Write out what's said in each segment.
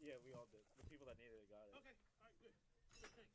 Yeah, we all did. The people that needed it got it. Okay. All right. Good. Good. Thanks.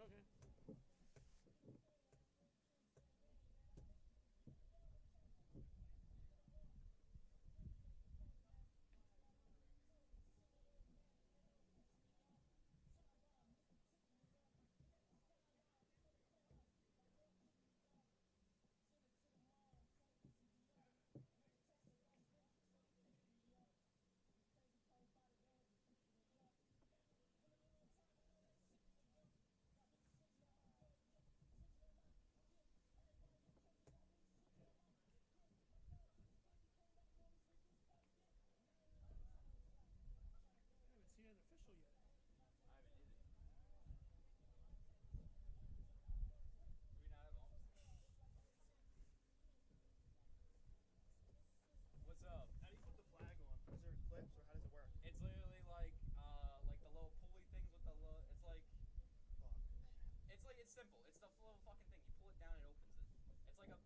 Okay. I haven't seen an official yet. I haven't either. Do we not have umps? What's up? How do you put the flag on? Is there clips or how does it work? It's literally like the little pulley things with the little. It's like. Fuck. It's simple. It's the little fucking thing. You pull it down, it opens it.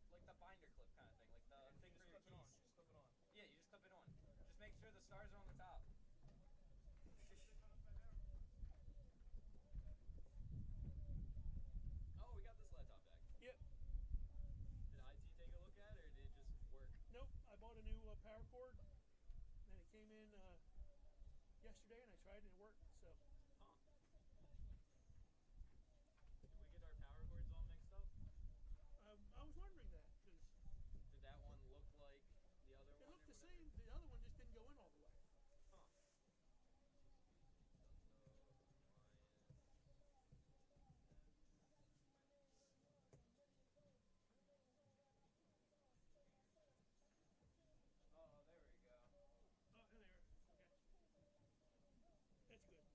It's like the binder clip kind of thing, like the thing for your keys. You just clip it on. Yeah, you just clip it on. Just make sure the stars are on the top. Oh, we got this laptop back. Yep. Did IT take a look at it, or did it just work? Nope. I bought a new power cord, and it came in yesterday, and I tried it and it worked. So. Huh. Did we get our power cords all mixed up? I was wondering that because Did that one look like the other it one? looked or the whatever? same. The other one just didn't go in all the way. Huh. Oh, there we go. Oh, and there. Okay. That's good.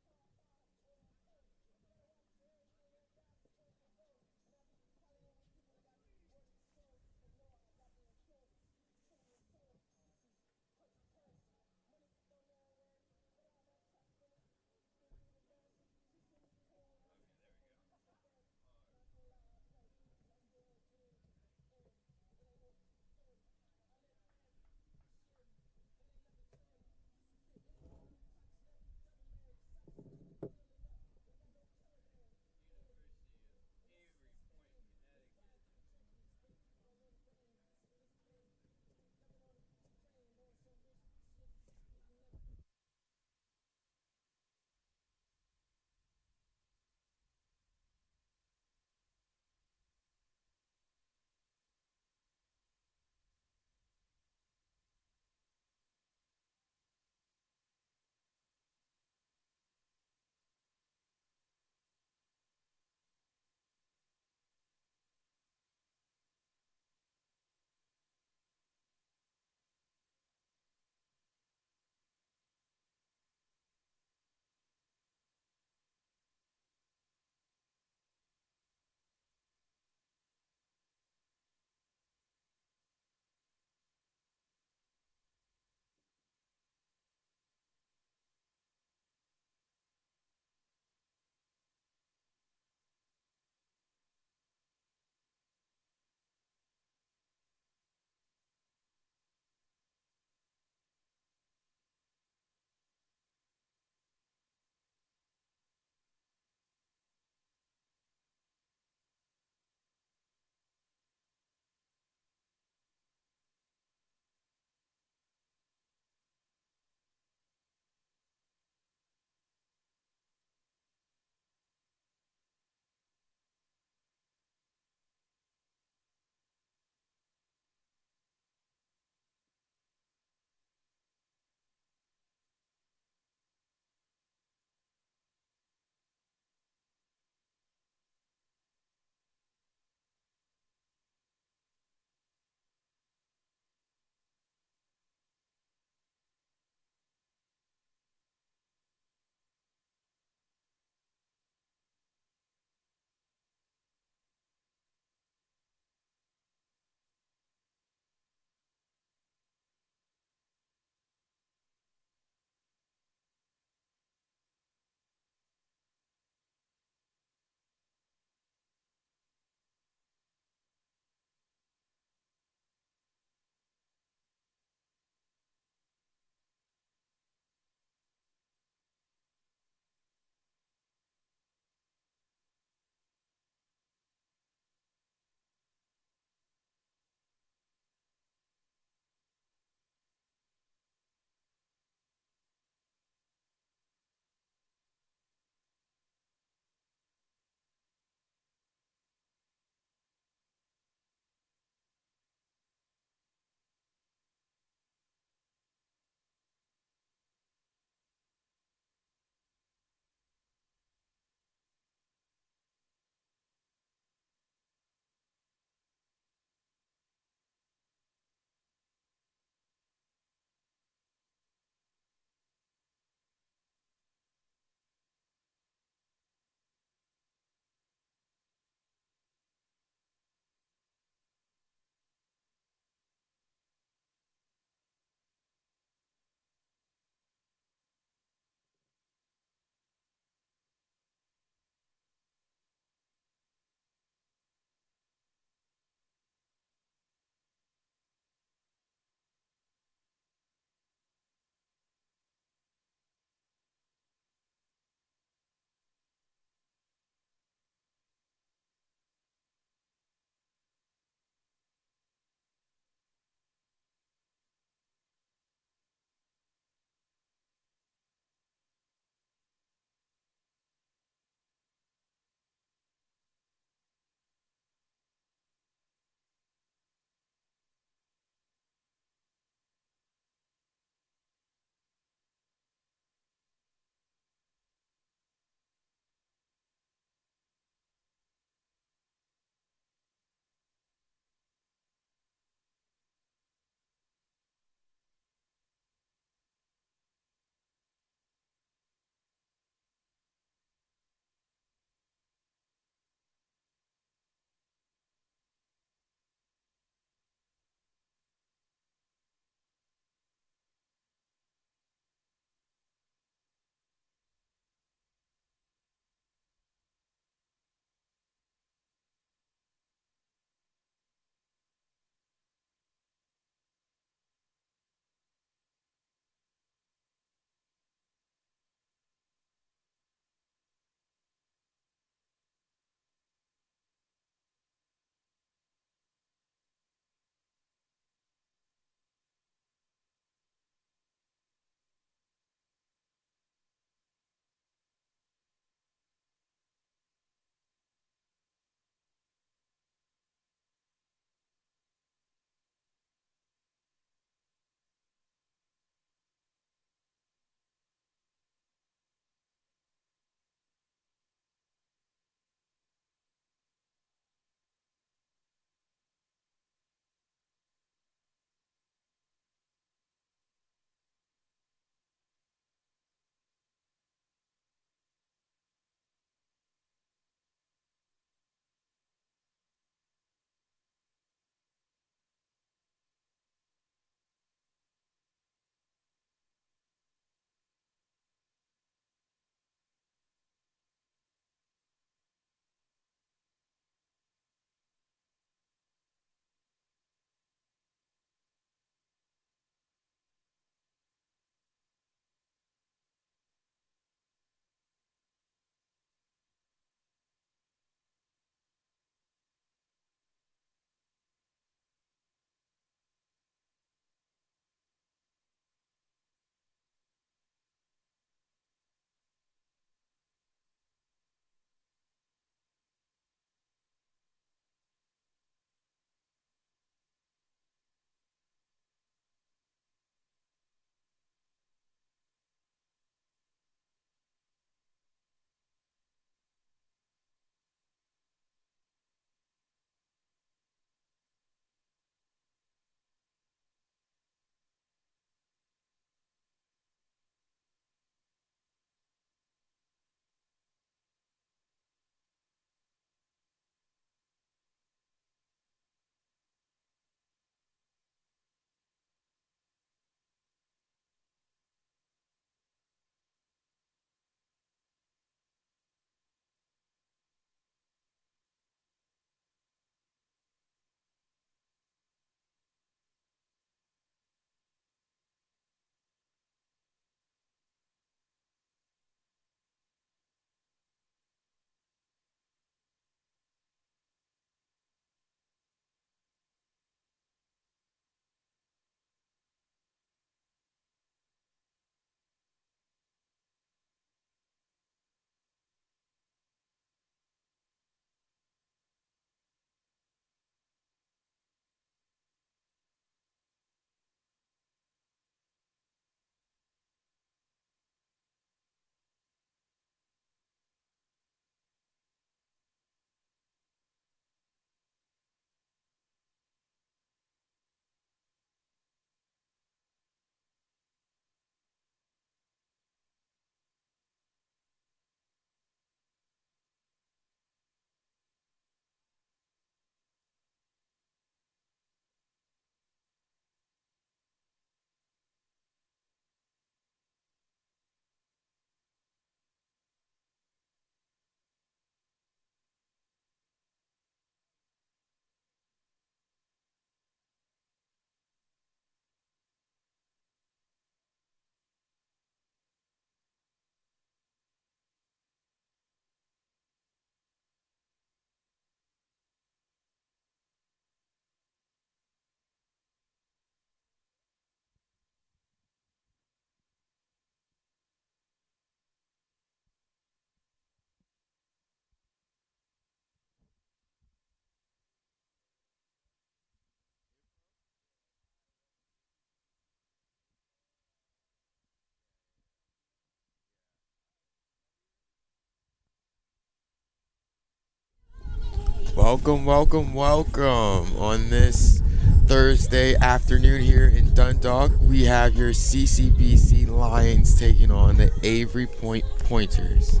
Welcome, welcome, welcome. On this Thursday afternoon here in Dundalk, we have your CCBC Lions taking on the Avery Point Pointers.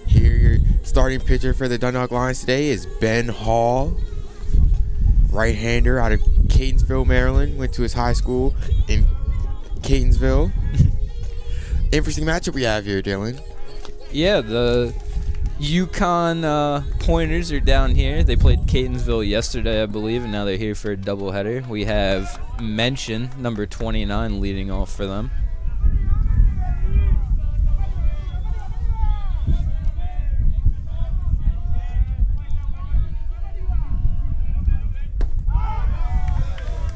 Here, your starting pitcher for the Dundalk Lions today is Ben Hall, right-hander out of Catonsville, Maryland. Went to his high school in Catonsville. Interesting matchup we have here, Dylan. Yeah, the UConn Pointers are down here. They played Catonsville yesterday, I believe, and now they're here for a doubleheader. We have Mention, number 29, leading off for them.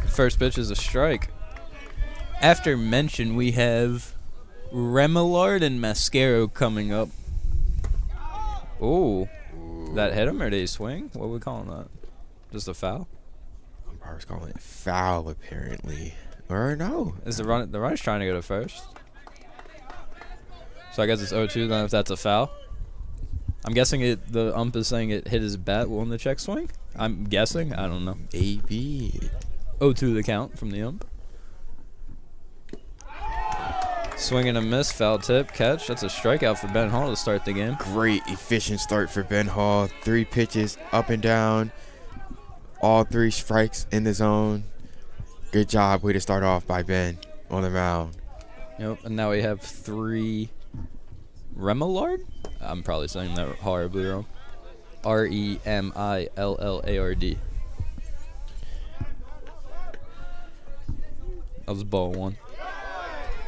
First pitch is a strike. After Mention, we have Remillard and Mascaro coming up. Ooh. That hit him or did he swing? What are we calling that? Just a foul? Umpire's calling it foul, apparently. Or no. Is the runner's trying to go to first? So I guess it's 0-2 then if that's a foul. I'm guessing the ump is saying it hit his bat while in the check swing? I'm guessing. I don't know. AB. 0-2 the count from the ump. Swing and a miss, foul tip, catch. That's a strikeout for Ben Hall to start the game. Great, efficient start for Ben Hall. 3 pitches, up and down. All 3 strikes in the zone. Good job. Way to start off by Ben on the mound. Yep, and now we have 3 Remillard? I'm probably saying that horribly wrong. Remillard. That was ball 1.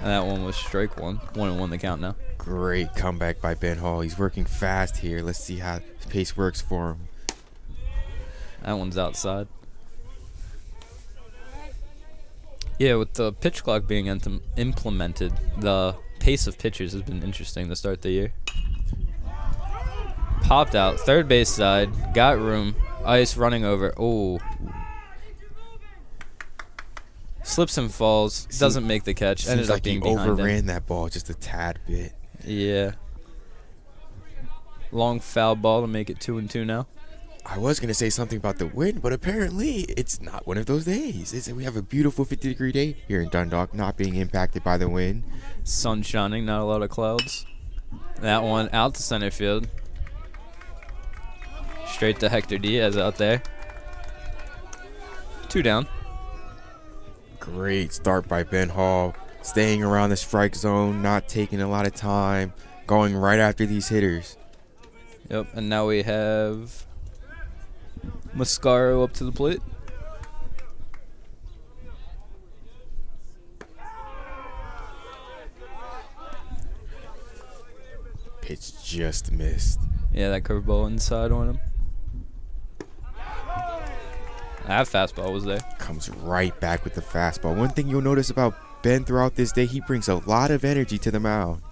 And that one was strike 1. 1-1 the count now. Great comeback by Ben Hall. He's working fast here. Let's see how his pace works for him. That one's outside. Yeah, with the pitch clock being implemented, the pace of pitchers has been interesting to start the year. Popped out, third base side, got room, ice running over. Oh. Slips and falls, doesn't make the catch. Ended up being behind him. Overran that ball just a tad bit. Yeah. Long foul ball to make it 2-2 now. I was going to say something about the wind, but apparently it's not one of those days. We have a beautiful 50-degree day here in Dundalk, not being impacted by the wind. Sun shining, not a lot of clouds. That one out to center field. Straight to Hector Diaz out there. 2 down. Great start by Ben Hall. Staying around the strike zone, not taking a lot of time, going right after these hitters. Yep, and now we have Mascaro up to the plate. Pitch just missed. Yeah, that curveball inside on him. That fastball was there. Comes right back with the fastball. One thing you'll notice about Ben throughout this day, he brings a lot of energy to the mound.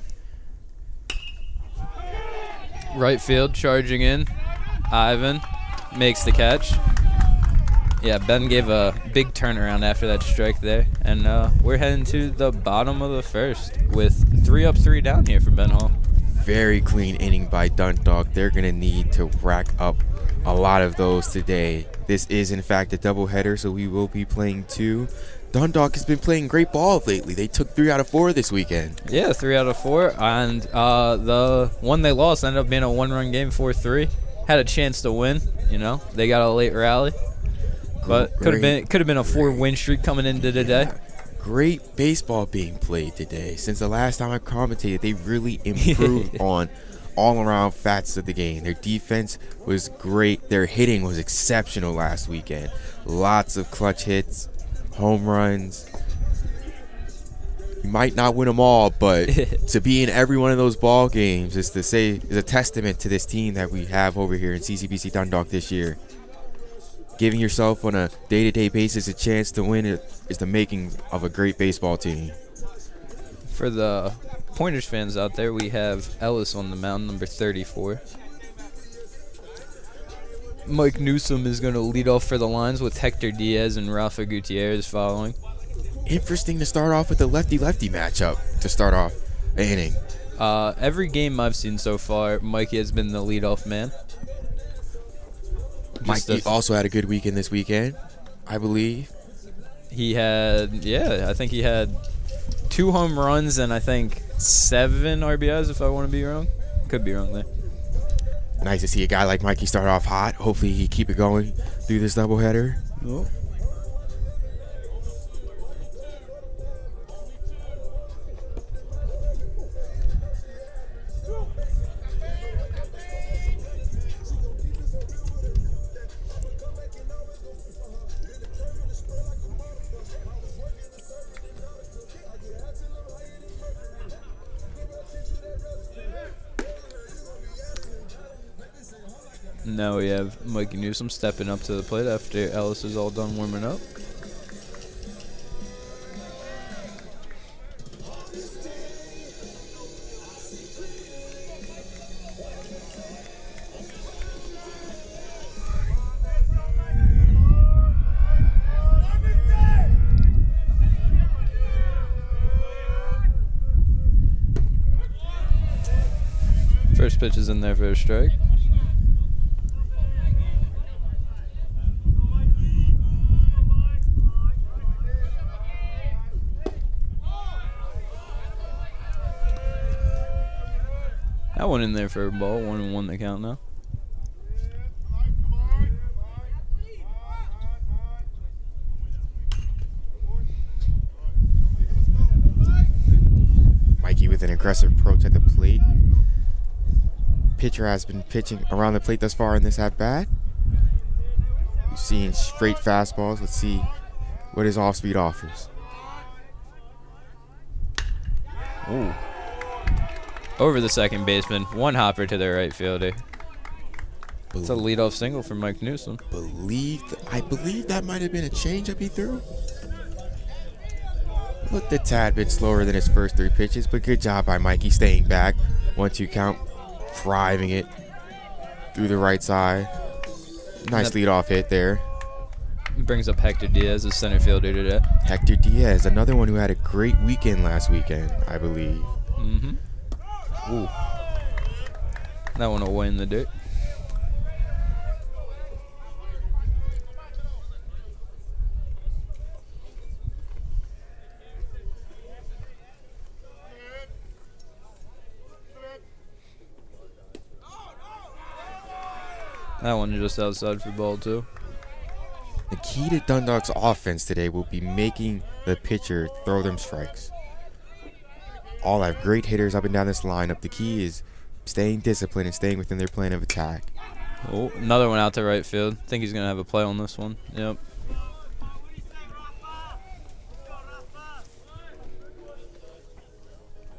Right field, charging in. Ivan makes the catch. Yeah, Ben gave a big turnaround after that strike there. And we're heading to the bottom of the first with 3 up, 3 down here for Ben Hall. Very clean inning by Dundalk. They're going to need to rack up a lot of those today. This is, in fact, a doubleheader, so we will be playing 2. Dundalk has been playing great ball lately. They took 3 out of 4 this weekend. Yeah, 3 out of 4. And the one they lost ended up being a 1-run game, 4-3. Had a chance to win, you know. They got a late rally. But could have been a 4-win streak coming into today. Great baseball being played today. Since the last time I commentated, they really improved on all-around facets of the game. Their defense was great. Their hitting was exceptional last weekend. Lots of clutch hits, home runs. You might not win them all, but to be in every one of those ball games is a testament to this team that we have over here in CCBC Dundalk this year. Giving yourself on a day-to-day basis a chance to win is the making of a great baseball team. For the Pointers fans out there, we have Ellis on the mound, number 34. Mike Newsom is going to lead off for the Lions with Hector Diaz and Rafa Gutierrez following. Interesting to start off with a lefty-lefty matchup to start off an inning. Every game I've seen so far, Mikey has been the leadoff man. Mikey also had a good weekend this weekend, I believe. He had, I think he had 2 home runs and I think 7 RBIs, if I want to be wrong. Could be wrong there. Nice to see a guy like Mikey start off hot. Hopefully he keep it going through this doubleheader. Oh. Now we have Mikey Newsom stepping up to the plate after Ellis is all done warming up. First pitch is in there for a strike. That one in there for a ball. 1-1 the count now. Mikey with an aggressive approach at the plate. Pitcher has been pitching around the plate thus far in this at-bat. We've seen straight fastballs. Let's see what his off-speed offers. Ooh. Over the second baseman. 1 hopper to the right fielder. It's a leadoff single for Mike Newsom. I believe that might have been a changeup he threw. Looked a tad bit slower than his first 3 pitches, but good job by Mikey staying back. 1-2 count, driving it through the right side. Nice leadoff hit there. Brings up Hector Diaz as center fielder today. Hector Diaz, another one who had a great weekend last weekend, I believe. Mm-hmm. Ooh. That one away in the dirt. That one just outside for ball 2. The key to Dundalk's offense today will be making the pitcher throw them strikes. All have great hitters up and down this lineup. The key is staying disciplined and staying within their plan of attack. Oh, another one out to right field. Think he's going to have a play on this one. Yep.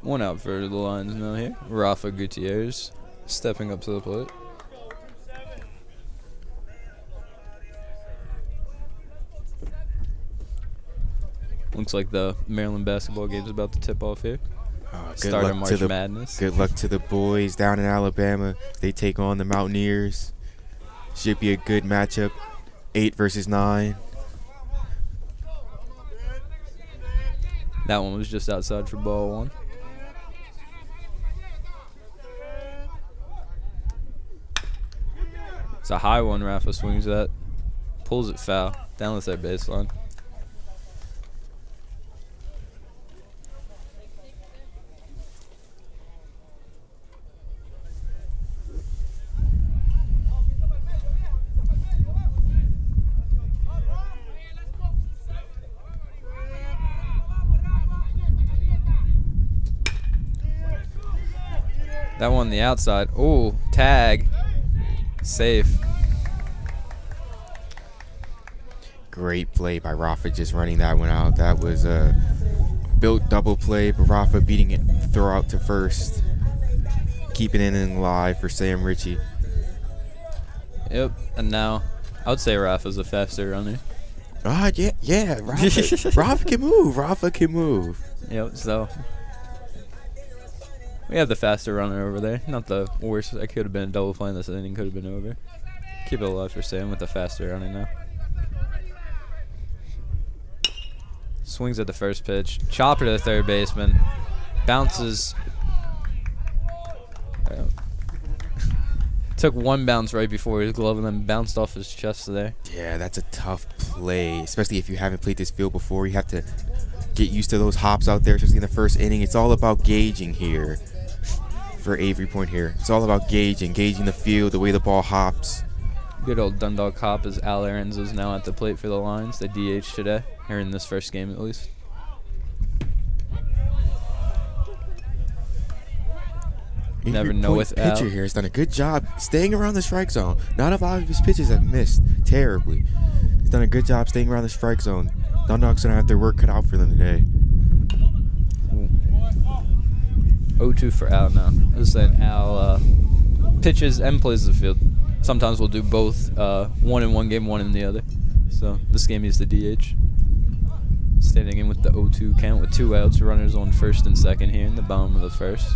One out for the Lions now here. Rafa Gutierrez stepping up to the plate. Looks like the Maryland basketball game's about to tip off here. Start of March Madness. Good luck to the boys down in Alabama. They take on the Mountaineers. Should be a good matchup. 8 versus 9. That one was just outside for ball 1. It's a high one Rafa swings at. Pulls it foul. Down the third baseline. That one on the outside. Ooh, tag. Safe. Great play by Rafa just running that one out. That was a built double play, but Rafa beating it, throw out to first. Keeping it in live for Sam Ritchie. Yep, and now I would say Rafa's a faster runner. Yeah. Rafa can move. Rafa can move. Yep, so we have the faster runner over there. Not the worst. I could have been double playing this inning. Could have been over. Keep it alive for Sam with the faster runner now. Swings at the first pitch. Chopper to the third baseman. Bounces. Took one bounce right before his glove and then bounced off his chest there. Yeah, that's a tough play, especially if you haven't played this field before. You have to get used to those hops out there, especially in the first inning. It's all about gauging here for Avery Point here. It's all about gauging the field, the way the ball hops. Good old Dundalk hop as Al Aarons is now at the plate for the Lions, the DH today, or in this first game at least. Never know with pitcher Al. here has done a good job staying around the strike zone. Not a lot of his pitches have missed terribly. He's done a good job staying around the strike zone. Dundalk's gonna have their work cut out for them today. 0-2 for Al now. I was saying Al pitches and plays the field. Sometimes we'll do both, one in one game, one in the other. So this game he's the DH. Standing in with the 0-2 count with 2 outs, runners on first and second here in the bottom of the first.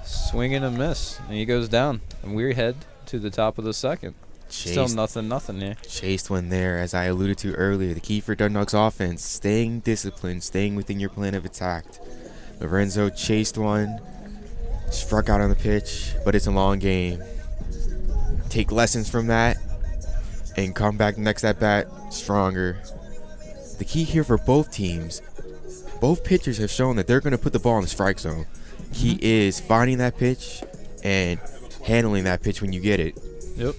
Swing and a miss, and he goes down. And we head to the top of the second. Still nothing here. Chased one there, as I alluded to earlier. The key for Dundalk's offense, staying disciplined, staying within your plan of attack. Lorenzo chased one, struck out on the pitch, but it's a long game. Take lessons from that and come back next at bat stronger. The key here for both teams, both pitchers have shown that they're going to put the ball in the strike zone. Key is finding that pitch and handling that pitch when you get it. Yep.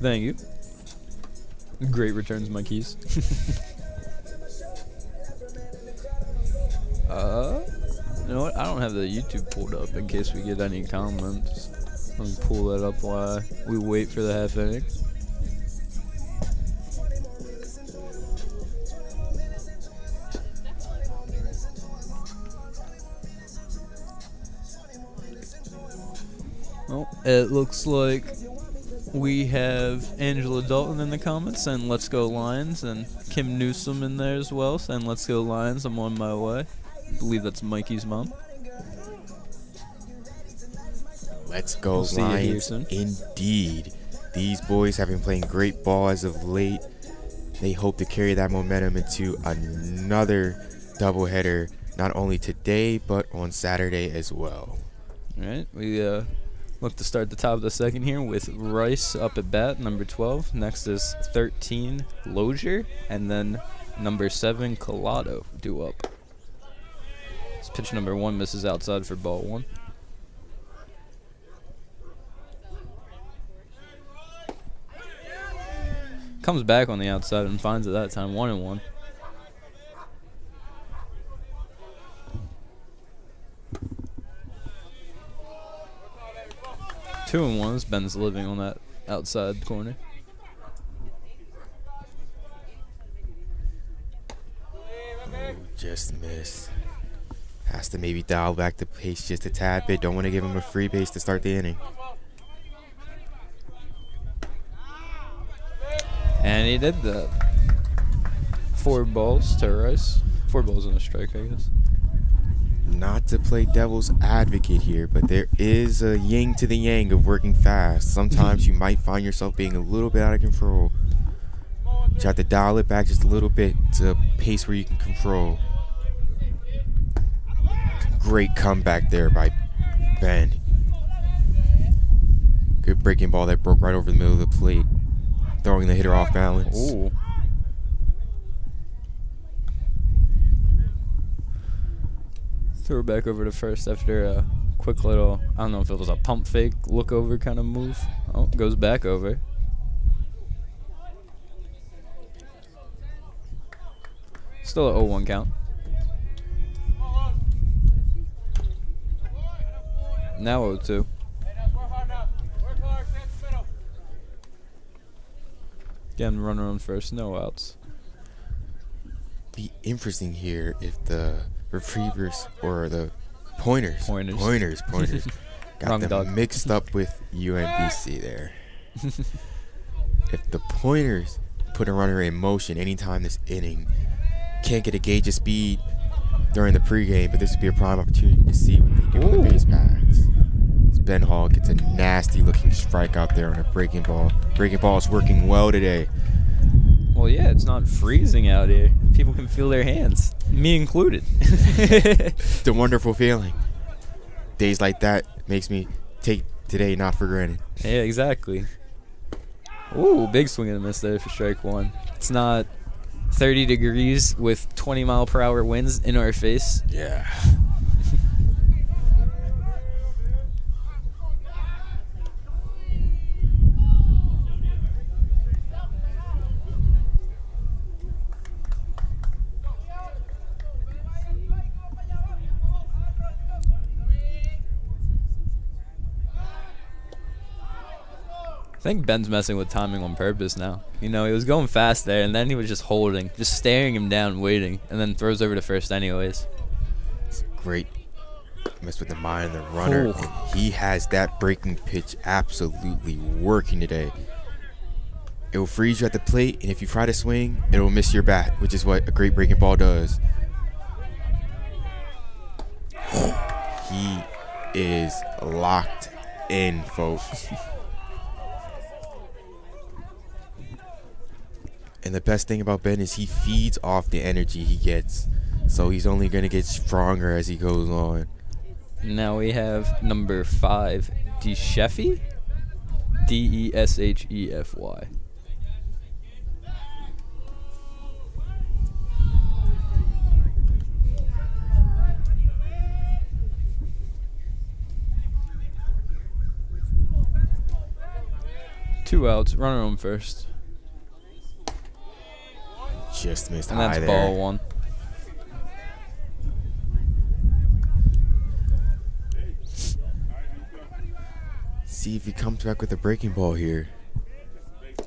Thank you. Great returns, my keys. You know what? I don't have the YouTube pulled up in case we get any comments. Let me pull that up while we wait for the half inning. Well, it looks like we have Angela Dalton in the comments saying let's go Lions, and Kim Newsom in there as well saying let's go Lions, I'm on my way. I believe that's Mikey's mom. Let's go We'll see you here Lions, soon. indeed. These boys have been playing great ball as of late. They hope to carry that momentum into another doubleheader, not only today, but on Saturday as well. All right, we look to start the top of the second here with Rice up at bat, number 12. Next is 13, Lozier, and then number 7, Collado, due up. This pitch number 1 misses outside for ball 1. Comes back on the outside and finds it that time, 1-1. Two and one. Ben's living on that outside corner. Just missed. Has to maybe dial back the pace just a tad bit. Don't want to give him a free base to start the inning. And he did that. 4 balls to Rice. 4 balls and a strike, I guess. Not to play devil's advocate here, but there is a yin to the yang of working fast. Sometimes you might find yourself being a little bit out of control. You have to dial it back just a little bit to a pace where you can control. Great comeback there by Ben. Good breaking ball that broke right over the middle of the plate, throwing the hitter off balance. Ooh. Threw it back over to first after a quick little, I don't know if it was a pump fake, look over kind of move. Oh, goes back over. Still a 0-1 count. Now 0-2. Again, runner on first, no outs. Be interesting here if the retrievers or the pointers got Wrong them dog. mixed up with UMBC there. If the pointers put a runner in motion anytime this inning, can't get a gauge of speed during the pregame, but this would be a prime opportunity to see what they do on the base paths. Ben Hall gets a nasty looking strike out there on a breaking ball. Breaking ball is working well today. Well, yeah, it's not freezing out here. People can feel their hands, me included. It's a wonderful feeling. Days like that makes me take today not for granted. Yeah, exactly. Ooh, big swing and a miss there for strike one. It's not 30 degrees with 20-mile-per-hour winds in our face. Yeah. I think Ben's messing with timing on purpose now. You know, he was going fast there, and then he was just holding, just staring him down, waiting, and then throws over to first anyways. It's great. Mess with the mind of the runner. Ooh. And he has that breaking pitch absolutely working today. It will freeze you at the plate, and if you try to swing, it will miss your bat, which is what a great breaking ball does. He is locked in, folks. And the best thing about Ben is he feeds off the energy he gets. So he's only going to get stronger as he goes on. Now we have number 5, Deshefy. Deshefy. Two outs, runner on first. Just missed And high that's there. ball one. See if he comes back with a breaking ball here.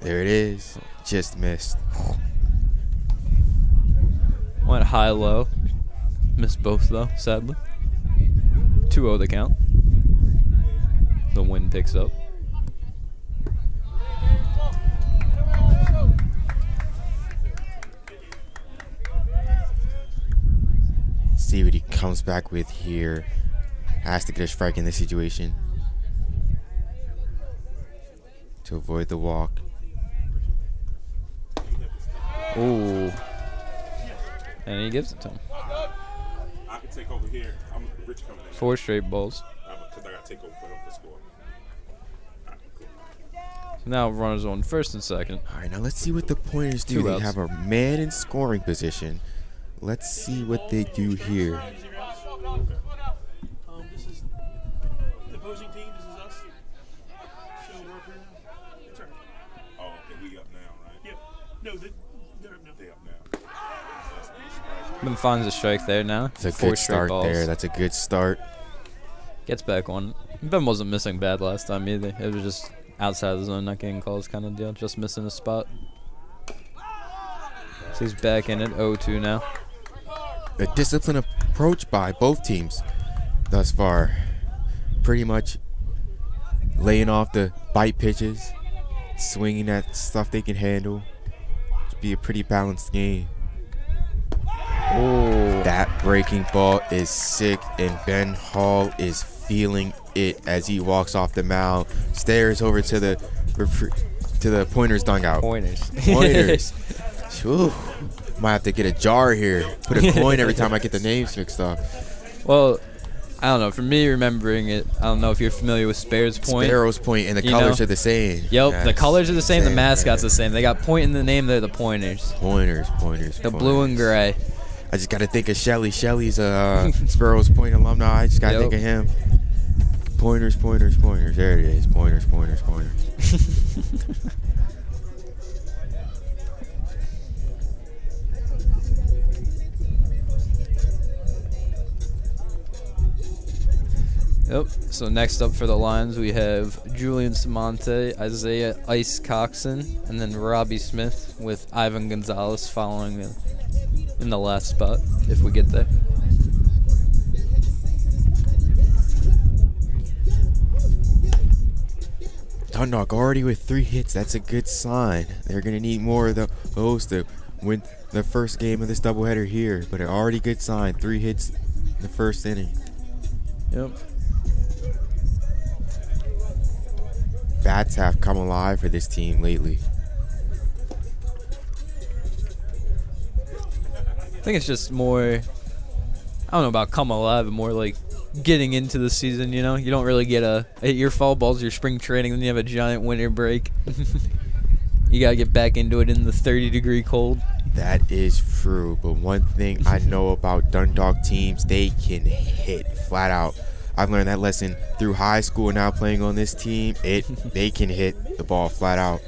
There it is. Just missed. Went high-low. Missed both, though, sadly. 2-0 the count. The wind picks up. See what he comes back with here. Has to get a strike in this situation to avoid the walk. Ooh. And he gives it to him. I can take over here. I'm Rich coming in. 4 straight balls. Because I got to take over for the score. All right, cool. So now runners on first and second. All right, now let's see what the Pointers do. Two They outs. have a man in scoring position. Let's see what they do here. This is the opposing team. This is us. So we're up here now. It's all right. Oh, okay, we up now, right? Yep. No, they're up now. They up now. Ben finds a strike there now. It's a 4 good straight start balls. there. That's a good start. Gets back on. Ben wasn't missing bad last time either. It was just outside the zone, not getting calls kind of deal. Just missing a spot. So he's back in it. 0-2 now. A disciplined approach by both teams thus far. Pretty much laying off the bite pitches, swinging at stuff they can handle. Should be a pretty balanced game. Oh, That breaking ball is sick, and Ben Hall is feeling it as he walks off the mound, stares over to the Pointers dugout. Pointers. Pointers. Whew. Might have to get a jar here. Put a coin every time I get the names mixed up. Well, I don't know. For me, remembering it, I don't know if you're familiar with Sparrow's Point. Sparrow's Point, and the You colors know? are the same. Yep, the Yes, colors are the same. The mascot's right. the same. They got point in the name. They're the Pointers. Pointers. The blue and gray. I just got to think of Shelly. Shelly's a Sparrow's Point alumni. I just got to Yep. think of him. Pointers. There it is. Pointers. Yep. So next up for the Lions, we have Julian Samonte, Isaiah Ice Coxon, and then Robbie Smith with Ivan Gonzalez following in the last spot, if we get there. Dundalk already with 3 hits. That's a good sign. They're going to need more of those to win the first game of this doubleheader here. But an already good sign. 3 hits in the first inning. Yep. Bats have come alive for this team lately. think it's just more, I don't know about come alive, but more like getting into the season, you know? You don't really get your fall ball's your spring training, then you have a giant winter break. You got to get back into it in the 30-degree cold. That is true, but one thing I know about Dundalk teams, they can hit flat out. I've learned that lesson through high school and now playing on this team. They can hit the ball flat out.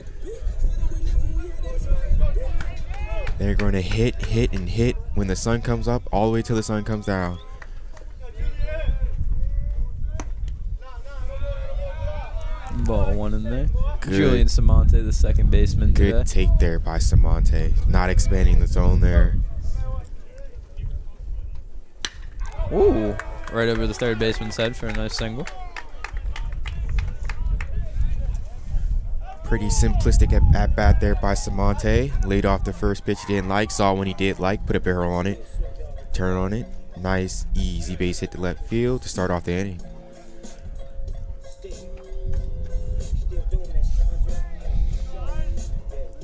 They're going to hit, and hit when the sun comes up, all the way till the sun comes down. Ball one in there. Good. Julian Samonte, the second baseman today. Good take there by Samonte. Not expanding the zone there. Ooh, right over the third baseman's head for a nice single. Pretty simplistic at bat there by Samonte. Laid off the first pitch he didn't like. Saw when he did like. Put a barrel on it. Turn on it. Nice, easy base hit to left field to start off the inning.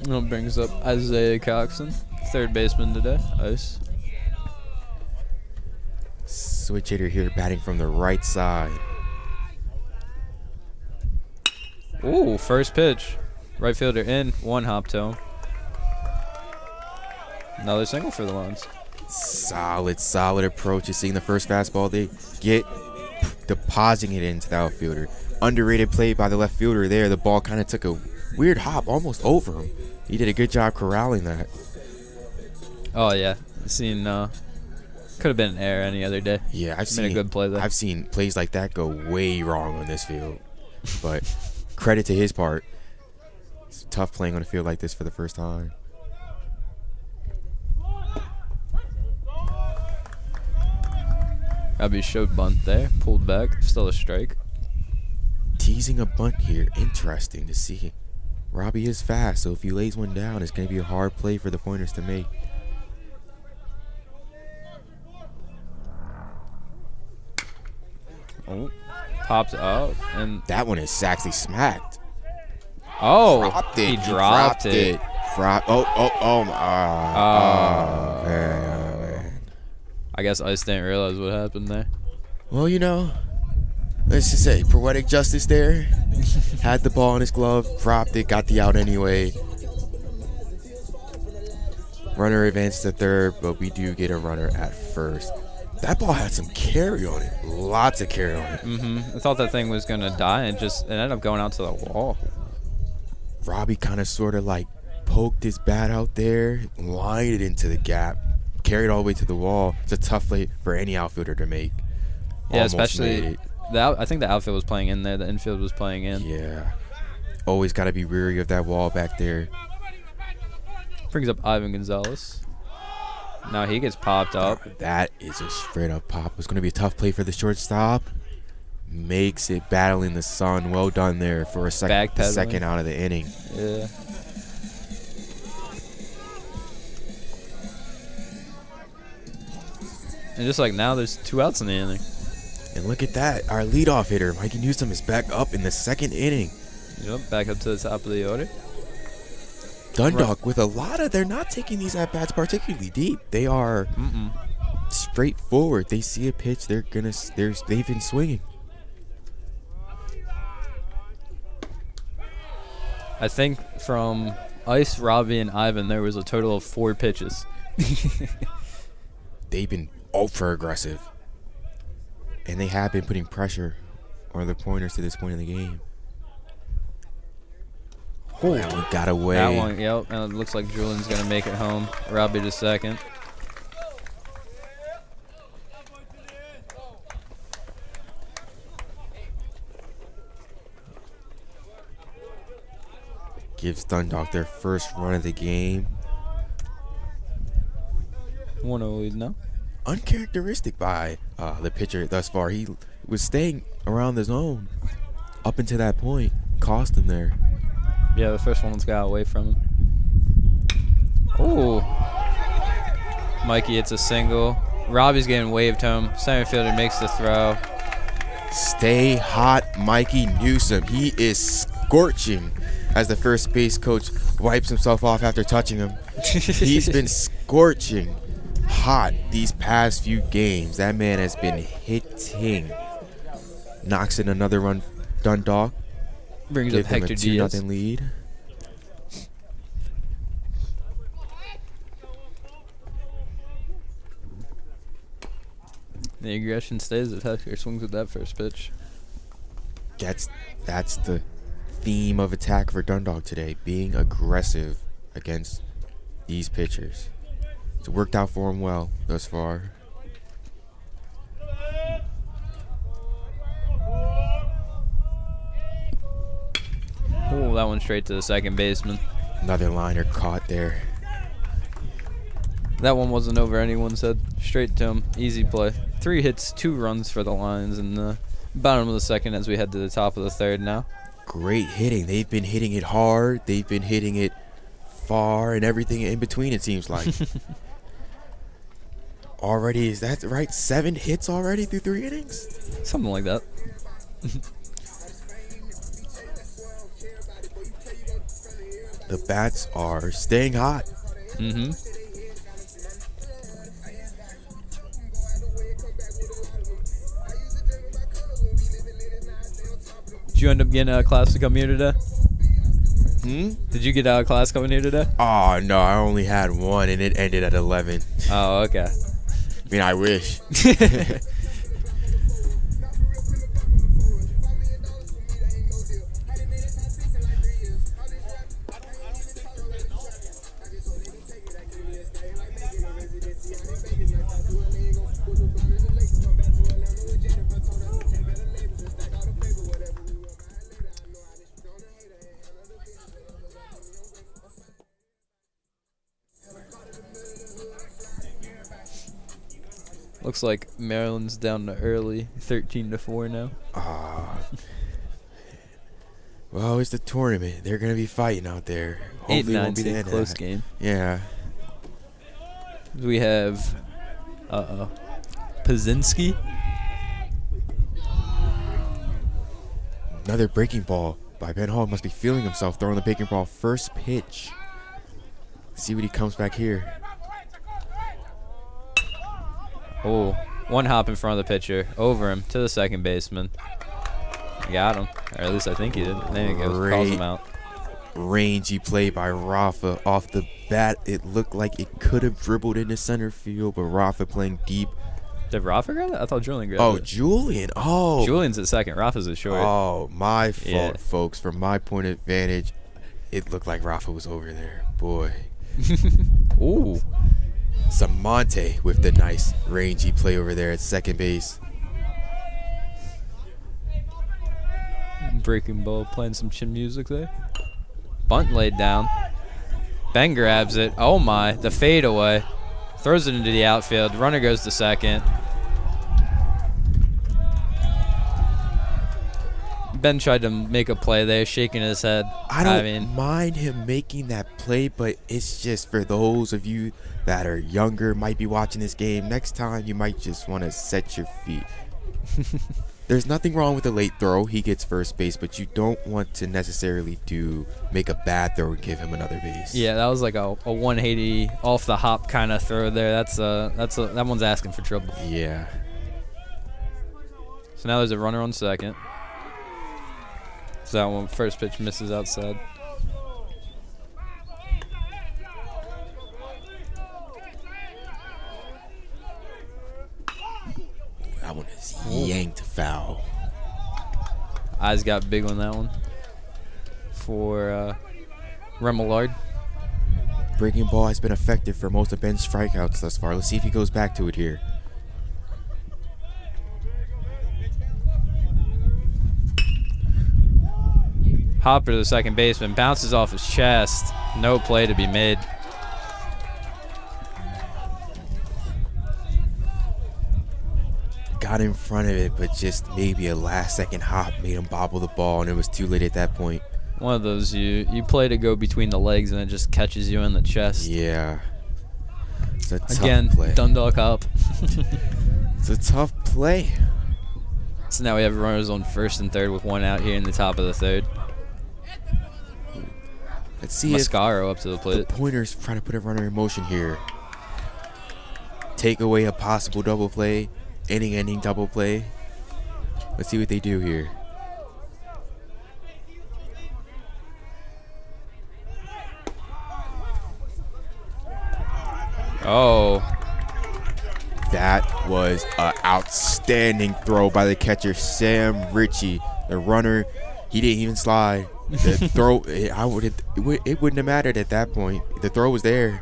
That brings up Isaiah Coxon, third baseman today. Ice. Switch hitter here batting from the right side. Ooh, first pitch. Right fielder in, one hop to him. Another single for the Lions. Solid approach. You're seeing the first fastball they get, depositing it into the outfielder. Underrated play by the left fielder there. The ball kind of took a weird hop almost over him. He did a good job corralling that. Oh, yeah. Seen, could have been an error any other day. Yeah, I've Made a good play there. I've seen plays like that go way wrong on this field. But credit to his part. It's tough playing on a field like this for the first time. Robbie showed bunt there. Pulled back. Still a strike. Teasing a bunt here. Interesting to see. Robbie is fast, so if he lays one down, it's going to be a hard play for the Pointers to make. Oh, pops up, and That one is actually smacked. oh, Dropped it. he dropped it. Oh, man. I guess Ice didn't realize what happened there. Well, you know, let's just say poetic justice there. Had the ball in his glove, dropped it, got the out anyway. Runner advanced to third, but we do get a runner at first. That ball had some carry on it. Lots of carry on it. I thought that thing was going to die, and it ended up going out to the wall. Robbie kind of sort of like poked his bat out there, lined it into the gap, carried all the way to the wall. It's a tough play for any outfielder to make. Yeah, Almost made especially it. I think the outfield was playing in there. The infield was playing in. Yeah. Always got to be wary of that wall back there. Brings up Ivan Gonzalez. Now he gets popped up. That is a straight up pop. It's going to be a tough play for the shortstop. Makes it battling the sun. Well done there for a second out of the inning. Yeah. And just like now, there's 2 outs in the inning. And look at that. Our leadoff hitter, Mikey Newsom, is back up in the second inning. Yep, back up to the top of the order. Dundalk with a lot of, they're not taking these at-bats particularly deep. They are straightforward. They see a pitch, they've been swinging. I think from Ice, Robbie, and Ivan, there was a total of 4 pitches. They've been ultra aggressive. And they have been putting pressure on the Pointers to this point in the game. Oh, that one got away. That one, yep. And it looks like Julian's going to make it home. Robbie to second. Gives Dundalk their first run of the game. 1-0 lead now. Uncharacteristic by the pitcher thus far. He was staying around the zone up until that point. Cost him there. Yeah, the first one's got away from him. Ooh. Mikey hits a single. Robbie's getting waved home. Center fielder makes the throw. Stay hot, Mikey Newsom. He is scorching as the first base coach wipes himself off after touching him. He's been scorching. hot these past few games. That man has been hitting. Knocks in another run, Dundalk. Brings Give up them a Hector Diaz. 2-0 lead. The aggression stays if Hector swings with that first pitch. That's the theme of attack for Dundalk today, being aggressive against these pitchers. It's worked out for him well thus far. Oh, that one straight to the second baseman. Another liner caught there. That one wasn't over anyone's head. Straight to him. Easy play. 3 hits, 2 runs for the Lions in the bottom of the second as we head to the top of the third now. Great hitting. They've been hitting it hard. They've been hitting it far and everything in between, it seems like. Already, is that right? 7 hits already through 3 innings? Something like that. The bats are staying hot. Mm-hmm. Did you end up getting out of class to come here today? Did you get out of class coming here today? Oh, no, I only had 1, and it ended at 11. Oh, okay. I mean, I wish. Looks like Maryland's down to early, 13-4 now. Well, it's the tournament. They're going to be fighting out there. Hopefully it won't be the 8-9, end of close that. game. Yeah. We have, Pazinski. Another breaking ball by Ben Hall. Must be feeling himself throwing the breaking ball. First pitch. See what he comes back here. Oh, one hop in front of the pitcher. Over him to the second baseman. Got him. Or at least I think he did. There he goes. Calls him out. Rangy play by Rafa off the bat. It looked like it could have dribbled into center field, but Rafa playing deep. Did Rafa grab it? I thought Julian grabbed it. Julian. Oh. Julian's at second. Rafa's at short. Oh, my fault, Yeah. folks. From my point of vantage, it looked like Rafa was over there. Boy. Ooh. Samonte with the nice rangy play over there at second base. Breaking ball, playing some chin music there. Bunt laid down. Ben grabs it. Oh my, the fadeaway. Throws it into the outfield. Runner goes to second. Ben tried to make a play there, shaking his head. I don't mind him making that play, but it's just for those of you that are younger, might be watching this game. Next time, you might just want to set your feet. There's nothing wrong with a late throw. He gets first base, but you don't want to necessarily make a bad throw and give him another base. Yeah, that was like a 180 off the hop kind of throw there. That one's asking for trouble. Yeah. So now there's a runner on second. So that one first pitch misses outside. That one is yanked foul. Eyes got big on that one for Remillard. Breaking ball has been effective for most of Ben's strikeouts thus far. Let's see if he goes back to it here. Hopper to the second baseman, bounces off his chest. No play to be made. Got in front of it, but just maybe a last-second hop made him bobble the ball, and it was too late at that point. One of those you play to go between the legs, and it just catches you in the chest. Yeah. It's a tough Again, play. Dundalk up. It's a tough play. So now we have runners on first and third with one out here in the top of the third. Let's see Mascaro up to the if plate. the Pointers try to put a runner in motion here. take away a possible double play, inning-ending double play. Let's see what they do here. Oh. That was an outstanding throw by the catcher, Sam Ritchie. The runner, he didn't even slide. The throw, it wouldn't have mattered at that point. The throw was there.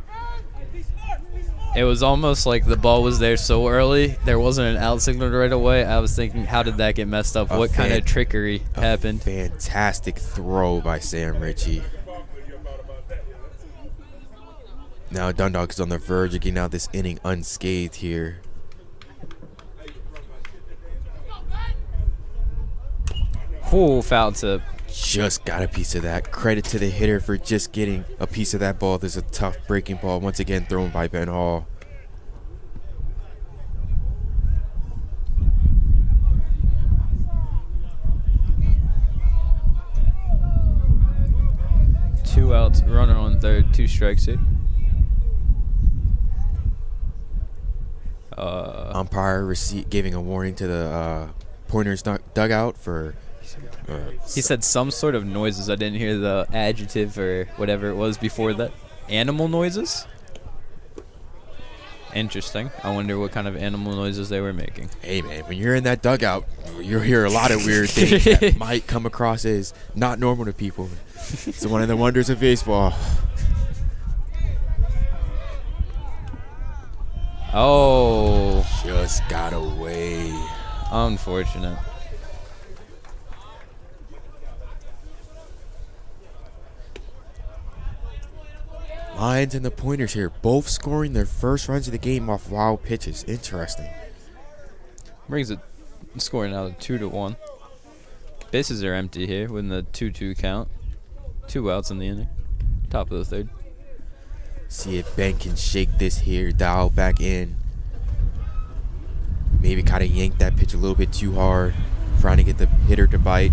It was almost like the ball was there so early, there wasn't an out signal right away. I was thinking, how did that get messed up? What kind of trickery happened? Fantastic throw by Sam Ritchie. Now Dundalk is on the verge of getting out this inning unscathed here. Ooh, foul tip. Just got a piece of that. Credit to the hitter for just getting a piece of that ball. There's a tough breaking ball once again thrown by Ben Hall. Two outs, runner on third, 2 strikes here. Umpire giving a warning to the Pointers dugout for. He said some sort of noises. I didn't hear the adjective or whatever it was before that. Animal noises? Interesting. I wonder what kind of animal noises they were making. Hey, man, when you're in that dugout, you'll hear a lot of weird things that might come across as not normal to people. It's one of the wonders of baseball. Oh. Just got away. Unfortunate. Lions and the Pointers here, both scoring their first runs of the game off wild pitches. Interesting. Brings it scoring out of 2-1. Bases are empty here with the 2-2 count. 2 outs in the inning. Top of the third. See if Ben can shake this here, dial back in. Maybe kind of yank that pitch a little bit too hard, trying to get the hitter to bite.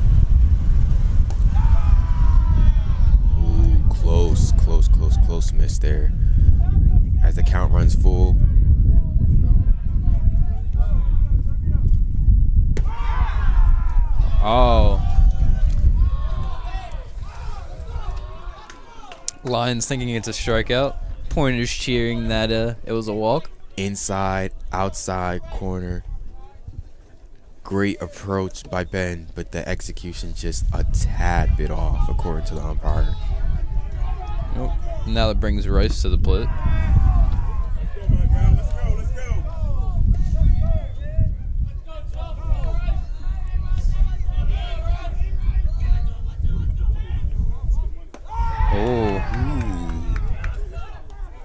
Ooh, close miss there. As the count runs full. Oh. Lions thinking it's a strikeout. Pointers cheering that it was a walk. Inside, outside, corner. Great approach by Ben, but the execution just a tad bit off, according to the umpire. Nope. Now that brings Rice to the plate. Oh.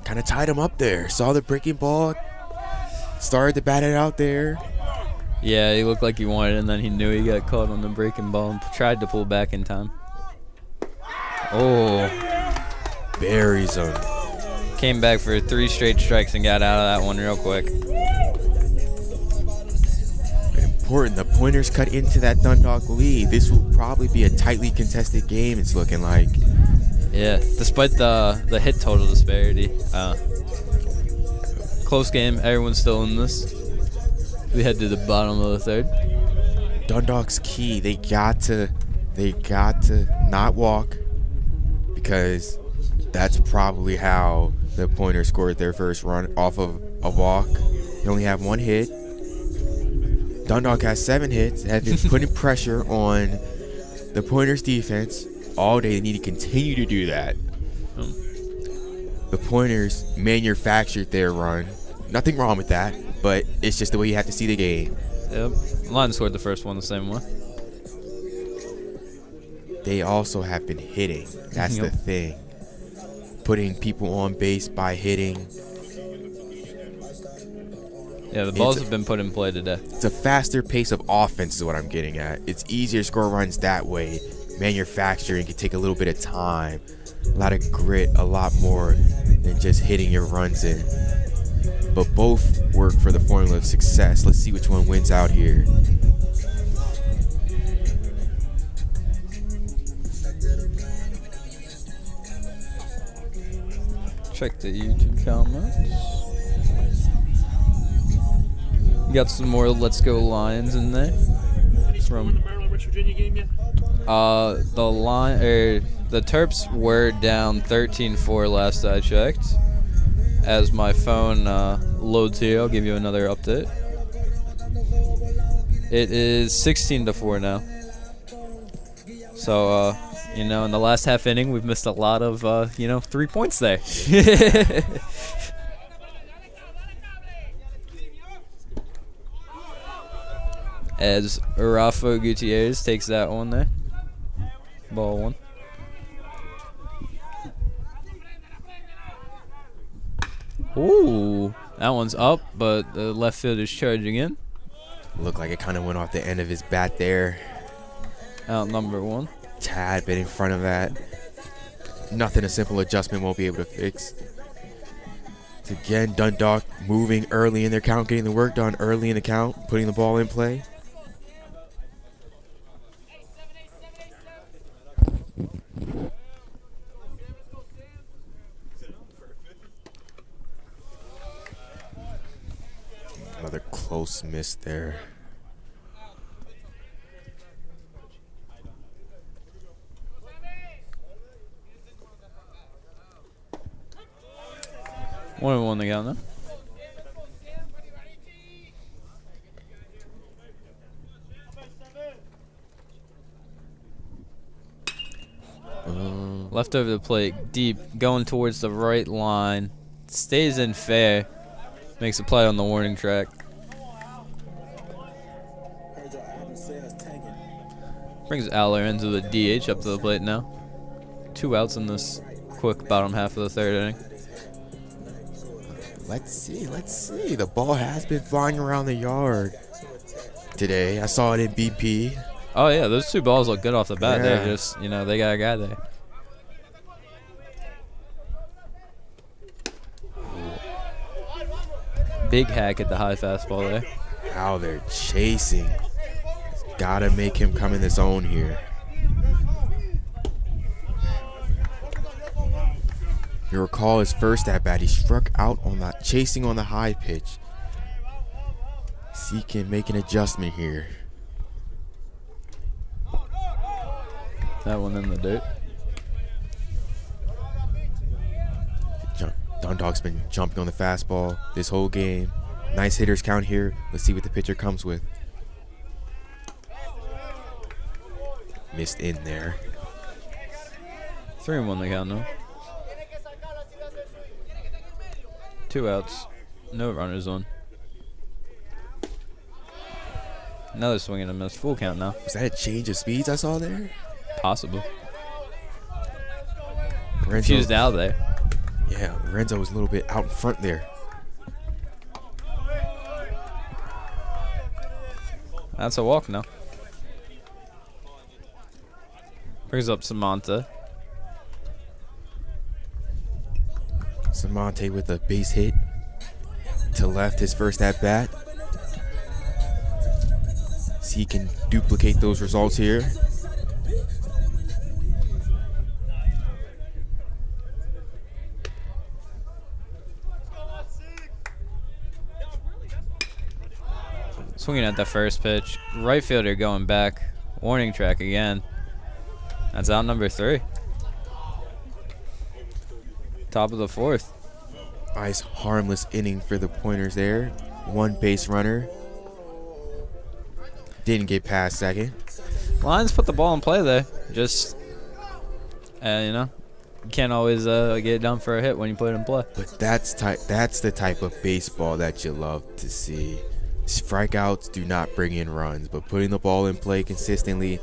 Kind of tied him up there. Saw the breaking ball. Started to bat it out there. Yeah, he looked like he wanted it, and then he knew he got caught on the breaking ball and tried to pull back in time. Oh. Buries him. Came back for 3 straight strikes and got out of that one real quick. Important. The Pointers cut into that Dundalk lead. This will probably be a tightly contested game, it's looking like. Yeah, despite the hit total disparity. Close game. Everyone's still in this. We head to the bottom of the third. Dundalk's key. They got to not walk, because that's probably how the Pointers scored their first run, off of a walk. They only have 1 hit. Dundalk has 7 hits. Have been putting pressure on the Pointers defense all day. They need to continue to do that. The Pointers manufactured their run. Nothing wrong with that, but it's just the way you have to see the game. Yep. Lions scored the first one the same way. They also have been hitting. That's Yep. the thing. Putting people on base by hitting. Yeah, the balls have been put in play today. It's a faster pace of offense is what I'm getting at. It's easier to score runs that way. Manufacturing can take a little bit of time. A lot of grit, a lot more than just hitting your runs in. But both work for the formula of success. Let's see which one wins out here. Check the YouTube comments. Got some more Let's Go Lions in there. Any score in the Maryland West Virginia game yet? The Terps were down 13-4 last I checked. As my phone loads here, I'll give you another update. It is 16-4 now. So, in the last half inning, we've missed a lot of, 3 points there. As Rafa Gutierrez takes that one there. Ball 1. Ooh, that one's up, but the left field is charging in. Looked like it kind of went off the end of his bat there. Out number 1. Tad bit in front of that. Nothing a simple adjustment won't be able to fix. It's again Dundalk moving early in their count, getting the work done early in the count, putting the ball in play. Another close miss there. One and one to go now. Left over the plate, deep, going towards the right line. Stays in fair. Makes a play on the warning track. Brings Aller into the DH up to the plate now. 2 outs in this quick bottom half of the 3rd inning. Let's see. The ball has been flying around the yard today. I saw it in BP. Oh, yeah, those 2 balls look good off the bat. Yeah. They're just, they got a guy there. Big hack at the high fastball there. How they're chasing. Gotta make him come in the zone here. You recall his first at bat, he struck out on that, chasing on the high pitch. See, he can make an adjustment here. That one in the dirt. Dundalk's been jumping on the fastball this whole game. Nice hitters count here. Let's see what the pitcher comes with. Missed in there. 3-1 the count now. 2 outs. No runners on. Another swing and a miss. Full count now. Was that a change of speeds I saw there? Possible. Renzo, Confused out there. yeah, Renzo was a little bit out in front there. That's a walk now. Brings up Samantha. Samonte with a base hit to left, his first at bat. See, he can duplicate those results here. Swinging at the first pitch. Right fielder going back. Warning track again. That's out number 3. Top of the 4th. Nice harmless inning for the Pointers there. 1 base runner. Didn't get past second. Lions put the ball in play there. Just, you can't always get it done for a hit when you put it in play. But that's the type of baseball that you love to see. Strikeouts do not bring in runs, but putting the ball in play consistently,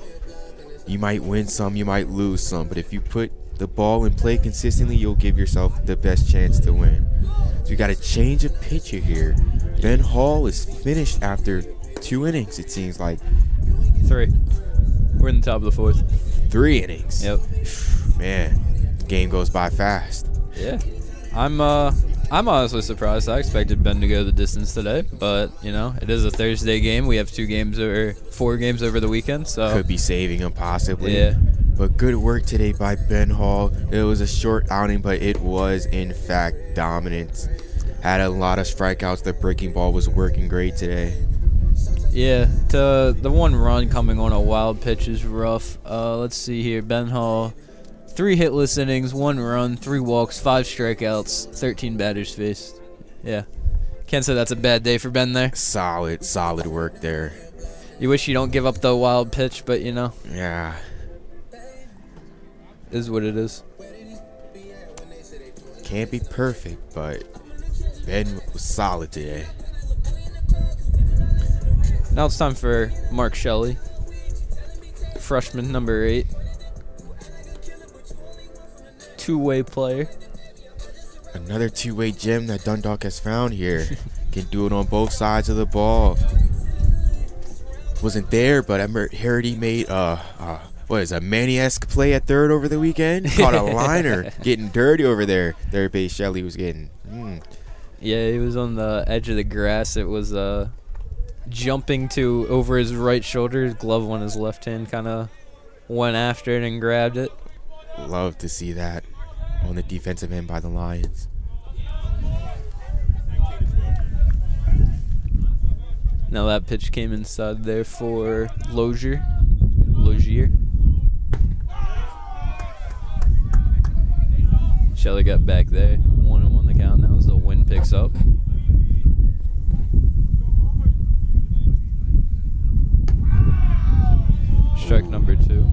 you might win some, you might lose some, but if you put the ball in play consistently, you'll give yourself the best chance to win. So you got to change a pitcher here. Ben Hall is finished after 2 innings, it seems like. 3. We're in the top of the 4th. 3 innings. Yep. Man, the game goes by fast. Yeah. I'm honestly surprised. I expected Ben to go the distance today, but it is a Thursday game. We have 4 games over the weekend, so Could be saving him possibly. Yeah. But good work today by Ben Hall. It was a short outing, but it was in fact dominant. had a lot of strikeouts. The breaking ball was working great today. Yeah, the one run coming on a wild pitch is rough. Let's see here. Ben Hall, 3 hitless innings, 1 run, 3 walks, 5 strikeouts, 13 batters faced. Yeah, can't say that's a bad day for Ben there. Solid work there. You wish you don't give up the wild pitch, but you know, Yeah. is what it is. Can't be perfect, but Ben was solid today. Now it's time for Mark Shelley, freshman number 8. Two-way player. Another two-way gem that Dundalk has found here. Can do it on both sides of the ball. Wasn't there, but I heard he made what is a Manny-esque play at third over the weekend. Caught a liner, getting dirty over there. Third base Shelley was getting. Yeah, he was on the edge of the grass. It was jumping to over his right shoulder. His glove on his left hand kind of went after it and grabbed it. Love to see that on the defensive end by the Lions. Now that pitch came inside there for Logier. Shelley got back there. 1-1 the count now as the wind picks up. Strike number 2.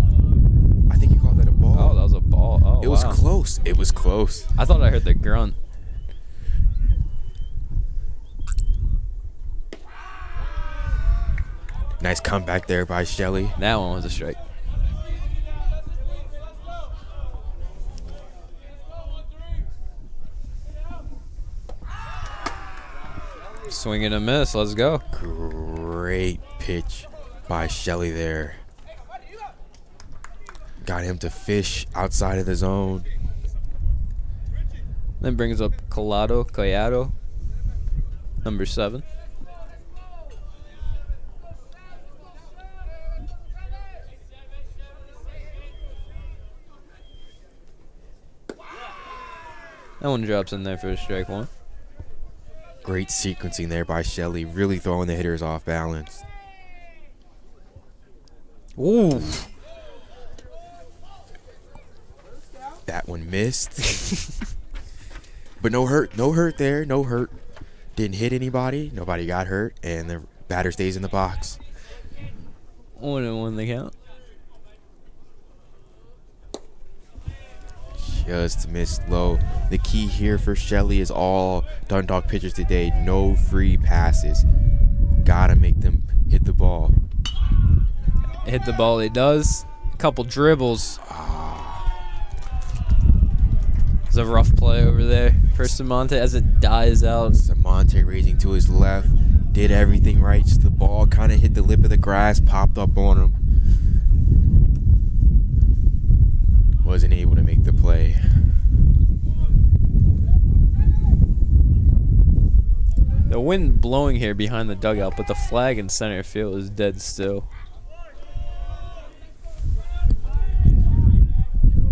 I think you called that a ball. Oh, that was a ball. Oh, it was close. It was close. I thought I heard the grunt. Nice comeback there by Shelley. That one was a strike. Swing and a miss. Let's go. Great pitch by Shelley there. Got him to fish outside of the zone. Then brings up Collado, number 7. That one drops in there for strike 1. Great sequencing there by Shelley. Really throwing the hitters off balance. Ooh. That one missed. But no hurt there. No hurt. Didn't hit anybody. Nobody got hurt. And the batter stays in the box. 1-1 the count. Just missed low. The key here for Shelley is all Dundalk pitchers today. No free passes. Gotta make them hit the ball. Hit the ball he does. A couple dribbles. It's a rough play over there for Samonte as it dies out. Samonte raising to his left. Did everything right. Just the ball kind of hit the lip of the grass. Popped up on him. Wasn't able to make the play. The wind blowing here behind the dugout, but the flag in center field is dead still.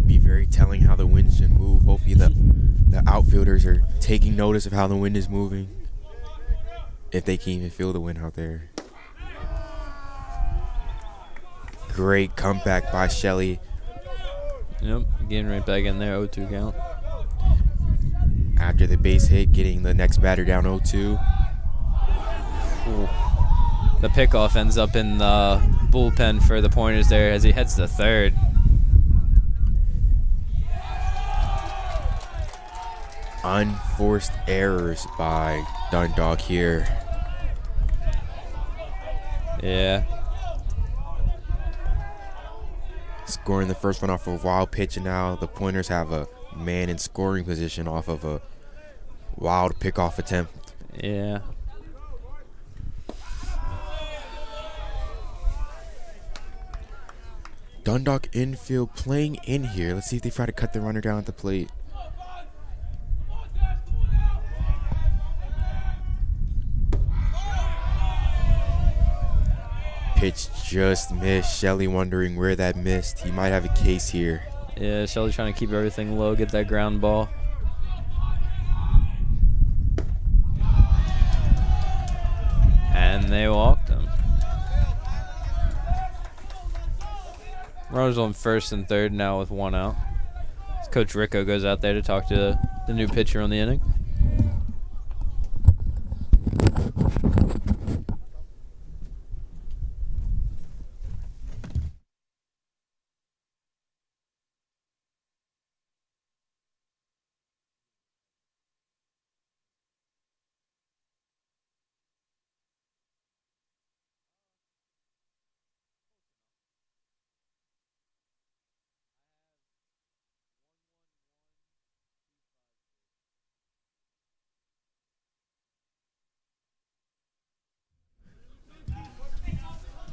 Be very telling how the wind should move. Hopefully the outfielders are taking notice of how the wind is moving. If they can even feel the wind out there. Great comeback by Shelley. Yep, getting right back in there, 0-2 count. After the base hit, getting the next batter down 0-2. Ooh. The pickoff ends up in the bullpen for the Pointers there as he heads to third. Unforced errors by Dundalk here. Yeah. Scoring the first one off a wild pitch, and now the Pointers have a man in scoring position off of a wild pickoff attempt. Yeah. Dundalk infield playing in here. Let's see if they try to cut the runner down at the plate. Pitch just missed. Shelley wondering where that missed. He might have a case here. Yeah, Shelley's trying to keep everything low, get that ground ball. they walked him. Runners on first and third now with 1 out. Coach Rico goes out there to talk to the new pitcher on the inning.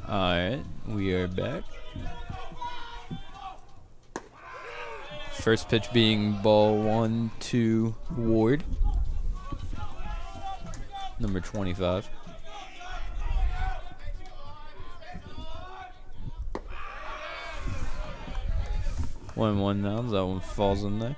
Alright, we are back. First pitch being ball 1 to Ward, number 25. One now, that one falls in there.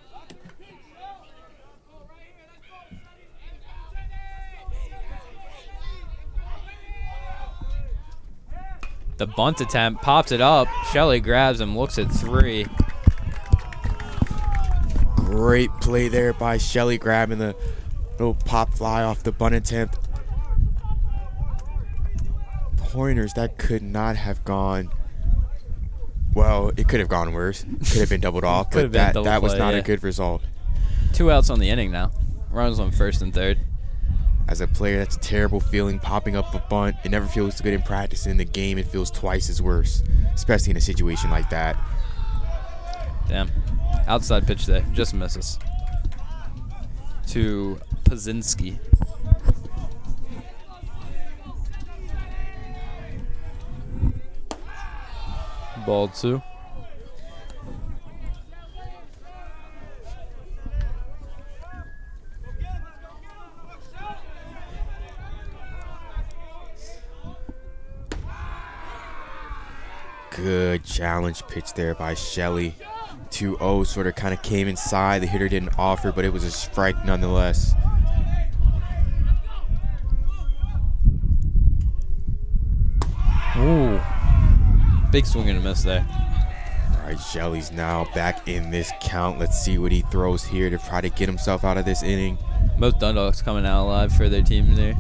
The bunt attempt, pops it up. Shelley grabs him, looks at 3. Great play there by Shelley, grabbing the little pop fly off the bunt attempt. Pointers, that could not have gone. Well, it could have gone worse. Could have been doubled off, but that was not a good result. 2 outs on the inning now. Runners on first and third. As a player, that's a terrible feeling, popping up a bunt. It never feels good in practice. In the game, it feels twice as worse, especially in a situation like that. Damn. Outside pitch there. Just misses. To Pazinski. Ball 2. Good challenge pitch there by Shelley. 2-0 sort of kind of came inside. The hitter didn't offer, but it was a strike nonetheless. Ooh. Big swing and a miss there. All right, Shelley's now back in this count. Let's see what he throws here to try to get himself out of this inning. Both Dundalks coming out alive for their team there.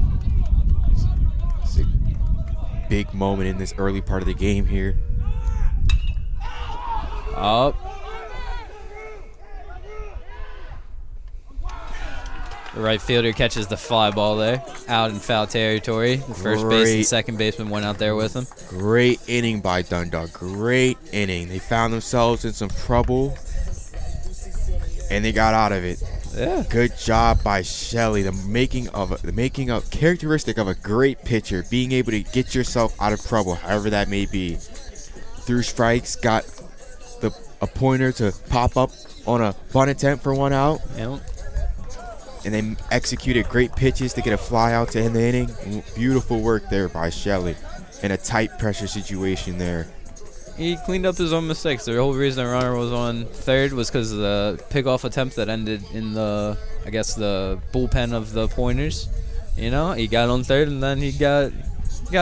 It's a big moment in this early part of the game here. Up. The right fielder catches the fly ball there. Out in foul territory. The first base and second baseman went out there with him. Great inning by Dundalk. Great inning. They found themselves in some trouble, and they got out of it. Yeah. Good job by Shelley. The making of characteristic of a great pitcher, being able to get yourself out of trouble, however that may be. Through strikes, got a pointer to pop up on a bunt attempt for 1 out. Yep. And they executed great pitches to get a fly out to end the inning. Beautiful work there by Shelley in a tight pressure situation there. He cleaned up his own mistakes. The whole reason the runner was on third was because of the pickoff attempt that ended in the bullpen of the Pointers. You know, he got on third, and then he got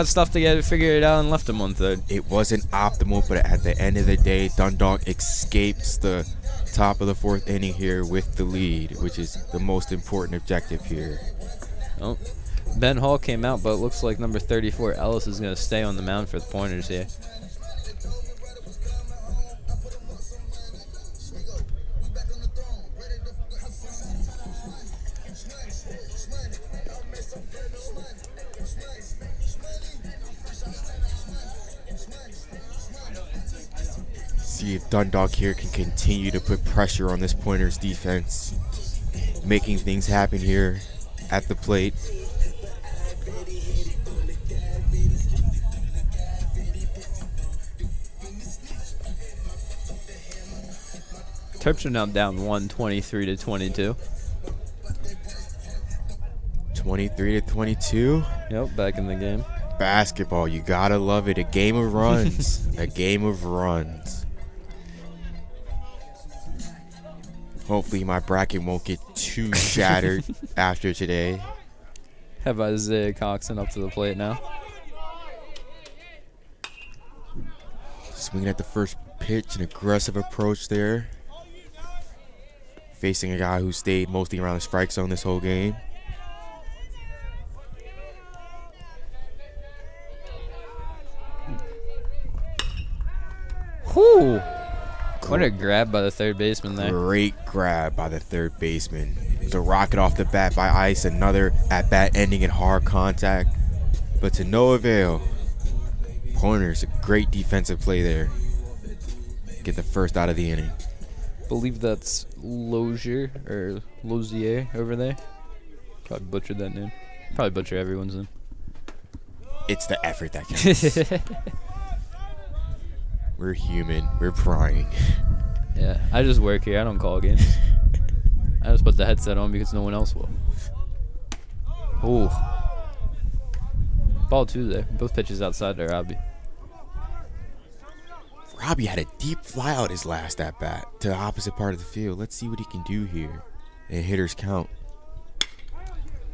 stuff to get figured out and left him on third. It wasn't optimal, but at the end of the day, Dundalk escapes the top of the 4th inning here with the lead, which is the most important objective here. Oh, Ben Hall came out, but it looks like number 34, Ellis, is going to stay on the mound for the Pointers here. See if Dundalk here can continue to put pressure on this Pointers defense, making things happen here at the plate. Terps are now down 1, 23 to 22. 23 to 22. Yep, back in the game. Basketball, you gotta love it. A game of runs. A game of runs. Hopefully my bracket won't get too shattered after today. Have Isaiah Coxon up to the plate now. Swinging at the first pitch, an aggressive approach there. Facing a guy who stayed mostly around the strike zone this whole game. Whew. What a grab by the third baseman there. Great grab by the third baseman. It was a rocket off the bat by Ice. Another at-bat ending in hard contact. But to no avail. Pionters, a great defensive play there. Get the first out of the inning. Believe that's Lozier or Lozier over there. Probably butchered that name. Probably butcher everyone's name. It's the effort that counts. We're human. We're prying. Yeah, I just work here. I don't call games. I just put the headset on because no one else will. Ooh. Ball 2 there. Both pitches outside there, Robbie. Robbie had a deep fly out his last at bat to the opposite part of the field. Let's see what he can do here. And hitters count.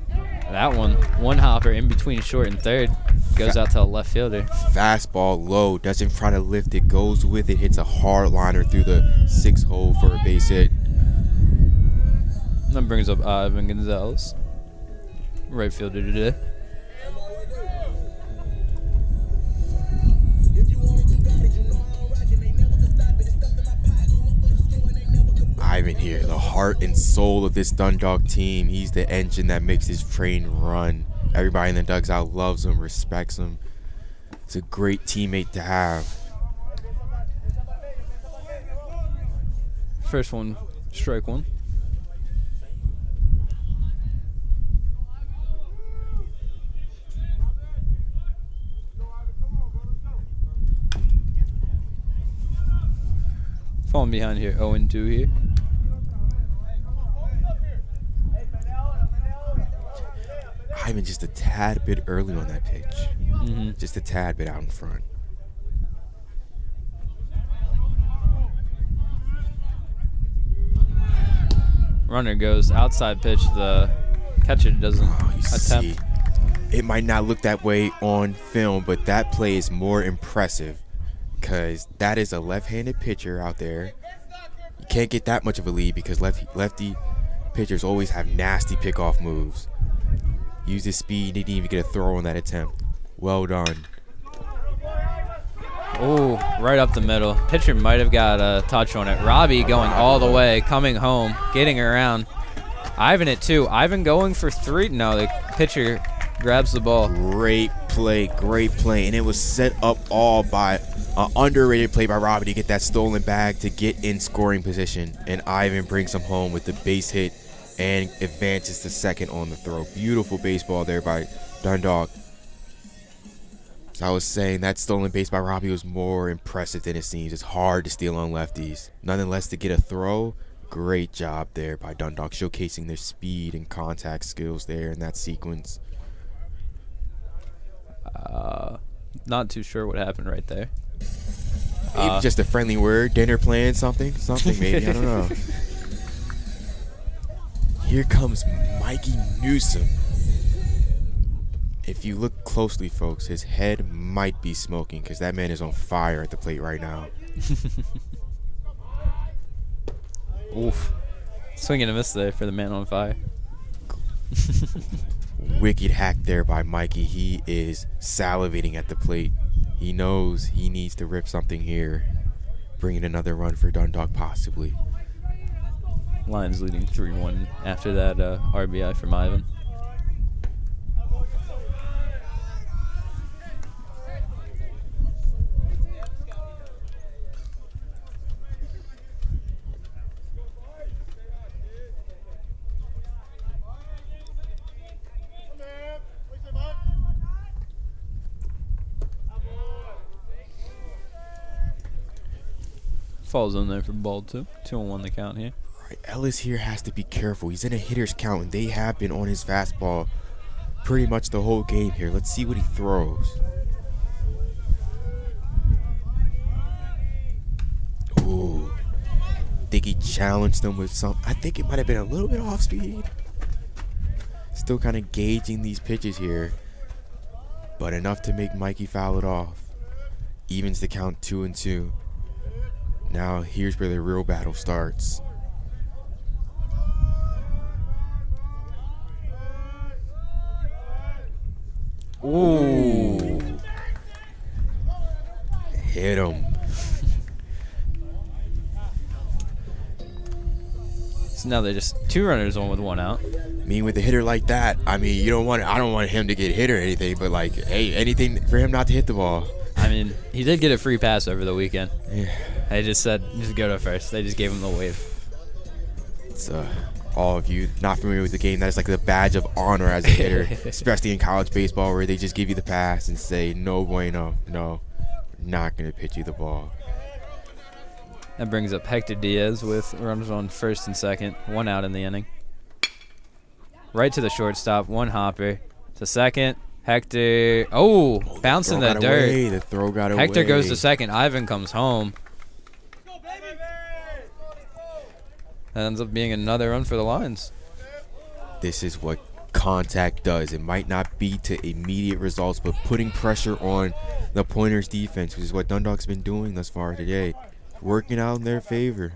That one hopper in between short and third, goes out to a left fielder. Fastball low, doesn't try to lift it, goes with it, hits a hard liner through the 6 hole for a base hit. That brings up Ivan Gonzalez, right fielder today. Ivan here, the heart and soul of this Dundalk team. He's the engine that makes this train run. Everybody in the dugout loves him, respects him. It's a great teammate to have. First one, strike one. Falling behind here, 0-2 here. Ivan just a tad bit early on that pitch. Just a tad bit out in front. Runner goes outside pitch. The catcher doesn't attempt. It might not look that way on film, but that play is more impressive because that is a left-handed pitcher out there. You can't get that much of a lead because lefty pitchers always have nasty pickoff moves. Use his speed, didn't even get a throw on that attempt. Well done. Oh, right up the middle. Pitcher might have got a touch on it. Robbie going all the way, coming home, getting around. Ivan at 2. Ivan going for 3. No, the pitcher grabs the ball. Great play, and it was set up all by an underrated play by Robbie to get that stolen bag to get in scoring position. And Ivan brings him home with the base hit and advances to second on the throw. Beautiful baseball there by Dundalk. So I was saying that stolen base by Robbie was more impressive than it seems. It's hard to steal on lefties. Nonetheless, to get a throw, great job there by Dundalk, showcasing their speed and contact skills there in that sequence. Not too sure what happened right there. Maybe just a friendly word, dinner plan, something maybe, I don't know. Here comes Mikey Newsom. If you look closely, folks, his head might be smoking because that man is on fire at the plate right now. Oof. Swing and a miss there for the man on fire. Wicked hack there by Mikey. He is salivating at the plate. He knows he needs to rip something here. Bringing another run for Dundalk possibly. Lions leading 3-1 after that RBI from Ivan. Falls in there for ball 2. 2-1 the count here. Right, Ellis here has to be careful. He's in a hitter's count, and they have been on his fastball pretty much the whole game here. Let's see what he throws. Ooh. Think he challenged them with some. I think it might have been a little bit off speed. Still kind of gauging these pitches here, but enough to make Mikey foul it off. evens the count 2-2. Now here's where the real battle starts. Ooh. Hit him. So now they're just 2 runners on with 1 out. I mean, with a hitter like that, I mean, you don't want. I don't want him to get hit or anything, but like, hey, anything for him not to hit the ball. I mean, he did get a free pass over the weekend. Yeah. They just said, just go to first. They just gave him the wave. It's all of you not familiar with the game, that is like the badge of honor as a hitter, especially in college baseball, where they just give you the pass and say, no bueno, no, not gonna pitch you the ball. That brings up Hector Diaz with runners on first and second, 1 out in the inning. Right to the shortstop, 1 hopper to second. Hector, bouncing the dirt. The throw got away. Hector goes to second. Ivan comes home. That ends up being another run for the Lions. This is what contact does. It might not be to immediate results, but putting pressure on the Pointers defense, which is what Dundalk's been doing thus far today. Working out in their favor.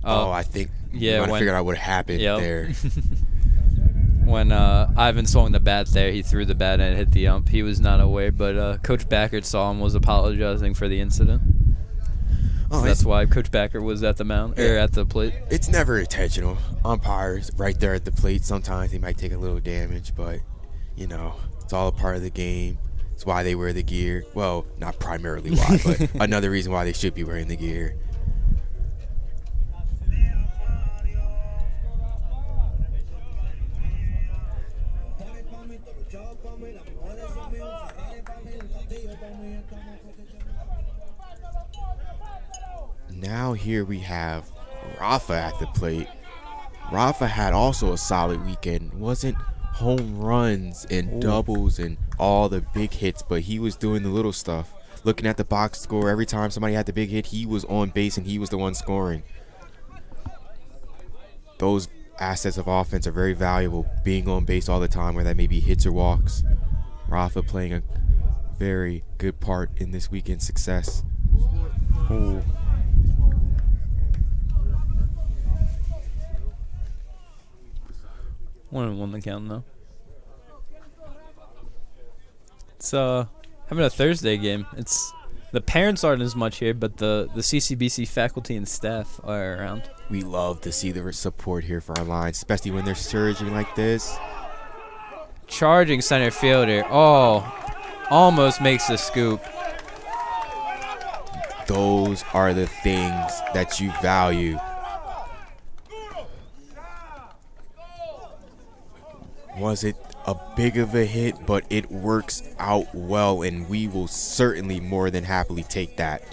I think yeah, I figured out what happened there. When Ivan swung the bat there, he threw the bat and it hit the ump. He was not aware, but Coach Backert saw him, was apologizing for the incident. So that's why Coach Backert was at the mound or at the plate. It's never intentional. Umpires right there at the plate. Sometimes they might take a little damage, but you know, it's all a part of the game. It's why they wear the gear. Well, not primarily why, but another reason why they should be wearing the gear. Now here we have Rafa at the plate. Rafa had also a solid weekend. Wasn't home runs and doubles and all the big hits, but he was doing the little stuff. Looking at the box score, every time somebody had the big hit, he was on base and he was the one scoring. Those assets of offense are very valuable, being on base all the time, whether that may be hits or walks. Rafa playing a very good part in this weekend's success. Oh. 1-1 the count though. It's having a Thursday game. It's the parents aren't as much here, but the CCBC faculty and staff are around. We love to see the support here for our lines, especially when they're surging like this. Charging center fielder. Oh, almost makes the scoop. Those are the things that you value. Was it a big of a hit, but it works out well, and we will certainly more than happily take that.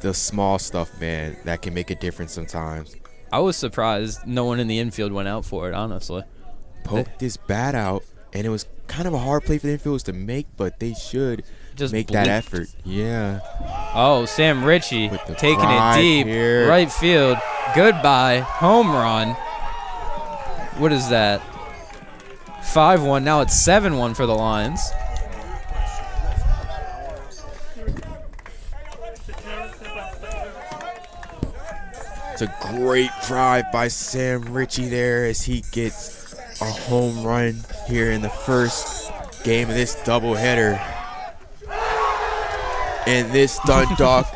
The small stuff, man, that can make a difference sometimes. I was surprised no one in the infield went out for it, honestly. Poked his bat out, and it was kind of a hard play for the infielders to make, but they should just make that effort. Yeah. Oh, Sam Ritchie taking it deep. Here. Right field. Goodbye. Home run. What is that? 5-1. Now it's 7-1 for the Lions. It's a great drive by Sam Ritchie there as he gets a home run here in the first game of this doubleheader. And this Dundalk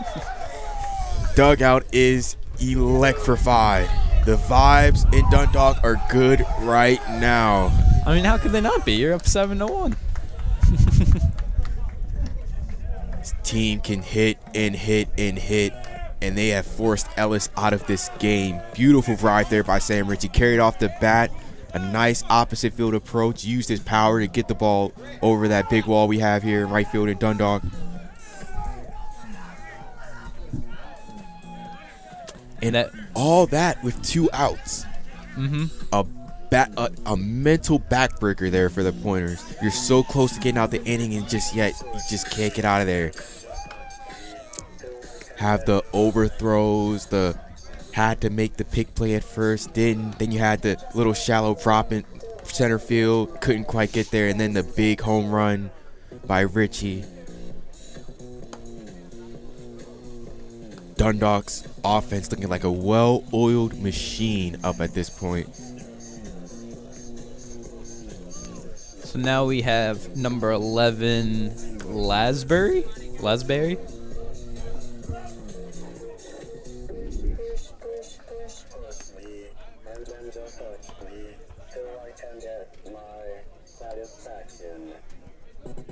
dugout is electrified. The vibes in Dundalk are good right now. I mean, how could they not be? You're up 7-1. This team can hit and hit and hit, and they have forced Ellis out of this game. Beautiful drive there by Sam Ritchie. Carried off the bat. A nice opposite field approach. Used his power to get the ball over that big wall we have here in right field in Dundalk. And all that with 2 outs. Mm-hmm. A mental backbreaker there for the Pointers. You're so close to getting out the inning, and just yet you just can't get out of there. Have the overthrows, the had to make the pick play at first, didn't. Then you had the little shallow drop in center field, couldn't quite get there, and then the big home run by Richie. Dundalk's offense looking like a well-oiled machine up at this point. So now we have number 11, Lasbury?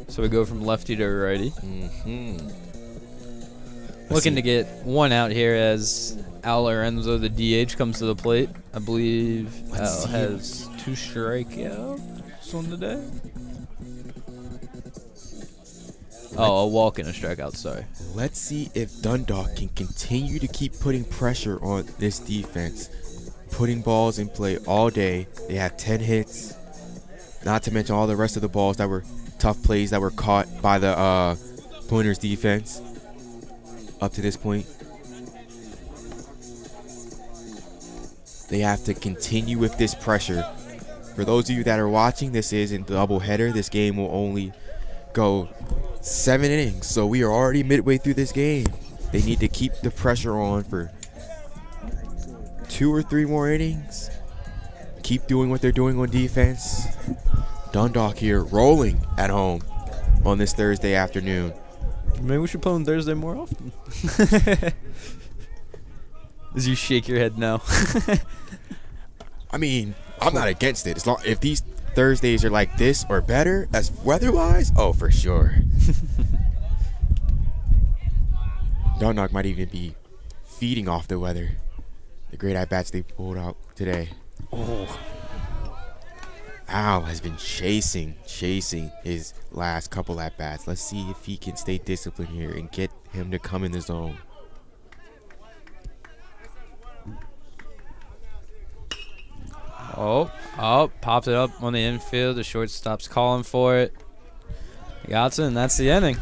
So we go from lefty to righty. Looking to get one out here as Al Lorenzo, the DH, comes to the plate. I believe Al has 2 strikeouts on the day. Oh, a walk and a strikeout, sorry. Let's see if Dundalk can continue to keep putting pressure on this defense. Putting balls in play all day. They have 10 hits. Not to mention all the rest of the balls that were tough plays that were caught by the Pionters defense up to this point. They have to continue with this pressure. For those of you that are watching, this is in doubleheader. This game will only go 7 innings, so we are already midway through this game. They need to keep the pressure on for 2 or 3 more innings. Keep doing what they're doing on defense. Dundalk here rolling at home on this Thursday afternoon. Maybe we should play on Thursday more often. As you shake your head no. I mean, I'm not against it. As long if these Thursdays are like this or better as weather-wise, oh, for sure. Dundalk might even be feeding off the weather. The great at-bats they pulled out today. Oh. Al has been chasing his last couple at-bats. Let's see if he can stay disciplined here and get him to come in the zone. Oh, popped it up on the infield. The shortstop's calling for it. Got it, and that's the inning.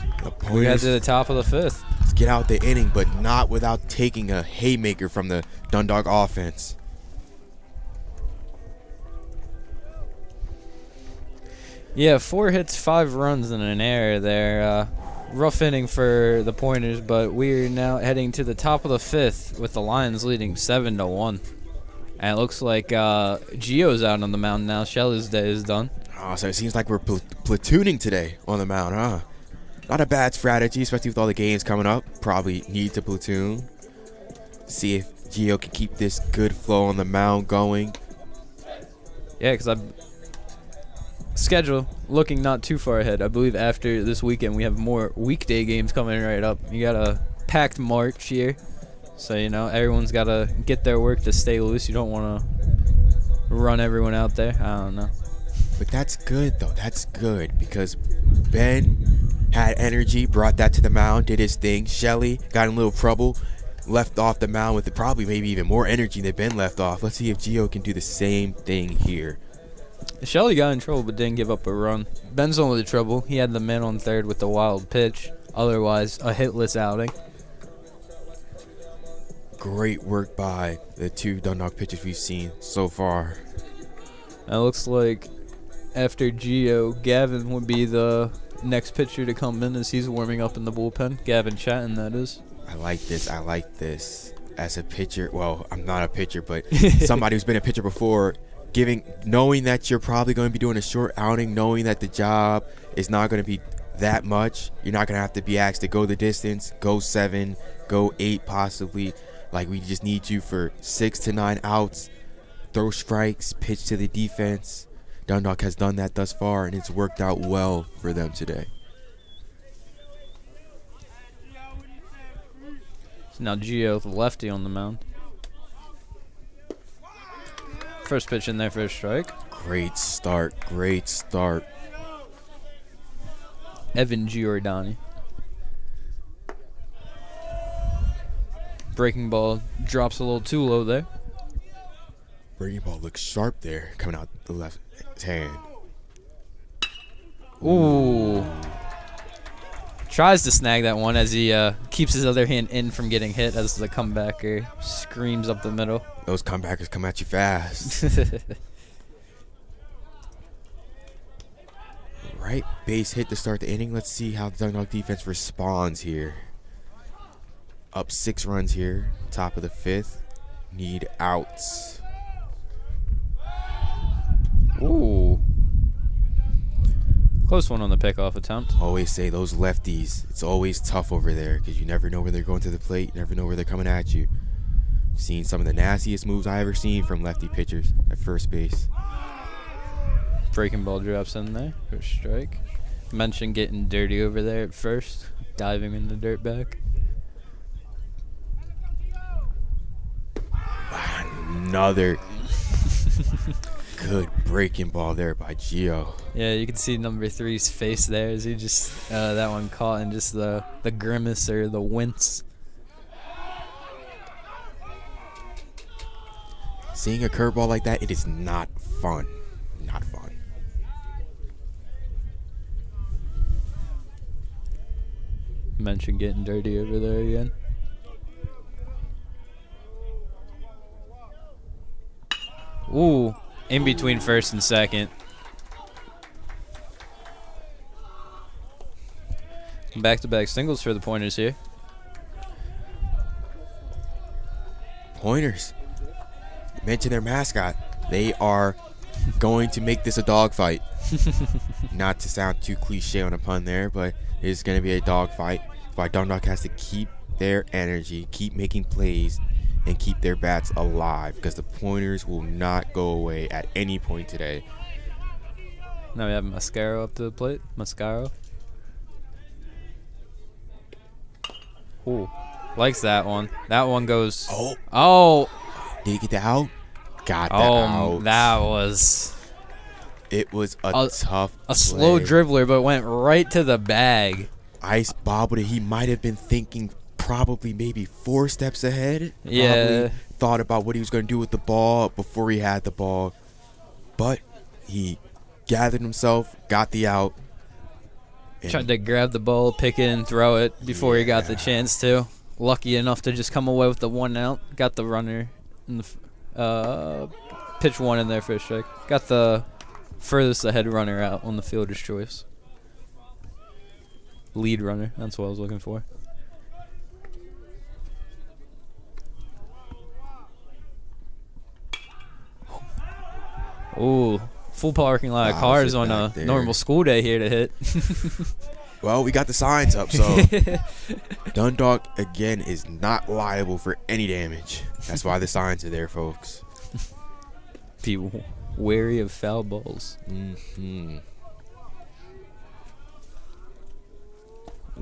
We got to the top of the 5th. Let's get out the inning, but not without taking a haymaker from the Dundalk offense. Yeah, 4 hits, 5 runs, and an error there. Rough inning for the Pionters, but we're now heading to the top of the 5th with the Lions leading 7-1. And it looks like Gio's out on the mound now. Shelley's day is done. Oh, so it seems like we're platooning today on the mound, huh? Not a bad strategy, especially with all the games coming up. Probably need to platoon. See if Gio can keep this good flow on the mound going. Yeah, because schedule looking not too far ahead. I believe after this weekend we have more weekday games coming right up. You got a packed March here. So, you know, everyone's got to get their work to stay loose. You don't want to run everyone out there. I don't know. But that's good, though. That's good because Ben had energy, brought that to the mound, did his thing. Shelly got in a little trouble, left off the mound with probably maybe even more energy than Ben left off. Let's see if Gio can do the same thing here. Shelly got in trouble but didn't give up a run. Ben's only the trouble. He had the man on third with the wild pitch. Otherwise, a hitless outing. Great work by the 2 Dundalk pitchers we've seen so far. It looks like after Gio, Gavin would be the next pitcher to come in as he's warming up in the bullpen. Gavin Chatton, that is. I like this. As a pitcher, well, I'm not a pitcher, but somebody who's been a pitcher before, knowing that you're probably going to be doing a short outing, knowing that the job is not going to be that much. You're not going to have to be asked to go the distance, go 7, go 8 possibly. Like, we just need you for 6 to 9 outs, throw strikes, pitch to the defense. Dundalk has done that thus far, and it's worked out well for them today. So now Gio, the lefty, on the mound. First pitch in there for a strike. Great start. Evan Giordani. Breaking ball drops a little too low there. Breaking ball looks sharp there, coming out the left hand. Ooh. Tries to snag that one as he keeps his other hand in from getting hit as the comebacker screams up the middle. Those comebackers come at you fast. Right base hit to start the inning. Let's see how the Dundalk defense responds here. Up 6 runs here. Top of the 5th. Need outs. Ooh. Close one on the pickoff attempt. Always say those lefties, it's always tough over there because you never know where they're going to the plate. You never know where they're coming at you. Seen some of the nastiest moves I ever seen from lefty pitchers at first base. Breaking ball drops in there for a strike. Mentioned getting dirty over there at first. Diving in the dirt back. Another good breaking ball there by Gio. Yeah, you can see number 3's face there as he just that one caught in just the grimace or the wince. Seeing a curveball like that, it is not fun. Not fun. Mentioned getting dirty over there again. Ooh, in between first and second. Back-to-back singles for the Pointers here. Pointers. Mention their mascot. They are going to make this a dogfight. Not to sound too cliche on a pun there, but it is going to be a dogfight. Why Dundalk has to keep their energy, keep making plays, and keep their bats alive because the Pointers will not go away at any point today. Now we have Mascaro up to the plate. Mascaro. Ooh, likes that one. That one goes. Oh. Did he get the out? Got that out. That was. It was a tough A slow play. dribbler, but went right to the bag. Ice bobbled it. He might have been thinking probably maybe 4 steps ahead. Yeah. Probably thought about what he was going to do with the ball before he had the ball. But he gathered himself, got the out. Tried to grab the ball, pick it, and throw it before he got the chance to. Lucky enough to just come away with the 1 out. Got the runner in the pitch 1 in there for a strike. Got the furthest ahead runner out on the fielder's choice. Lead runner. That's what I was looking for. Ooh, full parking lot of cars on a normal school day here to hit. Well, we got the signs up, so Dundalk, again, is not liable for any damage. That's why the signs are there, folks. Be wary of foul balls. Mm-hmm.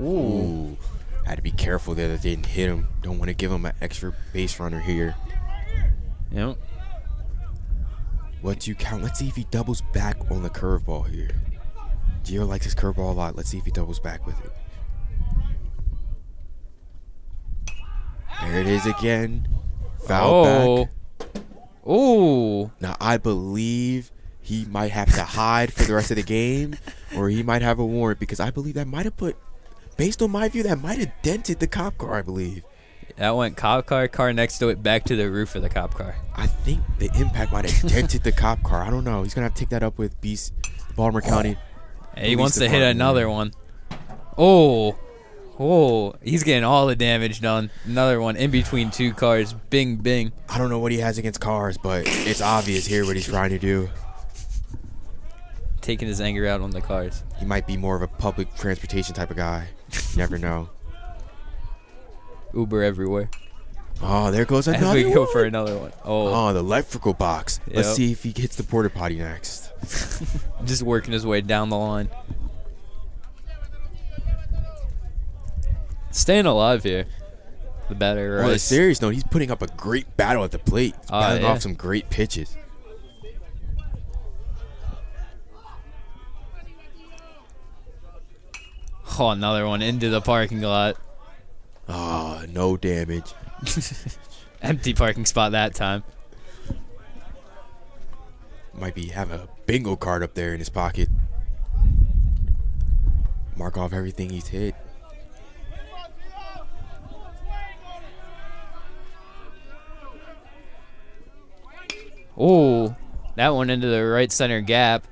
Ooh. Had to be careful there that they didn't hit him. Don't want to give him an extra base runner here. Yep. What you count? Let's see if he doubles back on the curveball here. Gio likes his curveball a lot. Let's see if he doubles back with it. There it is again. Foul back. Ooh. Now, I believe he might have to hide for the rest of the game, or he might have a warrant, because I believe that might have put, based on my view, that might have dented the cop car, I believe. That went cop car next to it, back to the roof of the cop car. I think the impact might have dented the cop car. I don't know. He's going to have to take that up with Baltimore County. Hey, he wants to hit another one. Oh. Oh, he's getting all the damage done. Another one in between 2 cars. Bing, bing. I don't know what he has against cars, but it's obvious here what he's trying to do. Taking his anger out on the cars. He might be more of a public transportation type of guy. You never know. Uber everywhere. Oh, there goes another As we one. go for another one. Oh, the electrical box. Let's Yep. see if he hits the porta potty next. just working his way down the line. Staying alive here. The batter, On a Rice. serious note, he's putting up a great battle at the plate. He's battling yeah. off some great pitches. Oh, another one into the parking lot. Oh, no damage. Empty parking spot that time. Might be having a bingo card up there in his pocket. Mark off everything he's hit. Ooh, that one into the right center gap.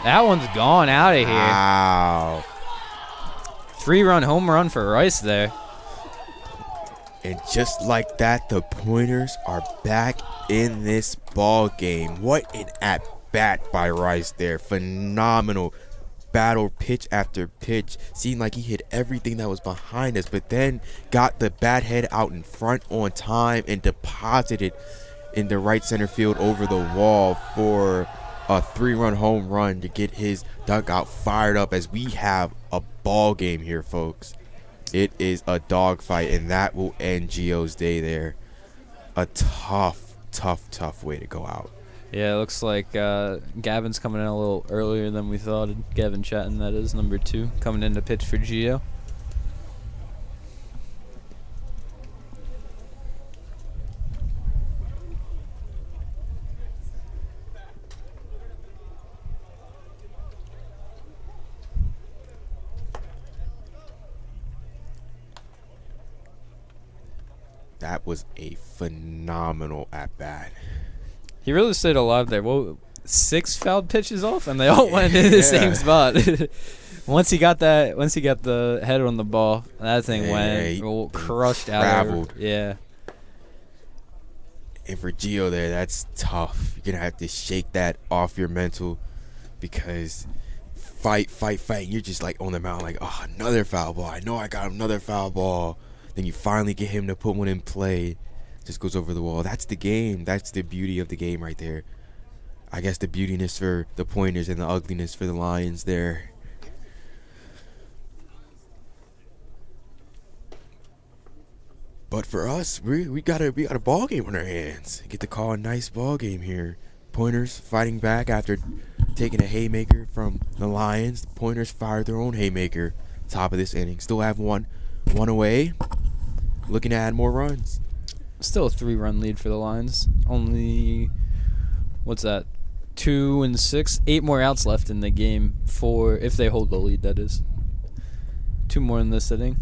That one's gone out of here. Wow. 3-run home run for Rice there. And just like that, the Pointers are back in this ball game. What an at-bat by Rice there. Phenomenal battle, pitch after pitch. Seemed like he hit everything that was behind us, but then got the bat head out in front on time and deposited in the right center field over the wall for a 3-run home run to get his dugout fired up as we have a ball game here, folks. It is a dogfight, and that will end Gio's day there. A tough way to go out. Yeah, it looks like Gavin's coming in a little earlier than we thought. Gavin Chatton, that is, number 2, coming in to pitch for Gio. That was a phenomenal at-bat. He really stayed alive there. Well, 6 fouled pitches off, and they all went in the same spot. Once he got the head on the ball, that thing went crushed out. Traveled. Yeah. And for Gio there, that's tough. You're gonna have to shake that off your mental, because fight. You're just like on the mound, like, oh, another foul ball. I know I got another foul ball. Then you finally get him to put one in play. Just goes over the wall. That's the game. That's the beauty of the game right there. I guess the beautiness for the Pointers and the ugliness for the Lions there. But for us, we got a ball game on our hands. Get to call a nice ball game here. Pointers fighting back after taking a haymaker from the Lions. The Pointers fired their own haymaker top of this inning. Still have one away. Looking to add more runs. Still a 3-run lead for the Lions. Only, what's that, 2 and 6? 8 more outs left in the game for, if they hold the lead, that is. 2 more in this inning.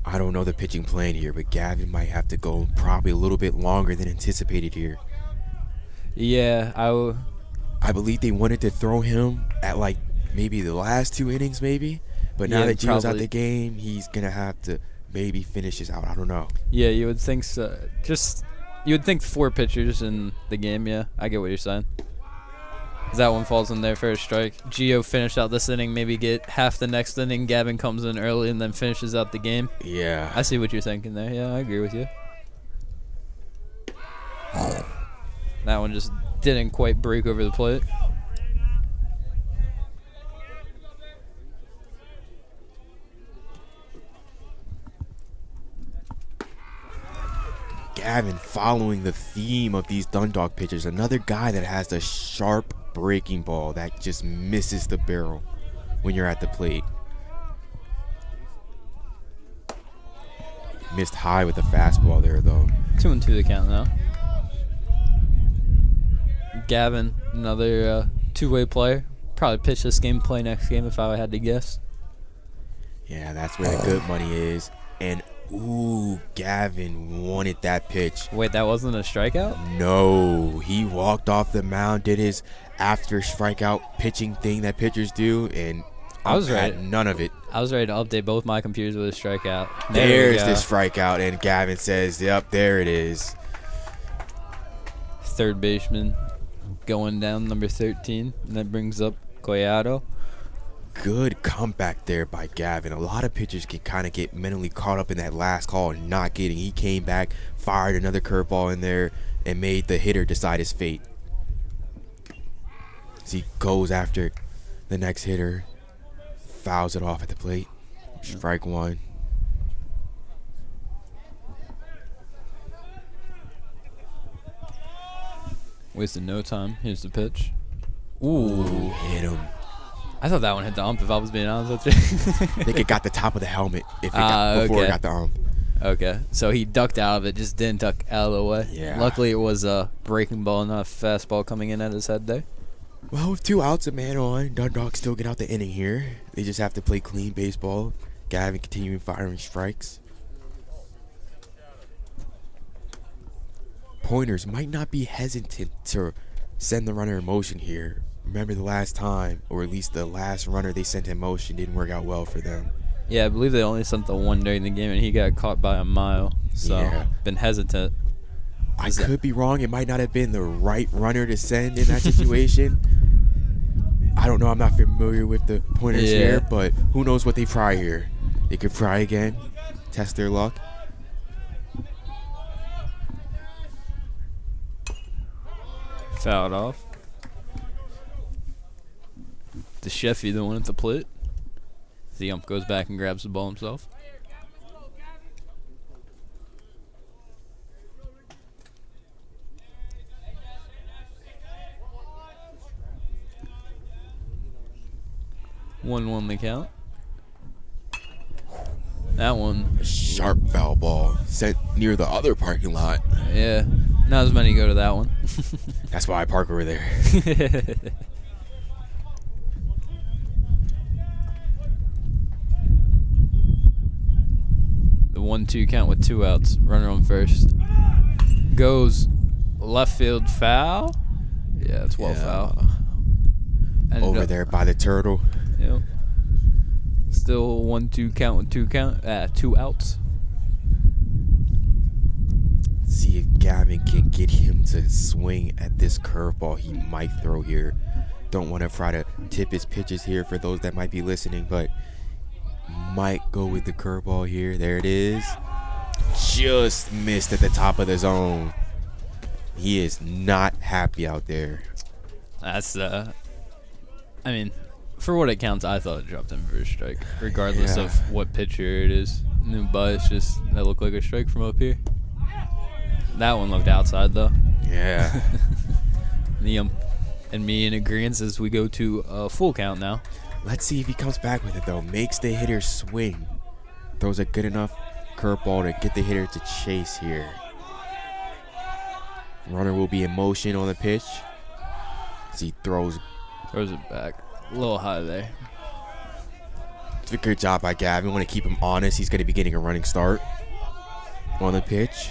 I don't know the pitching plan here, but Gavin might have to go probably a little bit longer than anticipated here. Yeah, I believe they wanted to throw him at like maybe the last 2 innings maybe. But now that Gio's out the game, he's going to have to maybe finish this out. I don't know. Yeah, you would think so. You would think 4 pitchers in the game, yeah. I get what you're saying. That one falls in there for a strike. Gio finished out this inning, maybe get half the next inning. Gavin comes in early and then finishes out the game. Yeah. I see what you're thinking there. Yeah, I agree with you. That one just didn't quite break over the plate. Gavin following the theme of these Dundalk pitchers. Another guy that has a sharp breaking ball that just misses the barrel when you're at the plate. Missed high with the fastball there, though. 2-2 the count now. Gavin, another 2-way player. Probably pitch this game, play next game if I had to guess. Yeah, that's where the good money is. And ooh, Gavin wanted that pitch. Wait, that wasn't a strikeout? No, he walked off the mound, did his after strikeout pitching thing that pitchers do, and I was right. None of it. I was ready to update both my computers with a strikeout. There's the strikeout, and Gavin says, yep, there it is. Third baseman going down, number 13, and that brings up Collado. Good comeback there by Gavin. A lot of pitchers can kind of get mentally caught up in that last call and not getting. He came back, fired another curveball in there, and made the hitter decide his fate. As he goes after the next hitter, fouls it off at the plate. Strike 1. Wasted no time. Here's the pitch. Ooh, hit him. I thought that one hit the ump, if I was being honest with you. I think it got the top of the helmet before it got the ump. Okay, so he ducked out of it, just didn't duck out of the way. Yeah. Luckily, it was a breaking ball, not a fastball coming in at his head there. Well, with 2 outs, a man on, Dundalk still get out the inning here. They just have to play clean baseball. Gavin continuing firing strikes. Pointers might not be hesitant to send the runner in motion here. Remember the last time, or at least the last runner they sent in motion didn't work out well for them. Yeah, I believe they only sent the one during the game, and he got caught by a mile. So, Yeah. been hesitant. I could be wrong. It might not have been the right runner to send in that situation. I don't know. I'm not familiar with the Pointers here, but who knows what they try here. They could try again, test their luck. Fouled off. The Sheffy, the one at the plate. The ump goes back and grabs the ball himself. One the count. That one. A sharp foul ball sent near the other parking lot. Yeah. Not as many go to that one. That's why I park over there. The 1-2 count with 2 outs. Runner on first. Goes left field foul. Yeah, it's well foul. Over there by the turtle. Yep. Still 1-2 count with 2 outs. See if Gavin can get him to swing at this curveball he might throw here. Don't want to try to tip his pitches here for those that might be listening, but might go with the curveball here. There it is. Just missed at the top of the zone. He is not happy out there. That's I mean, for what it counts, I thought it dropped him for a strike, regardless of what pitcher it is. New bias, just that looked like a strike from up here. That one looked outside though. Yeah. The and me in agreement as we go to a full count now. Let's see if he comes back with it though. Makes the hitter swing. Throws a good enough curveball to get the hitter to chase here. Runner will be in motion on the pitch as he throws it back. A little high there. It's a good job by Gavin. Want to keep him honest. He's going to be getting a running start on the pitch.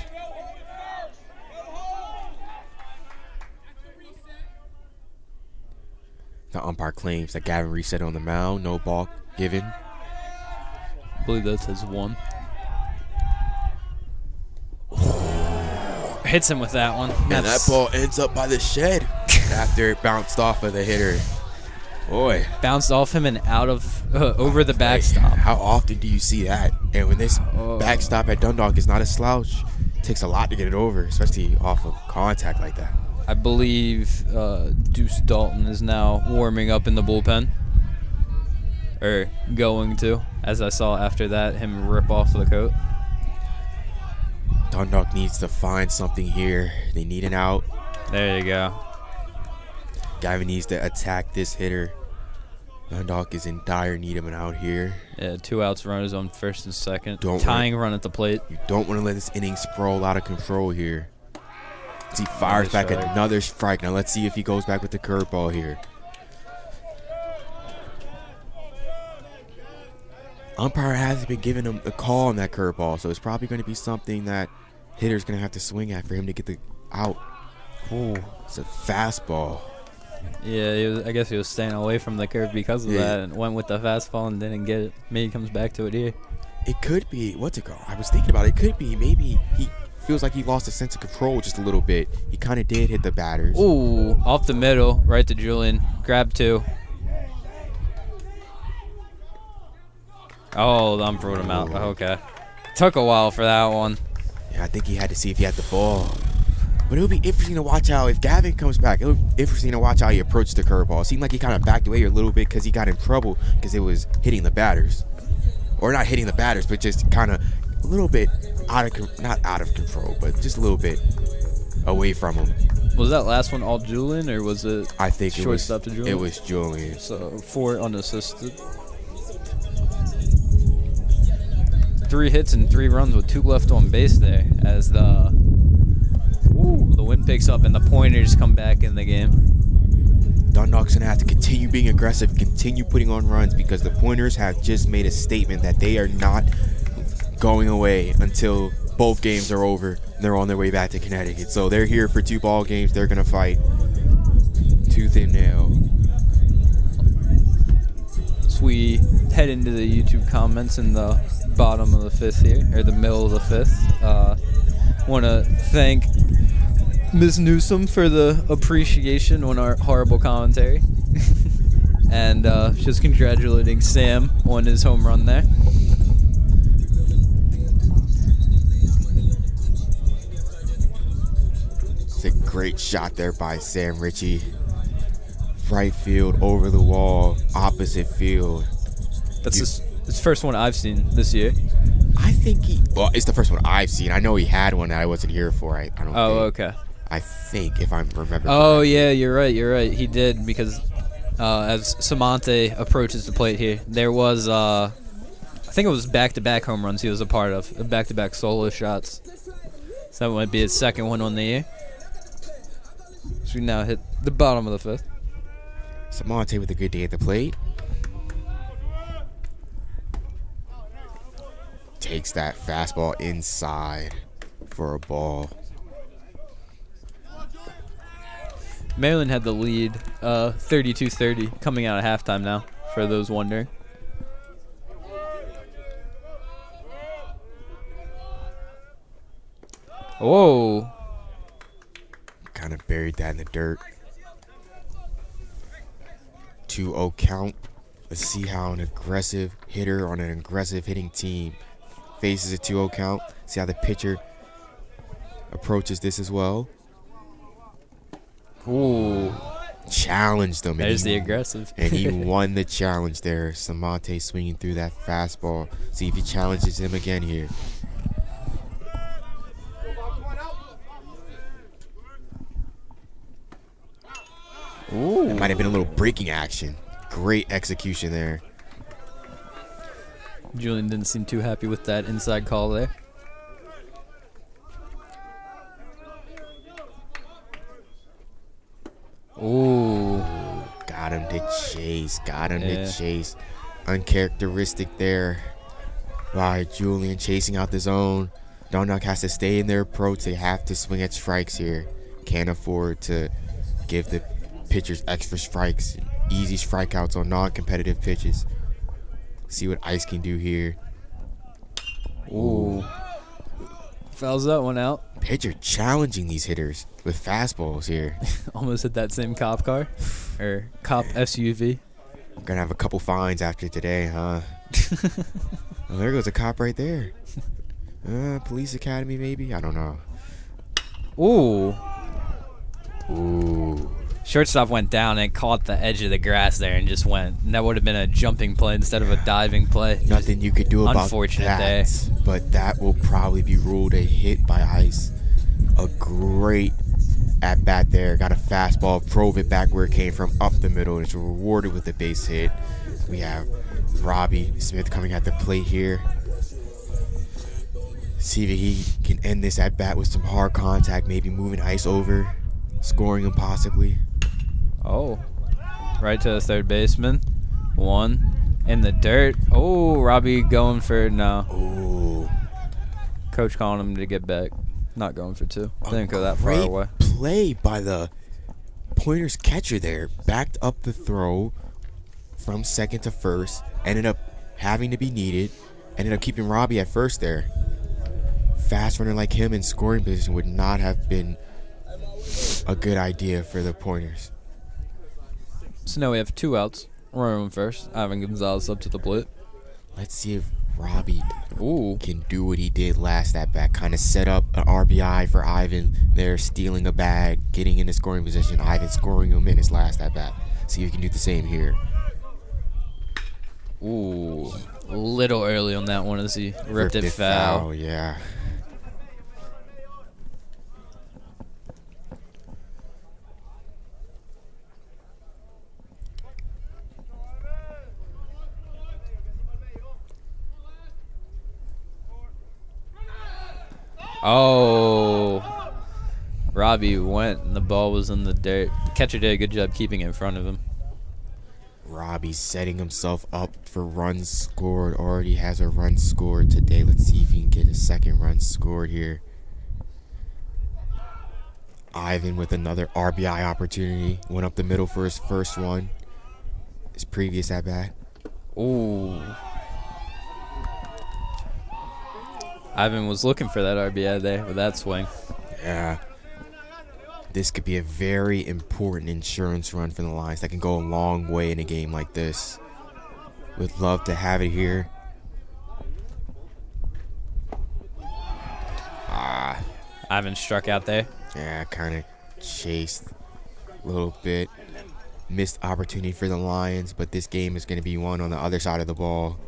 The umpire claims that Gavin reset on the mound. No ball given. I believe that says 1. Hits him with that one. And that ball ends up by the shed after it bounced off of the hitter. Boy. Bounced off him and out of over the backstop. How often do you see that? And when this backstop at Dundalk is not a slouch, it takes a lot to get it over, especially off of contact like that. I believe Deuce Dalton is now warming up in the bullpen. Or going to, as I saw after that, him rip off the coat. Dundalk needs to find something here. They need an out. There you go. Gavin needs to attack this hitter. Dundalk is in dire need of an out here. Yeah, 2 outs, runners on first and second. Tying run at the plate. You don't want to let this inning sprawl out of control here. As he fires back another strike. Now let's see if he goes back with the curveball here. Umpire hasn't been giving him a call on that curveball, so it's probably going to be something that hitter's going to have to swing at for him to get the out. Ooh, it's a fastball. Yeah, I guess he was staying away from the curve because of that and went with the fastball and didn't get it. Maybe he comes back to it here. It could be, what's it called? I was thinking about it. It could be maybe he feels like he lost a sense of control just a little bit. He kind of did hit the batters. Ooh, off the middle, right to Julian. Grab 2. Oh, the ump ruled him out. Okay. Took a while for that one. Yeah, I think he had to see if he had the ball. But it'll be interesting to watch how, if Gavin comes back, it'll be interesting to watch how he approached the curveball. It seemed like he kind of backed away a little bit because he got in trouble because it was hitting the batters. Or not hitting the batters, but just kind of a little bit not out of control, but just a little bit away from him. Was that last one all Julian, or was it I think shortstop to Julian? It was Julian. So 4 unassisted. 3 hits and 3 runs with 2 left on base there as the wind picks up and the Pointers come back in the game. Dundalk's going to have to continue being aggressive, continue putting on runs because the Pointers have just made a statement that they are not going away until both games are over. And they're on their way back to Connecticut. So they're here for 2 ball games. They're going to fight tooth and nail. So we head into the YouTube comments in the bottom of the 5th here, or the middle of the 5th. Want to thank Ms. Newsom for the appreciation on our horrible commentary. And just congratulating Sam on his home run there. It's a great shot there by Sam Ritchie. Right field, over the wall, opposite field. That's his first one I've seen this year. I think well, it's the first one I've seen. I know he had one that I wasn't here for. I don't think. Okay. I think, if I'm remembering. Oh, correctly. yeah, you're right. He did, because as Samante approaches the plate here, there was, I think it was back-to-back home runs he was a part of, back-to-back solo shots. So that might be his second one on the year. So we now hit the bottom of the 5th. Samante with a good day at the plate. Takes that fastball inside for a ball. Maryland had the lead 32-30 coming out at halftime now, for those wondering. Whoa. Kind of buried that in the dirt. 2-0 count. Let's see how an aggressive hitter on an aggressive hitting team faces a 2-0 count. See how the pitcher approaches this as well. Ooh. Challenged him. There's the aggressive. And he won the challenge there. Samante swinging through that fastball. See if he challenges him again here. Ooh. It might have been a little breaking action. Great execution there. Julian didn't seem too happy with that inside call there. Ooh. Got him to chase. To chase. Uncharacteristic there by Julian, chasing out the zone. Dundalk has to stay in their approach. They have to swing at strikes here. Can't afford to give the pitchers extra strikes. Easy strikeouts on non-competitive pitches. See what Ice can do here. Ooh. Fouls that one out. Pitcher challenging these hitters with fastballs here. Almost hit that same cop car. Or cop SUV. Gonna have a couple fines after today, huh? Well, there goes a cop right there. Police academy, maybe? I don't know. Ooh. Ooh. Shortstop went down and caught the edge of the grass there and just went. And that would have been a jumping play instead of a diving play. Nothing you could do about Unfortunate that. day. But that will probably be ruled a hit by Ice. A great at-bat there. Got a fastball, drove it back where it came from, up the middle. And it's rewarded with a base hit. We have Robbie Smith coming at the plate here. See if he can end this at-bat with some hard contact, maybe moving Ice over, scoring him possibly. Oh. Right to the third baseman. One. In the dirt. Oh, Robbie going for no. Ooh. Coach calling him to get back. Not going for two. Didn't go that far Great away. play by the Pointers catcher there. Backed up the throw from second to first. Ended up having to be needed. Ended up keeping Robbie at first there. Fast runner like him in scoring position would not have been a good idea for the Pointers. So now we have 2 outs. Runner on first. Ivan Gonzalez up to the plate. Let's see if Robbie Ooh. can do what he did last at bat. Kind of set up an RBI for Ivan. They're stealing a bag, getting into scoring position. Ivan scoring him in his last at bat. See if he can do the same here. Ooh. A little early on that one as he ripped it foul. Yeah. Oh. Robbie went and the ball was in the dirt. The catcher did a good job keeping it in front of him. Robbie's setting himself up for runs scored. Already has a run scored today. Let's see if he can get a second run scored here. Ivan with another RBI opportunity. Went up the middle for his first one. His previous at bat. Ooh. Ivan was looking for that RBI there with that swing. Yeah. This could be a very important insurance run for the Lions. That can go a long way in a game like this. Would love to have it here. Ivan struck out there. Yeah, kind of chased a little bit. Missed opportunity for the Lions, but this game is going to be won on the other side of the ball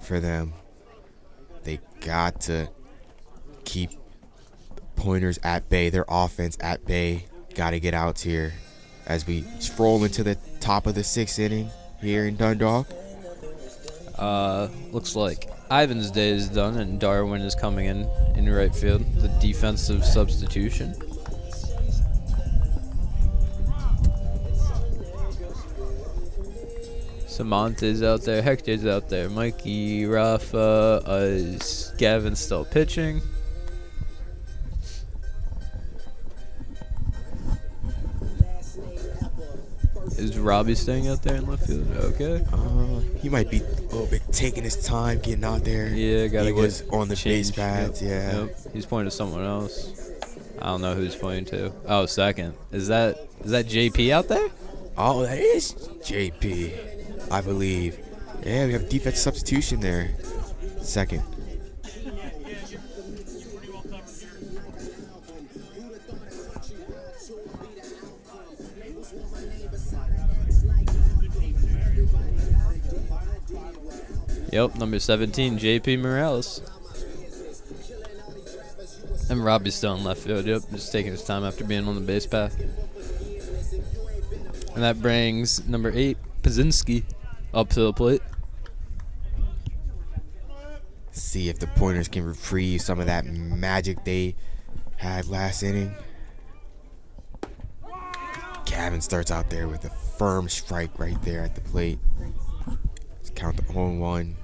for them. They got to keep Pointers at bay, their offense at bay. Got to get outs here as we stroll into the top of the 6th inning here in Dundalk. Looks like Ivan's day is done and Darwin is coming in right field. The defensive substitution. Samanta's out there, Hector's out there, Mikey, Rafa, Gavin's still pitching. Is Robbie staying out there in left field? Okay. He might be a little bit taking his time getting out there. Yeah, gotta He get was on the base changed. pads, yeah. Yep. He's pointing to someone else. I don't know who he's pointing to. Oh, second. Is that JP out there? Oh, that is JP, I believe. Yeah, we have defense substitution there. Second. Yep, number 17, JP Morales. And Robbie's still in left field. Yep, just taking his time after being on the base path. And that brings number 8, Pazinski, up to the plate. See if the Pointers can reprieve some of that magic they had last inning. Gavin starts out there with a firm strike right there at the plate. Let's count the 0-1.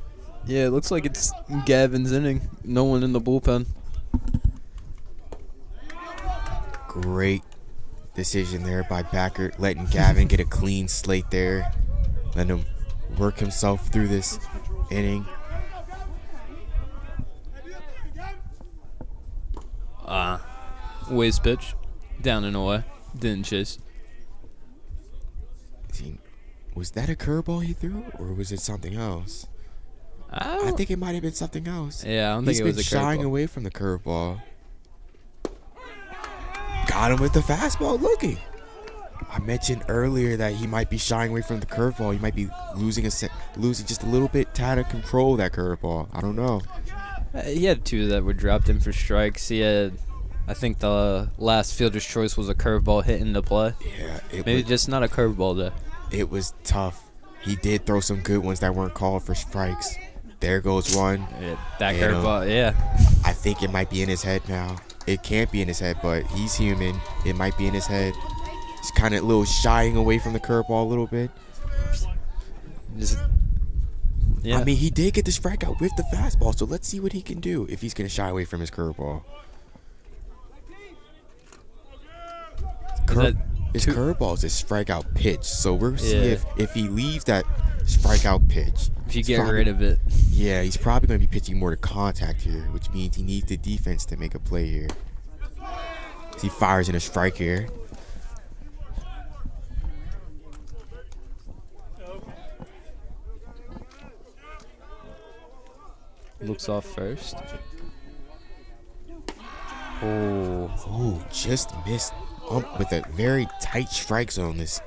Yeah, it looks like it's Gavin's inning. No one in the bullpen. Great decision there by Backer, letting Gavin get a clean slate there. Letting him work himself through this inning. Waste pitch. Down and away. Didn't chase. Was that a curveball he threw, or was it something else? I think it might have been something else. Yeah, I don't think it was a He's been shying curveball. away from the curveball. Got him with the fastball looking. I mentioned earlier that he might be shying away from the curveball. He might be losing just a little bit tad of control of that curveball. I don't know. He had 2 that were dropped in for strikes. He had, I think the last fielder's choice was a curveball hit into play. Yeah, Maybe just not a curveball day. It was tough. He did throw some good ones that weren't called for strikes. There goes one. Yeah, that You know. curveball, yeah. I think it might be in his head now. It can't be in his head, but he's human. It might be in his head. He's kind of a little shying away from the curveball a little bit. Just, yeah. I mean, he did get the strikeout with the fastball, so let's see what he can do if he's going to shy away from his curveball. His curveball is a strikeout pitch, so we'll see if he leaves that strikeout pitch. If you get rid of it. Yeah, he's probably going to be pitching more to contact here, which means he needs the defense to make a play here. He fires in a strike here. Looks off first. Oh, just missed with a very tight strike zone this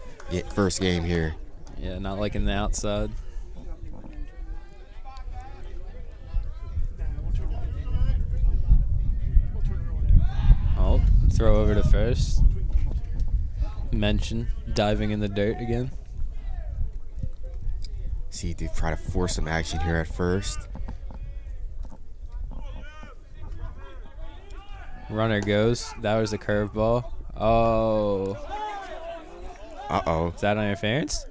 first game here. Yeah, not like in the outside. Oh, throw over to first. Mention diving in the dirt again. See if they try to force some action here at first. Runner goes. That was a curveball. Oh. Uh-oh. Is that on interference?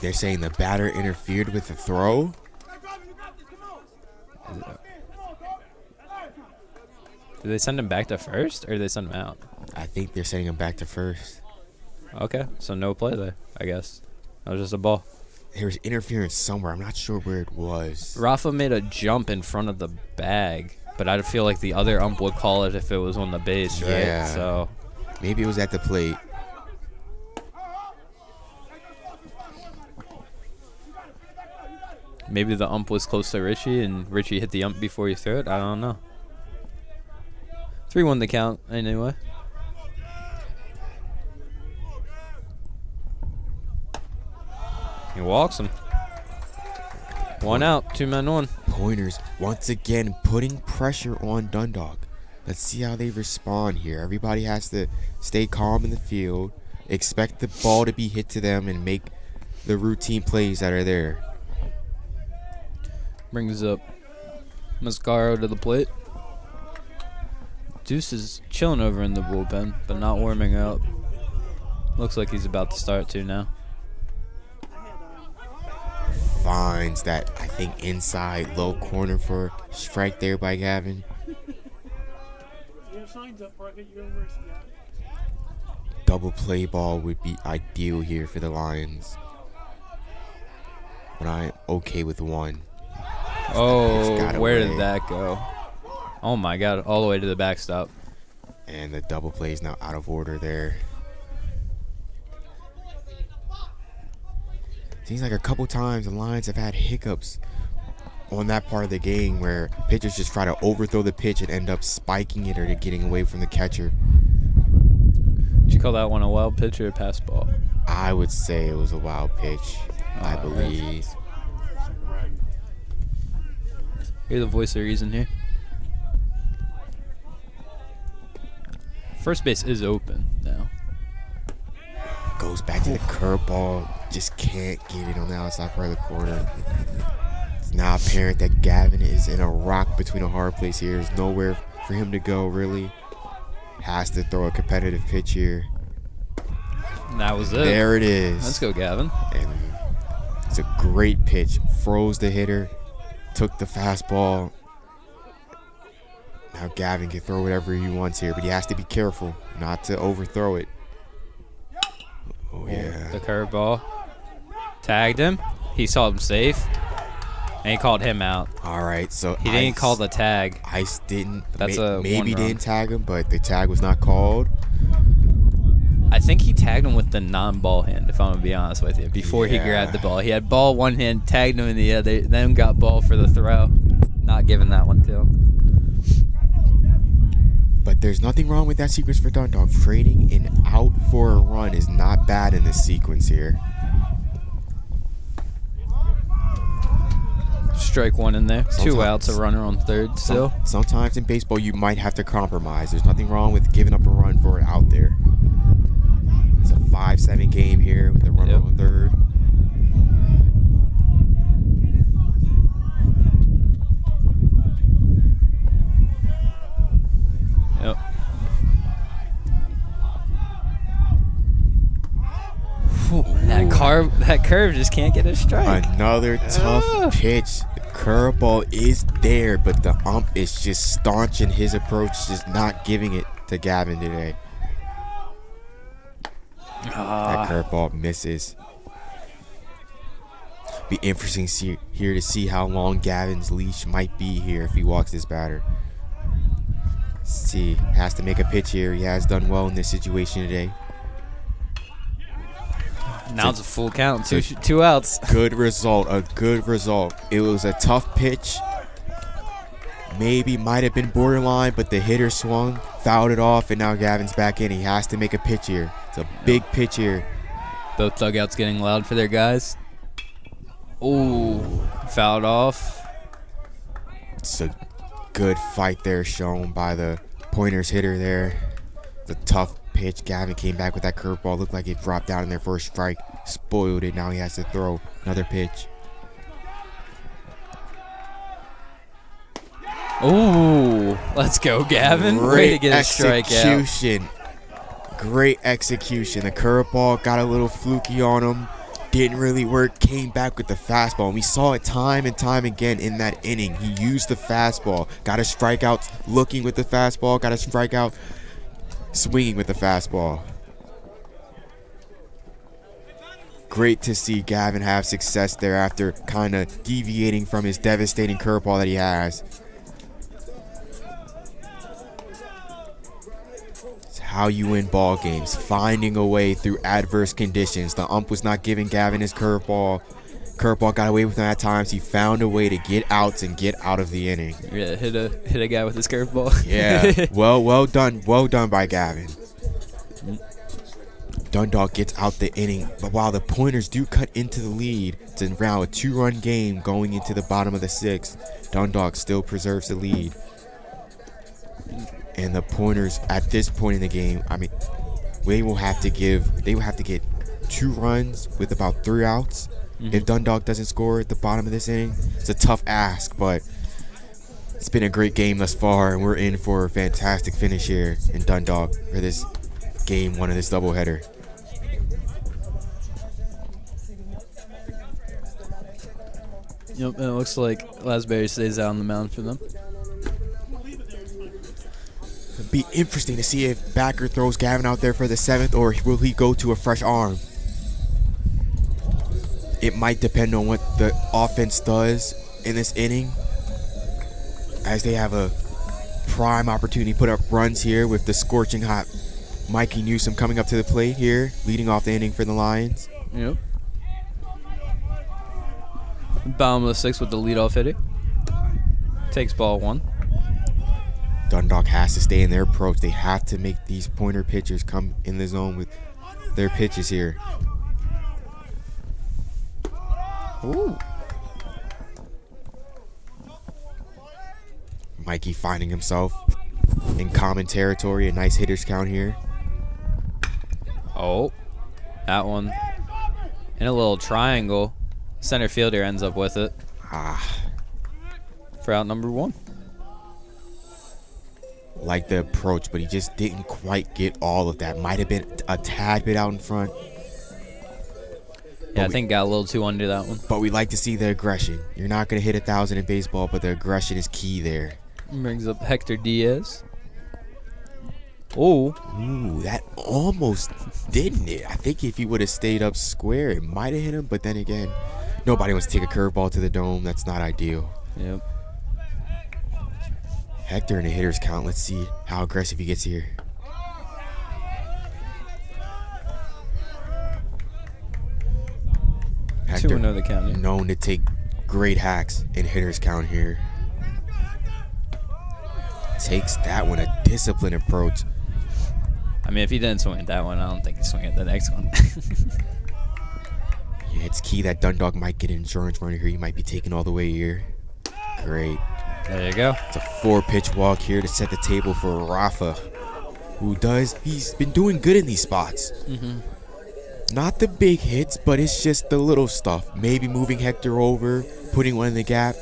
They're saying the batter interfered with the throw. Did they send him back to first, or did they send him out? I think they're sending him back to first. Okay, so no play there, I guess. That was just a ball. There was interference somewhere. I'm not sure where it was. Rafa made a jump in front of the bag, but I feel like the other ump would call it if it was on the base, right? Yeah. So Maybe it was at the plate. maybe the ump was close to Richie, and Richie hit the ump before he threw it. I don't know. 3-1 the count, anyway. He walks him. 1 out, 2 men on. Pointers once again putting pressure on Dundalk. Let's see how they respond here. Everybody has to stay calm in the field, expect the ball to be hit to them, and make the routine plays that are there. Brings up Mascaro to the plate. Deuce is chilling over in the bullpen, but not warming up. Looks like he's about to start to now. Finds that, I think, inside low corner for strike there by Gavin. You have signs up, Private University. Double play ball would be ideal here for the Lions. But I'm okay with one. Oh, got where away. did that go? Oh my God, all the way to the backstop. And the double play is now out of order there. Seems like a couple times the Lions have had hiccups on that part of the game where pitchers just try to overthrow the pitch and end up spiking it or getting away from the catcher. Did you call that one a wild pitch or a pass ball? I would say it was a wild pitch, I believe. You're the voice of reason here. First base is open now. Goes back to the curveball. Just can't get it on the outside part of the corner. It's now apparent that Gavin is in a rock between a hard place here. There's nowhere for him to go, really. Has to throw a competitive pitch here. And that was it. There it is. Let's go, Gavin. And it's a great pitch. Froze the hitter. Took the fastball. Now Gavin can throw whatever he wants here, but he has to be careful not to overthrow it. Oh, yeah. The curveball. Tagged him. He saw him safe. And he called him out. All right, so He didn't call the tag. Ice didn't. That's a maybe 1 run. didn't tag him, but the tag was not called. I think he tagged him with the non-ball hand, if I'm going to be honest with you, before he Yeah. grabbed the ball. He had ball one hand, tagged him in the other, then got ball for the throw. Not giving that one to him. But there's nothing wrong with that sequence for Dundalk. Trading an out for a run is not bad in this sequence here. Strike one in there. 2 Sometimes- outs, a runner on third still. Sometimes in baseball you might have to compromise. There's nothing wrong with giving up a run for it out there. It's a 5-7 game here with a runner Yep. on third. Yep. That curve just can't get a strike. Another tough pitch. The curveball is there, but the ump is just staunch in his approach, just not giving it to Gavin today. That curveball misses. Be interesting here to see how long Gavin's leash might be here if he walks this batter. See, has to make a pitch here. He has done well in this situation today. Now it's a full count. Two outs. Good result, a good result. It was a tough pitch. Maybe might have been borderline, but the hitter swung, fouled it off, and now Gavin's back in. He has to make a pitch here. It's a big pitch here. Both dugouts getting loud for their guys. Ooh, fouled off. It's a good fight there shown by the Pointers hitter there. It's a tough pitch. Gavin came back with that curveball. Looked like it dropped down in their first strike. Spoiled it. Now he has to throw another pitch. Ooh, let's go, Gavin. Way to get a strikeout. execution. Great execution. The curveball got a little fluky on him. Didn't really work, came back with the fastball. And we saw it time and time again in that inning. He used the fastball, got a strikeout looking with the fastball, got a strikeout swinging with the fastball. Great to see Gavin have success there after kind of deviating from his devastating curveball that he has. It's how you win ball games, finding a way through adverse conditions. The ump was not giving Gavin his curveball. Curveball got away with him at times. He found a way to get outs and get out of the inning. Yeah, hit a guy with his curveball. Yeah, well done by Gavin. Dundalk gets out the inning, but while the Pointers do cut into the lead, it's around a 2-run game going into the bottom of the 6th. Dundalk still preserves the lead. And the Pointers, at this point in the game, I mean, they will have to get 2 runs with about 3 outs. If Dundalk doesn't score at the bottom of this inning. It's a tough ask, but it's been a great game thus far, and we're in for a fantastic finish here in Dundalk for this game 1 of this doubleheader. Yep, and it looks like Lasbury stays out on the mound for them. It'd be interesting to see if Backer throws Gavin out there for the 7th, or will he go to a fresh arm? It might depend on what the offense does in this inning, as they have a prime opportunity to put up runs here with the scorching hot Mikey Newsom coming up to the plate here, leading off the inning for the Lions. Yep. Bottom of the 6th with the leadoff hitter. Takes ball 1. Dundalk has to stay in their approach. They have to make these Pointer pitchers come in the zone with their pitches here. Ooh. Mikey finding himself in common territory. A nice hitter's count here. Oh, that one in a little triangle. Center fielder ends up with it. For out number 1. Like the approach, but he just didn't quite get all of that. Might have been a tad bit out in front. Yeah, I think got a little too under that one. But we like to see the aggression. You're not going to hit 1,000 in baseball, but the aggression is key there. Brings up Hector Diaz. Oh. Ooh, that almost didn't it. I think if he would have stayed up square, it might have hit him. But then again, nobody wants to take a curveball to the dome. That's not ideal. Yep. Hector in a hitter's count. Let's see how aggressive he gets here. Hector, 2-0 the count. Yeah. known to take great hacks in hitter's count here. Takes that one, a disciplined approach. I mean, if he didn't swing at that one, I don't think he's swinging at the next one. Yeah, it's key that Dundalk might get an insurance runner here. He might be taking all the way here. Great. There you go. It's a 4-pitch walk here to set the table for Rafa, he's been doing good in these spots. Not the big hits, but it's just the little stuff. Maybe moving Hector over, putting one in the gap.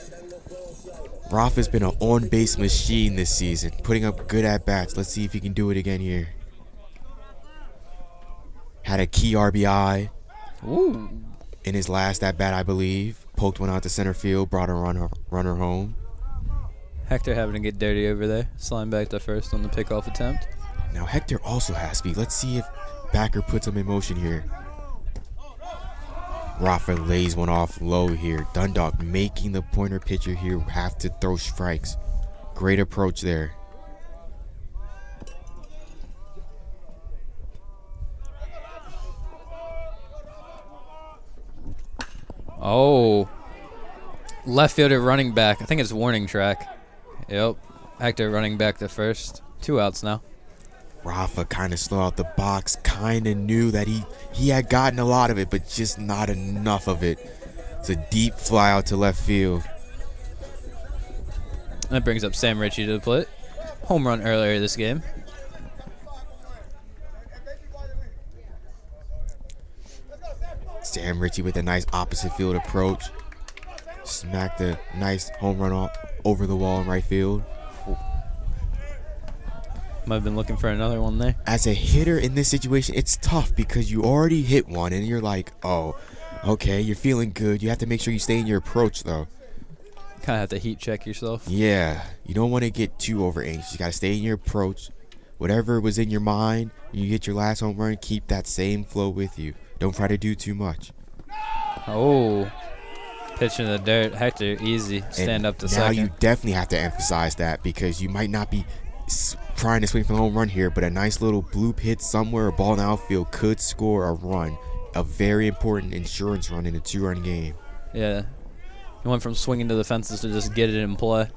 Rafa's been an on-base machine this season, putting up good at-bats. Let's see if he can do it again here. Had a key RBI in his last at-bat, I believe. Poked one out to center field, brought a runner home. Hector having to get dirty over there. Sliding back to first on the pickoff attempt. Now Hector also has speed. Let's see if Backer puts him in motion here. Rafa lays one off low here. Dundalk making the Pointer pitcher here have to throw strikes. Great approach there. Oh. Left fielder running back. I think it's warning track. Yep. Hector running back to first. 2 outs now. Rafa kind of slow out the box. Kind of knew that he had gotten a lot of it, but just not enough of it. It's a deep fly out to left field. That brings up Sam Ritchie to the plate. Home run earlier this game. Sam Ritchie with a nice opposite field approach. Smacked a nice home run off over the wall in right field. Might have been looking for another one there. As a hitter in this situation, it's tough because you already hit one and you're like, oh, Okay, you're feeling good. You have to make sure you stay in your approach, though. Kind of have to heat check yourself. Yeah, you don't want to get too over anxious. You got to stay in your approach. Whatever was in your mind, when you get your last home run, keep that same flow with you. Don't try to do too much. Oh, pitch in the dirt. Hector, easy. Stand up to now second. you definitely have to emphasize that because you might not be trying to swing for the home run here, but a nice little bloop hit somewhere, a ball in the outfield could score a run. A very important insurance run in a 2-run game. Yeah. He went from swinging to the fences to just get it in play.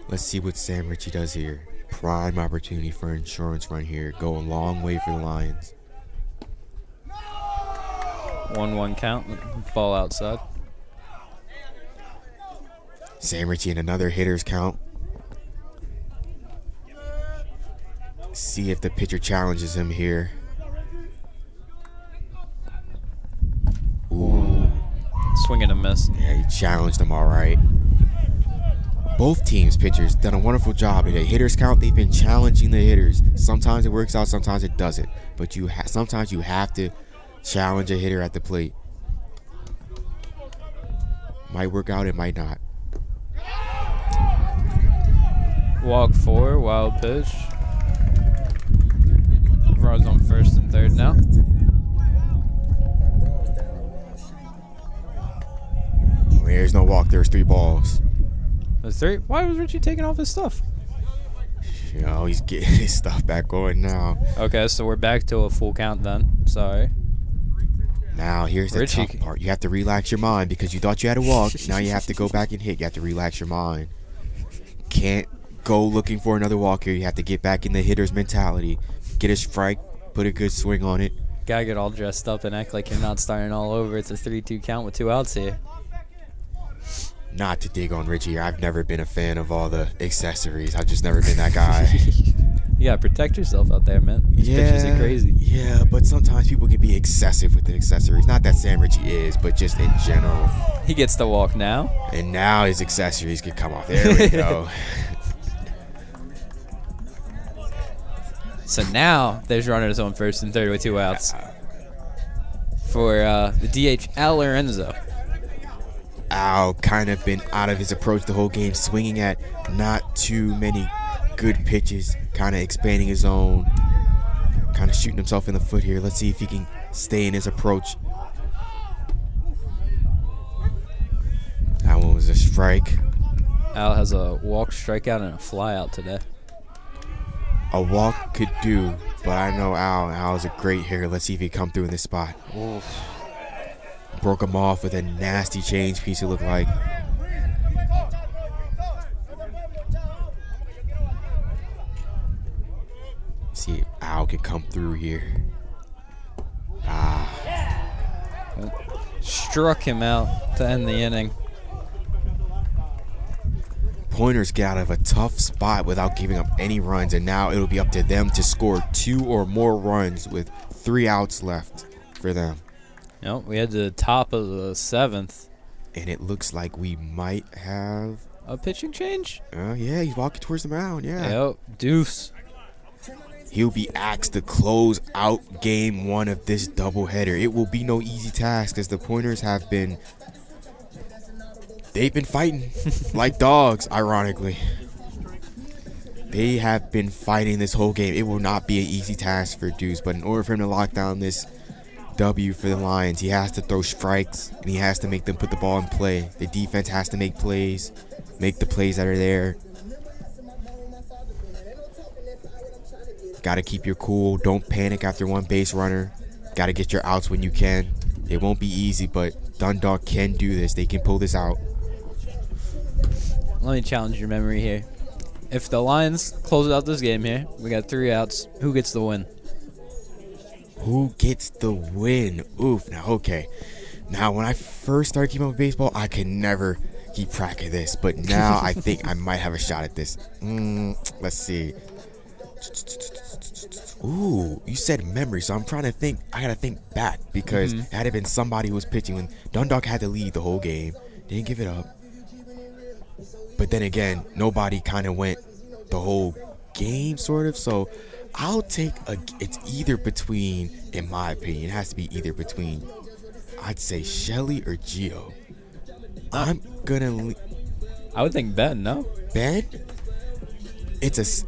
Let's see what Sam Ritchie does here. Prime opportunity for an insurance run here. Go a long way for the Lions. 1-1 count. Ball outside. Sam Ritchie in another hitter's count. See if the pitcher challenges him here. Ooh. Swing and a miss. Yeah, he challenged him all right. Both teams' pitchers done a wonderful job today. Hitters count, they've been challenging the hitters. Sometimes it works out, sometimes it doesn't. But sometimes you have to challenge a hitter at the plate. Might work out, it might not. Walk 4, wild pitch. Runners on first and third now. There's no walk, there's 3 balls. There's 3. Why was Richie taking off his stuff? You know, he's getting his stuff back on now. Okay, so we're back to a full count then. Sorry. Now, here's the Richie. tough part. You have to relax your mind because you thought you had to walk. Now you have to go back and hit. You have to relax your mind. Can't go looking for another walk here. You have to get back in the hitter's mentality. Get a strike, put a good swing on it. Gotta get all dressed up and act like you're not starting all over. It's a 3-2 count with 2 outs here. Not to dig on Richie, I've never been a fan of all the accessories. I've just never been that guy. You gotta protect yourself out there, man. These pitches are crazy. Yeah, but sometimes people can be excessive with the accessories. Not that Sam Ritchie is, but just in general. He gets to walk now. And now his accessories can come off. There we go. So now there's runners on first and third with 2 outs for the DH Al Lorenzo. Al kind of been out of his approach the whole game, swinging at not too many good pitches, kind of expanding his zone, kind of shooting himself in the foot here. Let's see if he can stay in his approach. That one was a strike. Al has a walk, strikeout, and a flyout today. A walk could do, but I know Al. Al's a great hitter. Let's see if he can come through in this spot. Oof. Broke him off with a nasty change piece, it looked like. See if Al can come through here. Struck him out to end the inning. Pointers get out of a tough spot without giving up any runs, and now it'll be up to them to score 2 or more runs with 3 outs left for them. Nope, we had the top of the 7th. And it looks like we might have a pitching change. Yeah, he's walking towards the mound. Yeah. Yep, deuce. He'll be asked to close out game 1 of this doubleheader. It will be no easy task as the Pointers have been. They've been fighting like dogs, ironically. They have been fighting this whole game. It will not be an easy task for Deuce, but in order for him to lock down this W for the Lions, he has to throw strikes, and he has to make them put the ball in play. The defense has to make plays, make the plays that are there. Got to keep your cool. Don't panic after 1 base runner. Got to get your outs when you can. It won't be easy, but Dundalk can do this. They can pull this out. Let me challenge your memory here. If the Lions close out this game here, we got 3 outs. Who gets the win? Who gets the win? Oof. Now, okay. Now, when I first started keeping up with baseball, I could never keep track of this. But now I think I might have a shot at this. Let's see. Ooh, you said memory, so I'm trying to think. I got to think back because it had been somebody who was pitching when Dundalk had to lead the whole game. Didn't give it up. But then again, nobody kind of went the whole game, sort of. So I'll take it's either between, in my opinion, it has to be either between, I'd say Shelly or Gio. I'm gonna. I would think Ben. No. Ben?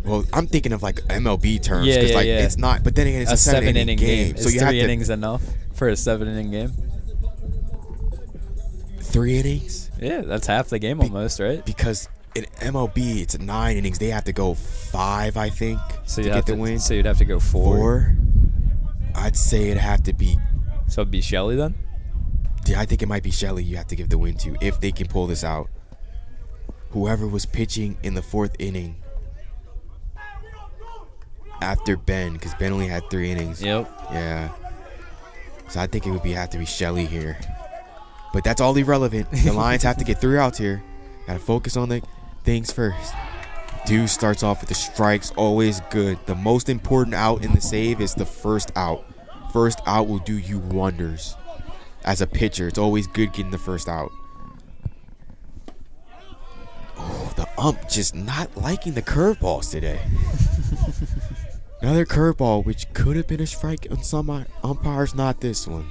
Well, I'm thinking of like MLB terms. Yeah, yeah, like, yeah. It's not, but then again, it's a 7-inning game. Is So you have 3 to. innings enough for a 7-inning game? 3 innings? Yeah, that's half the game almost, right? Because in MLB, it's 9 innings. They have to go 5, I think, So to you get have the to win. So you'd have to go 4. 4? I'd say it'd have to be. So it'd be Shelly then? Yeah, I think it might be Shelly you have to give the win to if they can pull this out. Whoever was pitching in the 4th inning after Ben, because Ben only had 3 innings. Yep. Yeah. So I think it would have to be Shelly here. But that's all irrelevant. The Lions have to get 3 outs here. Got to focus on the things first. Deuce starts off with the strikes, always good. The most important out in the save is the first out. First out will do you wonders. As a pitcher, it's always good getting the first out. Oh, the ump just not liking the curveballs today. Another curveball, which could have been a strike on some umpires, not this one.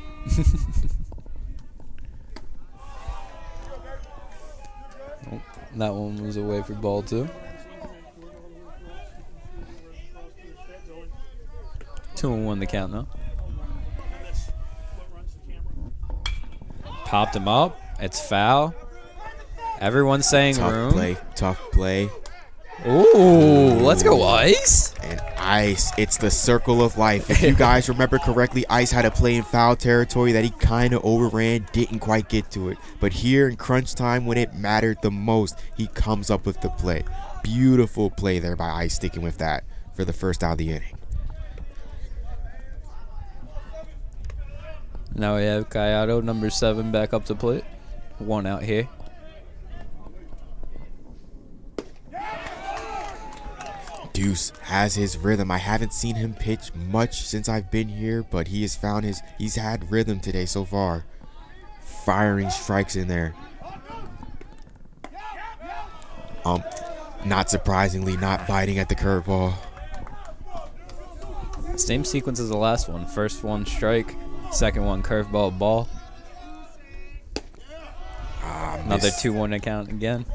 Oh, that one was away for ball 2. 2-1 the count now. Popped him up. It's foul. Everyone's saying room. Tough play. Ooh, let's go Ice. And Ice, it's the circle of life. If you guys remember correctly, Ice had a play in foul territory that he kind of overran, didn't quite get to it. But here in crunch time, when it mattered the most, he comes up with the play. Beautiful play there by Ice, sticking with that for the first out of the inning. Now we have Gallardo, number 7, back up to plate. 1 out here. Deuce has his rhythm. I haven't seen him pitch much since I've been here, but he's had rhythm today so far. Firing strikes in there. Not surprisingly, not biting at the curveball. Same sequence as the last one. First one strike, second one curveball ball. Another 2-1 account again.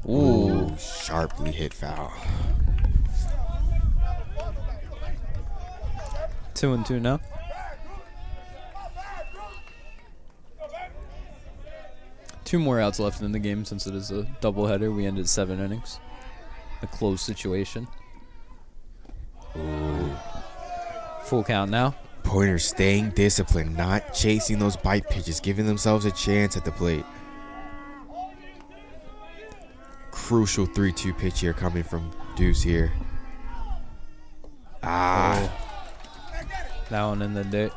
Ooh, sharply hit foul. 2-2 now. Two more outs left in the game since it is a doubleheader. We ended 7 innings. A close situation. Ooh. Full count now. Pointers staying disciplined, not chasing those bite pitches, giving themselves a chance at the plate. Crucial 3-2 pitch here coming from Deuce here. That one in the dirt.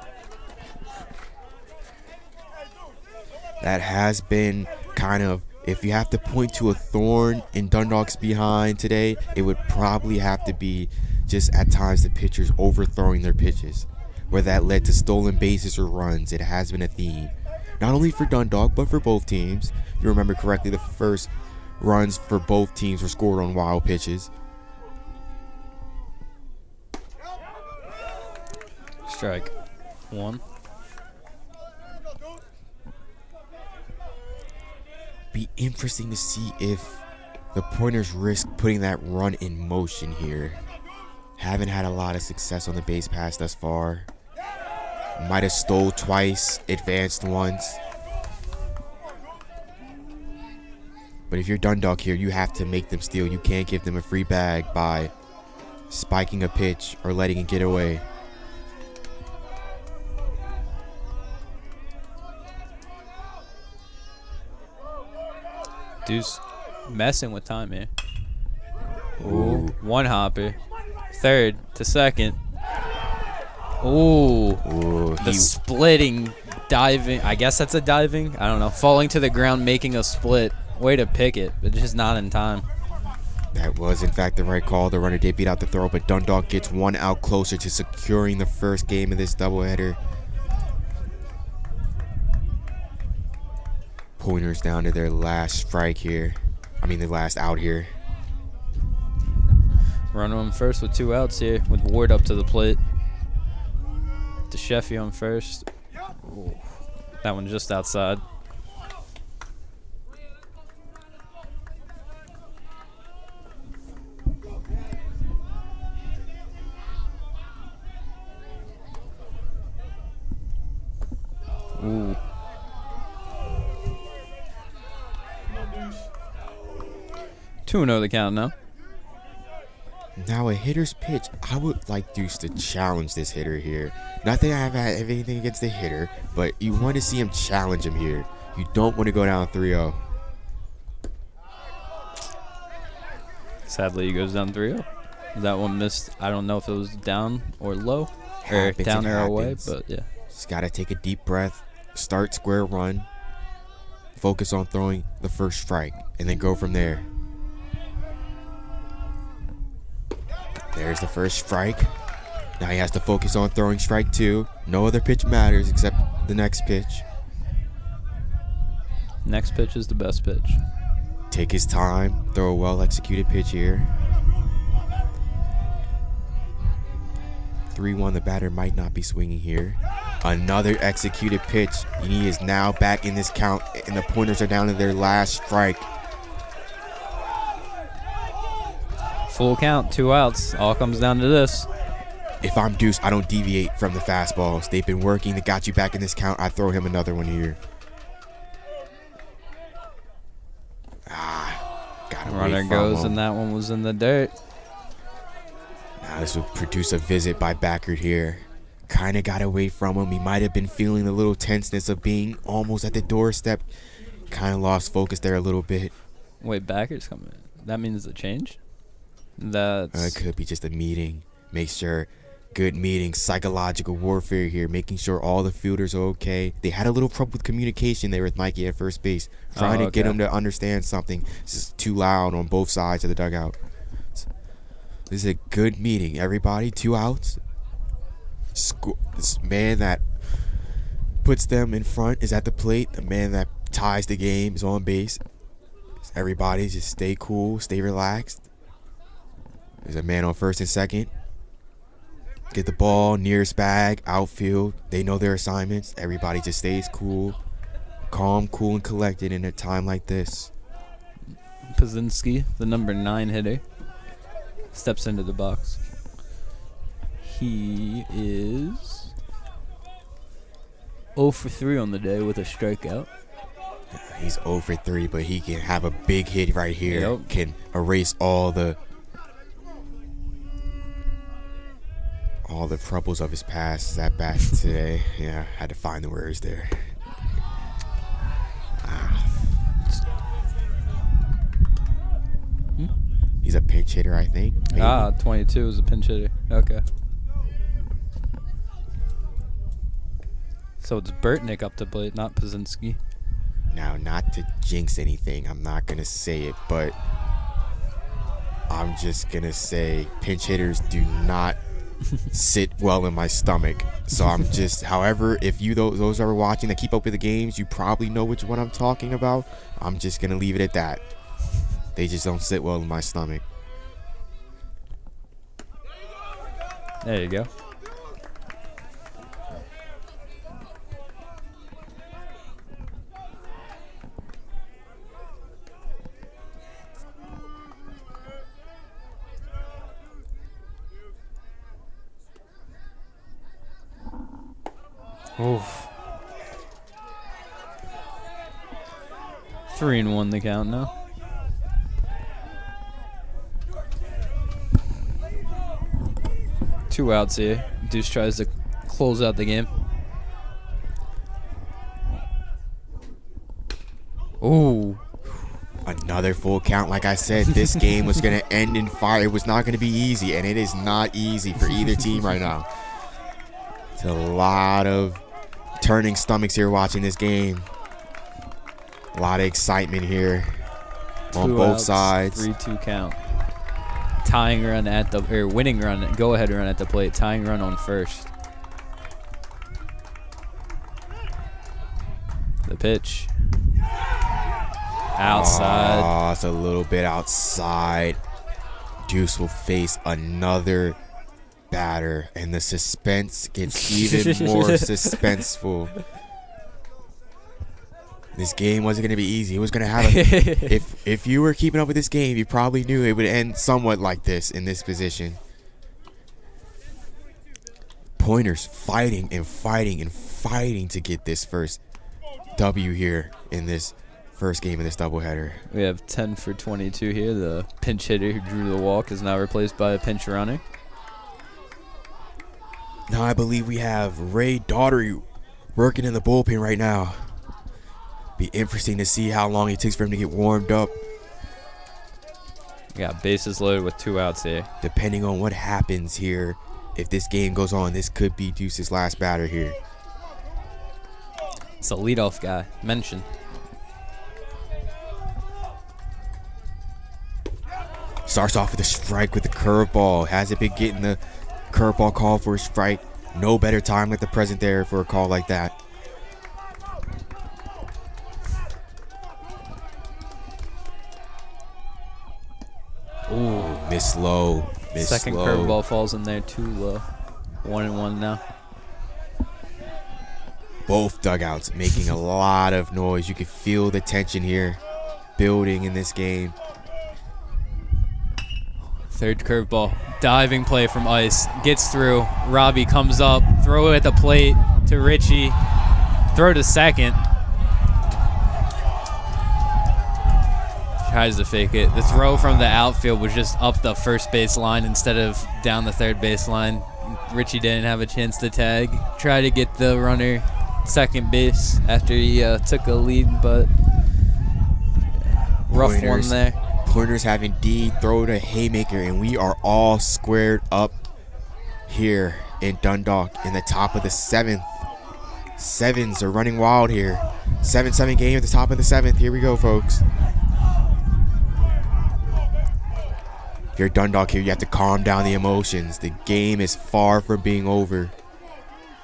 That has been kind of, if you have to point to a thorn in Dundalk's behind today, it would probably have to be just at times the pitchers overthrowing their pitches, where that led to stolen bases or runs. It has been a theme, not only for Dundalk, but for both teams. If you remember correctly, the first runs for both teams were scored on wild pitches. Strike 1. Be interesting to see if the Pointers risk putting that run in motion here. Haven't had a lot of success on the base pass thus far. Might have stole twice, advanced once. But if you're Dundalk here, you have to make them steal. You can't give them a free bag by spiking a pitch or letting it get away. Deuce messing with time here. Ooh. One hopper. Third to second. Ooh. Ooh, The splitting, diving. I guess that's a diving. I don't know. Falling to the ground, making a split. Way to pick it, but just not in time. that was in fact the right call. The runner did beat out the throw, but Dundalk gets 1 out closer to securing the first game of this doubleheader. Pointers down to their last strike here. I mean, their last out here. Running on first with 2 outs here with Ward up to the plate. DeSheffy on first. Ooh, that one just outside. Ooh. 2-0 the count now. Now a hitter's pitch. I would like Deuce to challenge this hitter here. Not that I have anything against the hitter, but you want to see him challenge him here. You don't want to go down 3-0. Sadly, he goes down 3-0. That one missed. I don't know if it was down or low. Or Happens, down it or away, happens. but yeah. Just got to take a deep breath, start square one, focus on throwing the first strike, and then go from there. There's the first strike. Now he has to focus on throwing strike 2. No other pitch matters except the next pitch. Next pitch is the best pitch. Take his time, throw a well-executed pitch here. 3-1, the batter might not be swinging here. Another executed pitch. He is now back in this count, and the Pointers are down to their last strike. Full count, 2 outs. All comes down to this. If I'm Deuce, I don't deviate from the fastballs. They've been working. They got you back in this count. I throw him another one here. Got away Runner from goes, him. and that one was in the dirt. Now this will produce a visit by Backert here. Kind of got away from him. He might have been feeling the little tenseness of being almost at the doorstep. Kind of lost focus there a little bit. Wait, Backer's coming in. That means a change? That's... It could be just a meeting. Make sure, good meeting, psychological warfare here, making sure all the fielders are okay. They had a little trouble with communication there with Mikey at first base, trying to get him to understand something. It's just too loud on both sides of the dugout. This is a good meeting. Everybody, 2 outs. This man that puts them in front is at the plate. The man that ties the game is on base. Everybody just stay cool, stay relaxed. There's a man on first and second. Get the ball, nearest bag, outfield. They know their assignments. Everybody just stays cool, calm, cool, and collected in a time like this. Pazinski, the number 9 hitter, steps into the box. He is 0 for 3 on the day with a strikeout. He's 0 for 3, but he can have a big hit right here. Yep. Can erase all the troubles of his past at bat today. Yeah, had to find the words there. He's a pinch hitter, I think. Maybe. 22 is a pinch hitter. Okay. So it's Burtnick up to plate, not Pazinski. Now, not to jinx anything, I'm not going to say it, but I'm just going to say pinch hitters do not sit well in my stomach. So I'm just, however, if you those are watching that keep up with the games, you probably know which one I'm talking about. I'm just going to leave it at that. They just don't sit well in my stomach. There you go. Oof. 3-1 the count now. Two outs here. Deuce tries to close out the game. Ooh. Another full count. Like I said, this game was going to end in fire. It was not going to be easy, and it is not easy for either team right now. It's a lot of turning stomachs here watching this game. A lot of excitement here on Two both outs, sides. 3-2 count. Tying run at the, or winning run, go ahead run at the plate. Tying run on first. The pitch. Outside. Oh, it's a little bit outside. Deuce will face another batter, and the suspense gets even more suspenseful. This game wasn't going to be easy. It was going to have if you were keeping up with this game, you probably knew it would end somewhat like this in this position. Pointers fighting and fighting and fighting to get this first W here in this first game of this doubleheader. We have 10 for 22 here. The pinch hitter who drew the walk is now replaced by a pinch runner. Now I believe we have Ray Daughtery working in the bullpen right now. Be interesting to see how long it takes for him to get warmed up. We got bases loaded with 2 outs here. Depending on what happens here, if this game goes on, this could be Deuce's last batter here. It's a leadoff guy, mentioned. Starts off with a strike with the curveball. Hasn't been getting the curveball call for a strike. No better time at the present there for a call like that. Ooh, miss low. Miss Second low. curveball falls in there too low. 1-1 now. Both dugouts making a lot of noise. You can feel the tension here building in this game. Third curveball. Diving play from Ice. Gets through. Robbie comes up. Throw it at the plate to Richie. Throw to second. Tries to fake it. The throw from the outfield was just up the first base line instead of down the third base line. Richie didn't have a chance to tag. Tried to get the runner second base after he took a lead, but rough Pointers. one there. Pointers have indeed thrown a haymaker, and we are all squared up here in Dundalk in the top of the 7th. Sevens are running wild here. 7-7 game at the top of the 7th. Here we go, folks. If you're Dundalk here, you have to calm down the emotions. The game is far from being over.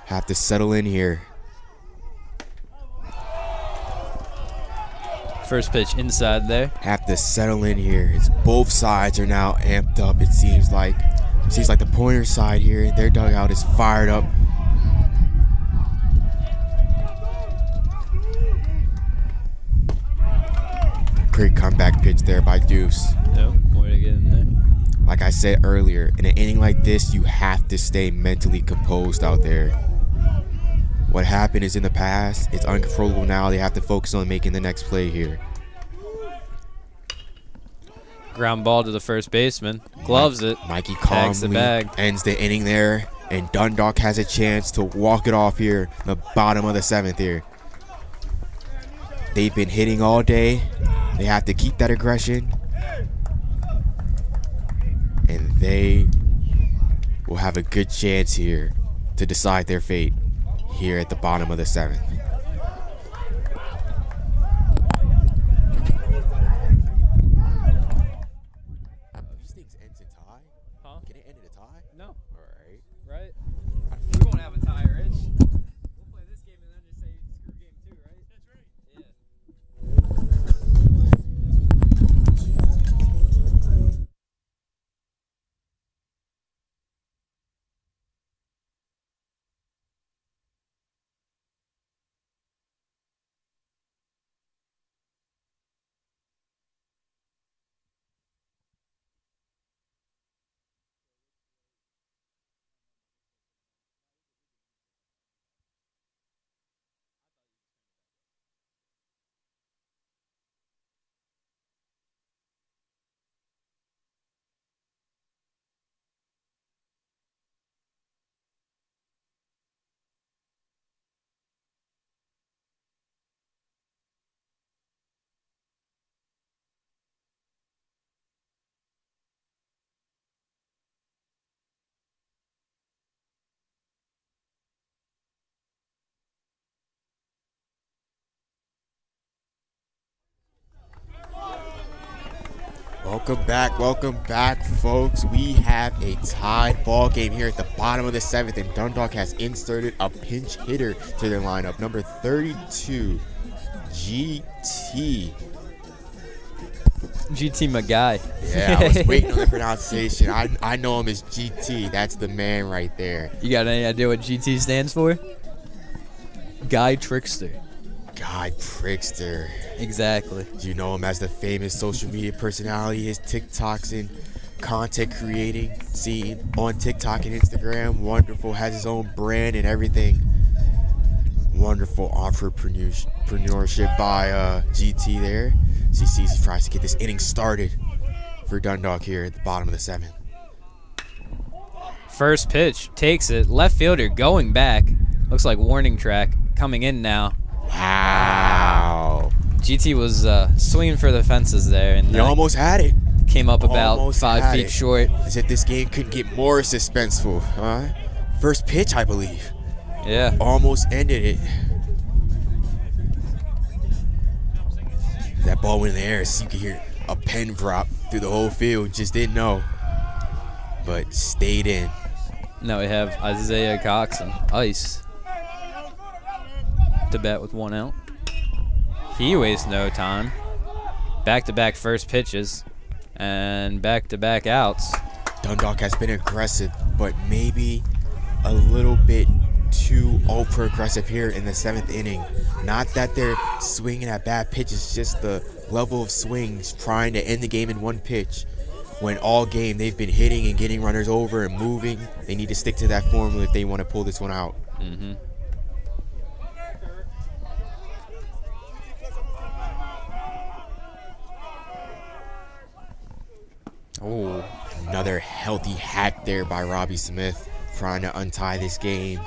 Have to settle in here. First pitch inside there. Have to settle in here. It's both sides are now amped up. It seems like the Pointer side here, their dugout is fired up. Great comeback pitch there by Deuce. Nope, more to get in there. Like I said earlier, in an inning like this, you have to stay mentally composed out there. What happened is in the past. It's uncontrollable now. They have to focus on making the next play here. Ground ball to the first baseman. Gloves it. Mikey Tags the calmly bag. ends the inning there, and Dundalk has a chance to walk it off here in the bottom of the 7th here. They've been hitting all day. They have to keep that aggression, and they will have a good chance here to decide their fate here at the bottom of the 7th. These things end to tie? Huh? Can it end in a tie? No. All right. Right? We won't have a tie, Rich. We'll play this game and then just say screw game 2, right? That's right. Yeah. Welcome back, folks. We have a tied ball game here at the bottom of the 7th, and Dundalk has inserted a pinch hitter to their lineup. Number 32, GT. GT my guy. Yeah, I was waiting on the pronunciation. I know him as GT. That's the man right there. You got any idea what GT stands for? Guy Trickster. Guy Trickster. Exactly. You know him as the famous social media personality, his TikToks and content creating scene on TikTok and Instagram. Wonderful, has his own brand and everything. Wonderful entrepreneurship by GT there. CC tries to get this inning started for Dundalk here at the bottom of the 7th. First pitch, takes it. Left fielder going back. Looks like warning track coming in now. Wow. GT was swinging for the fences there, and He almost had it. came up about Almost 5 had feet it. short. As if this game couldn't get more suspenseful. Huh? First pitch, I believe. Yeah. Almost ended it. That ball went in the air, so you could hear a pen drop through the whole field. Just didn't know. But stayed in. Now we have Isaiah Cox and Ice to bat with 1 out. He wastes no time. Back-to-back first pitches and back-to-back outs. Dundalk has been aggressive, but maybe a little bit too ultra-aggressive here in the 7th inning. Not that they're swinging at bad pitches, just the level of swings trying to end the game in one pitch. When all game they've been hitting and getting runners over and moving, they need to stick to that formula if they want to pull this one out. Mm-hmm. Oh, Another healthy hack there by Robbie Smith, trying to untie this game.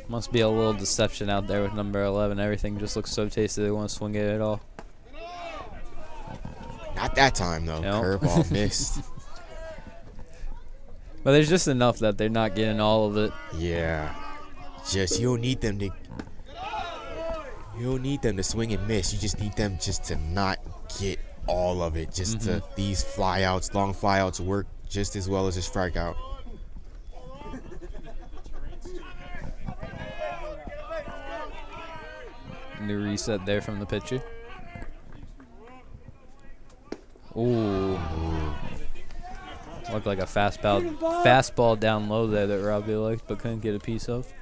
must be a little deception out there with number 11. Everything just looks so tasty they want to swing it at all. Not that time, though. Nope. Curveball missed. But there's just enough that they're not getting all of it. Yeah. Just, you don't need them to swing and miss. You just need them just to not get all of it. Just to, these flyouts, long flyouts work just as well as a strikeout. New reset there from the pitcher. Ooh. Looked like a fastball down low there that Robbie liked but couldn't get a piece of.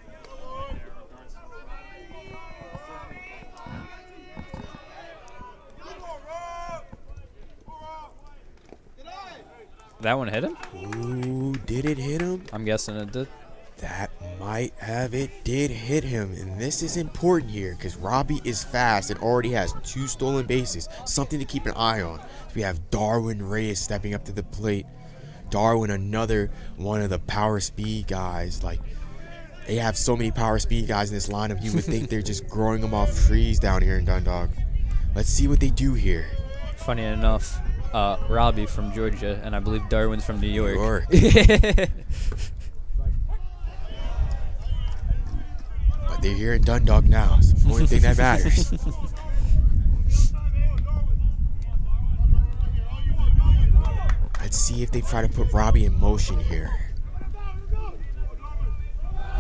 That one hit him? Ooh, did it hit him? I'm guessing it did. That might have it. Did hit him. And this is important here because Robbie is fast and already has 2 stolen bases. Something to keep an eye on. We have Darwin Reyes stepping up to the plate. Darwin, another one of the power speed guys. Like, they have so many power speed guys in this lineup. You would think they're just growing them off trees down here in Dundalk. Let's see what they do here. Funny enough, Robbie from Georgia, and I believe Darwin's from New York. But they're here in Dundalk now. It's the only thing that matters. Let's see if they try to put Robbie in motion here.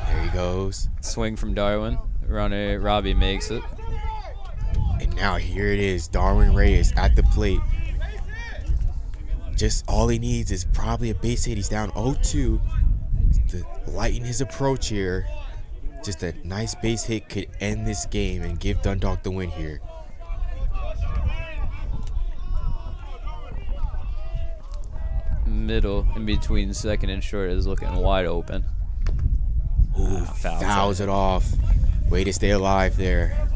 There he goes. Swing from Darwin. Runner Robbie makes it. And now here it is. Darwin Reyes at the plate. Just all he needs is probably a base hit. He's down 0-2 to lighten his approach here. Just a nice base hit could end this game and give Dundalk the win here. Middle in between second and short is looking wide open. Ooh, fouls it off. Way to stay alive there.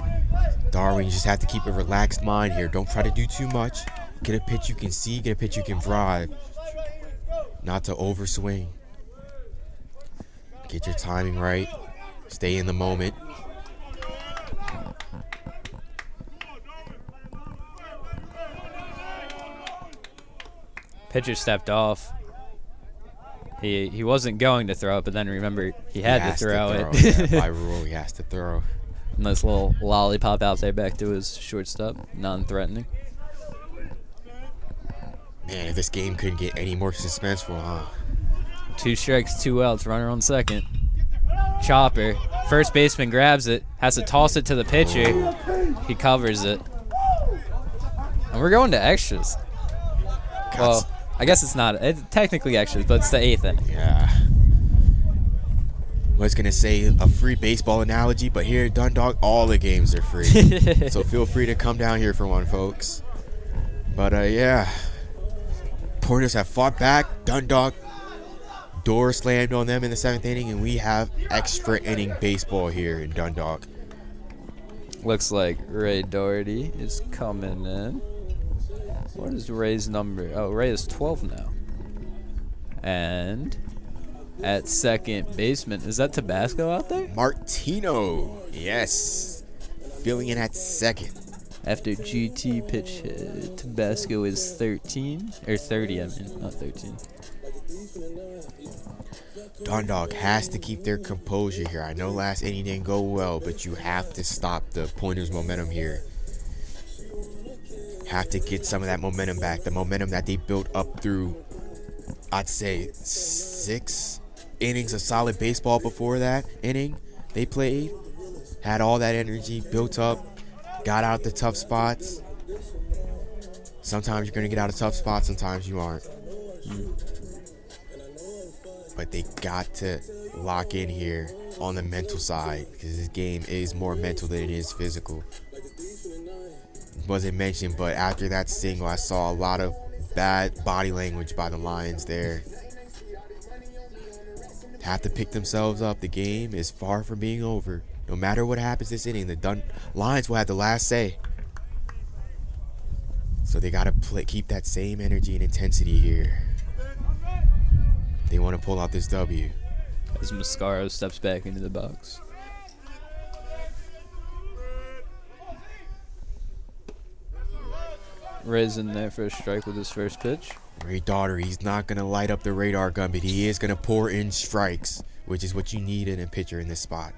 Darwin, you just have to keep a relaxed mind here. Don't try to do too much. Get a pitch you can see, get a pitch you can drive. Not to overswing. Get your timing right. Stay in the moment. Pitcher stepped off. He wasn't going to throw it, but then remember he had to throw it. Yeah, by rule, he has to throw. Nice little lollipop out there back to his shortstop, non-threatening. Man, if this game couldn't get any more suspenseful, huh? 2 strikes, 2 outs, runner on second. Chopper, first baseman grabs it, has to toss it to the pitcher. He covers it. And we're going to extras. Well, I guess it's not. It's technically extras, but it's the 8th inning. Yeah. Was gonna say a free baseball analogy, but here at Dundalk, all the games are free. So feel free to come down here for one, folks. But yeah, Pointers have fought back. Dundalk door slammed on them in the 7th inning, and we have extra inning baseball here in Dundalk. Looks like Ray Doherty is coming in. What is Ray's number? Oh, Ray is 12 now. And at second baseman, is that Tabasco out there? Martino, yes, filling in at second. After GT pitch hit, Tabasco is 13 or 30. I mean, not 13. Dundalk has to keep their composure here. I know last inning didn't go well, but you have to stop the Pointers' momentum here. Have to get some of that momentum back. The momentum that they built up through, I'd say, 6 innings of solid baseball before that inning they played. Had all that energy built up, got out the tough spots. Sometimes you're going to get out of tough spots, sometimes you aren't. But they got to lock in here on the mental side, because this game is more mental than it is physical. Wasn't mentioned, but after that single, I saw a lot of bad body language by the Lions there. Have to pick themselves up. The game is far from being over. No matter what happens this inning, the Lions will have the last say. So they got to keep that same energy and intensity here. They want to pull out this W. As Mascaro steps back into the box. Ray's in there for a strike with his first pitch. Ray Daugherty, he's not going to light up the radar gun, but he is going to pour in strikes, which is what you need in a pitcher in this spot.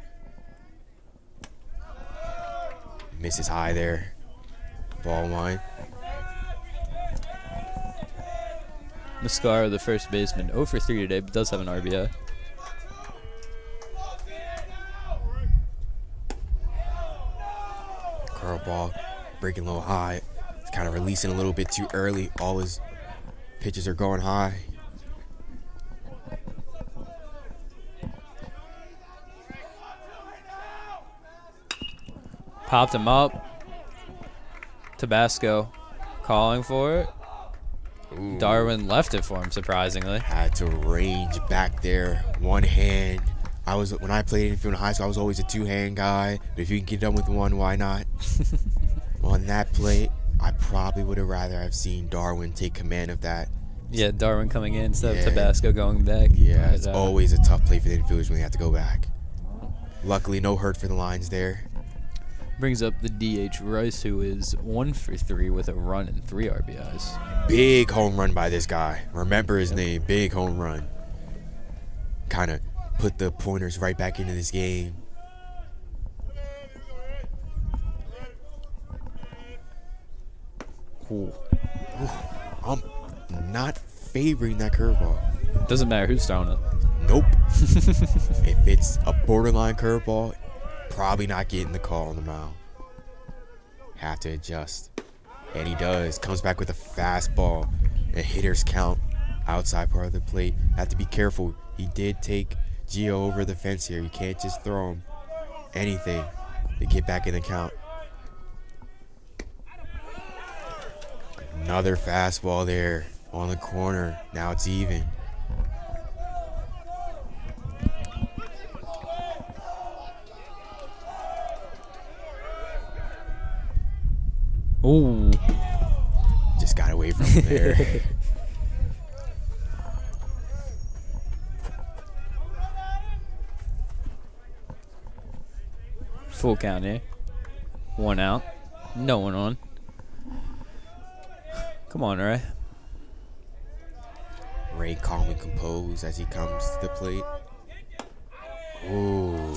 Misses high there. Ball one. Mascaro, the first baseman, 0 for 3 today, but does have an RBI. Curveball, breaking a little high. It's kind of releasing a little bit too early. All his pitches are going high. Popped him up. Tabasco calling for it. Ooh. Darwin left it for him, surprisingly. Had to range back there, one hand. When I played infield in high school, I was always a two-hand guy. But if you can get done with one, why not? On that play, I probably would have rather have seen Darwin take command of that. Yeah, Darwin coming in instead of Tabasco going back. Yeah, But, it's always a tough play for the infielders when they have to go back. Luckily, no hurt for the Lions there. Brings up the DH Rice, who is 1 for 3 with a run and 3 RBIs. Big home run by this guy. Remember his name, big home run. Kind of put the Pointers right back into this game. Ooh. I'm not favoring that curveball. Doesn't matter who's throwing it. Nope. If it's a borderline curveball, probably not getting the call on the mound. Have to adjust. And he does. Comes back with a fastball. A hitter's count outside part of the plate. Have to be careful. He did take Gio over the fence here. You can't just throw him anything to get back in the count. Another fastball there on the corner. Now it's even. Ooh. Just got away from him there. Full count here. 1 out. No one on. Come on, Ray. Ray calmly composed as he comes to the plate. Ooh.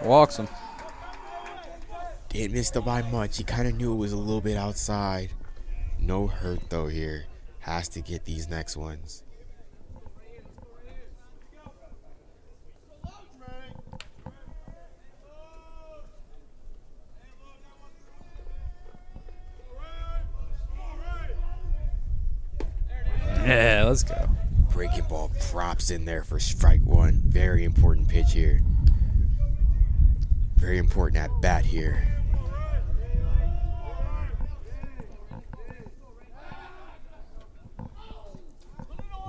Walks him. Didn't miss the by much. He kind of knew it was a little bit outside. No hurt though here. Has to get these next ones. does go. Breaking ball props in there for strike one. Very important pitch here. Very important at bat here.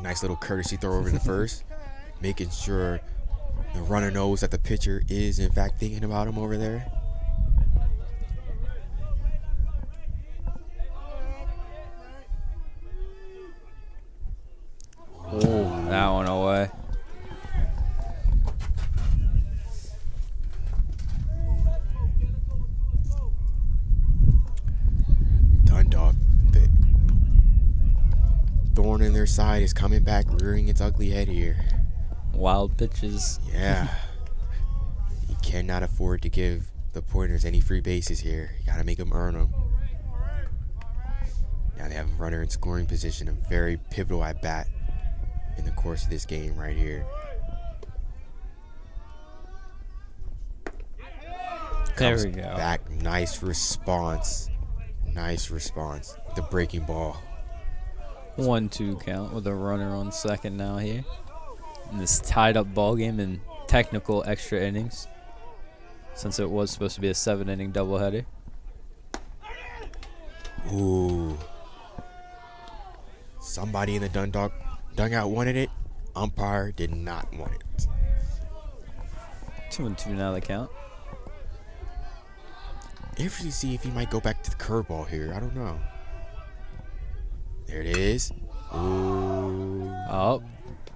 Nice little courtesy throw over to first. Making sure the runner knows that the pitcher is in fact thinking about him over there. Oh, that one away. Dundalk, the thorn in their side is coming back, rearing its ugly head here. Wild pitches. Yeah. You cannot afford to give the Pointers any free bases here. You got to make them earn them. Now they have a runner in scoring position, a very pivotal at bat in the course of this game right here. There Comes we go. back, nice response. Nice response. The breaking ball. 1-2 count with a runner on second now here. In this tied up ball game in technical extra innings, since it was supposed to be a 7-inning doubleheader. Ooh. Somebody in the Dundalk dugout wanted it. Umpire did not want it. 2-2 now the count. Interesting to see if he might go back to the curveball here. I don't know. There it is. Ooh. Oh,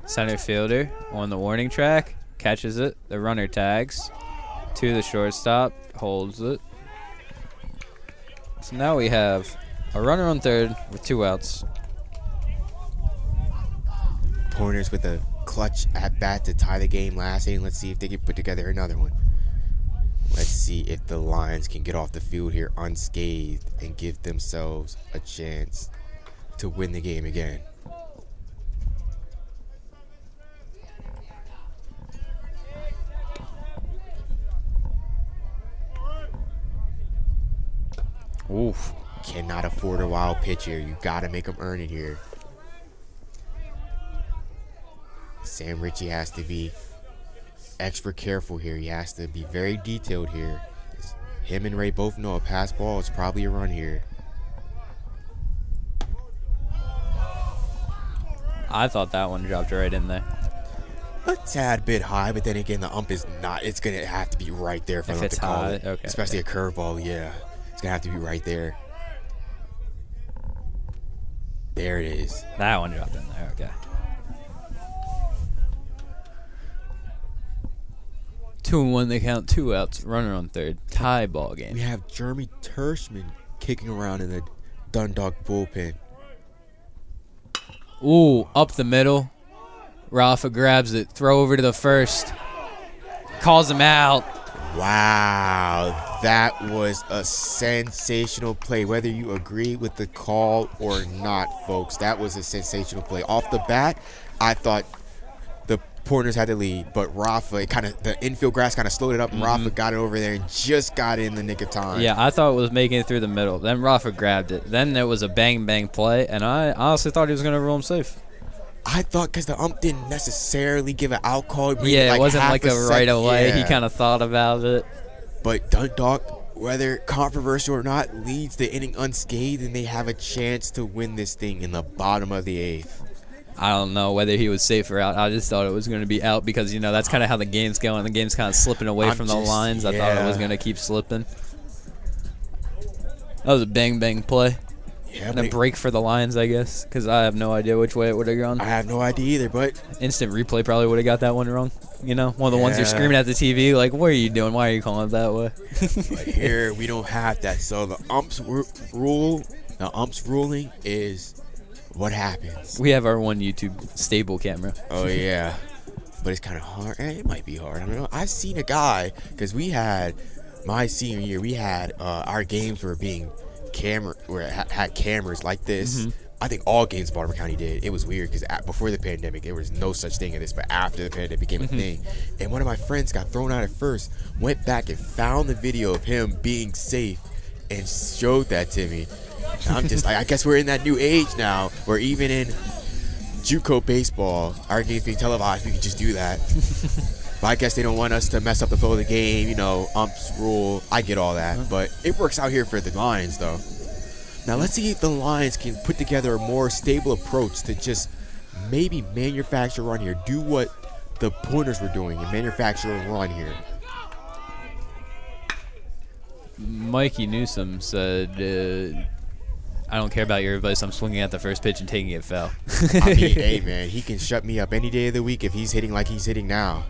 center fielder on the warning track. Catches it. The runner tags to the shortstop. Holds it. So now we have a runner on third with 2 outs. Pointers with a clutch at bat to tie the game last inning. Let's see if they can put together another one. Let's see if the Lions can get off the field here unscathed and give themselves a chance to win the game again. Oof. Cannot afford a wild pitch here. You got to make them earn it here. Sam Ritchie has to be extra careful here. He has to be very detailed here. Him and Ray both know a pass ball is probably a run here. I thought that one dropped right in there. A tad bit high, but then again, the ump is not. It's going to have to be right there for If them it's to call high, it. okay, Especially a curveball, yeah. It's going to have to be right there. There it is. That one dropped in there. Okay. 2-1 they count. 2 outs. Runner on third. Tie ball We game. have Jeremy Tershman kicking around in the Dundalk bullpen. Ooh, up the middle. Rafa grabs it. Throw over to the first. Calls him out. Wow, that was a sensational play. Whether you agree with the call or not, folks, that was a sensational play. Off the bat, I thought the Pointers had the lead, but Rafa, the infield grass kind of slowed it up, and Rafa got it over there and just got it in the nick of time. Yeah, I thought it was making it through the middle. Then Rafa grabbed it. Then there was a bang play, and I honestly thought he was going to rule him safe. I thought because the ump didn't necessarily give an out call. Yeah, it wasn't like a right away. Yeah. He kind of thought about it. But Dundalk, whether controversial or not, leads the inning unscathed, and they have a chance to win this thing in the bottom of the 8th. I don't know whether he was safe or out. I just thought it was going to be out because, you know, that's kind of how the game's going. The game's kind of slipping away from the lines. I thought it was going to keep slipping. That was a bang play. Yeah, And a break for the Lions, I guess, because I have no idea which way it would have gone. I have no idea either, but Instant replay probably would have got that one wrong. You know, one of the ones you're Yeah. screaming at the TV, like, what are you doing? Why are you calling it that way? but here we don't have that. So the ump's ruling is what happens. We have our one YouTube stable camera. Oh, yeah. But it's kind of hard. It might be hard. I don't know. I've seen a guy, because we had, my senior year, we had our games were being had cameras like this. I think all games Baltimore County did. It was weird because before the pandemic, there was no such thing as this. But after the pandemic became a thing. And one of my friends got thrown out at first, went back and found the video of him being safe and showed that to me. And I'm just like, I guess we're in that new age now where even in JUCO baseball. Our game's being televised. We can just do that. But I guess they don't want us to mess up the flow of the game. You know, umps rule. I get all that. But it works out here for the Lions, though. Now, let's see if the Lions can put together a more stable approach to just maybe manufacture a run here. Do what the Pointers were doing and manufacture a run here. Mikey Newsom said, I don't care about your advice. I'm swinging at the first pitch and taking it foul. I mean, hey, man, he can shut me up any day of the week if he's hitting like he's hitting now.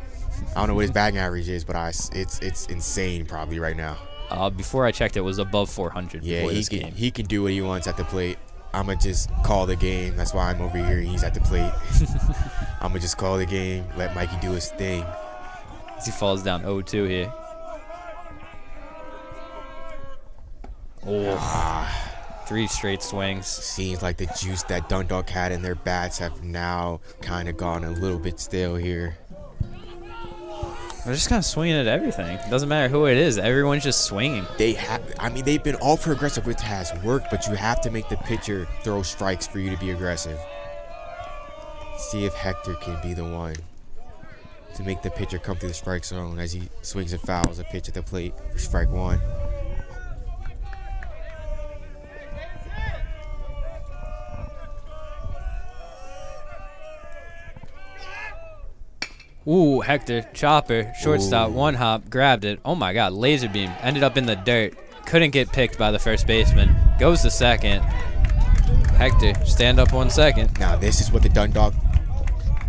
I don't know what his batting average is, but it's insane probably right now. Before I checked, it was above 400 Yeah, before this game. he can do what he wants at the plate. I'm going to just call the game. That's why I'm over here. He's at the plate. I'm going to just call the game, let Mikey do his thing. As he falls down 0-2 here. Oh, 3 straight swings. Seems like the juice that Dundalk had in their bats have now kind of gone a little bit stale here. They're just kind of swinging at everything. Doesn't matter who it is. Everyone's just swinging. They've been ultra aggressive, which has worked, but you have to make the pitcher throw strikes for you to be aggressive. See if Hector can be the one to make the pitcher come through the strike zone as he swings and fouls a pitch at the plate for strike 1. Ooh, Hector, chopper, shortstop, Ooh. 1 hop, grabbed it. Oh my God, laser beam. Ended up in the dirt. Couldn't get picked by the first baseman. Goes to second. Hector, stand up 1 second. Now this is what the Dundalk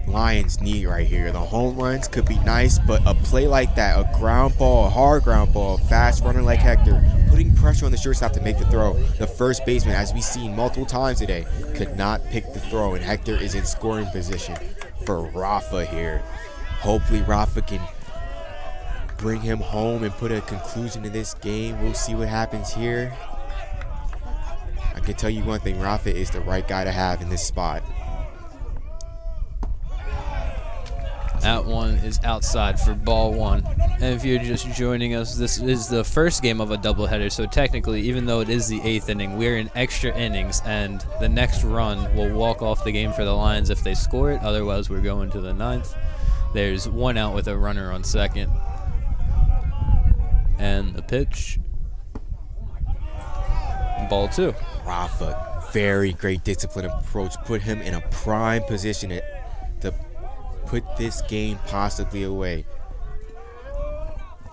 Lions need right here. The home runs could be nice, but a play like that, a ground ball, a hard ground ball, fast runner like Hector, putting pressure on the shortstop to make the throw. The first baseman, as we've seen multiple times today, could not pick the throw, and Hector is in scoring position for Rafa here. Hopefully Rafa can bring him home and put a conclusion to this game. We'll see what happens here. I can tell you one thing, Rafa is the right guy to have in this spot. That one is outside for ball 1. And if you're just joining us, this is the first game of a doubleheader. So technically, even though it is the 8th inning, we're in extra innings, and the next run will walk off the game for the Lions if they score it. Otherwise, we're going to the 9th. There's 1 out with a runner on second. And the pitch. Ball 2. Rafa, very great disciplined approach. Put him in a prime position to put this game possibly away.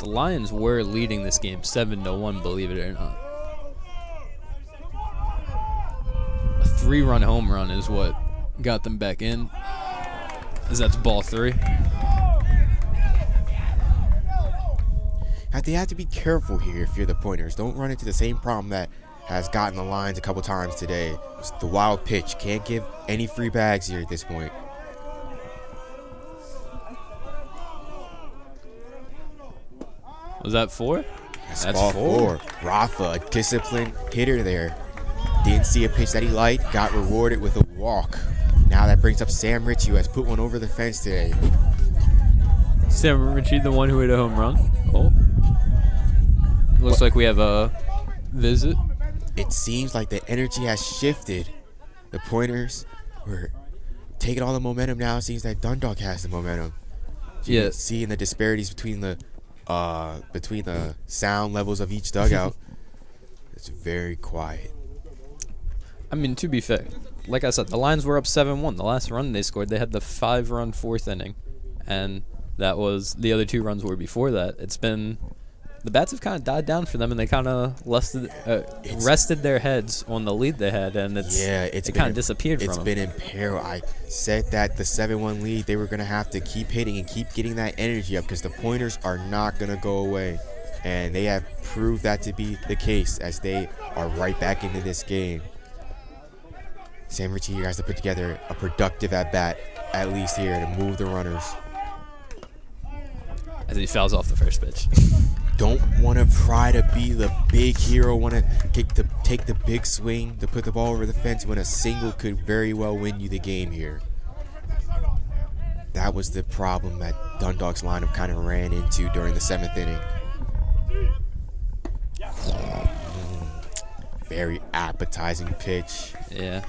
The Lions were leading this game 7-1, believe it or not. A 3-run home run is what got them back in. As that's ball 3. They have to be careful here if you're the Pointers. Don't run into the same problem that has gotten the Lions a couple times today. It's the wild pitch. Can't give any free bags here at this point. Was that 4? That's ball 4. Rafa, a disciplined hitter there. Didn't see a pitch that he liked. Got rewarded with a walk. Now that brings up Sam Ritchie, who has put one over the fence today. Sam Ritchie, the one who hit a home run. Oh. Looks like we have a visit. It seems like the energy has shifted. The Pointers were taking all the momentum now. It seems that Dundalk has the momentum. You can see in the disparities between the sound levels of each dugout. It's very quiet. I mean, to be fair, like I said, the Lions were up 7-1. The last run they scored, they had the 5-run 4th inning. And that was, the other 2 runs were before that. It's been, the bats have kind of died down for them, and they kind of rested their heads on the lead they had, and it kind of disappeared from them. It's been in peril. I said that the 7-1 lead, they were going to have to keep hitting and keep getting that energy up because the Pointers are not going to go away. And they have proved that to be the case as they are right back into this game. Sam Ritchie here has to put together a productive at-bat, at least here, to move the runners. As he fouls off the first pitch. Don't want to try to be the big hero, want to take the big swing to put the ball over the fence when a single could very well win you the game here. That was the problem that Dundalk's lineup kind of ran into during the 7th inning. Very appetizing pitch. Yeah.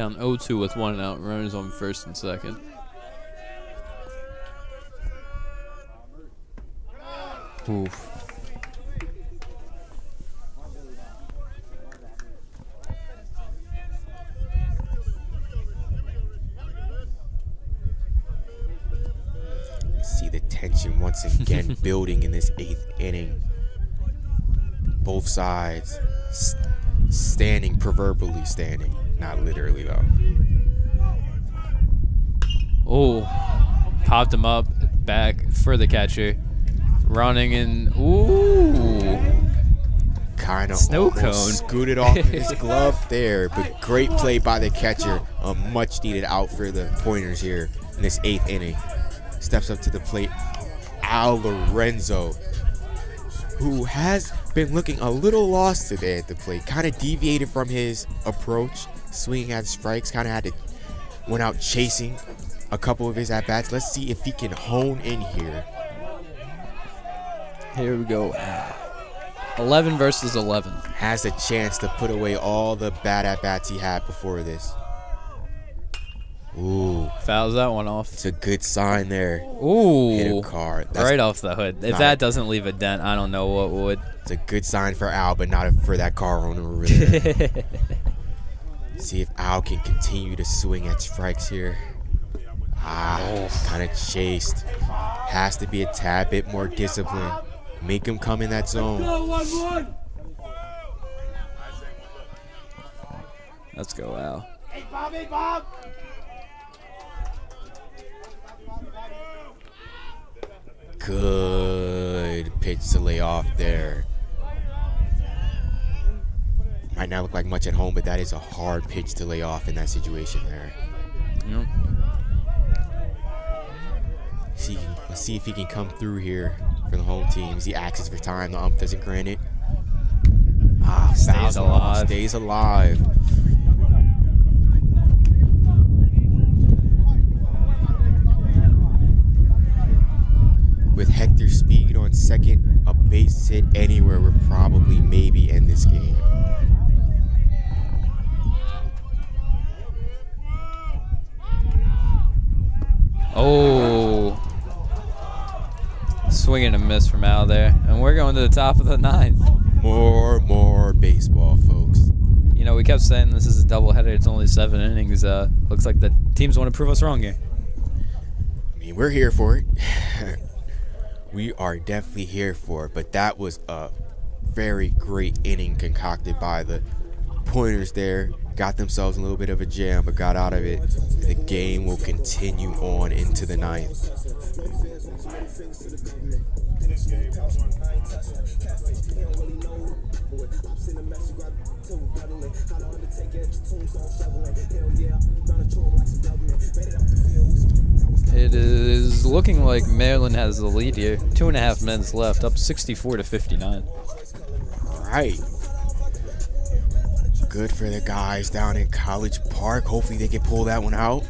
Down 0-2 with 1 out. Runners on first and second. Oof. See the tension once again building in this 8th inning. Both sides standing, proverbially standing. Not literally, though. Oh, popped him up, back for the catcher. Running in, ooh. Kind of Snow cone. Scooted off his glove there, but great play by the catcher. A much needed out for the Pointers here in this 8th inning. Steps up to the plate, Al Lorenzo, who has been looking a little lost today at the plate. Kind of deviated from his approach, swinging at strikes. Kind of had to went out chasing a couple of his at bats. Let's see if he can hone in here. Here we go. 11 versus 11. Has a chance to put away all the bad at bats he had before this. Ooh, Fouls that one off. it's a good sign there. Ooh. Hit a car. That's Right off the hood. If not- that doesn't leave a dent, I don't know what would. It's a good sign for Al, but not for that car owner over there. See if Al can continue to swing at strikes here. Kind of chased. Has to be a tad bit more disciplined. Make him come in that zone. Let's go, Al. Good pitch to lay off there. Might not look like much at home, but that is a hard pitch to lay off in that situation there. Yep. Let's see if he can come through here for the home team. As he asks for time, the ump doesn't grant it. Stays alive. Stays alive. With Hector Speed on second, a base hit anywhere would probably maybe end this game. Oh. Swing and a miss from Al there. And we're going to the top of the 9th. More baseball, folks. You know, we kept saying this is a doubleheader. It's only 7 innings. Looks like the teams want to prove us wrong here. I mean, we're here for it. We are definitely here for it, but that was a very great inning concocted by the Pointers there. Got themselves a little bit of a jam, but got out of it. The game will continue on into the 9th. It is looking like Maryland has the lead here. 2.5 minutes left, up 64-59. Right. Good for the guys down in College Park. Hopefully they can pull that one out.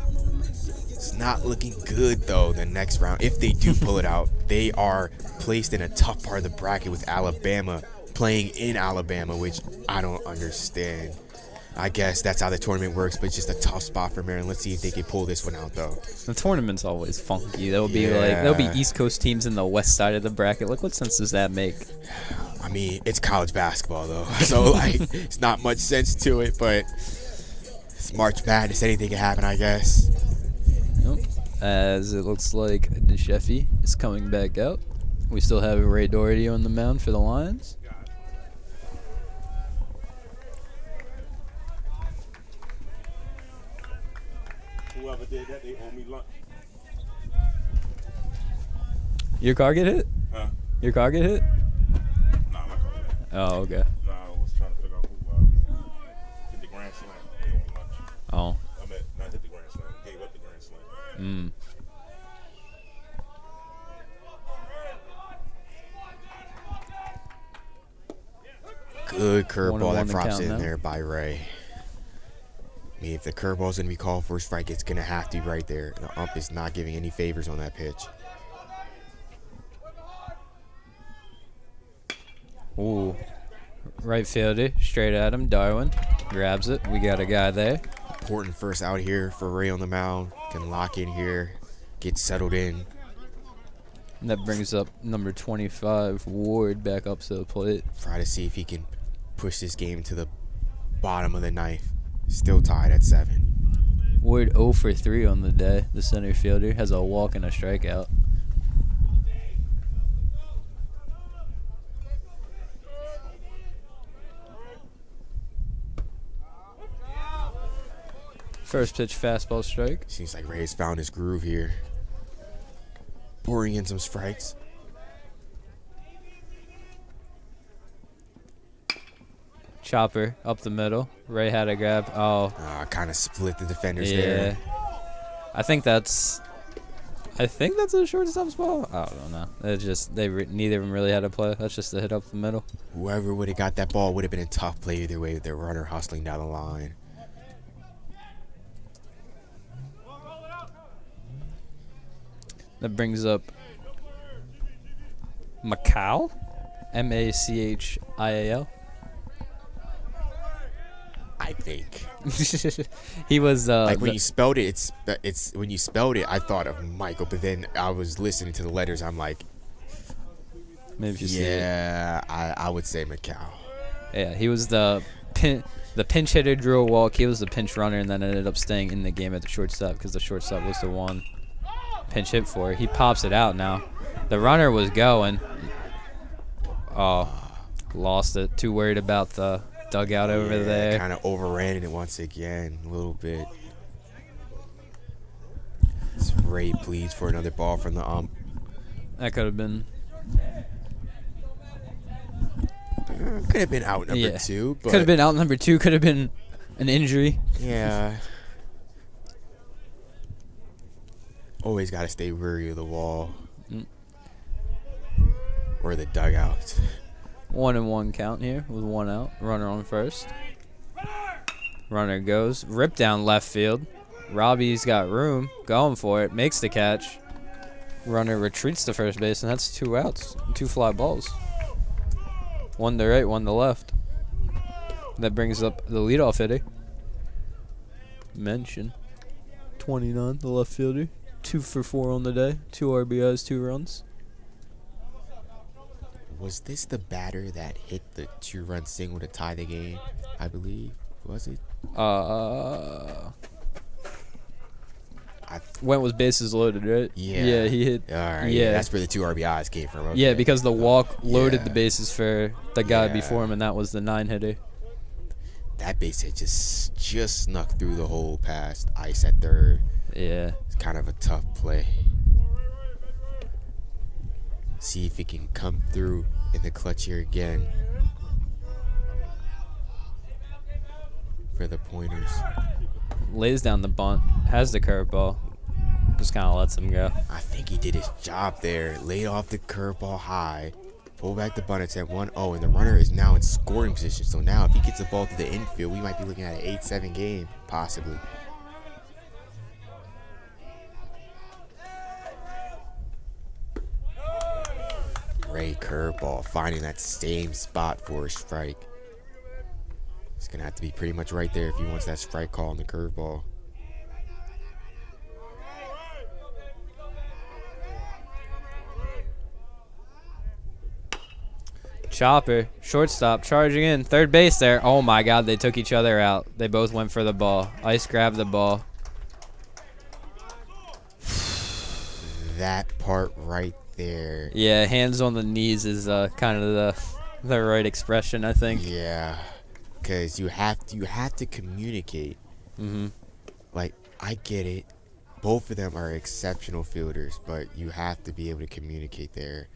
It's not looking good, though, the next round. If they do pull it out, they are placed in a tough part of the bracket with Alabama, playing in Alabama, which I don't understand. I guess that's how the tournament works, but it's just a tough spot for Maryland. Let's see if they can pull this one out, though. The tournament's always funky. There'll be East Coast teams in the west side of the bracket. Like, what sense does that make? I mean, it's college basketball, though. So, it's not much sense to it, but it's March Madness. Anything can happen, I guess. Nope. As it looks like DeSheffy is coming back out. We still have Ray Doherty on the mound for the Lions. Whoever did that, they owe me lunch. Your car get hit? Huh? Your car get hit? Nah, my car didn't. Oh, okay. Nah, I was trying to figure out who hit the grand slam. They owe me lunch. Oh. I meant not hit the grand slam. Gave up the grand slam. Good curveball that 1-1 drops count in now. there by Ray. I mean, if the curveball's going to be called for a strike, it's going to have to be right there. The ump is not giving any favors on that pitch. Ooh. Right fielder, straight at him. Darwin grabs it. We got a guy there. Important first out here for Ray on the mound. Can lock in here, get settled in. And that brings up number 25, Ward, back up to the plate. Try to see if he can push this game to the bottom of the ninth. Still tied at 7. Ward 0 for 3 on the day. The center fielder has a walk and a strikeout. First pitch fastball strike. Seems like Ray's found his groove here. Pouring in some strikes. Chopper up the middle. Ray had a grab. Oh, Kind of split the defenders yeah. there. I think that's a shortstop's ball. I don't know. It just neither of them really had a play. That's just a hit up the middle. Whoever would have got that ball would have been a tough play either way with their runner hustling down the line. That brings up Macau, Machial. I think. He was Like when you spelled it, it's when you spelled it, I thought of Michael, but then I was listening to the letters. I'm like, maybe you see it. yeah, I would say Macau. Yeah, he was the pinch hitter, drew a walk. He was the pinch runner, and then ended up staying in the game at the shortstop because the shortstop was the one pinch hit for. He pops it out now. The runner was going. Oh, lost it. Too worried about the dugout over there. Kind of overran it once again a little bit. Ray pleads for another ball from the ump. That could have been. Could have been out number 2. But Could have been out number 2. Could have been an injury. Yeah. Always got to stay wary of the wall. Or the dugout. 1-1 count here with 1 out. Runner on first. Runner goes. Rip down left field. Robbie's got room. Going for it. Makes the catch. Runner retreats to first base, and that's 2 outs. 2 fly balls. 1 to right, 1 to left. That brings up the leadoff hitter. Mention. 29, the left fielder. 2 for 4 on the day. 2 RBIs, 2 runs. Was this the batter that hit the 2-run single to tie the game? I believe. Was it? Went with bases loaded, right? Yeah. Yeah, he hit. All right. Yeah. That's where the 2 RBIs came from. Okay. Yeah, because the walk loaded Yeah. the bases for the guy Yeah. before him, and that was the 9 hitter. That base hit just snuck through the hole past Ice at third. Yeah. It's kind of a tough play. See if he can come through in the clutch here again for the Pointers. Lays down the bunt, has the curveball, just kind of lets him go. I think he did his job there. Laid off the curveball high, pull back the bunt. It's at 1-0, and the runner is now in scoring position. So now if he gets the ball to the infield, we might be looking at an 8-7 game, possibly. Ray curveball, finding that same spot for a strike. It's going to have to be pretty much right there if he wants that strike call on the curveball. Chopper, shortstop, charging in, third base there. Oh my God, they took each other out. They both went for the ball. Ice grabbed the ball. That part right there. Yeah, hands on the knees is kind of the right expression, I think. Yeah, because you have to communicate. Mm-hmm. Like, I get it. Both of them are exceptional fielders, but you have to be able to communicate there.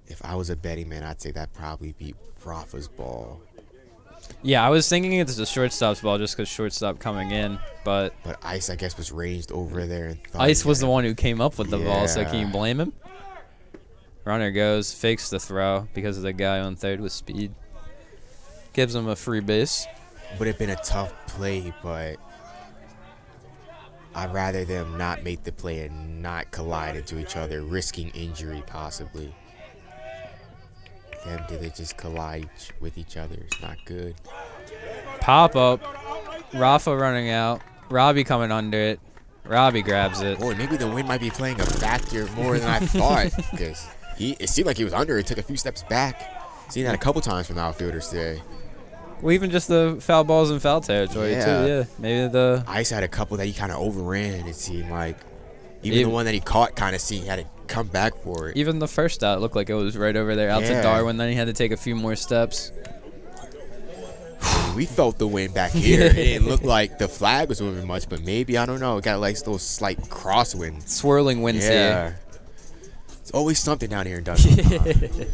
If I was a betting man, I'd say that probably beat Rafa's ball. Yeah, I was thinking it's the shortstop's ball just because shortstop coming in, but Ice, I guess, was ranged over there. And thought Ice he was had the one who came up with the ball, so can you Yeah. blame him? Runner goes, fakes the throw because of the guy on third with speed. Gives him a free base. Would have been a tough play, but I'd rather them not make the play and not collide into each other, risking injury possibly. Them, do they just collide with each other? It's not good. Pop up. Rafa running out. Robbie coming under it. Robbie grabs it. Boy, maybe the wind might be playing a factor more than I thought, because it seemed like he was under it, took a few steps back. Seen that a couple times from the outfielders today. Well, even just the foul balls in foul territory, too. Yeah, maybe the... Ice had a couple that he kind of overran, it seemed like. Even the one that he caught kind of seemed he had to come back for it. Even the first out looked like it was right over there out to Darwin. Then he had to take a few more steps. We felt the wind back here. It didn't look like the flag was moving much, but maybe, I don't know. It got like those slight crosswinds. Swirling winds here. It's always something down here in Dundalk.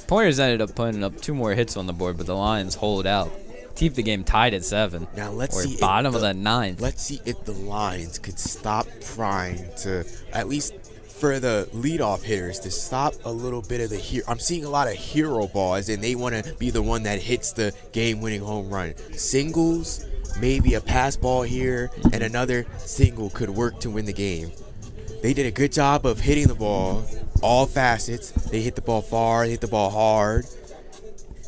Pointers ended up putting up 2 more hits on the board, but the Lions hold out. Keep the game tied at 7. Now let's see bottom of the 9th. Let's see if the Lions could stop trying to, at least for the leadoff hitters, to stop a little bit of the hero. I'm seeing a lot of hero balls, and they want to be the one that hits the game-winning home run. Singles, maybe a pass ball here, and another single could work to win the game. They did a good job of hitting the ball, all facets. They hit the ball far, they hit the ball hard.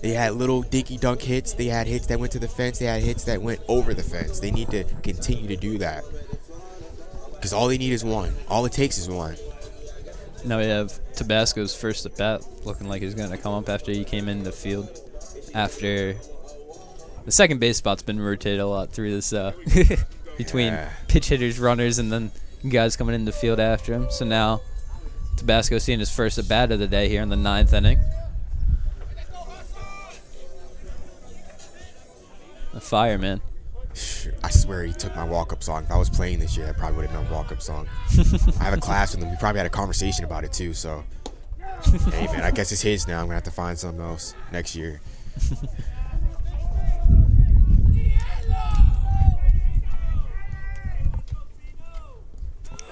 They had little dinky dunk hits. They had hits that went to the fence. They had hits that went over the fence. They need to continue to do that, because all they need is one. All it takes is one. Now we have Tabasco's first at bat, looking like he's going to come up after he came in the field. After the second base spot's been rotated a lot through this between pitch hitters, runners, and then guys coming in the field after him. So now Tabasco seeing his first at bat of the day here in the 9th inning. The fireman. I swear he took my walk-up song. If I was playing this year, that probably would have been a walk-up song. I have a class with him. We probably had a conversation about it too. So, hey man, I guess it's his now. I'm gonna have to find something else next year.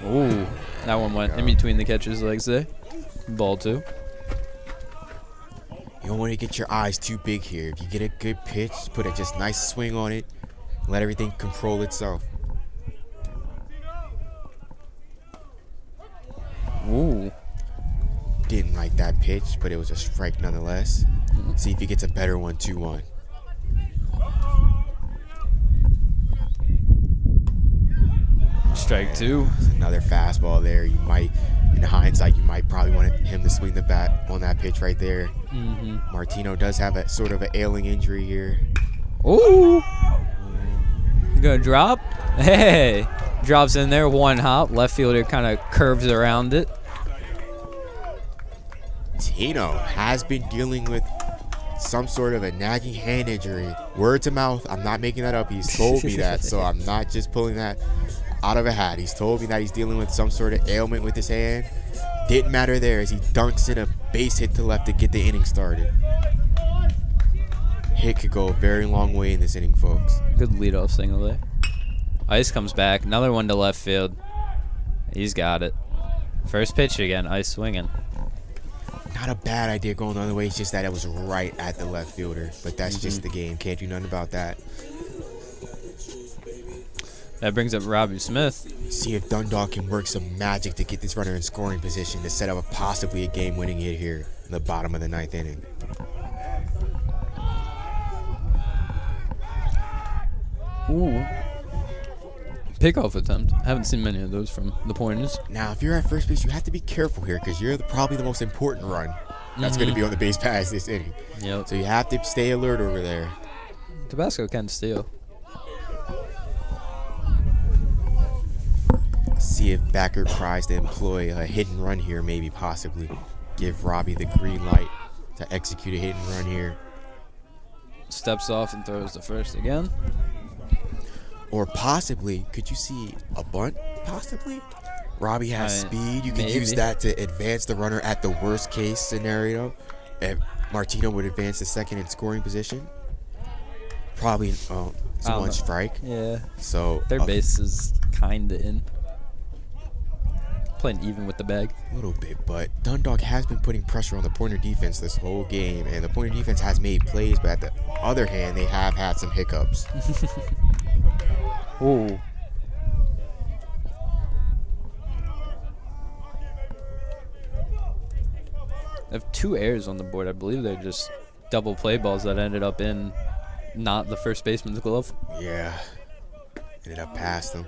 Ooh, that one went in between the catcher's legs there. Ball 2. You don't want to get your eyes too big here. If you get a good pitch, put a just nice swing on it. Let everything control itself. Ooh. Didn't like that pitch, but it was a strike nonetheless. See if he gets a better one, 2-1. Strike 2. Another fastball there. You might, in hindsight, you might probably want him to swing the bat on that pitch right there. Martino does have a sort of an ailing injury here. Ooh. You gonna drop? Hey. Drops in there, 1 hop. Left fielder kind of curves around it. Tino has been dealing with some sort of a nagging hand injury. Word to mouth. I'm not making that up. He's told me that, so I'm not just pulling that out of a hat. He's told me that he's dealing with some sort of ailment with his hand. Didn't matter there as he dunks in a base hit to left to get the inning started. Hit could go a very long way in this inning, folks. Good leadoff single there. Ice comes back. Another one to left field. He's got it. First pitch again. Ice swinging. Not a bad idea going the other way. It's just that it was right at the left fielder. But that's just the game. Can't do nothing about that. That brings up Robbie Smith. See if Dundalk can work some magic to get this runner in scoring position to set up possibly a game-winning hit here in the bottom of the 9th inning. Ooh. Pickoff attempt. Haven't seen many of those from the Pointers. Now, if you're at first base, you have to be careful here because you're probably the most important run that's going to be on the base pass this inning. Yep. So you have to stay alert over there. Tabasco can steal. See if Backer tries to employ a hit and run here, maybe possibly. Give Robbie the green light to execute a hit and run here. Steps off and throws the first again. Or possibly, could you see a bunt? Possibly. Robbie has speed. You can use that to advance the runner at the worst case scenario. If Martino would advance the second in scoring position. Probably it's one strike. Yeah. So their base is kind of in. Playing even with the bag. A little bit, but Dundalk has been putting pressure on the Pointer defense this whole game, and the Pointer defense has made plays, but at the other hand, they have had some hiccups. Ooh. They have 2 errors on the board. I believe they're just double play balls that ended up in not the first baseman's glove. Yeah. Ended up past him.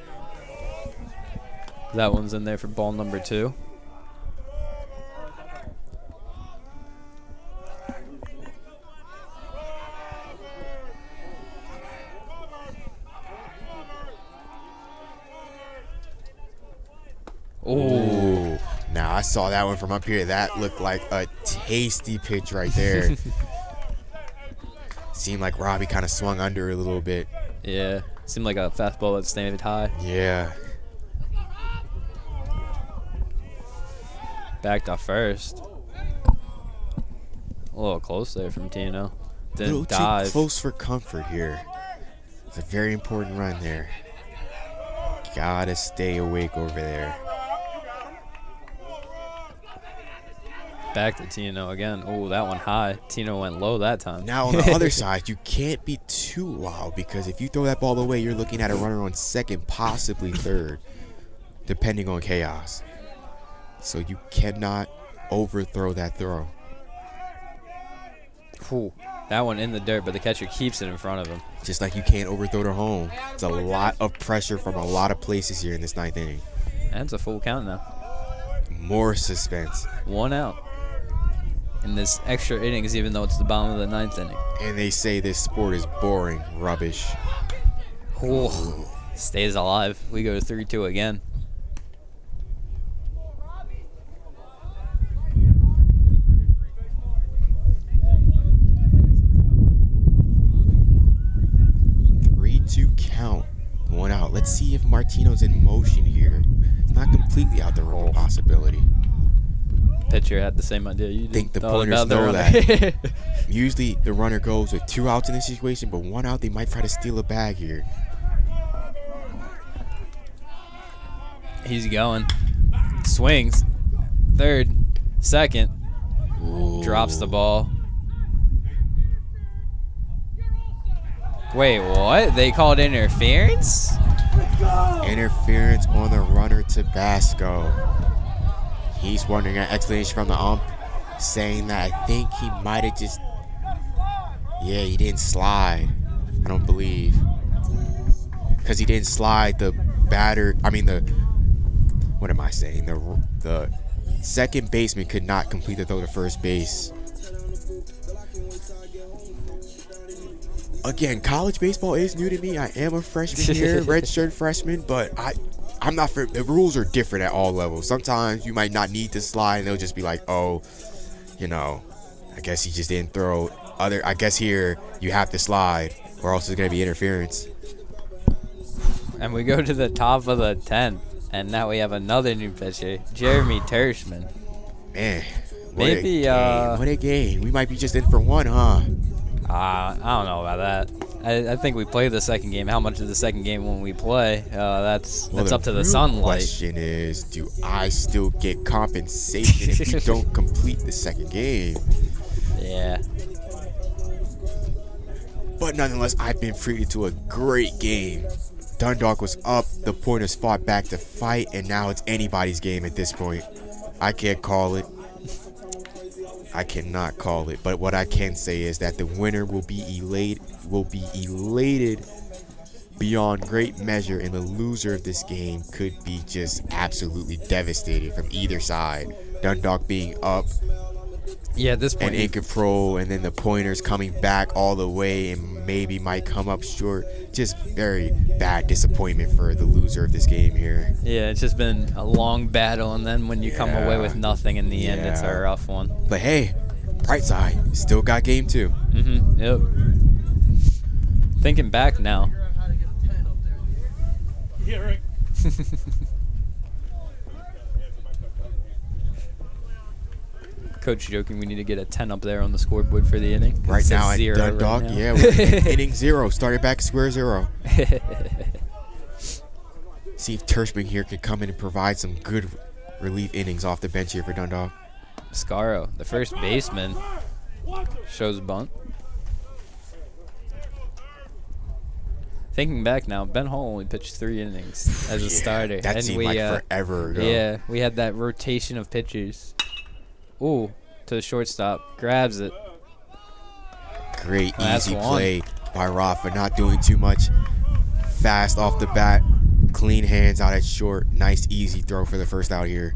That one's in there for ball number 2. Ooh. Now, I saw that one from up here. That looked like a tasty pitch right there. Seemed like Robbie kind of swung under a little bit. Yeah, seemed like a fastball that stayed high. Yeah. Backed off first. A little close there from Tino. A Didn't little dive. too close for comfort here. It's a very important run there. Gotta stay awake over there. Back to Tino again. Oh, that one high. Tino went low that time. Now, on the other side, you can't be too wild because if you throw that ball away, you're looking at a runner on second, possibly third, depending on chaos. So you cannot overthrow that throw. Ooh, that one in the dirt, but the catcher keeps it in front of him. Just like you can't overthrow the home. It's a lot of pressure from a lot of places here in this 9th inning. And it's a full count now. More suspense. 1 out. In this extra innings, even though it's the bottom of the 9th inning. And they say this sport is boring rubbish. Ooh, stays alive. We go to 3-2 again. Count. 1 out. Let's see if Martino's in motion here. It's not completely out the wrong possibility. Pitcher had the same idea you did. I think the Thought Pointers about the know runner. that. Usually the runner goes with 2 outs in this situation, but 1 out, they might try to steal a bag here. He's going. Swings. Third. Second. Ooh. Drops the ball. Wait, what? They called interference? Interference on the runner Tabasco. He's wondering an explanation from the ump, saying that I think he might have just, he didn't slide. I don't believe. Because he didn't slide the what am I saying? The second baseman could not complete the throw to first base. Again, college baseball is new to me. I am a freshman here, redshirt freshman, but I'm not for the rules are different at all levels. Sometimes you might not need to slide and they'll just be like, oh, I guess he just didn't throw. I guess here you have to slide or else it's gonna be interference. And we go to the top of the 10th, and now we have another new pitcher, Jeremy Tershman. Man, Maybe what a game. We might be just in for one, huh? I don't know about that. I think we play the second game. How much of the second game when we play? That's up to the sunlight. The question is, do I still get compensation if you don't complete the second game? Yeah. But nonetheless, I've been treated to a great game. Dundalk was up, the Pointers fought back to fight, and now it's anybody's game at this point. I can't call it. I cannot call it, but what I can say is that the winner will be elated beyond great measure, and the loser of this game could be just absolutely devastated from either side. Dundalk being up, at this point, and in control, and then the Pointers coming back all the way and maybe might come up short. Just very bad disappointment for the loser of this game here. Yeah, it's just been a long battle, and then when you come away with nothing in the end, it's a rough one. But hey, bright side, still got game 2. Yep. Thinking back now. Yeah, right. Coach joking we need to get a 10 up there on the scoreboard for the inning. Right now at Dundalk, we're inning 0. Started back square 0. See if Tershman here can come in and provide some good relief innings off the bench here for Dundalk. Scaro, the first baseman, shows bunt. Thinking back now, Ben Hall only pitched 3 innings as a starter. That seemed like forever ago. Yeah, we had that rotation of pitchers. Ooh, to the shortstop. Grabs it. Great, easy play. by Rafa, not doing too much. Fast off the bat, clean hands out at short. Nice, easy throw for the first out here.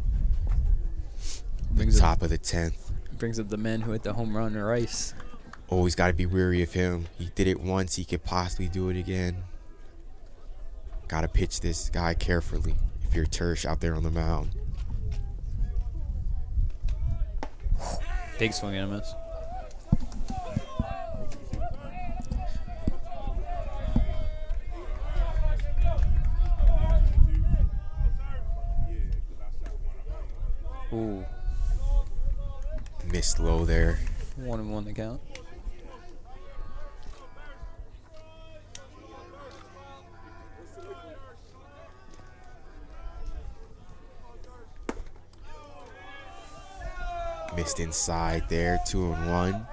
Top of the 10th. Brings up the man who hit the home run, Rice. Always got to be wary of him. He did it once, he could possibly do it again. Got to pitch this guy carefully if you're Tersh out there on the mound. Big swing and a miss. Ooh. Missed low there. 1-1 the count. Missed inside there, 2-1.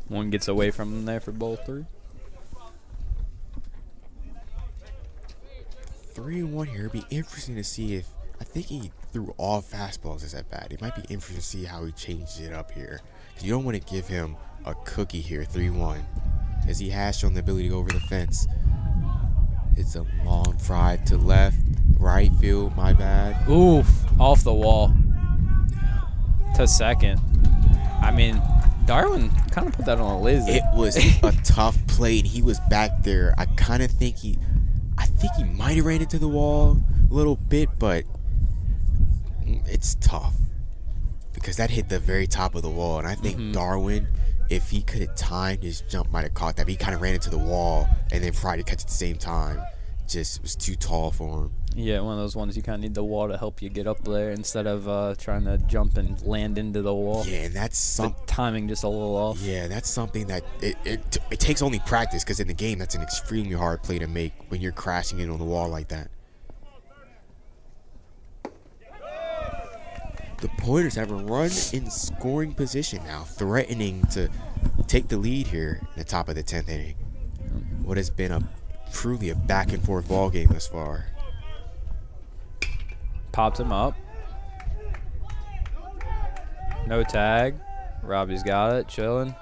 One gets away from him there for ball 3. 3-1 here. It'd be interesting to see if, I think he threw all fastballs as at bat. It might be interesting to see how he changed it up here. You don't want to give him a cookie here, 3-1, as he has shown the ability to go over the fence. It's a long drive to left, right field, my bad. Oof, off the wall to second. I mean, Darwin kind of put that on a lazy. It was a tough play, and he was back there. I think he might have ran into the wall a little bit, but it's tough because that hit the very top of the wall, and I think Darwin, if he could have timed his jump, might have caught that. But he kind of ran into the wall and then tried to catch at the same time. Just was too tall for him. Yeah, one of those ones you kind of need the wall to help you get up there instead of trying to jump and land into the wall. Yeah, and that's the timing just a little off. Yeah, that's something that it takes only practice, because in the game that's an extremely hard play to make when you're crashing in on the wall like that. The Pointers have a run in scoring position now, threatening to take the lead here in the top of the 10th inning. What has been truly a back and forth ball game thus far. Pops him up. No tag. Robbie's got it, chilling.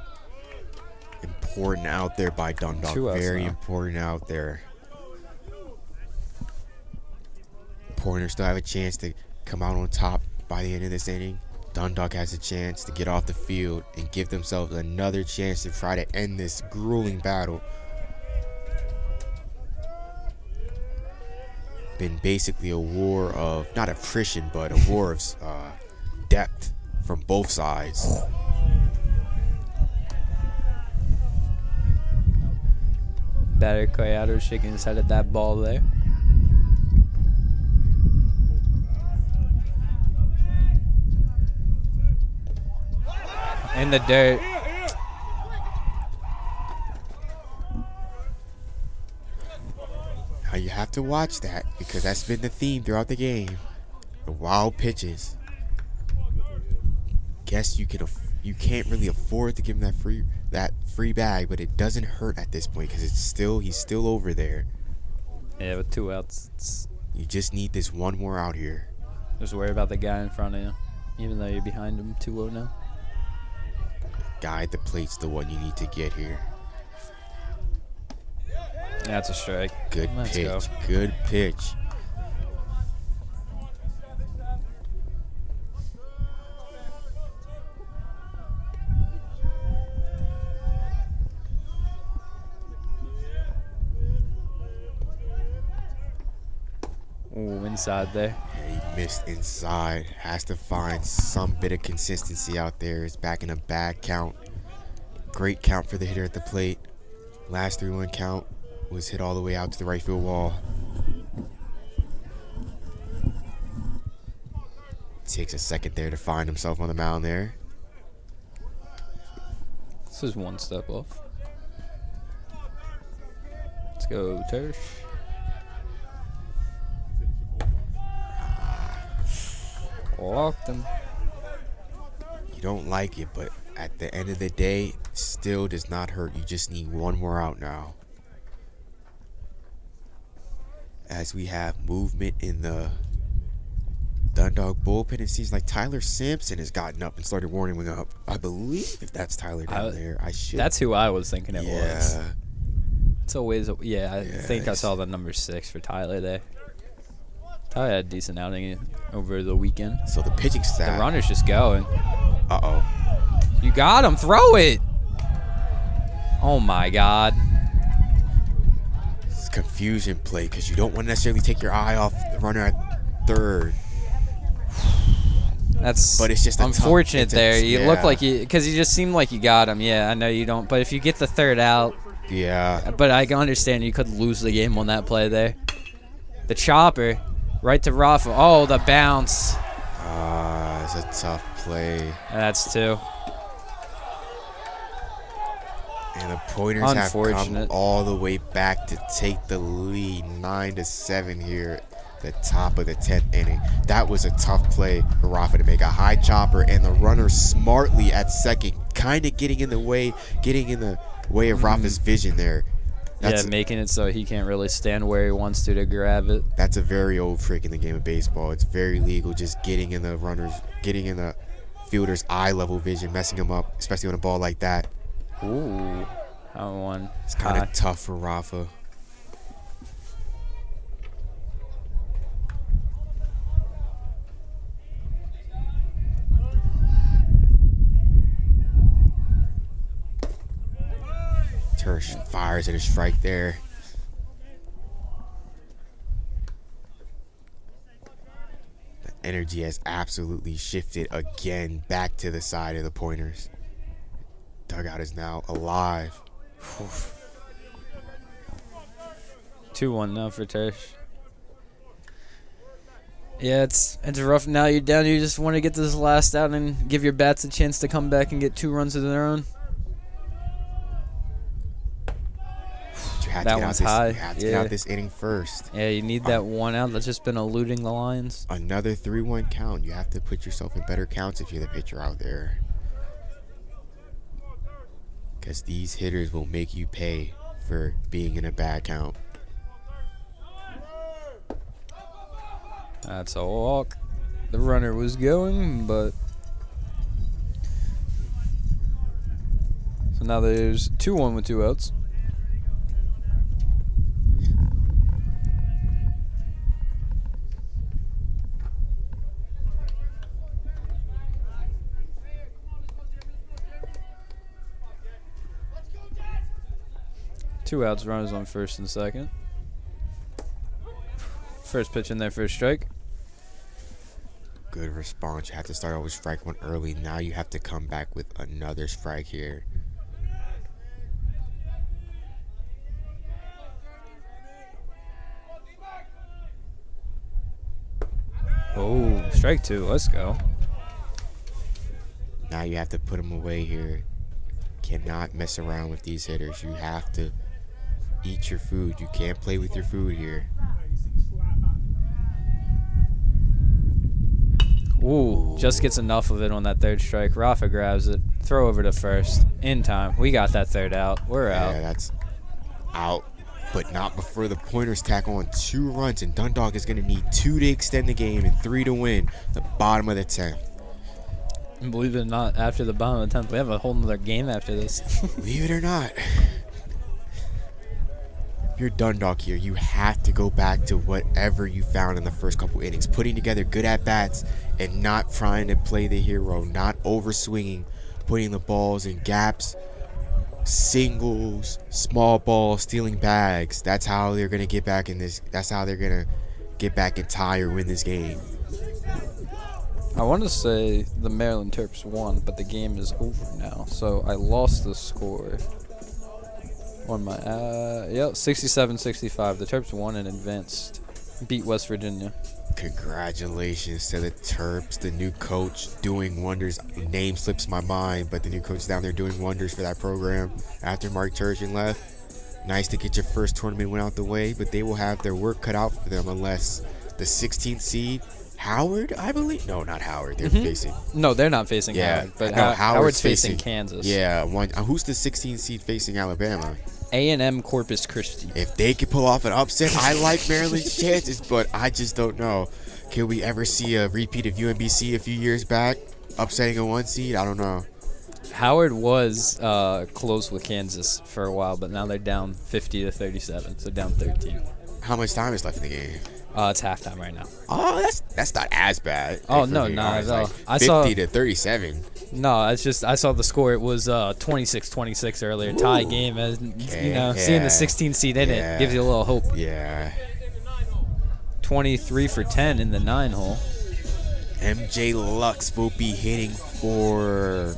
Important out there by Dundalk. Very important out there. Pointers still have a chance to come out on top by the end of this inning. Dundalk has a chance to get off the field and give themselves another chance to try to end this grueling battle. Been basically a war of, not attrition, but a war of depth from both sides. Batter Collado shaking his head at that ball there. In the dirt. Now you have to watch that, because that's been the theme throughout the game. The wild pitches. Guess you can't really afford to give him that free bag, but it doesn't hurt at this point because he's still over there. Yeah, with 2 outs, you just need this one more out here. Just worry about the guy in front of you, even though you're behind him 2-0 now. Guy at the plate's the one you need to get here. That's a strike. Good pitch. Good pitch. Ooh, inside there. Yeah, he missed inside. Has to find some bit of consistency out there. He's back in a bad count. Great count for the hitter at the plate. Last 3-1 count was hit all the way out to the right field wall. Takes a second there to find himself on the mound there. This is one step off. Let's go, Tersh. Walked him. You don't like it, but at the end of the day, still does not hurt. You just need one more out now. as we have movement in the Dundalk bullpen. It seems like Tyler Sampson has gotten up and started warming up. I believe if that's Tyler down there, I should. That's who I was thinking it was. Yeah. It's always, I think I saw the number 6 for Tyler there. Tyler had a decent outing over the weekend. So the pitching staff. The runner's just going. Uh-oh. You got him. Throw it. Oh, my God. It's a confusion play because you don't want to necessarily take your eye off the runner at third. But it's just unfortunate there. You look yeah. like because you just seemed like you got him. Yeah, I know you don't. But if you get the third out. Yeah. But I can understand you could lose the game on that play there. The chopper. Right to Rafa. Oh, the bounce. It's a tough play. That's 2. And the Pointers have come all the way back to take the lead 9-7 here at the top of the 10th inning. That was a tough play for Rafa to make. A high chopper and the runner smartly at second, kind of getting in the way of Rafa's vision there. Making it so he can't really stand where he wants to grab it. That's a very old trick in the game of baseball. It's very legal, just getting in the fielder's eye level vision, messing him up, especially on a ball like that. Ooh, that one. It's kind of tough for Rafa. Tersh fires at a strike there. The energy has absolutely shifted again back to the side of the Pointers. Dugout is now alive. 2-1 now for Tersh. Yeah, it's rough. Now you're down. You just want to get this last out and give your bats a chance to come back and get 2 runs of their own. That one's high. You have to get out this inning first. Yeah, you need that 1 out that's just been eluding the lines. Another 3-1 count. You have to put yourself in better counts if you're the pitcher out there. Because these hitters will make you pay for being in a bad count. That's a walk. The runner was going, but... So now there's 2-1 with 2 outs. Two outs, runners on first and second. First pitch in there for a strike. Good response. You have to start over strike 1 early. Now you have to come back with another strike here. Oh, strike 2. Let's go. Now you have to put them away here. Cannot mess around with these hitters. You have to eat your food. You can't play with your food here. Ooh, just gets enough of it on that 3rd strike. Rafa grabs it. Throw over to first. In time. We got that 3rd out. We're out. Yeah, that's out. But not before the Pointers tack on 2 runs. And Dundalk is going to need 2 to extend the game and 3 to win the bottom of the 10th. And believe it or not, after the bottom of the 10th, we have a whole nother game after this. Believe it or not. If you're Dundalk here, you have to go back to whatever you found in the first couple innings. Putting together good at-bats and not trying to play the hero. Not over-swinging. Putting the balls in gaps. Singles. Small balls. Stealing bags. That's how they're going to get back in this. That's how they're going to get back and tie or win this game. I want to say the Maryland Terps won, but the game is over now. So I lost the score on my 67-65. The Terps won and advanced, beat West Virginia. Congratulations to the Terps, the new coach doing wonders. Name slips my mind, but the new coach down there doing wonders for that program after Mark Turgeon left. Nice to get your first tournament win out the way, but they will have their work cut out for them unless the 16th seed Howard, I believe. No, not Howard. They're facing. No, they're not facing Howard. But no, Howard's facing Kansas. Yeah, who's the 16th seed facing Alabama? A&M Corpus Christi. If they could pull off an upset, I like Maryland's chances, but I just don't know. Can we ever see a repeat of UMBC a few years back, upsetting a 1 seed? I don't know. Howard was close with Kansas for a while, but now they're down 50-37, so down 13. How much time is left in the game? It's halftime right now. Oh, that's not as bad. Oh, no, not at all. Like 50-37. No, it's just I saw the score. It was 26-26 earlier, tie game. As you know, seeing the 16 seed in it gives you a little hope. Yeah. 23 for 10 in the 9 hole. MJ Lux will be hitting for.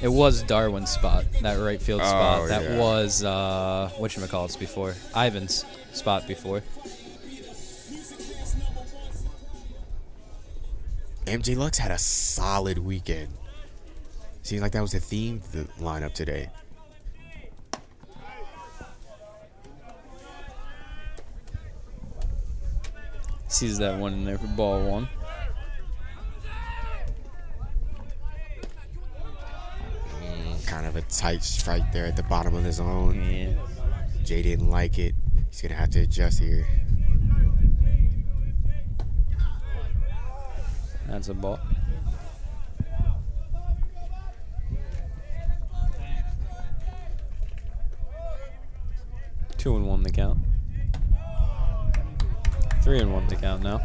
It was Darwin's spot, that right field spot. That yeah. was whatchamacallits before. Ivan's spot before. MJ Lux had a solid weekend. Seems like that was the theme of the lineup today. Sees that one in there for ball 1. Kind of a tight strike there at the bottom of the zone. Yeah. Jay didn't like it. He's going to have to adjust here. That's a ball. Two and 1 the count. 3 and 1 the count now.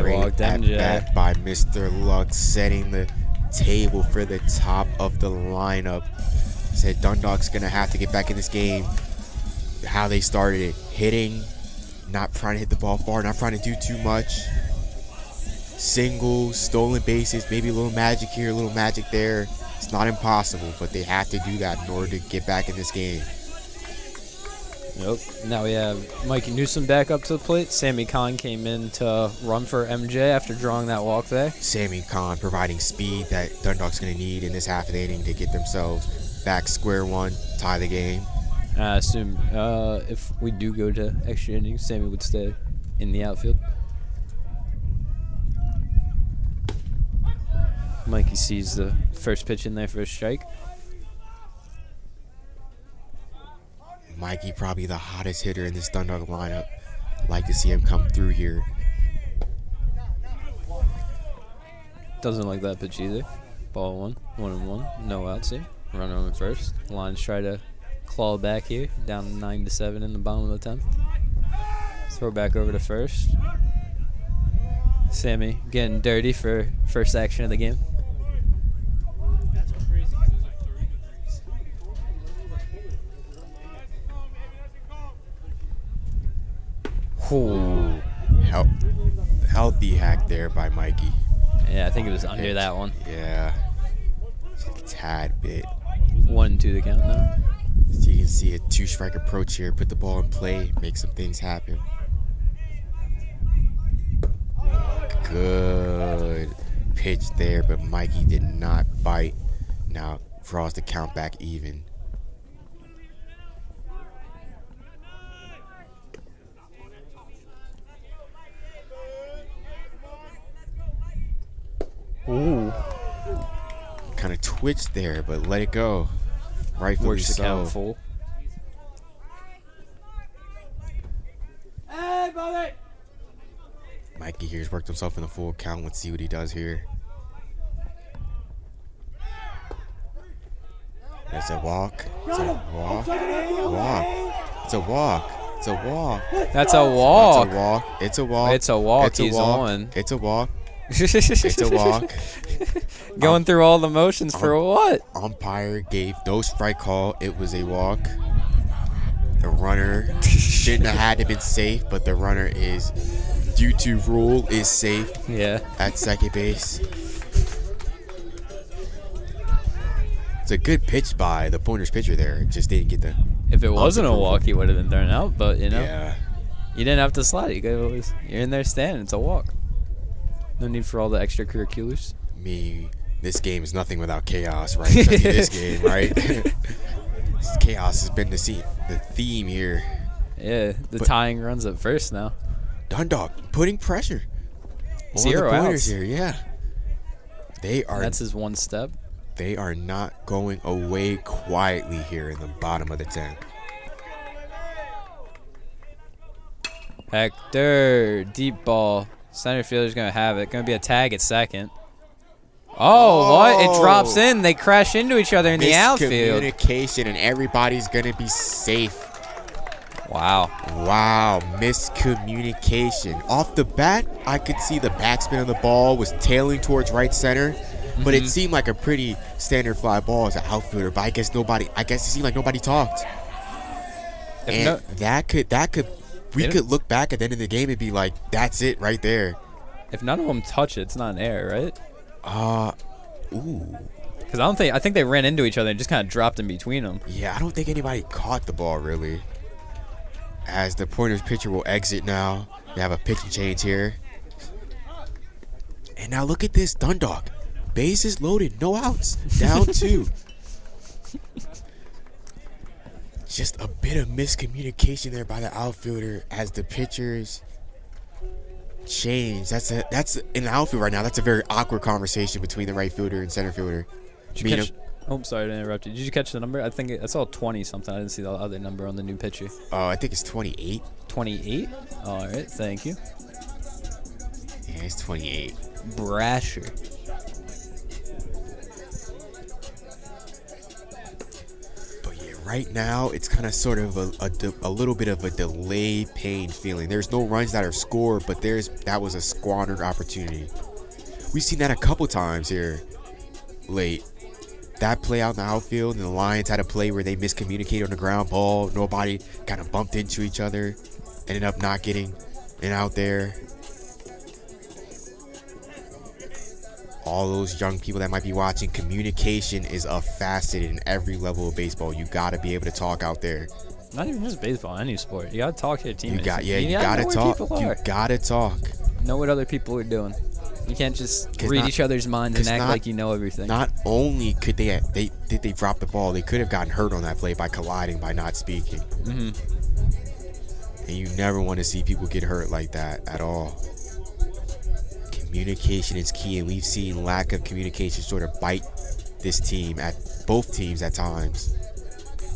Great at bat by Mr. Lux, setting the table for the top of the lineup. Said Dundalk's gonna have to get back in this game how they started it, hitting, not trying to hit the ball far, not trying to do too much. Singles, stolen bases, maybe a little magic here, a little magic there. It's not impossible, but they have to do that in order to get back in this game. Yep. Now we have Mikey Newsom back up to the plate. Sammy Kahn came in to run for MJ after drawing that walk there. Sammy Kahn providing speed that Dundalk's going to need in this half of the inning to get themselves back square one, tie the game. I assume if we do go to extra innings, Sammy would stay in the outfield. Mikey sees the first pitch in there for a strike. Mikey probably the hottest hitter in this Dundalk lineup. Like to see him come through here. Doesn't like that pitch either. Ball 1, 1-1, no outs here. Runner on first. Lions try to claw back here, down 9-7 in the bottom of the 10th. Throw back over to first. Sammy getting dirty for first action of the game. That's what's crazy because it was like 30 degrees. Ooh. Healthy hack there by Mikey. Yeah, I think it was under that one. Yeah. Just a tad bit. 1-2 the count now. So you can see a two-strike approach here. Put the ball in play, make some things happen. Good pitch there, but Mikey did not bite. Now draws the count back even. Ooh. Kind of twitched there, but let it go. Rightfully Works the so. count full. Hey, Bobby! Mikey here's worked himself in the full count. Let's see what he does here. It's a walk. It's a walk. Walk. It's a walk. It's a walk. That's a walk. It's a walk. It's a walk. It's a walk. It's a He's walk. on. It's a walk. It's a walk. Going through all the motions for what? Umpire gave no strike call. It was a walk. The runner shouldn't have had to been safe, but the runner is, due to rule, is safe Yeah. at second base. It's a good pitch by the Pointers pitcher there. Just didn't get the. If it wasn't a walk, he would have been thrown out. But you know, Yeah. you didn't have to slide. You're in there standing. It's a walk. No need for all the extracurriculars. This game is nothing without chaos, right? Especially this game, right? Chaos has been the theme here. Yeah, the tying runs at first now. Dundalk putting pressure on 0 the Pointers outs. here. Yeah, they are. That's his one step. They are not going away quietly here in the bottom of the 10th. Hector, deep ball. Center fielder's going to have it. Going to be a tag at second. Oh, what? It drops in. They crash into each other in the outfield. Miscommunication, and everybody's going to be safe. Wow. Wow, miscommunication. Off the bat, I could see the backspin of the ball was tailing towards right center, but it seemed like a pretty standard fly ball as an outfielder. But I guess it seemed like nobody talked. And we could look back at the end of the game and be like, that's it right there. If none of them touch it, it's not an error, right? Ooh. Because I think they ran into each other and just kind of dropped in between them. Yeah, I don't think anybody caught the ball really. As the Pointers pitcher will exit now. They have a pitching change here. And now look at this, Dundalk. Bases loaded, no outs. Down 2. Just a bit of miscommunication there by the outfielder as the pitchers change. That's in the outfield right now. That's a very awkward conversation between the right fielder and center fielder. Oh, sorry to interrupt you. Did you catch the number? I think I saw 20 something. I didn't see the other number on the new pitcher. I think it's 28. 28? All right, thank you. Yeah, it's 28. Brasher. But yeah, right now it's kind of sort of a little bit of a delay pain feeling. There's no runs that are scored, but that was a squandered opportunity. We've seen that a couple times here late. That play out in the outfield, and the Lions had a play where they miscommunicated on the ground ball. Nobody kind of bumped into each other, ended up not getting an out there. All those young people that might be watching, communication is a facet in every level of baseball. You got to be able to talk out there. Not even just baseball, any sport. You got to talk to your teammates. You got to talk. You got to talk. Know what other people are doing. You can't just read each other's minds and act like you know everything. Not only did they drop the ball, they could have gotten hurt on that play by colliding, by not speaking. And you never want to see people get hurt like that at all. Communication is key, and we've seen lack of communication sort of bite this team at both teams at times.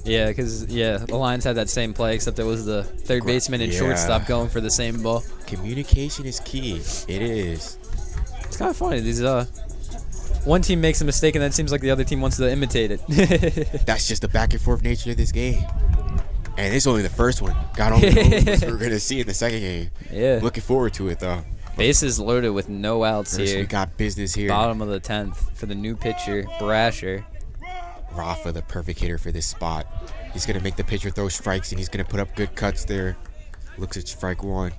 Yeah, because the Lions had that same play, except it was the third baseman and shortstop going for the same ball. Communication is key. It is. It's kind of funny. These one team makes a mistake, and then it seems like the other team wants to imitate it. That's just the back and forth nature of this game. And it's only the first one. God only knows what we're going to see in the second game. Yeah. Looking forward to it, though. Bases loaded with no outs First, here. we got business here. Bottom of the 10th for the new pitcher, Brasher. Rafa, the perfect hitter for this spot. He's going to make the pitcher throw strikes, and he's going to put up good cuts there. Looks at strike 1.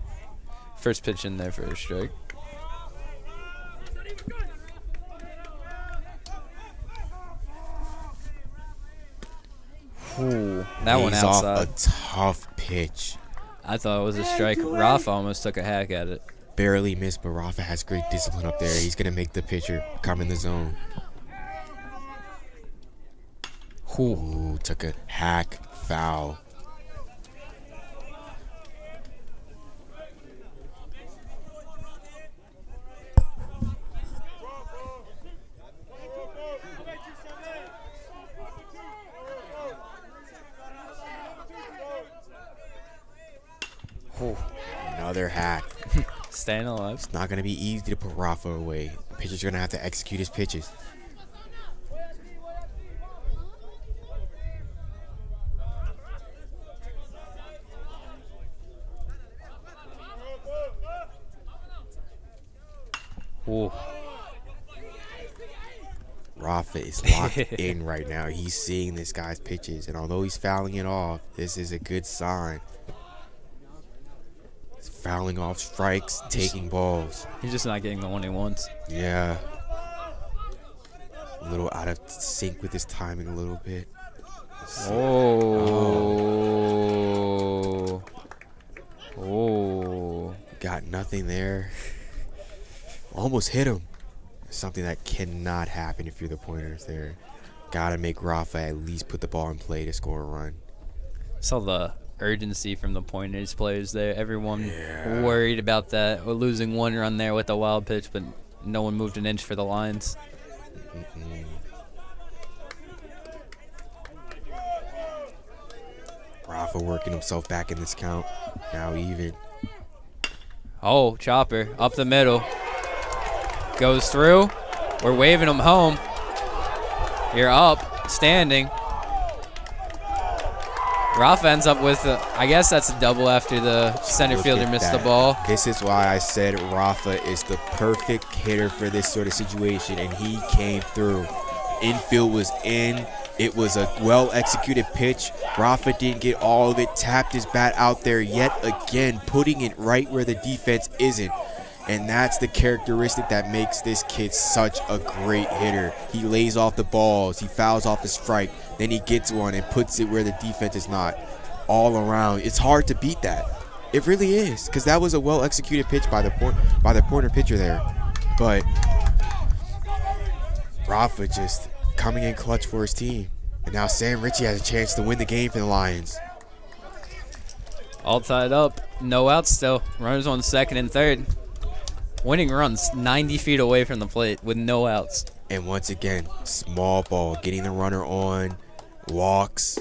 First pitch in there for a strike. Ooh, that one outside. Off a tough pitch. I thought it was a strike. Rafa almost took a hack at it. Barely missed, but Rafa has great discipline up there. He's going to make the pitcher come in the zone. Ooh, took a hack foul. Ooh, another hack. Staying alive. It's not going to be easy to put Rafa away. The pitcher's going to have to execute his pitches. Ooh. Rafa is locked in right now. He's seeing this guy's pitches, and although he's fouling it off, this is a good sign. He's fouling off strikes, taking balls. He's just not getting the one he wants. Yeah. A little out of sync with his timing a little bit. Oh. Got nothing there. Almost hit him. Something that cannot happen if you're the Pointers there. Gotta make Rafa at least put the ball in play to score a run. Saw the urgency from the Pointers players there. Everyone Yeah. worried about that. We're losing one run there with a wild pitch, but no one moved an inch for the Lions. Rafa working himself back in this count. Now even. Oh, Chopper up the middle. Goes through. We're waving him home. You're up, standing. Rafa ends up with, I guess that's a double after the center Look fielder at missed that. the ball. This is why I said Rafa is the perfect hitter for this sort of situation, and he came through. Infield was in. It was a well-executed pitch. Rafa didn't get all of it, tapped his bat out there yet again, putting it right where the defense isn't. And that's the characteristic that makes this kid such a great hitter. He lays off the balls, he fouls off the strike, then he gets one and puts it where the defense is not. All around. It's hard to beat that. It really is, because that was a well-executed pitch by the Pointer pitcher there. But Rafa just coming in clutch for his team. And now Sam Ritchie has a chance to win the game for the Lions. All tied up. No outs still. Runners on second and third. Winning runs 90 feet away from the plate with no outs. And once again, small ball, getting the runner on, walks,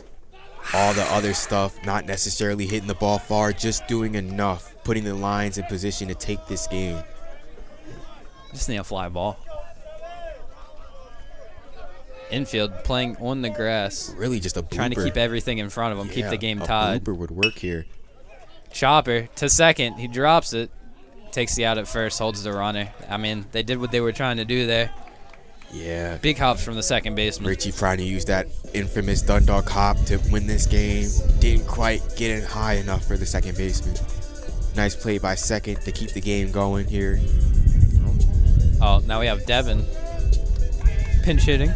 all the other stuff, not necessarily hitting the ball far, just doing enough, putting the Lions in position to take this game. Just need a fly ball. Infield playing on the grass. Really just a blooper. Trying to keep everything in front of him, keep the game tied. A blooper would work here. Chopper to second. He drops it. Takes the out at first, holds the runner. I mean, they did what they were trying to do there. Yeah. Big hops from the second baseman. Ritchie trying to use that infamous Dundalk hop to win this game. Didn't quite get it high enough for the second baseman. Nice play by second to keep the game going here. Oh, now we have Devin pinch hitting.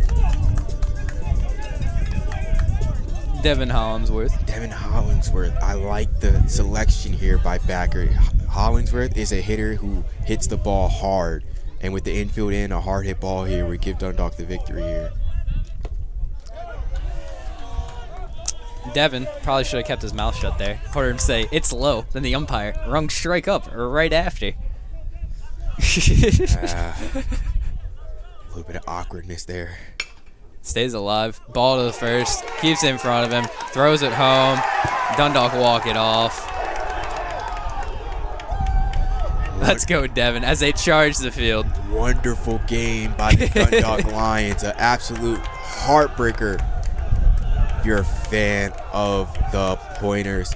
Devin Hollingsworth. Devin Hollingsworth. I like the selection here by backer. Hollingsworth is a hitter who hits the ball hard. And with the infield in, a hard hit ball here, we give Dundalk the victory here. Devin probably should have kept his mouth shut there. Heard him say, "It's low." Then the umpire rung strike up right after. A little bit of awkwardness there. Stays alive. Ball to the first. Keeps it in front of him. Throws it home. Dundalk walk it off. Let's go, Devin, as they charge the field. Wonderful game by the Dundalk Lions. An absolute heartbreaker if you're a fan of the Pointers.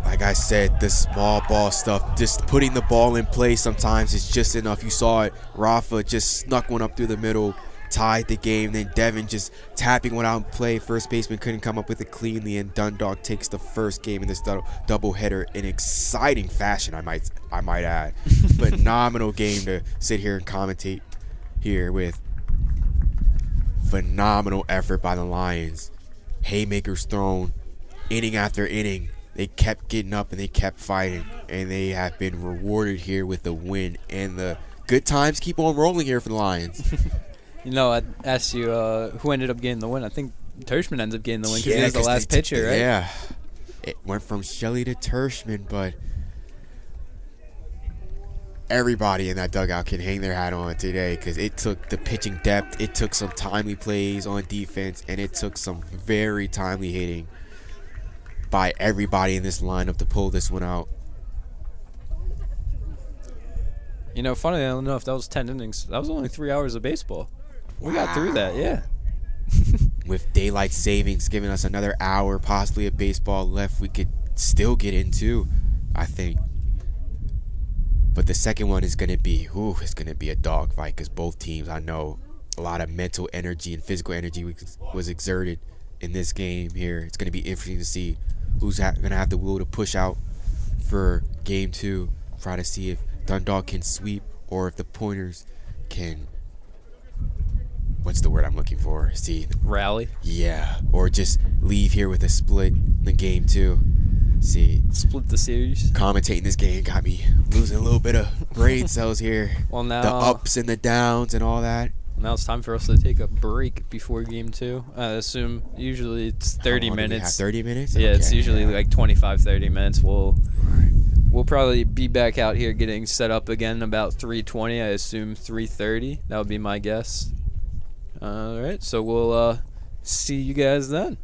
Like I said, the small ball stuff, just putting the ball in play sometimes is just enough. You saw it. Rafa just snuck one up through the middle, tied the game. Then Devin just tapping one out in play. First baseman couldn't come up with it cleanly, and Dundalk takes the first game in this doubleheader in exciting fashion, I might add. Phenomenal game to sit here and commentate here with. Phenomenal effort by the Lions. Haymakers thrown, inning after inning. They kept getting up and they kept fighting, and they have been rewarded here with the win. And the good times keep on rolling here for the Lions. You know, I asked you who ended up getting the win. I think Tershman ends up getting the win because he was the last pitcher, right? Yeah. It went from Shelley to Tershman, but everybody in that dugout can hang their hat on today because it took the pitching depth, it took some timely plays on defense, and it took some very timely hitting by everybody in this lineup to pull this one out. You know, funny enough, that was 10 innings. That was only 3 hours of baseball. We got through that, yeah. With daylight savings giving us another hour, possibly of baseball left, we could still get into, I think. But the second one is going to be, it's going to be a dogfight because both teams, I know, a lot of mental energy and physical energy was exerted in this game here. It's going to be interesting to see who's going to have the will to push out for game 2. Try to see if Dundalk can sweep or if the Pointers can, what's the word I'm looking for? See, Rally. yeah, or just leave here with a split in the game 2. See, Split the series. commentating this game got me losing a little bit of brain cells here. Well, now The ups and the downs and all that. Now it's time for us to take a break before game 2. I assume usually it's 30 How long do we have? minutes. 30 minutes? Yeah, it's Okay, usually yeah. like 25, 30 minutes. We'll probably be back out here getting set up again about 3:20. I assume 3:30. That would be my guess. All right, so we'll see you guys then.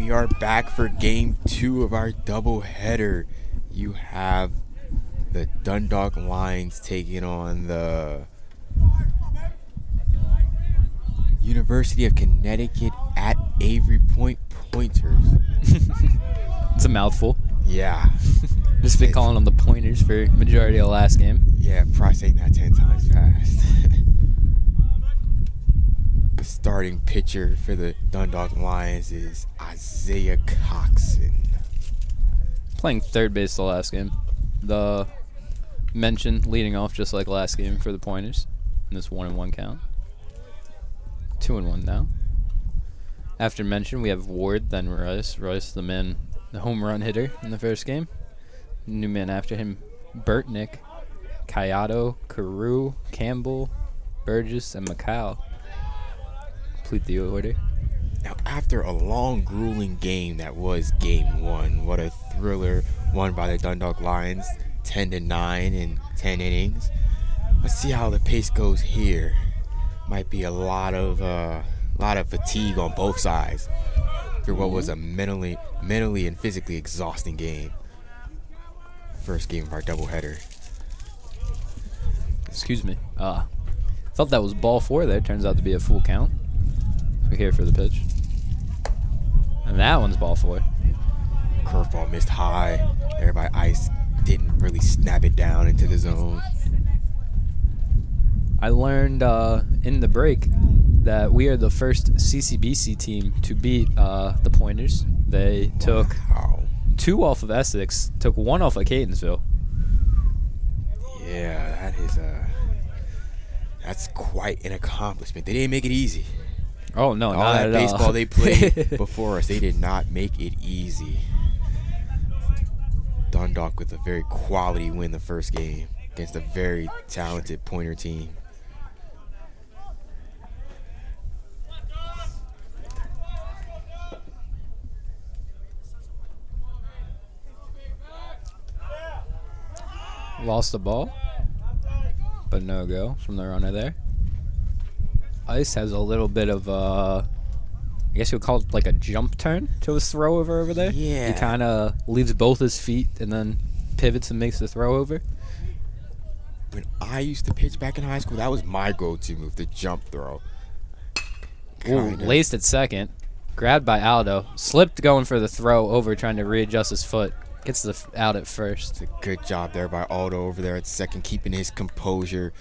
We are back for game 2 of our doubleheader. You have the Dundalk Lions taking on the University of Connecticut at Avery Point Pointers. It's a mouthful. Yeah. Just been calling them the Pointers for majority of the last game. Yeah, probably saying that 10 times fast. The starting pitcher for the Dundalk Lions is Isaiah Coxon. Playing third base the last game. The mention leading off just like last game for the Pointers. In this 1-1 count. 2-1 now. After mention, we have Ward, then Rice. Rice, the home run hitter in the first game. New man after him, Burtnick, Kayado, Carew, Campbell, Burgess, and Macau. Complete the order. Now, after a long, grueling game that was game 1, what a thriller won by the Dundalk Lions, 10-9 in 10 innings. Let's see how the pace goes here. Might be a lot of fatigue on both sides for what was a mentally and physically exhausting game. First game of our doubleheader. Excuse me. Thought that was ball 4 there. Turns out to be a full count. We're here for the pitch. And that one's ball 4. Curveball missed high. There by Ice. Didn't really snap it down into the zone. I learned in the break that we are the first CCBC team to beat the Pointers. They took 2 off of Essex, took 1 off of Catonsville. Yeah, that's quite an accomplishment. They didn't make it easy. Oh no, all not that at baseball all. they played before us, they did not make it easy. Dundalk with a very quality win the first game against a very talented Pointer team. Lost the ball, but no go from the runner there. Ice has a little bit of I guess you would call it like a jump turn to his throw over there. Yeah. He kind of leaves both his feet and then pivots and makes the throw over. When I used to pitch back in high school, that was my go-to move, the jump throw. Ooh, laced at second, grabbed by Aldo, slipped going for the throw over, trying to readjust his foot. Gets the out at first. It's a good job there by Aldo over there at second, keeping his composure.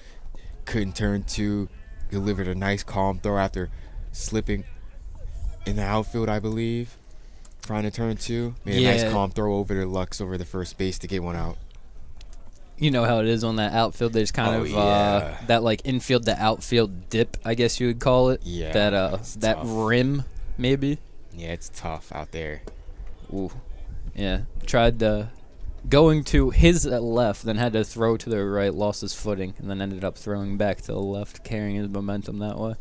Couldn't turn 2. Delivered a nice calm throw after slipping in the outfield, I believe. Trying to turn 2. Made a nice calm throw over to Lux over the first base to get one out. You know how it is on that outfield. There's kind of that like infield to outfield dip, I guess you would call it. Yeah. That tough. rim, maybe. Yeah, it's tough out there. Ooh. Yeah. Tried going to his left, then had to throw to the right, lost his footing, and then ended up throwing back to the left, carrying his momentum that way.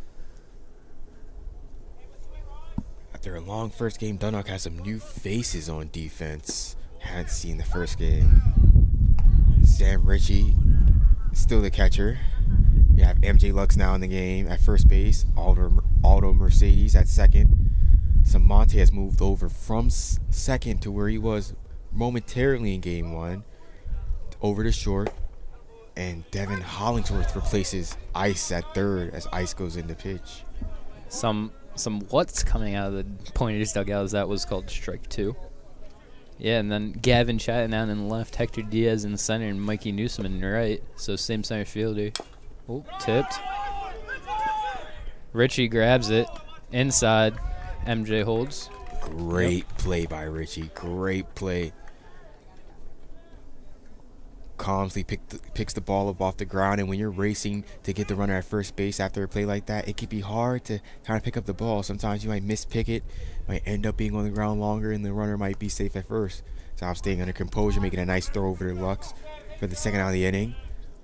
After a long first game, Dundalk has some new faces on defense. Hadn't seen the first game. Sam Ritchie, still the catcher. You have MJ Lux now in the game at first base. Aldo Mercedes at second. Samonte has moved over from second to where he was momentarily in game 1, over to short, and Devin Hollingsworth replaces Ice at third as Ice goes into pitch. Some what's coming out of the Pointers dugout as that was called strike 2. Yeah, and then Gavin Chatton down in left, Hector Diaz in center, and Mikey Newsom in right. So same center fielder. Oh, tipped. Richie grabs it inside. MJ holds. Great play by Richie. Great play. Calmly picks the ball up off the ground, and when you're racing to get the runner at first base after a play like that, it can be hard to kind of pick up the ball. Sometimes you might mispick it, might end up being on the ground longer, and the runner might be safe at first. So I'm staying under composure, making a nice throw over to Lux for the second out of the inning.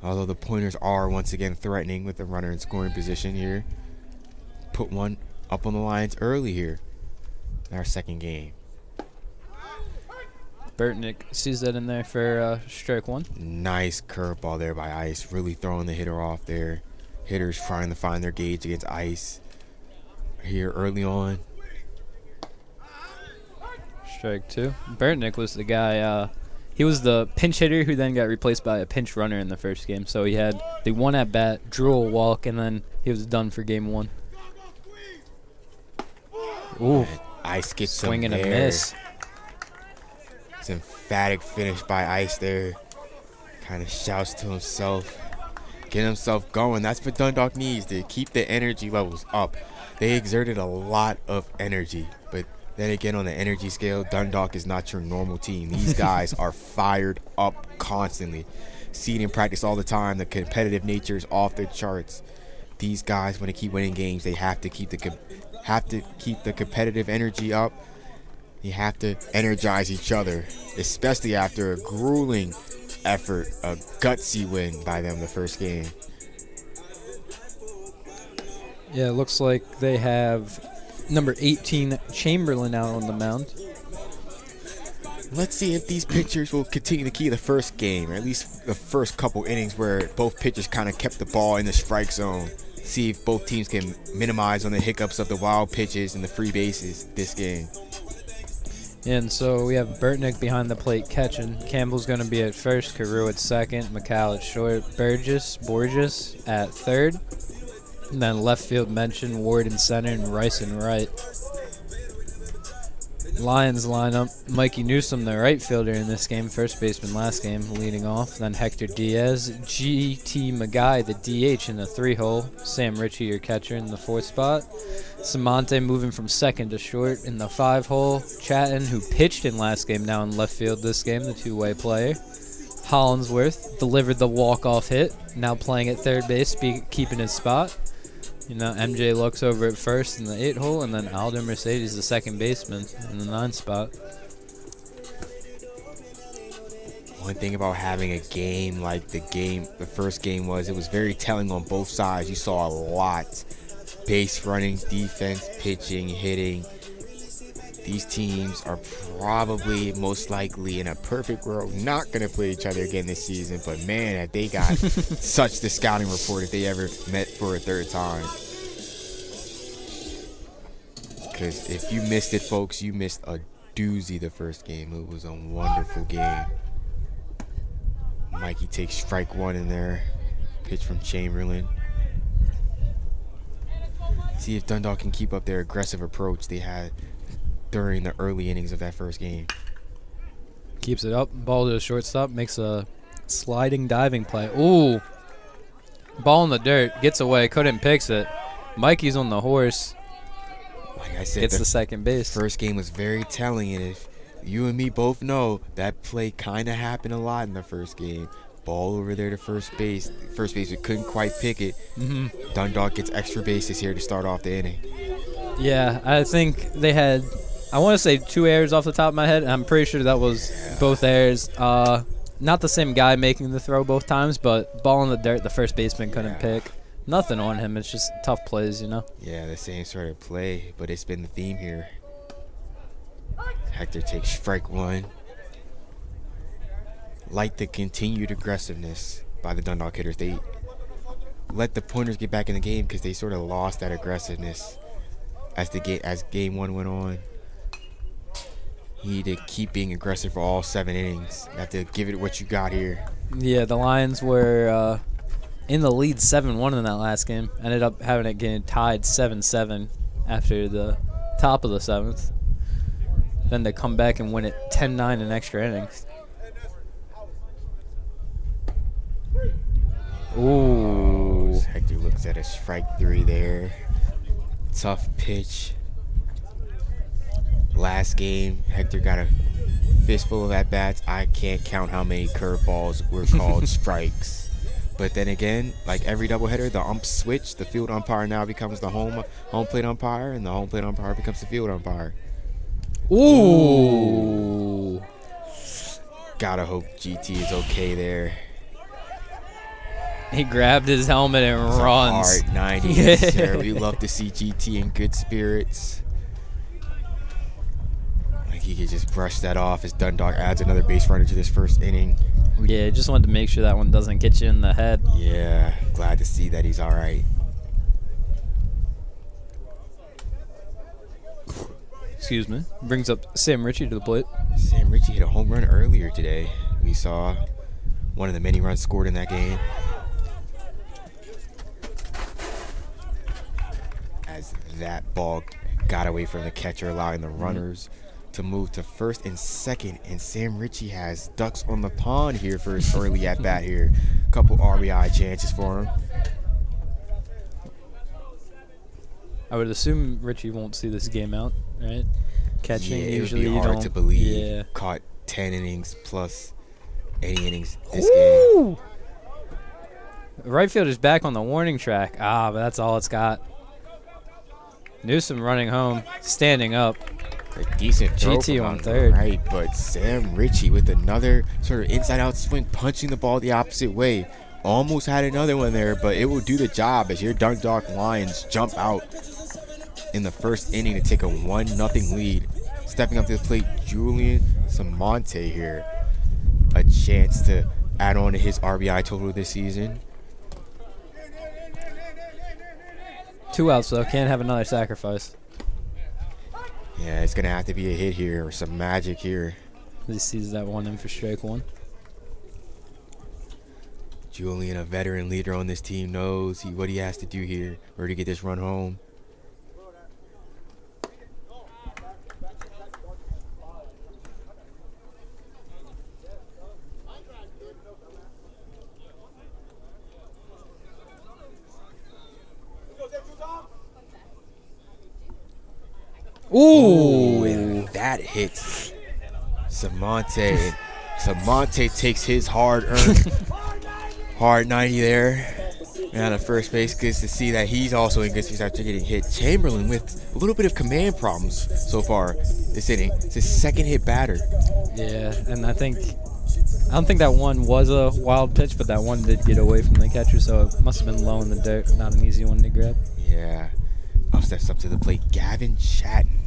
Although the Pointers are once again threatening with the runner in scoring position here. Put one up on the Lions early here in our second game. Burtnick sees that in there for strike 1. Nice curveball there by Ice. Really throwing the hitter off there. Hitters trying to find their gauge against Ice here early on. Strike 2. Burtnick was the guy. He was the pinch hitter who then got replaced by a pinch runner in the first game. So he had the one at bat, drew a walk, and then he was done for game 1. Ooh, Ice gets swing and some a there. miss. It's an emphatic finish by Ice there. Kind of shouts to himself, getting himself going. That's what Dundalk needs to keep the energy levels up. They exerted a lot of energy, but then again, on the energy scale, Dundalk is not your normal team. These guys are fired up constantly. See it in practice all the time. The competitive nature is off the charts. These guys, when they keep winning games, they have to keep the competitive energy up. You have to energize each other, especially after a grueling effort, a gutsy win by them the first game. Yeah, it looks like they have number 18 Chamberlain out on the mound. Let's see if these pitchers will continue to key the first game, or at least the first couple innings where both pitchers kind of kept the ball in the strike zone. See if both teams can minimize on the hiccups of the wild pitches and the free bases this game. And so we have Burtnick behind the plate catching. Campbell's going to be at first, Carew at second, McCall at short, Borges at third. And then left field mentioned, Ward in center, and Rice in right. Lions lineup, Mikey Newsom, the right fielder in this game, first baseman last game, leading off. Then Hector Diaz, G.T. Magai, the DH in the 3-hole. Sam Ritchie, your catcher, in the 4th spot. Samonte moving from second to short in the 5-hole. Chatton, who pitched in last game, now in left field this game, the 2-way player. Hollinsworth delivered the walk-off hit, now playing at third base, keeping his spot. You know, MJ looks over at first in the 8-hole, and then Aldo Mercedes, the second baseman, in the 9 spot. One thing about having a game like the first game was, it was very telling on both sides. You saw a lot. Base running, defense, pitching, hitting. These teams are probably, most likely, in a perfect world, not going to play each other again this season. But, man, have they got such the scouting report if they ever met for a third time. Because if you missed it, folks, you missed a doozy the first game. It was a wonderful game. Mikey takes strike 1 in there. Pitch from Chamberlain. See if Dundalk can keep up their aggressive approach they had during the early innings of that first game. Keeps it up. Ball to the shortstop. Makes a sliding diving play. Ooh. Ball in the dirt. Gets away. Couldn't picks it. Mikey's on the horse. Like I said, Gets the second base. First game was very telling, and if you and me both know, that play kind of happened a lot in the first game. Ball over there to first base. First baseman couldn't quite pick it. Dundalk gets extra bases here to start off the inning. Yeah, I think they had, I want to say 2 errors off the top of my head. I'm pretty sure that was both errors. Not the same guy making the throw both times, but ball in the dirt, the first baseman couldn't pick. Nothing on him. It's just tough plays, you know? Yeah, the same sort of play, but it's been the theme here. Hector takes strike 1. Like the continued aggressiveness by the Dundalk hitters. They let the Pointers get back in the game because they sort of lost that aggressiveness as game 1 went on. You need to keep being aggressive for all 7 innings. You have to give it what you got here. Yeah, the Lions were in the lead 7-1 in that last game. Ended up having it getting tied 7-7 after the top of the 7th. Then to come back and win it 10-9 in extra innings. Ooh. Hector looks at a strike 3 there. Tough pitch. Last game, Hector got a fistful of at-bats. I can't count how many curveballs were called strikes. But then again, like every doubleheader, the umps switch. The field umpire now becomes the home plate umpire, and the home plate umpire becomes the field umpire. Ooh. Gotta hope GT is okay there. He grabbed his helmet and runs. Hard 90, yes, sir. We love to see GT in good spirits. Like he could just brush that off as Dundalk adds another base runner to this first inning. Yeah, just wanted to make sure that one doesn't get you in the head. Yeah, glad to see that he's all right. excuse me, brings up Sam Ritchie to the plate. Sam Ritchie hit a home run earlier today. We saw one of the many runs scored in that game. As that ball got away from the catcher, allowing the runners to move to first and second. And Sam Ritchie has ducks on the pond here for his early at-bat here. Couple RBI chances for him. I would assume Ritchie won't see this game out, right? Catching Yeah, it would usually be you hard don't. to believe. Yeah. Caught 10 innings plus 80 innings this game. Right field is back on the warning track. But that's all it's got. Newsom running home, standing up. A decent throw GT from on third. Right, but Sam Ritchie with another sort of inside-out swing, punching the ball the opposite way. Almost had another one there, but it will do the job as your Dundalk Lions jump out in the first inning to take a 1-0 lead. Stepping up to the plate, Julian Samonte here. A chance to add on to his RBI total this season. 2 outs, though. Can't have another sacrifice. Yeah, it's going to have to be a hit here or some magic here. He sees that one in for strike one. Julian, a veteran leader on this team, knows what he has to do here or to get this run home. Ooh, And that hits Samonte. Samonte takes his hard-earned hard 90 there. And at first base, good to see that he's also in good space after getting hit. Chamberlain with a little bit of command problems so far this inning. It's his second hit batter. Yeah, and I don't think that one was a wild pitch, but that one did get away from the catcher, so it must have been low in the dirt. Not an easy one to grab. Yeah. Up steps up to the plate, Gavin Chatton.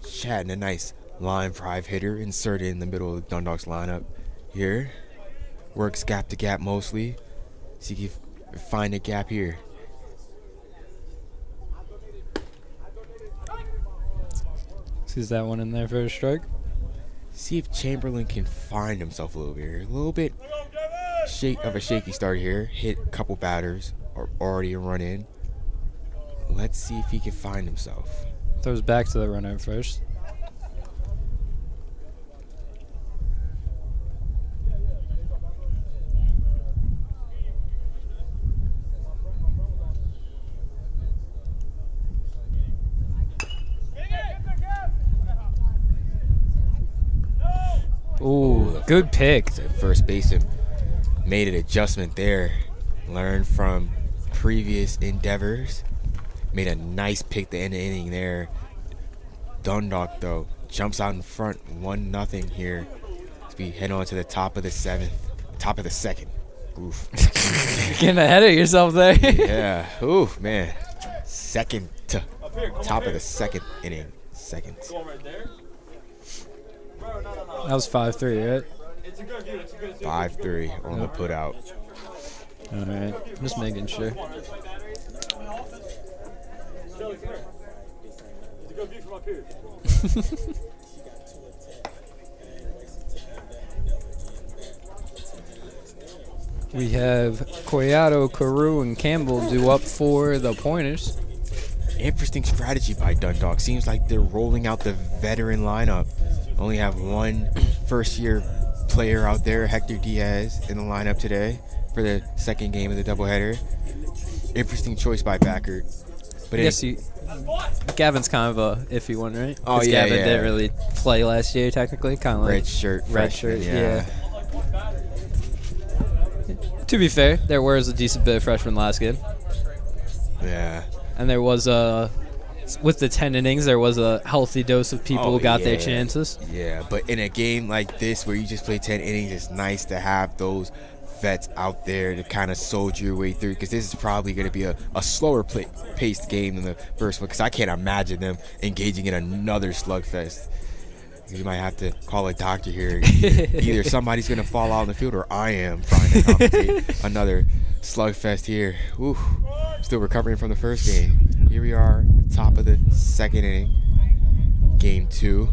Chatton, a nice line drive hitter inserted in the middle of Dundalk's lineup here. Works gap to gap mostly. See if he can find a gap here. Sees that one in there for a strike. See if Chamberlain can find himself a little bit here. A little bit of a shaky start here. Hit a couple batters, or already a run in. Let's see if he can find himself. Throws back to the runner first. Ooh, good pick. First baseman made an adjustment there. Learned from previous endeavors. Made a nice pick to end the inning there. Dundalk, though, jumps out in front, 1-0 here. As we head on to the top of the second. Oof. Getting ahead of yourself there. Yeah. Oof, man. Second to top of the second inning. Second. That was 5-3, right? 5-3 on the put out. All right, just making sure. We have Collado, Carew, and Campbell due up for the Pointers. Interesting strategy by Dundalk. Seems like they're rolling out the veteran lineup. Only have one first-year player out there, Hector Diaz, in the lineup today for the second game of the doubleheader. Interesting choice by Backer. But I guess Gavin's kind of a iffy one, right? Oh, 'Cause yeah, Gavin yeah. didn't really play last year, technically. Kind of like red shirt, red freshman, shirt, yeah. To be fair, there was a decent bit of freshmen last game. Yeah. And there was with the 10 innings, there was a healthy dose of people who got their yeah. chances. Yeah, but in a game like this where you just play 10 innings, it's nice to have those vets out there to kind of soldier your way through, because this is probably going to be a slower paced game than the first one, because I can't imagine them engaging in another slugfest. We might have to call a doctor here. Either somebody's going to fall out in the field or I am trying to commentate another slugfest here. Ooh, still recovering from the first game. Here we are, top of the second inning. Game 2.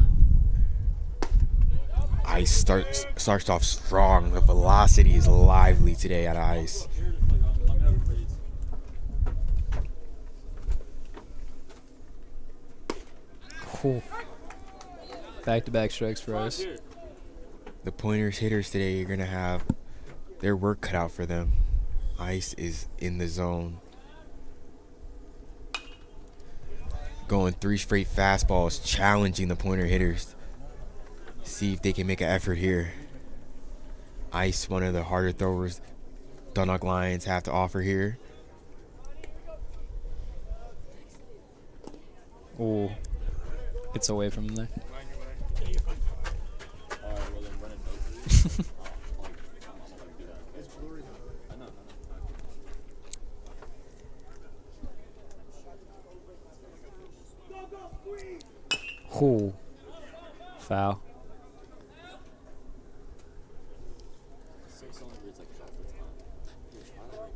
Ice starts off strong. The velocity is lively today at Ice. Cool. Back-to-back strikes for us. The Pointers hitters today are going to have their work cut out for them. Ice is in the zone. Going 3 straight fastballs, challenging the Pointer hitters. See if they can make an effort here. Ice, one of the harder throwers Dundalk Lions have to offer here. Ooh. It's away from there. Ooh. Foul.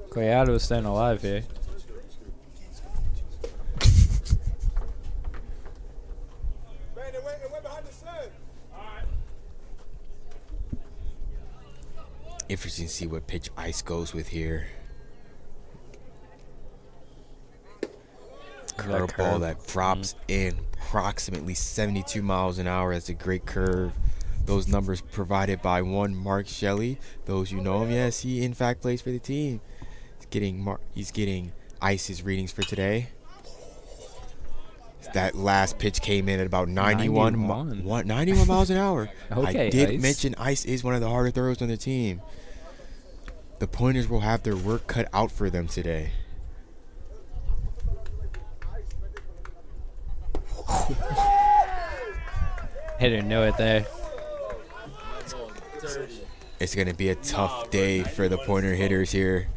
Collado staying alive here. Interesting to see what pitch Ice goes with here. Curveball that drops in approximately 72 miles an hour. That's a great curve. Those numbers provided by one Mark Shelley. Those you know him, yes, he in fact plays for the team. He's getting Ice's readings for today. That last pitch came in at about 91 miles an hour. Okay, I did Ice. mention Ice is one of the harder throwers on the team. The Pointers will have their work cut out for them today. Hitter knew it there. It's going to be a tough day for the Pointer hitters here.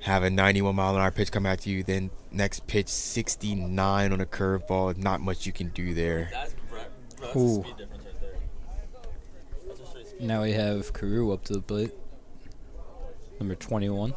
Have a 91 mile an hour pitch come at you, then next pitch 69 on a curveball. Not much you can do there. Ooh. Now we have Carew up to the plate. Number 21.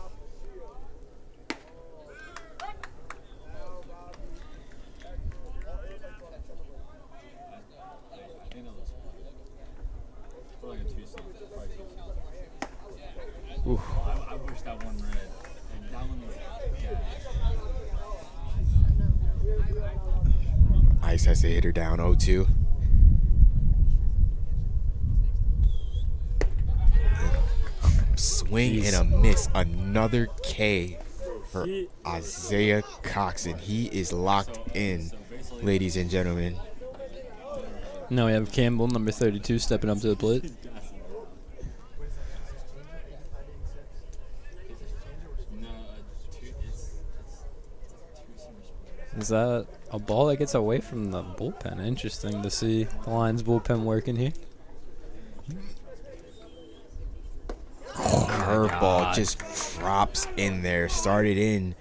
Ooh. I wish that one red. And that one was gas. Ice has the hitter down 0-2. Swing and a miss. Another K for Isaiah Coxon. He is locked in, ladies and gentlemen. Now we have Campbell, number 32, stepping up to the plate. Is that a ball that gets away from the bullpen? Interesting to see the Lions bullpen working here. Curveball just drops in there. Started in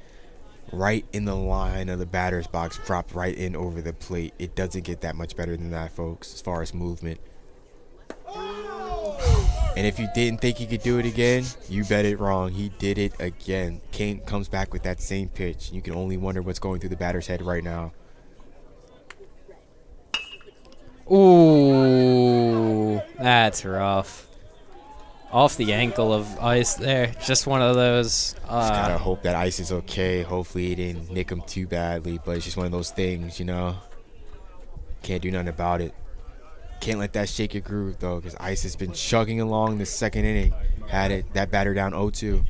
right in the line of the batter's box. Dropped right in over the plate. It doesn't get that much better than that, folks, as far as movement. And if you didn't think he could do it again, you bet it wrong. He did it again. Kane comes back with that same pitch. You can only wonder what's going through the batter's head right now. Ooh, that's rough. Off the ankle of Ice there. Just one of those. Just gotta hope that Ice is okay. Hopefully he didn't nick him too badly, but it's just one of those things, you know. Can't do nothing about it. Can't let that shake your groove, though, because Ice has been chugging along the second inning. Had that batter down 0-2.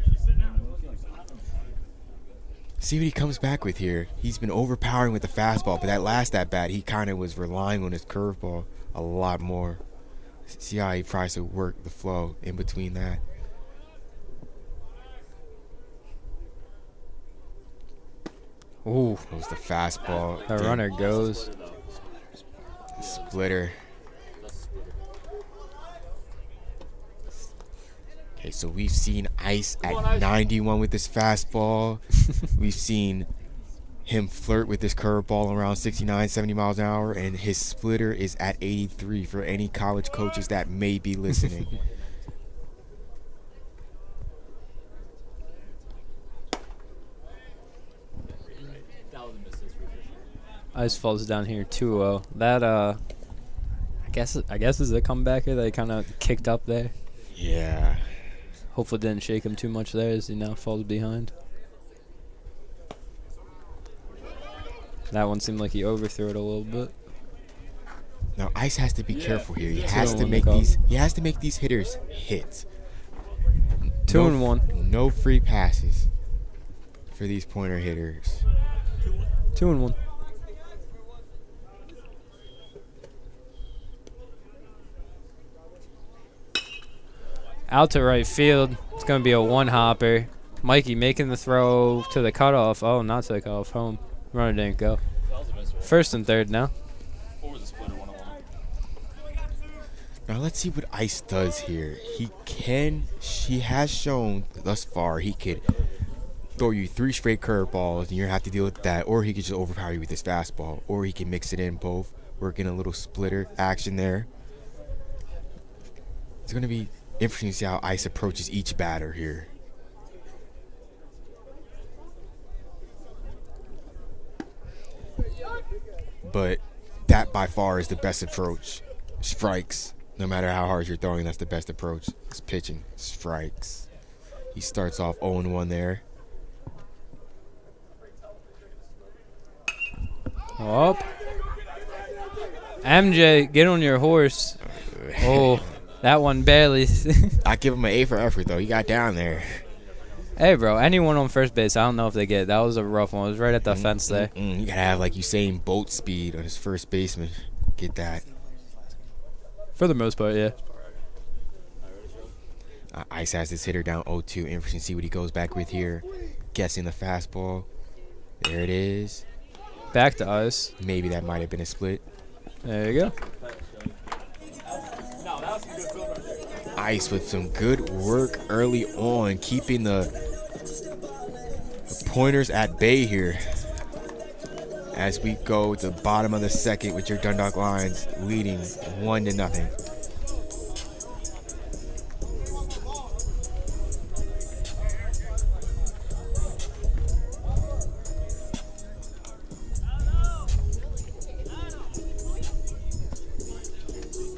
See what he comes back with here. He's been overpowering with the fastball, but that last at-bat, he kind of was relying on his curveball a lot more. See how he tries to work the flow in between that. Ooh, That was the fastball. the runner goes. Splitter. Okay, so we've seen Ice at 91 with this fastball. We've seen him flirt with this curveball around 69, 70 miles an hour, and his splitter is at 83 for any college coaches that may be listening. Ice falls down here 2-0. That I guess is a comebacker that he kind of kicked up there. Yeah. Hopefully didn't shake him too much there as he now falls behind. That one seemed like he overthrew it a little bit. Now Ice has to be careful here. He Yeah. has to 2-1 make call. these hitters hit. 2-1. No free passes for these pointer hitters. 2-1. Out to right field. It's going to be a one-hopper. Mikey making the throw to the cutoff. Oh, not to the cutoff. Home. Runner didn't go. First and third now. What was the splitter 1-1? Now let's see what Ice does here. He has shown thus far he could throw you 3 straight curveballs and you're gonna have to deal with that, or he could just overpower you with his fastball, or he can mix it in both, working a little splitter action there. It's gonna be interesting to see how Ice approaches each batter here. But that by far is the best approach. Strikes. No matter how hard you're throwing, that's the best approach. It's pitching. Strikes. He starts off 0-1 there. Up. MJ, get on your horse. Oh, that one barely. I give him an A for effort, though. He got down there. Hey, bro, anyone on first base, I don't know if they get it. That was a rough one. It was right at the fence there. You gotta have, like, Usain Bolt speed on his first baseman. Get that. For the most part, yeah. Ice has this hitter down 0-2. Interesting to see what he goes back with here. Guessing the fastball. There it is. Back to Ice. Maybe that might have been a split. There you go. Ice with some good work early on, keeping the pointers at bay here as we go to the bottom of the second with your Dundalk Lions leading 1-0.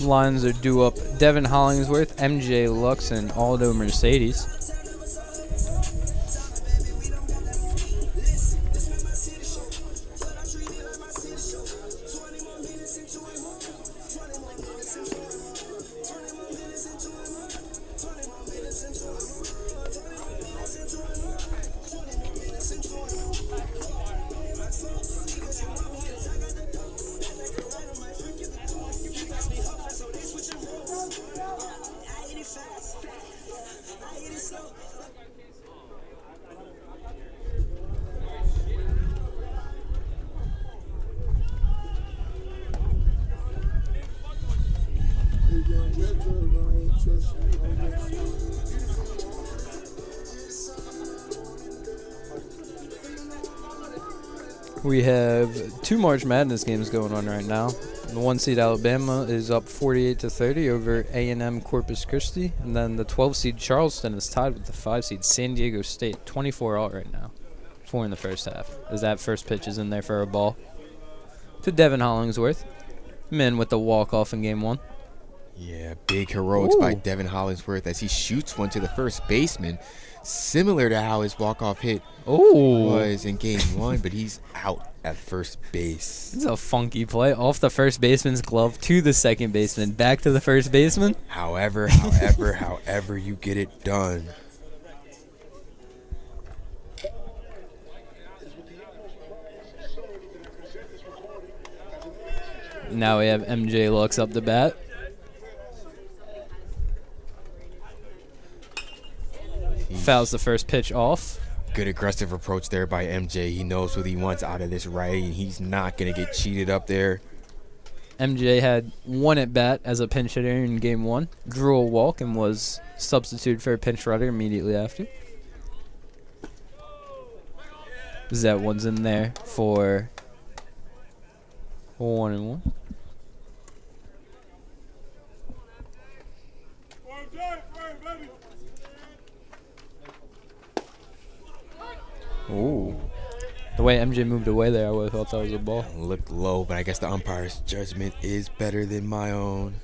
Lions are due up Devin Hollingsworth, MJ Lux, and Aldo Mercedes. We have 2 March Madness games going on right now. The 1 seed Alabama is up 48-30 over A&M Corpus Christi, and then the 12 seed Charleston is tied with the 5 seed San Diego State, 24-all right now. 4 in the first half. As that first pitch is in there for a ball to Devin Hollingsworth. Men with the walk-off in game 1. Yeah, big heroics by Ooh. Devin Hollingsworth as he shoots one to the first baseman, similar to how his walk-off hit was in game 1, but he's out at first base. This is a funky play. Off the first baseman's glove to the second baseman, back to the first baseman. However you get it done. Now we have MJ Lux up the bat. Fouls the first pitch off. Good aggressive approach there by MJ. He knows what he wants out of this righty, and he's not going to get cheated up there. MJ had 1 at bat as a pinch hitter in game 1. Drew a walk and was substituted for a pinch runner immediately after. That one's in there for 1-1. Ooh. The way MJ moved away there, I would have thought that was a ball. Looked low, but I guess the umpire's judgment is better than my own.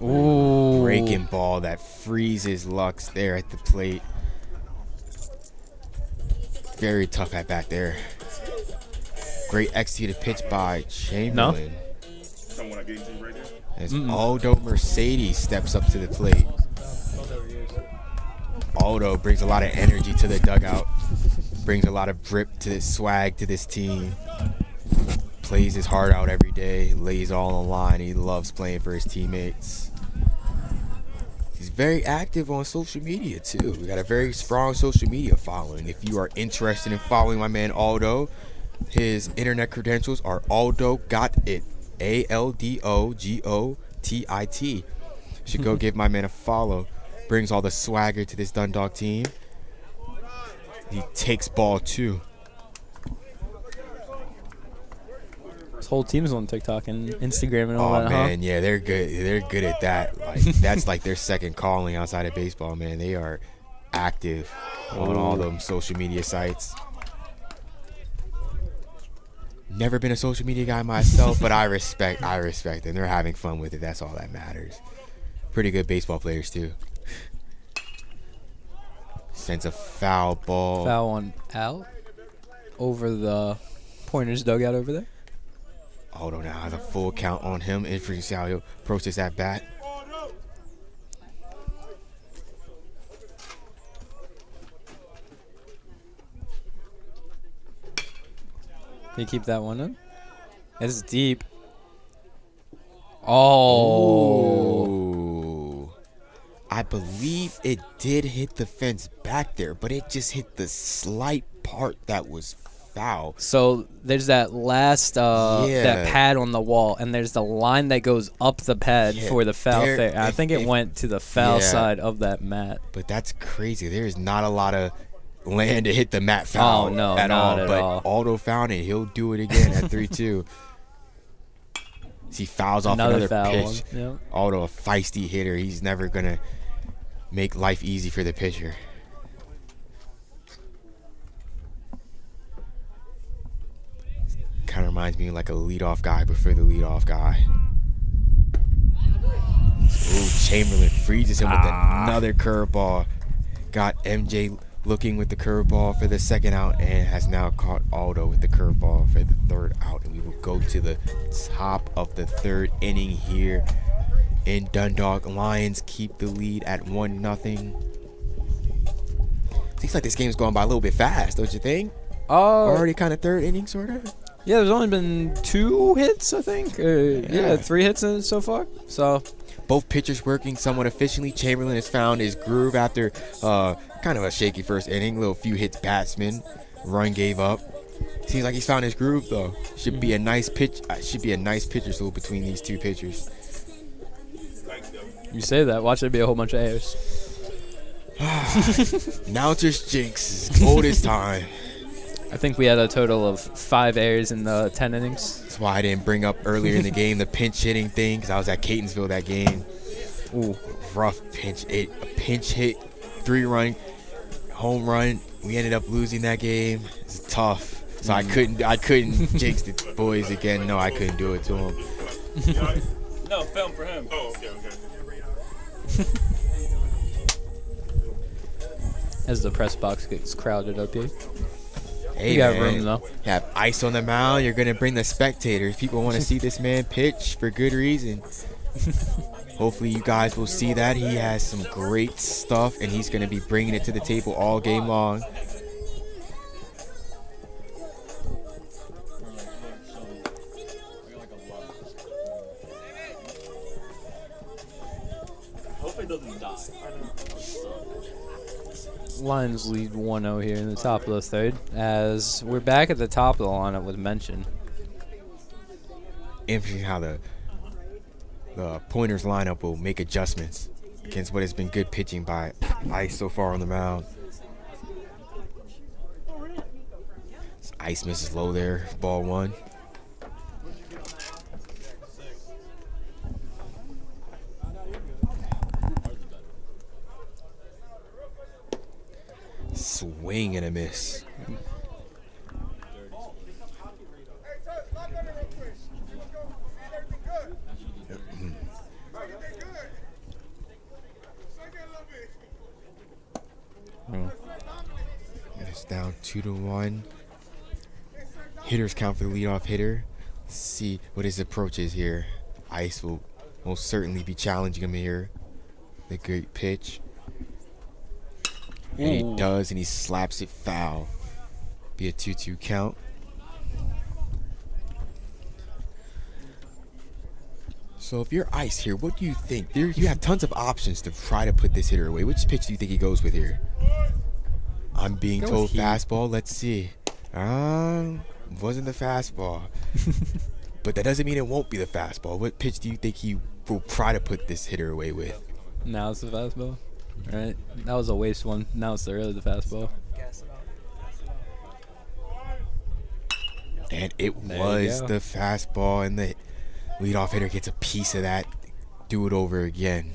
Ooh. Breaking ball that freezes Lux there at the plate. Very tough at bat there. Great executed pitch by Chamberlain. Someone I gave you right there. As Aldo Mercedes steps up to the plate. Aldo brings a lot of energy to the dugout. Brings a lot of drip to this swag to this team. Plays his heart out every day. Lays all on the line. He loves playing for his teammates. He's very active on social media too. We got a very strong social media following. If you are interested in following my man Aldo, his internet credentials are Aldo Got It. ALDOGOTIT. You should go give my man a follow. Brings all the swagger to this Dundalk team. He takes ball too. This whole team's on TikTok and Instagram and all Oh that, man, yeah, they're good. They're good at that. Like that's like their second calling outside of baseball, man. They are active on all them social media sites. Never been a social media guy myself, but I respect them. They're having fun with it. That's all that matters. Pretty good baseball players too. Sends a foul ball. Foul one out over the Pointers dugout over there. Aldo now has a full count on him. And for see how he'll approach this at bat. Can you keep that one in? It's deep. Oh. Ooh. I believe it did hit the fence back there, but it just hit the slight part that was foul. So there's that last that pad on the wall, and there's the line that goes up the pad for the foul there. I think it went to the foul side of that mat. But that's crazy. There is not a lot of land to hit the mat foul at all. But Aldo found it. He'll do it again at 3-2. He fouls off another pitch. Yep. Aldo, a feisty hitter. He's never going to make life easy for the pitcher. Kind of reminds me of like a leadoff guy before the leadoff guy. Ooh, Chamberlain freezes him with another curveball. Got MJ looking with the curveball for the second out and has now caught Aldo with the curveball for the third out. And we will go to the top of the third inning here in Dundalk. Lions keep the lead at 1-0. Seems like this game's going by a little bit fast, don't you think? Already kind of third inning, sort of? Yeah, there's only been 2 hits, I think. 3 hits in it so far. So both pitchers working somewhat efficiently. Chamberlain has found his groove after kind of a shaky first inning. Little few hits batsman. Run gave up. Seems like he's found his groove though. Should be a nice pitch. Should be a nice pitcher slow between these two pitchers. You say that. Watch there be a whole bunch of errors. Announcer's jinx. As old as time. I think we had a total of 5 errors in the 10 innings. That's why I didn't bring up earlier in the game the pinch hitting thing, because I was at Catonsville that game. Ooh, rough pinch hit. A pinch hit, 3-run home run. We ended up losing that game. It's tough. So I couldn't jinx the boys again. No, I couldn't do it to them. No, film for him. Oh, okay. As the press box gets crowded up here. Hey, you got man, room though. You have ice on the mound. You're gonna bring the spectators. People want to see this man pitch for good reason. Hopefully, you guys will see that. He has some great stuff, and he's gonna be bringing it to the table all game long. Hopefully it doesn't die. Lions lead 1-0 here in the top of the third, as we're back at the top of the lineup with mention. Interesting how the Pointers lineup will make adjustments against what has been good pitching by Ice so far on the mound. Ice misses low there, ball one. Swing and a miss. It's down 2-1. Hitters count for the leadoff hitter. Let's see what his approach is here. Ice will most certainly be challenging him here. The great pitch. And he does, and he slaps it foul. Be a 2-2 count. So if you're Ice here, what do you think? You have tons of options to try to put this hitter away. Which pitch do you think he goes with here? I'm being told fastball. Let's see. Wasn't the fastball. But that doesn't mean it won't be the fastball. What pitch do you think he will try to put this hitter away with? Now it's the fastball. Right? That was a waste one. Now it's really the fastball. And it was the fastball, and the leadoff hitter gets a piece of that. Do it over again.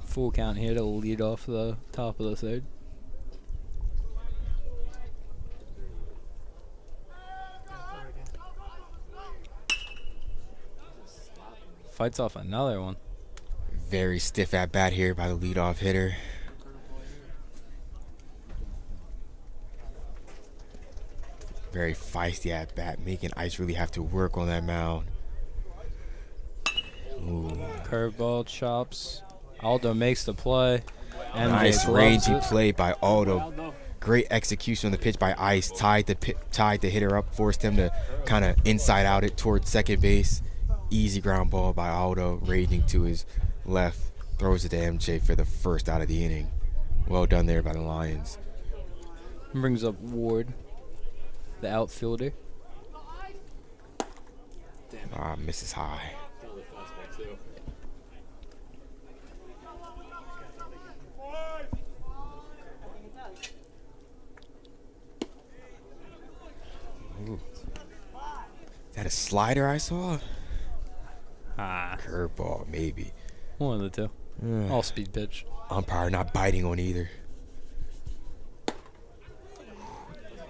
Full count here to lead off the top of the third. Fights off another one. Very stiff at bat here by the leadoff hitter. Very feisty at bat, making Ice really have to work on that mound. Ooh. Curveball, chops. Aldo makes the play. MJ Nice gloves rangy it. play by Aldo. Great execution on the pitch by Ice. Tied the hitter up, forced him to kind of inside out it towards second base. Easy ground ball by Aldo, raging to his left. Throws it to MJ for the first out of the inning. Well done there by the Lions. Brings up Ward, the outfielder. Misses high. Ooh. Is that a slider I saw? Curveball, maybe. One of the two. All speed pitch. Umpire not biting on either.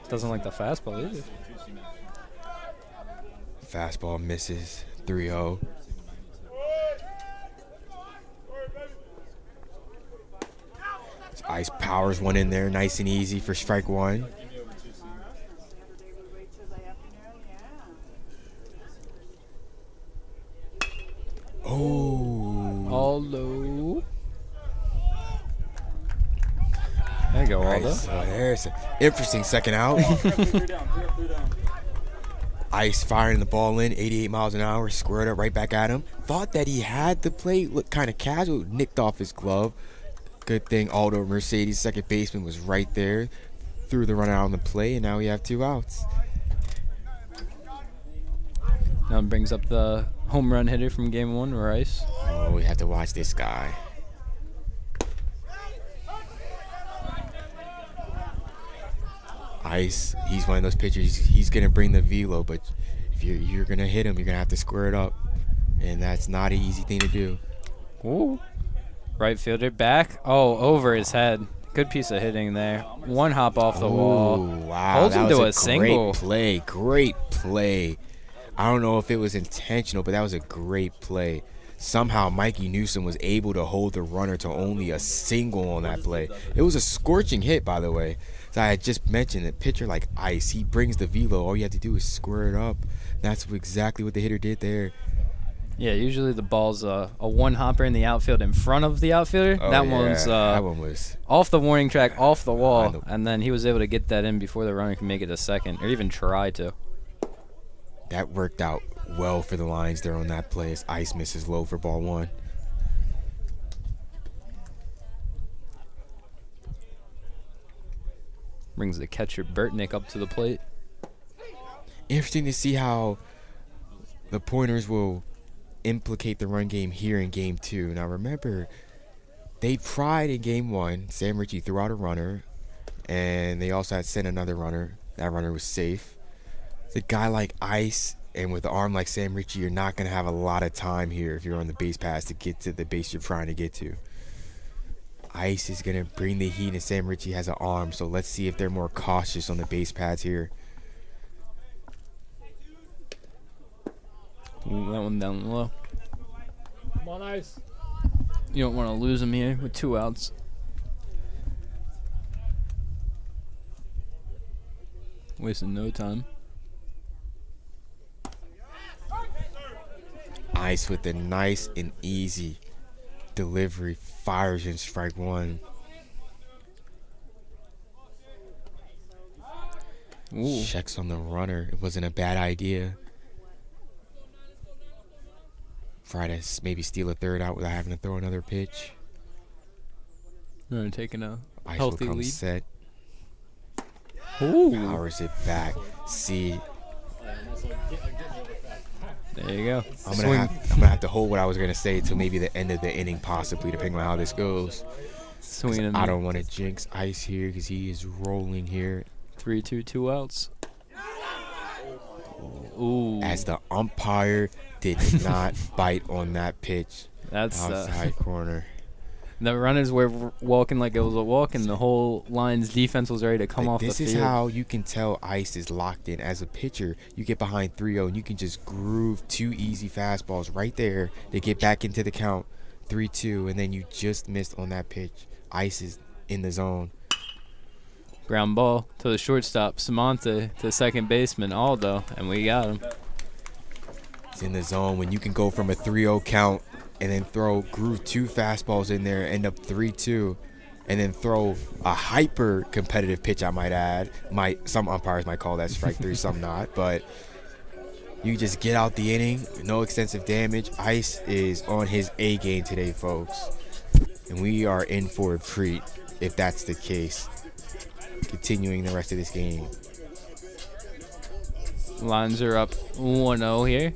Doesn't like the fastball either. Fastball misses. 3-0. Ice powers one in there, nice and easy for strike one. Oh. Aldo. There you go, Aldo. Nice. So there's an interesting second out. Ice firing the ball in, 88 miles an hour, squared up right back at him. Thought that he had the play, looked kind of casual, nicked off his glove. Good thing Aldo Mercedes, second baseman, was right there. Threw the runner out on the play, and now we have 2 outs. Now it brings up the home run hitter from game 1, Rice. Oh, we have to watch this guy. Ice, he's one of those pitchers, he's going to bring the velo, but if you're going to hit him, you're going to have to square it up. And that's not an easy thing to do. Ooh. Right fielder back. Oh, over his head. Good piece of hitting there. One hop off the wall. Wow, Holds him that to was a single. Great play. I don't know if it was intentional, but that was a great play. Somehow Mikey Newsom was able to hold the runner to only a single on that play. It was a scorching hit, by the way. So I had just mentioned that pitcher like Ice, he brings the velo. All you have to do is square it up. That's exactly what the hitter did there. Yeah, usually the ball's a one-hopper in the outfield in front of the outfielder. Oh, that yeah. one was off the warning track, off the wall, and then he was able to get that in before the runner could make it a second, or even try to. That worked out well for the Lions there on that play as Ice misses low for ball 1. Brings the catcher Burtnick up to the plate. Interesting to see how the Pointers will implicate the run game here in game 2. Now remember, they tried in game 1. Sam Ritchie threw out a runner, and they also had sent another runner. That runner was safe. The guy like Ice and with an arm like Sam Ritchie, you're not going to have a lot of time here if you're on the base pass to get to the base you're trying to get to. Ice is going to bring the heat, and Sam Ritchie has an arm, so let's see if they're more cautious on the base pads here. Ooh, that one down low. Come on, Ice. You don't want to lose him here with 2 outs. Wasting no time. Ice with a nice and easy delivery, fires in strike 1. Ooh. Checks on the runner. It wasn't a bad idea. Try to maybe steal a third out without having to throw another pitch. They're taking a Ice healthy will come lead. set. Ooh. Powers it back. See, There you go. I'm gonna have to hold what I was gonna say till maybe the end of the inning, possibly, depending on how this goes. Swinging. I don't want to jinx Ice here because he is rolling here. 3-2, 2 outs. Ooh. As the umpire did not bite on that pitch. That's Outside corner. the runners were walking like it was a walk, and the whole Lions defense was ready to come off the field. This is how you can tell Ice is locked in. As a pitcher, you get behind 3-0 and you can just groove 2 easy fastballs right there. They get back into the count, 3-2, and then you just missed on that pitch. Ice is in the zone. Ground ball to the shortstop, Samantha, to second baseman, Aldo, and we got him. He's in the zone when you can go from a 3-0 count and then groove 2 fastballs in there, end up 3-2, and then throw a hyper competitive pitch, I might add. Some umpires might call that strike 3, some not, but you just get out the inning, no extensive damage. Ice is on his A game today, folks, and we are in for a treat if that's the case. Continuing the rest of this game. Lions are up 1-0 here,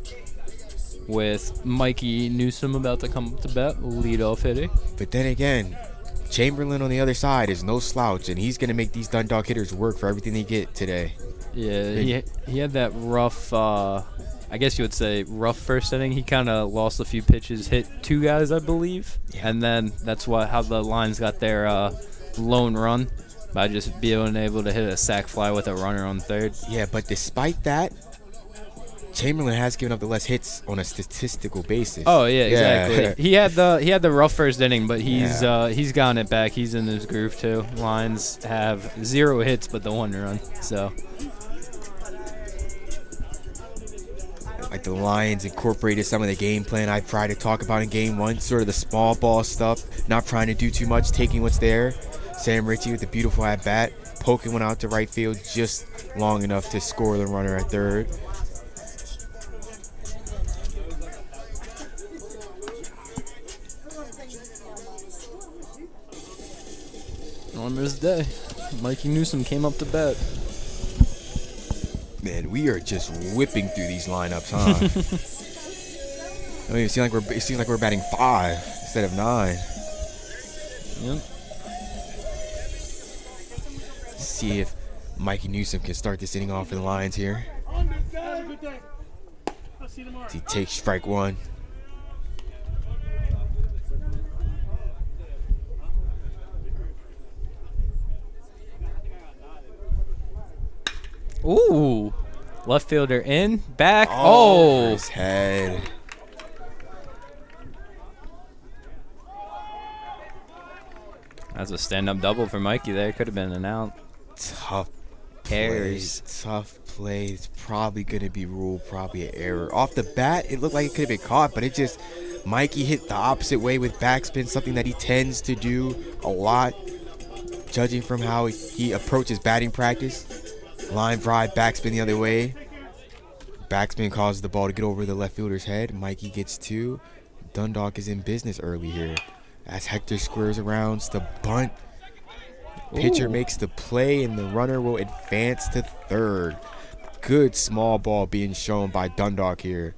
with Mikey Newsom about to come up to bat, leadoff hitter. But then again, Chamberlain on the other side is no slouch, and he's going to make these Dundalk hitters work for everything they get today. Yeah, he had that rough, I guess you would say rough first inning. He kind of lost a few pitches, hit 2 guys, I believe. Yeah. And then that's how the Lions got their lone run, by just being able to hit a sac fly with a runner on third. Yeah, but despite that, Chamberlain has given up the less hits on a statistical basis. Oh yeah, exactly. he had the rough first inning, but he's gotten it back. He's in his groove too. Lions have 0 hits but the 1 run. So like the Lions incorporated some of the game plan I tried to talk about in game 1, sort of the small ball stuff, not trying to do too much, taking what's there. Sam Ritchie with a beautiful at bat, poking one out to right field just long enough to score the runner at third. on this day, Mikey Newsom came up to bat. Man, we are just whipping through these lineups, huh? I mean, it seems like we're batting 5 instead of 9. Yep. See if Mikey Newsom can start this inning off for the Lions here. As he takes strike 1. Ooh, left fielder in, back. Over his head. That's a stand-up double for Mikey there. Could have been an out. Tough play. Errors. Tough play. It's probably going to be ruled probably an error. Off the bat, it looked like it could have been caught, but it just, Mikey hit the opposite way with backspin, something that he tends to do a lot, judging from how he approaches batting practice. Line drive, backspin the other way. Backspin causes the ball to get over the left fielder's head. Mikey gets 2. Dundalk is in business early here. As Hector squares around, the bunt. Pitcher Ooh. makes the play, and the runner will advance to third. Good small ball being shown by Dundalk here.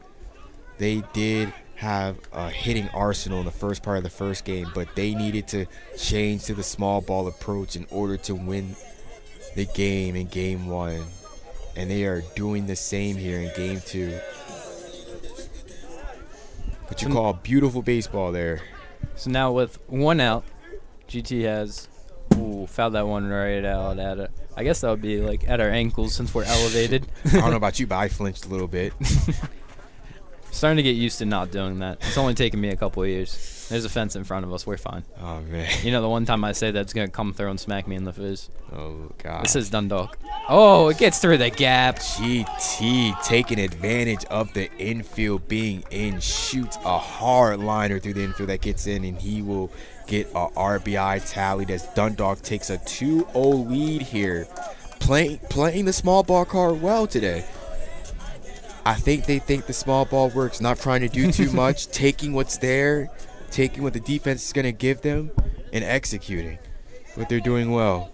They did have a hitting arsenal in the first part of the first game, but they needed to change to the small ball approach in order to win the game in game 1. And they are doing the same here in game 2. What you call beautiful baseball there. So now with 1 out, GT has fouled that one right out at it. I guess that would be like at our ankles since we're elevated. I don't know about you, but I flinched a little bit. Starting to get used to not doing that. It's only taken me a couple of years. There's a fence in front of us. We're fine. Oh, man. You know, the one time I say that's going to come through and smack me in the face. Oh, God. This is Dundalk. Oh, it gets through the gap. GT taking advantage of the infield being in, shoots a hard liner through the infield that gets in, and he will get a RBI tallied as Dundalk takes a 2-0 lead here. Playing the small ball card well today. I think they think the small ball works, not trying to do too much, taking what's there, taking what the defense is going to give them, and executing what they're doing well.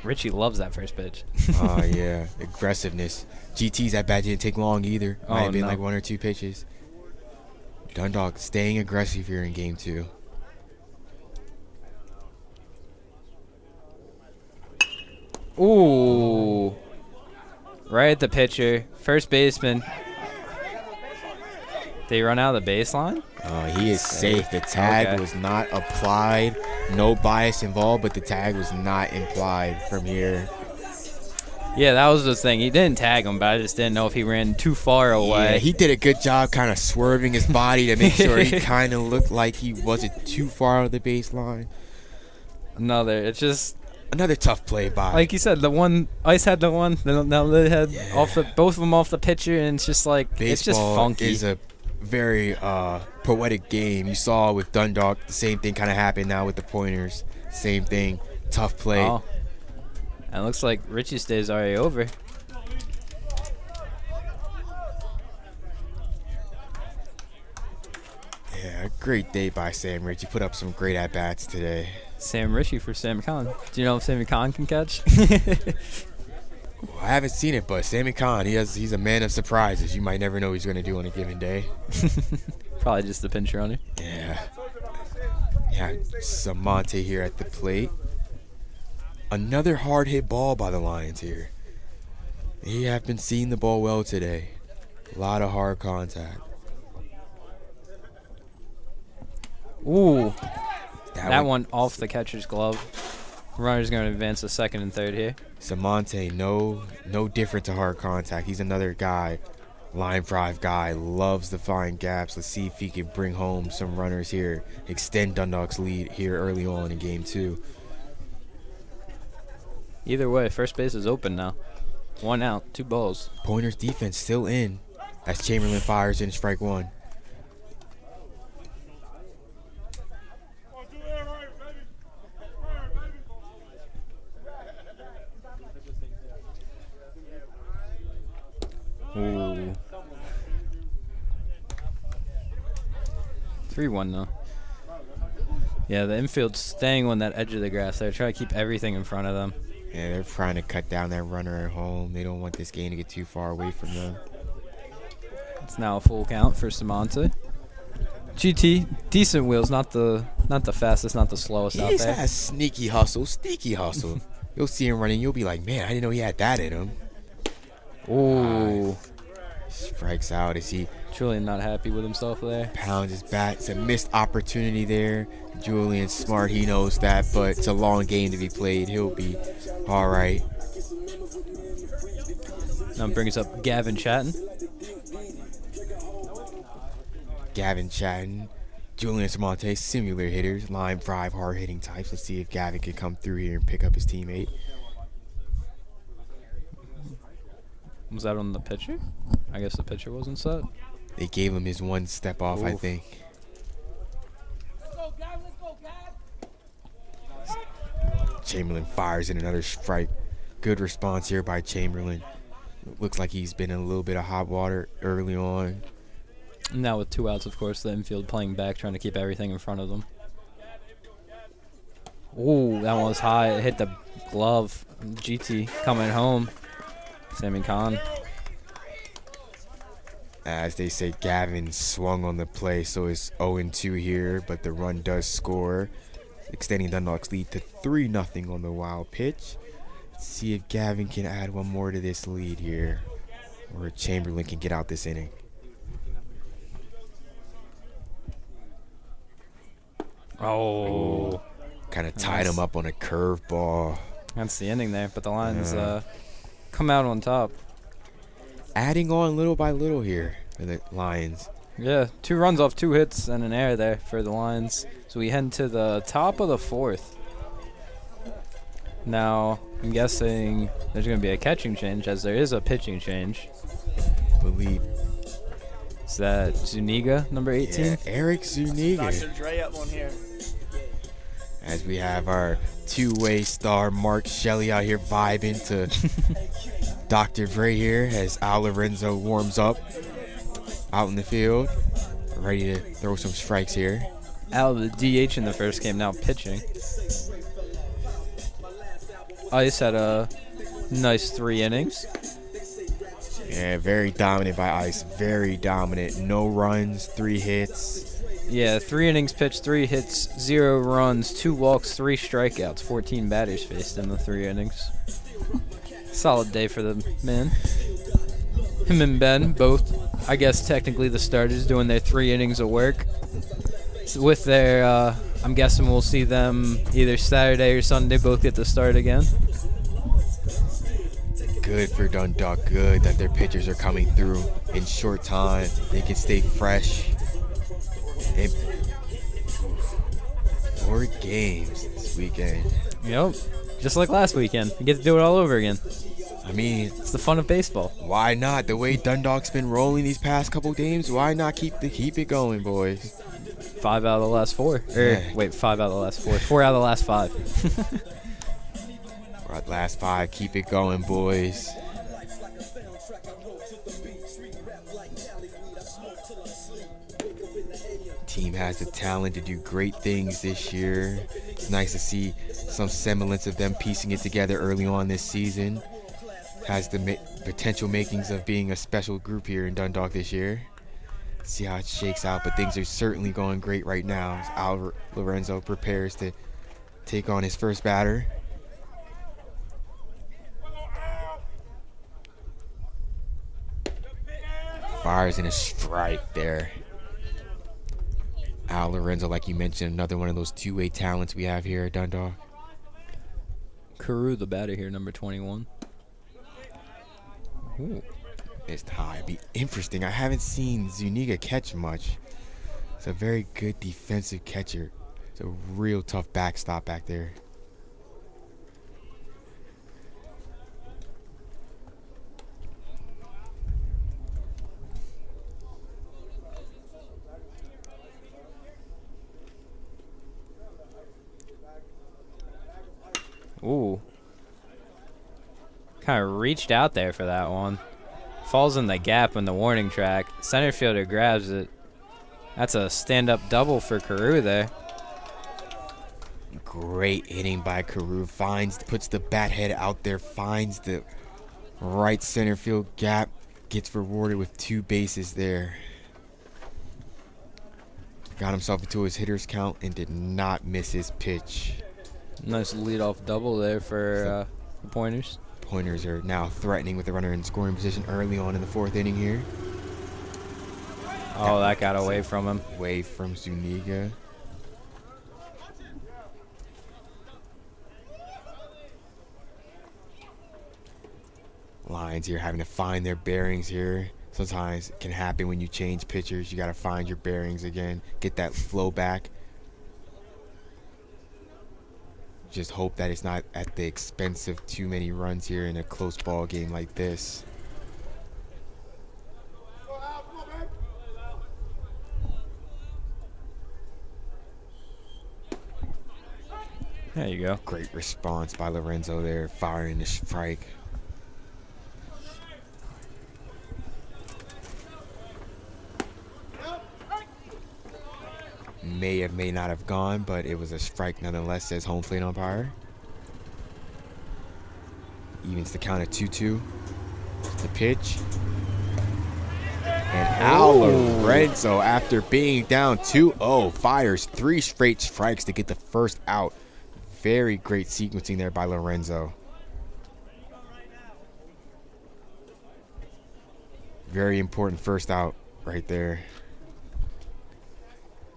Richie loves that first pitch. Oh, yeah. Aggressiveness. GT's at bat didn't take long either. Might have been like 1 or 2 pitches. Dundalk staying aggressive here in game 2. Ooh. Right at the pitcher. First baseman. Did he run out of the baseline? He is safe. The tag was not applied. No bias involved, but the tag was not implied from here. Yeah, that was the thing. He didn't tag him, but I just didn't know if he ran too far away. Yeah, he did a good job kind of swerving his body to make sure he kind of looked like he wasn't too far out of the baseline. Another tough play by. Like you said, the one Ice had the one. Now they had both of them off the pitcher, and it's just like Baseball it's just funky. Is a very poetic game. You saw with Dundalk, the same thing kind of happened now with the Pointers. Same thing, tough play. Oh. And it looks like Richie's day is already over. Yeah, great day by Sam Ritchie. Put up some great at-bats today. Sam Ritchie for Sammy Khan. Do you know if Sammy Khan can catch? Well, I haven't seen it, but Sammy Khan, he's a man of surprises. You might never know what he's going to do on a given day. Probably just the pinch runner. Yeah. Yeah, Samonte here at the plate. Another hard hit ball by the Lions here. They have been seeing the ball well today. A lot of hard contact. Ooh. That one off the catcher's glove. Runner's going to advance to second and third here. Samonte, no different to hard contact. He's another guy, line drive guy, loves to find gaps. Let's see if he can bring home some runners here, extend Dundalk's lead here early on in game 2. Either way, first base is open now. 1 out, 2 balls. Pointers defense still in as Chamberlain fires in strike 1. Ooh. 3-1 though. Yeah, the infield's staying on that edge of the grass. They're trying to keep everything in front of them. Yeah, they're trying to cut down that runner at home. They don't want this game to get too far away from them. It's now a full count for Samonte. GT, decent wheels, not the fastest, not the slowest out He there. has sneaky hustle. You'll see him running, you'll be like, man, I didn't know he had that in him. Ooh. Strikes out as he Julian not happy with himself there. pounds his bat. It's a missed opportunity there. Julian's smart, he knows that, but it's a long game to be played. He'll be all right. Now brings up Gavin Chatton. Gavin Chatton, Julian Samonte, similar hitters, line drive, hard hitting types. Let's see if Gavin can come through here and pick up his teammate. Was that on the pitcher? I guess the pitcher wasn't set. They gave him his one step off, I think. Chamberlain fires in another strike. Good response here by Chamberlain. Looks like he's been in a little bit of hot water early on. Now with 2 outs, of course, the infield playing back, trying to keep everything in front of them. Ooh, that one was high. It hit the glove. GT coming home. Sammy Khan. As they say, Gavin swung on the play, so it's 0-2 here, but the run does score, extending Dundalk's lead to 3-0 on the wild pitch. Let's see if Gavin can add one more to this lead here, or Chamberlain can get out this inning. Oh. Kind of tied him up on a curveball. That's the ending there, but the Lions come out on top. Adding on little by little here for the Lions. Yeah, 2 runs off 2 hits and an error there for the Lions. So we head to the top of the 4th. Now, I'm guessing there's going to be a catching change, as there is a pitching change. Believe. Is that Zuniga, number 18? Yeah, Eric Zuniga. Dr. Dre up on here. As we have our two-way star Mark Shelley out here vibing to Dr. Dre here as Al Lorenzo warms up out in the field, ready to throw some strikes here. Al, the DH in the first game, now pitching. Ice had a nice 3 innings. Yeah, very dominant by Ice. Very dominant. No runs, 3 hits. Yeah, 3 innings pitched, 3 hits, 0 runs, 2 walks, 3 strikeouts, 14 batters faced in the 3 innings. Solid day for the man. Him and Ben, both, I guess technically the starters, doing their 3 innings of work. So with their, I'm guessing we'll see them either Saturday or Sunday both get to start again. Good for Dundalk. Good that their pitchers are coming through in short time. They can stay fresh. 4 games this weekend. Yep, just like last weekend. You get to do it all over again. I mean, It's the fun of baseball. why not? The way Dundalk's been rolling these past couple games, why not keep it going, boys? 5 out of the last 4. Yeah. Wait, 5 out of the last 4. 4 out of the last 5. We're at last 5. Keep it going, boys. Team has the talent to do great things this year. It's nice to see some semblance of them piecing it together early on this season. Has the potential makings of being a special group here in Dundalk this year. See how it shakes out, but things are certainly going great right now as Al Lorenzo prepares to take on his first batter. Fires in a strike there. Al Lorenzo, like you mentioned, another one of those two-way talents we have here at Dundalk. Carew, the batter here, number 21. Ooh. It's high. It'd be interesting. I haven't seen Zuniga catch much. It's a very good defensive catcher. It's a real tough backstop back there. Ooh. Kind of reached out there for that one. Falls in the gap in the warning track. Center fielder grabs it. That's a stand-up double for Carew there. Great hitting by Carew. Puts the bat head out there, finds the right center field gap, gets rewarded with 2 bases there. Got himself into his hitter's count and did not miss his pitch. Nice leadoff double there for the Pointers. Pointers are now threatening with the runner in scoring position early on in the 4th inning here. Oh, that got away from him. Away from Zuniga. Lions here having to find their bearings here. Sometimes it can happen when you change pitchers. You got to find your bearings again, get that flow back. Just hope that it's not at the expense of too many runs here in a close ball game like this. There you go. Great response by Lorenzo there, firing the strike. may not have gone, but it was a strike nonetheless, says home plate umpire. Evens the count at 2-2. The pitch. And Al Lorenzo, after being down 2-0, fires 3 straight strikes to get the first out. Very great sequencing there by Lorenzo. Very important first out right there.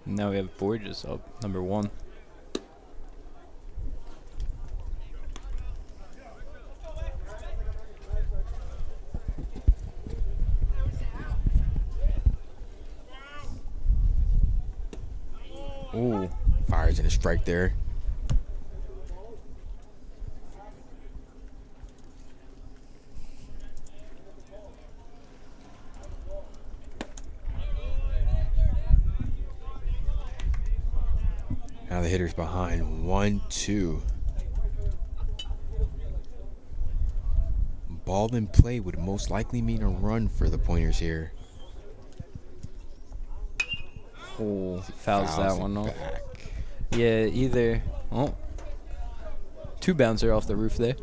Now we have Borges up, number 1. Ooh, fires in a strike there. Now the hitter's behind 1-2. Ball in play would most likely mean a run for the Pointers here. Oh, fouls that it one off. back. Yeah, either. Oh, 2 bouncer off the roof there.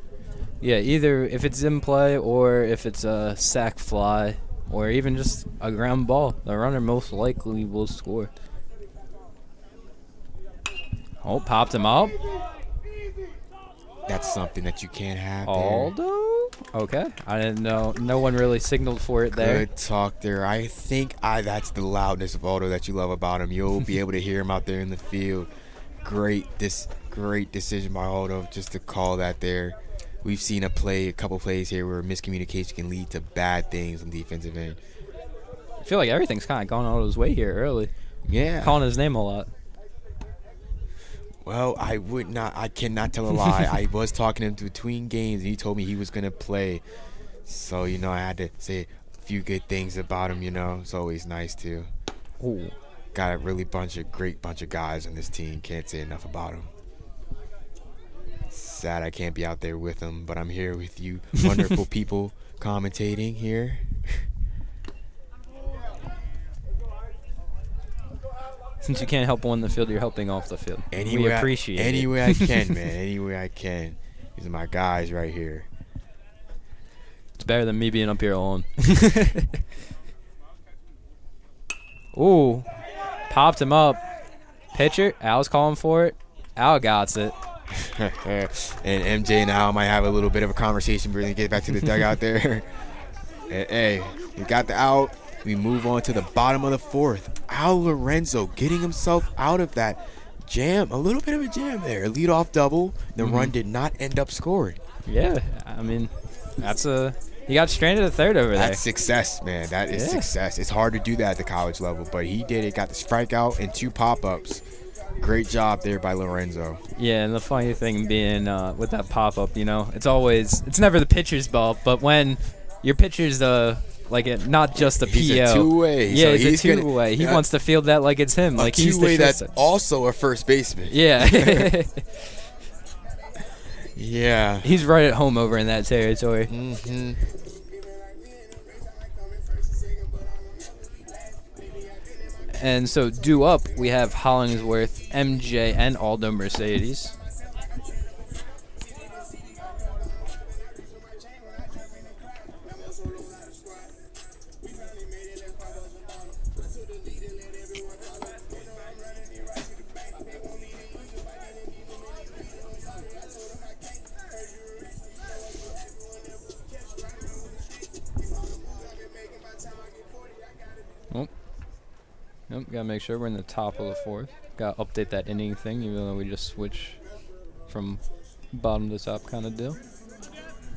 Yeah, either if it's in play or if it's a sac fly or even just a ground ball, the runner most likely will score. Oh, popped him up. That's something that you can't have there. Aldo? Okay. I didn't know. No one really signaled for it there. Good talk there. I think that's the loudness of Aldo that you love about him. You'll be able to hear him out there in the field. Great decision by Aldo just to call that there. We've seen a couple plays here where miscommunication can lead to bad things on defensive end. I feel like everything's kind of gone Aldo's way here early. Yeah. Calling his name a lot. Well, I cannot tell a lie. I was talking to him between games, and he told me he was going to play. So, I had to say a few good things about him, It's always nice to. Ooh. Got a really great bunch of guys on this team. Can't say enough about them. Sad I can't be out there with them, but I'm here with you wonderful people commentating here. Since you can't help on the field, you're helping off the field. We appreciate it. Any way I can, man. Any way I can. These are my guys right here. It's better than me being up here alone. Ooh. Popped him up. Pitcher. Al's calling for it. Al got it. And MJ and Al might have a little bit of a conversation before they get back to the dugout there. Hey, we got the out. We move on to the bottom of the 4th. Al Lorenzo getting himself out of that jam. A little bit of a jam there. Leadoff double. The run did not end up scoring. Yeah, I mean, he got stranded at third over there. That's success, man. That is success. It's hard to do that at the college level, but he did it. Got the strikeout and 2 pop-ups. Great job there by Lorenzo. Yeah, and the funny thing being with that pop-up, it's never the pitcher's ball, but when your pitcher's not just a PO. He's a two-way. Yeah, so he's a two-way. He wants to field that like it's him. Like he's two-way the that's also a first baseman. Yeah. Yeah. He's right at home over in that territory. Mm-hmm. And so due up, we have Hollingsworth, MJ, and Aldo Mercedes. Nope, gotta make sure we're in the top of the 4th. Gotta update that inning thing, even though we just switch from bottom to top kind of deal.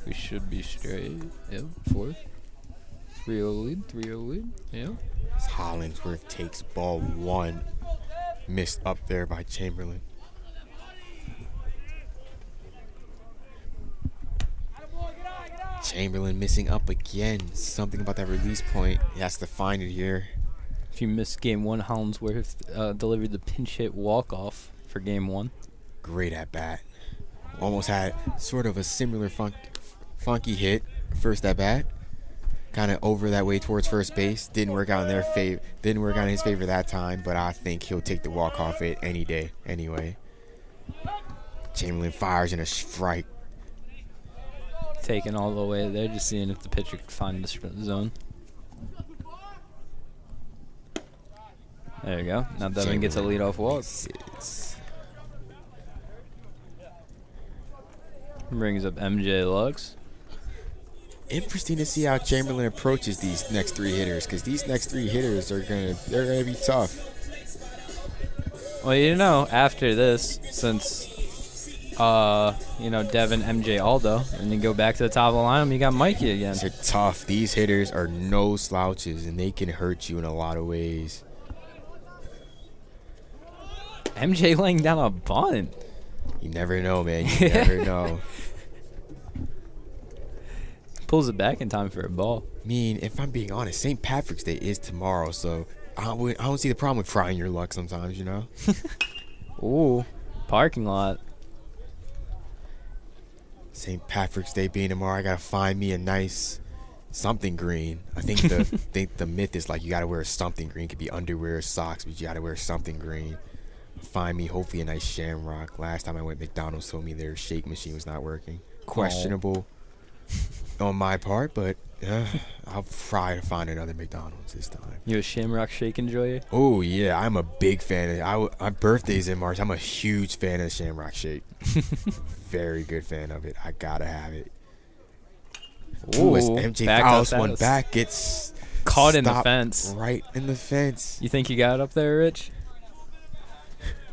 We should be straight. Yep, 4th. 3-0 lead, 3-0 lead. Yep. Hollingsworth takes ball 1. Missed up there by Chamberlain. Chamberlain missing up again. Something about that release point. He has to find it here. If you missed game 1, Hollingsworth delivered the pinch hit walk-off for game 1. Great at bat. Almost had sort of a similar funky hit first at bat. kind of over that way towards first base. Didn't work out in their favor. Didn't work out in his favor that time, but I think he'll take the walk-off hit any day anyway. Chamberlain fires in a strike. Taking all the way there, just seeing if the pitcher could find the zone. There you go. Now Devin gets a leadoff walk. Brings up MJ Lux. Interesting to see how Chamberlain approaches these next 3 hitters, because these next 3 hitters are they're gonna be tough. Well, you know, after this, since you know, Devin, MJ, Aldo, and you go back to the top of the lineup, you got Mikey again. They're tough. These hitters are no slouches, and they can hurt you in a lot of ways. MJ laying down a bunt. You never know, man. You never know. Pulls it back in time for a ball. I mean, if I'm being honest, St. Patrick's Day is tomorrow, so I don't see the problem with trying your luck sometimes, you know? Ooh, parking lot. St. Patrick's Day being tomorrow, I gotta find me a nice something green. I think the myth is like you gotta wear something green. It could be underwear or socks, but you gotta wear something green. Find me hopefully a nice shamrock. Last time I went, McDonald's told me their shake machine was not working. Questionable on my part, but I'll try to find another McDonald's this time. You a Shamrock Shake enjoyer? Oh yeah, I'm a big fan of. My birthday's in March. I'm a huge fan of Shamrock Shake. Very good fan of it. I gotta have it. Ooh, as MJ fouls one back, gets caught in the fence. Right in the fence. You think you got it up there, Rich?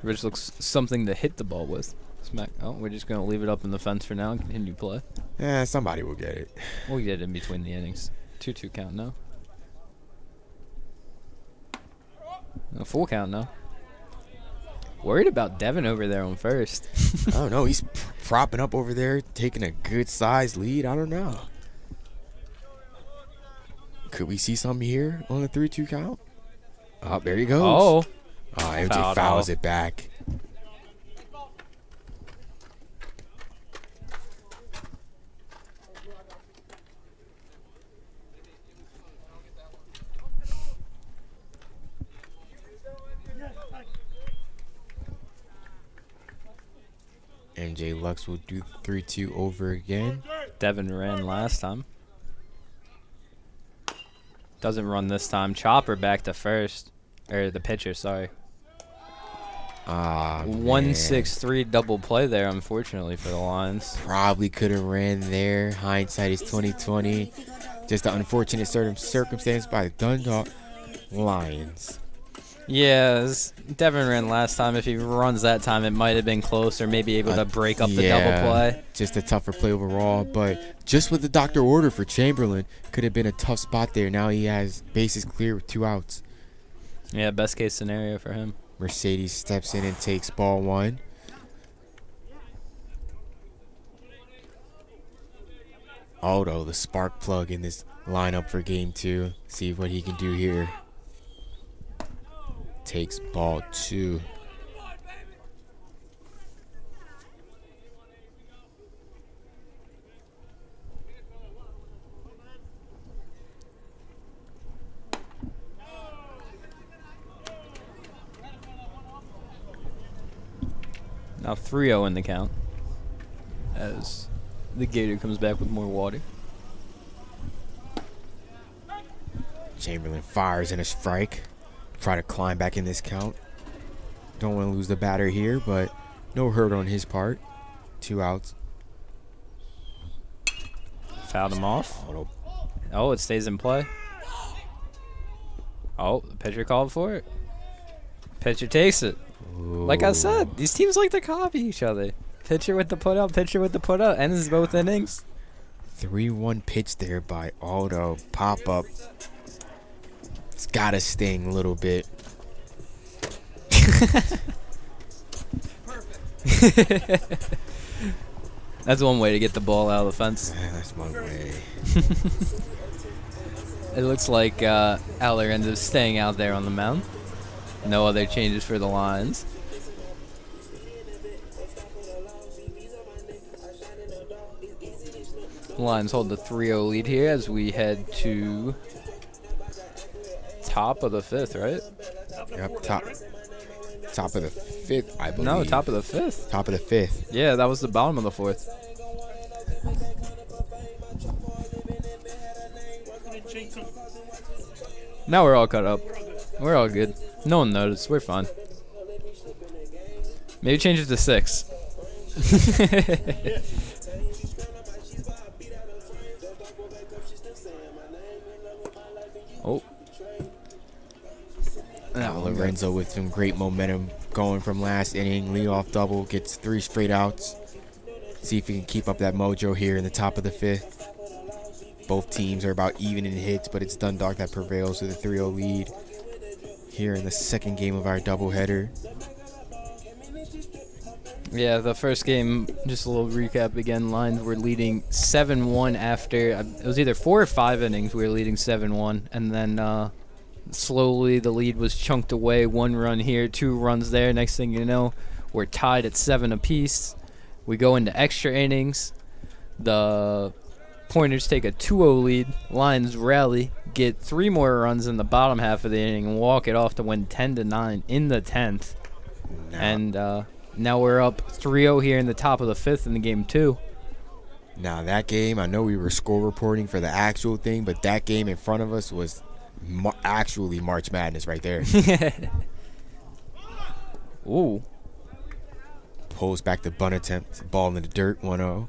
Rich looks something to hit the ball with. Smack. Oh, we're just gonna leave it up in the fence for now and continue play. Yeah, somebody will get it. We'll get it in between the innings. 2-2 count now. A full count now. Worried about Devin over there on first. I don't know. He's propping up over there, taking a good sized lead. I don't know. Could we see something here on the 3-2 count? Oh, there he goes. Oh. MJ fouls it back. MJ Lux will do 3-2 over again. Devin ran last time. Doesn't run this time. Chopper back to first. Or the pitcher, sorry. 1-6-3 double play there, unfortunately, for the Lions. Probably could have ran there. Hindsight is 20/20. Just an unfortunate circumstance by the Dundalk Lions. Yeah, Devin ran last time. If he runs that time, it might have been closer, maybe able to break up the double play. Just a tougher play overall, but just with the doctor order for Chamberlain, could have been a tough spot there. Now he has bases clear with 2 outs. Yeah, best case scenario for him. Mercedes steps in and takes ball 1. Aldo, the spark plug in this lineup for game 2. See what he can do here. Takes ball 2. Now 3-0 in the count as the Gator comes back with more water. Chamberlain fires in a strike. Try to climb back in this count. Don't want to lose the batter here, but no hurt on his part. 2 outs. Fouled him off. Oh, it stays in play. Oh, the pitcher called for it. Pitcher takes it. Ooh. Like I said, these teams like to copy each other. Pitcher with the putout, pitcher with the putout. Ends both innings. 3-1 pitch there by Aldo. Pop up. It's got to sting a little bit. That's one way to get the ball out of the fence. Yeah, that's one way. It looks like Aller ends up staying out there on the mound. No other changes for the Lions. Lions hold the 3-0 lead here as we head to top of the 5th, right? Yep, top of the 5th, I believe. No, top of the 5th. Top of the 5th. Yeah, that was the bottom of the 4th. Now we're all caught up. We're all good. No one noticed. We're fine. Maybe change it to 6. Oh. Lorenzo with some great momentum going from last inning. Leadoff double, gets 3 straight outs. See if he can keep up that mojo here in the top of the 5th. Both teams are about even in hits, but it's Dundalk that prevails with a 3-0 lead here in the second game of our doubleheader. Yeah, the first game, just a little recap again. Lions were leading 7-1 after, it was either 4 or 5 innings we were leading 7-1. And then slowly the lead was chunked away. 1 run here, 2 runs there. Next thing you know, we're tied at 7 apiece. We go into extra innings. The Pointers take a 2-0 lead. Lions rally, get 3 more runs in the bottom half of the inning, and walk it off to win 10-9 in the 10th. And now we're up 3-0 here in the top of the 5th in the game 2. Now that game, I know we were score reporting for the actual thing, but that game in front of us was actually March Madness right there. Ooh. Pulls back the bunt attempt. Ball in the dirt, 1-0.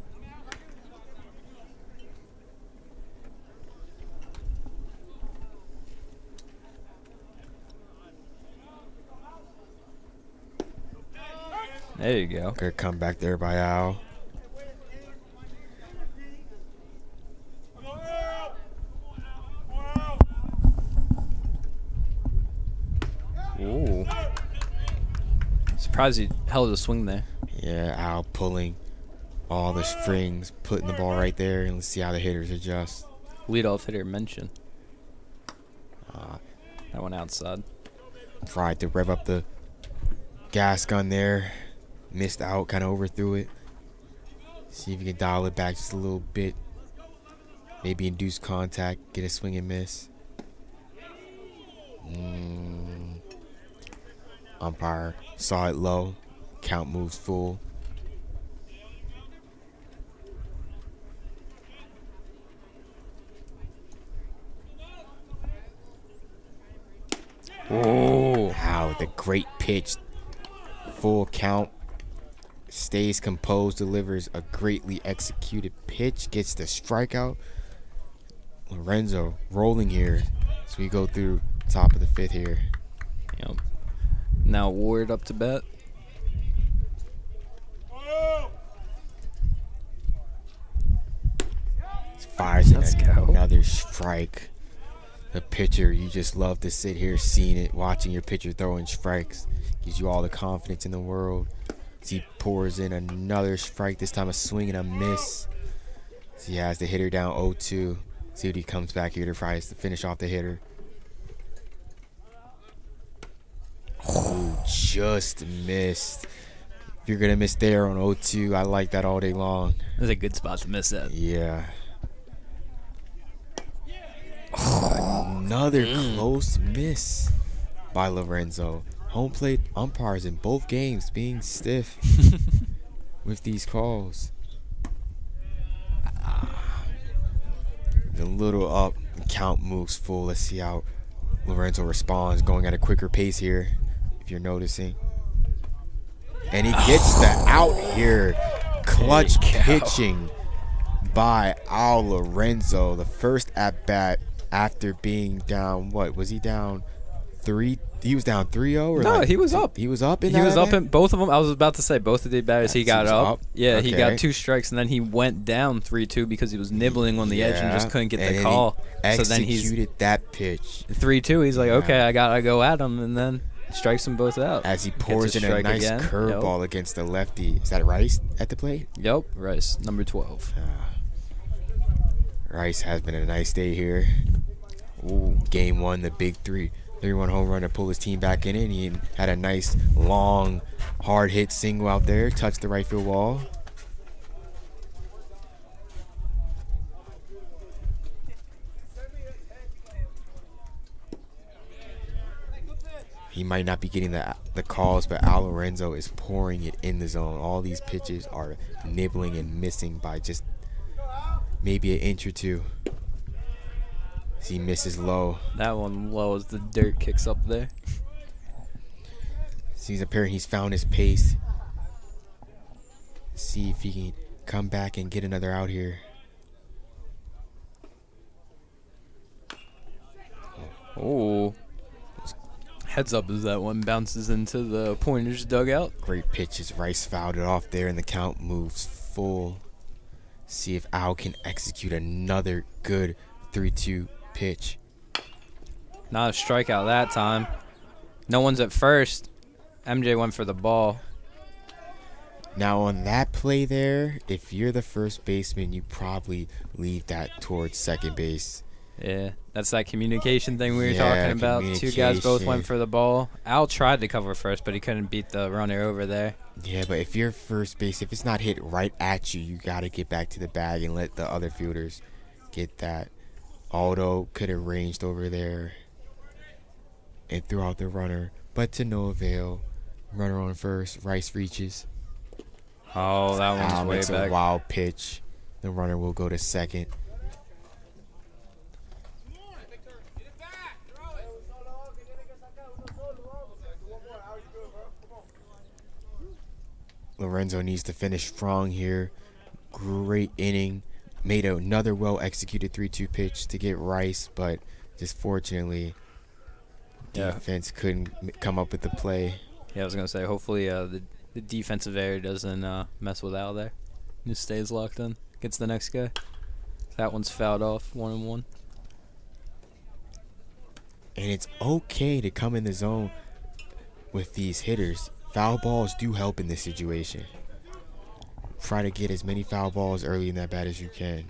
There you go. Good comeback there by Al. Ooh. Surprised he held a swing there. Yeah, Al pulling all the strings, putting the ball right there, and let's see how the hitters adjust. Leadoff hitter mention. That one outside. Tried to rev up the gas gun there. Missed out, kind of overthrew it. See if you can dial it back just a little bit. Maybe induce contact, get a swing and miss. Umpire saw it low. Count moves full. Oh. Wow, the great pitch. Full count. Stays composed, delivers a greatly executed pitch, gets the strikeout. Lorenzo rolling here. So we go through top of the 5th here. Yep. Now Ward up to bat. Fires in Let's go. another strike. The pitcher, you just love to sit here seeing it, watching your pitcher throwing strikes. Gives you all the confidence in the world. As he pours in another strike, this time a swing and a miss. So he has the hitter down 0-2. See what he comes back here to try to finish off the hitter. Oh, just missed. If you're going to miss there on 0-2, I like that all day long. That's a good spot to miss that. Yeah. Another close miss by Lorenzo. Home plate umpires in both games being stiff with these calls. A little up, the count moves full. Let's see how Lorenzo responds, going at a quicker pace here, if you're noticing. And he gets the out here. Clutch pitching by Al Lorenzo. The first at bat after being down, what was he down? 3? He was down 3-0 or No, like he was up. He was up in He that was up at-bat? in both of them. I was about to say both of the batters he got was up. up? Yeah, he Okay. got 2 strikes and then he went down 3-2 because he was nibbling on the edge and just couldn't get And the then call. he So then he's executed that pitch 3-2. He's like, Yeah. okay, I gotta go at him, and then strikes them both out. as he Gets pours in a strike nice again. curveball against the lefty. Is that Rice at the plate? Yep, Rice, number 12. Rice has been a nice day here. Ooh, game 1, the big 3-run home run to pull his team back in it. He had a nice, long, hard hit single out there, touched the right field wall. He might not be getting the calls, but Al Lorenzo is pouring it in the zone. All these pitches are nibbling and missing by just maybe an inch or two. He misses low. That one low as the dirt kicks up there. Seems apparent he's found his pace. See if he can come back and get another out here. Oh. Heads up as that one bounces into the Pointers dugout. Great pitches. Rice fouled it off there, and the count moves full. See if Al can execute another good 3-2 pitch. Not a strikeout that time. No one's at first. MJ went for the ball. Now on that play there, if you're the first baseman, you probably leave that towards second base. Yeah, that's that communication thing we were talking about. Two guys both went for the ball. Al tried to cover first, but he couldn't beat the runner over there. Yeah, but if you're first base, if it's not hit right at you, you got to get back to the bag and let the other fielders get that. Aldo could have ranged over there and threw out the runner, but to no avail. Runner on first. Rice reaches. Oh, that one's Al way makes back. a wild pitch. The runner will go to second. Lorenzo needs to finish strong here. Great inning. Made another well-executed 3-2 pitch to get Rice, but just fortunately, defense couldn't come up with the play. Yeah, I was going to say, hopefully the defensive area doesn't mess with Al there. Just stays locked in. Gets the next guy. That one's fouled off, 1-1. And it's okay to come in the zone with these hitters. Foul balls do help in this situation. Try to get as many foul balls early in that bat as you can.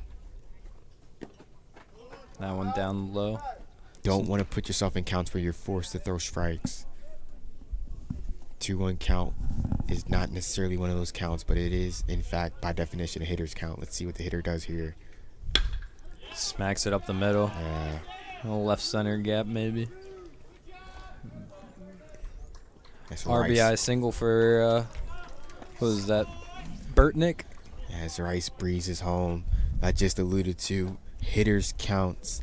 That one down low. Don't want to put yourself in counts where you're forced to throw strikes. 2-1 count is not necessarily one of those counts, but it is, in fact, by definition, a hitter's count. Let's see what the hitter does here. Smacks it up the middle. A little left center gap, maybe. That's RBI Rice. single for, what was that, Burtnick? As Rice breezes home. I just alluded to, hitters counts.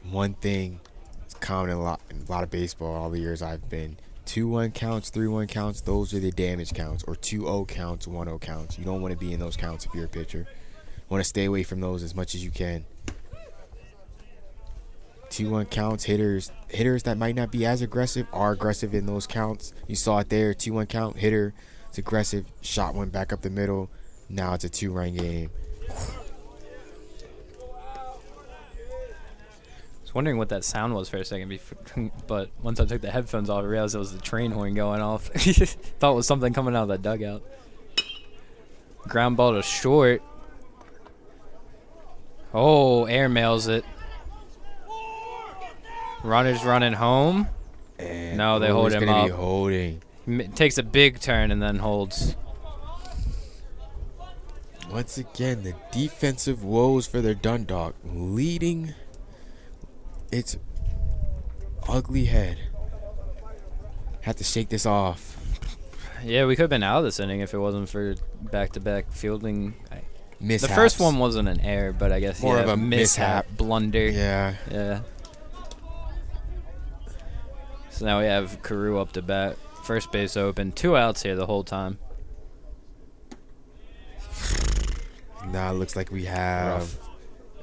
One thing is common in a lot of baseball all the years I've been. 2-1 counts, 3-1 counts, those are the damage counts. Or 2-0 counts, 1-0 counts. You don't want to be in those counts if you're a pitcher. Want to stay away from those as much as you can. 2-1 counts, hitters that might not be as aggressive are aggressive in those counts. You saw it there, 2-1 count, hitter is aggressive, shot one back up the middle. Now it's a 2-run game. I was wondering what that sound was for a second, but once I took the headphones off, I realized it was the train horn going off. Thought it was something coming out of the dugout. Ground ball to short. Oh, airmails it. Runner's running home. And No, they hold him gonna up. be holding. Takes a big turn and then holds. Once again, the defensive woes for their Dundalk leading its ugly head. Have to shake this off. Yeah, we could have been out of this inning if it wasn't for back-to-back fielding. Mishaps. The first one wasn't an error, but I guess More of a mishap. blunder. Yeah. Yeah. So now we have Carew up to bat. First base open. 2 outs here the whole time. Now it looks like we have,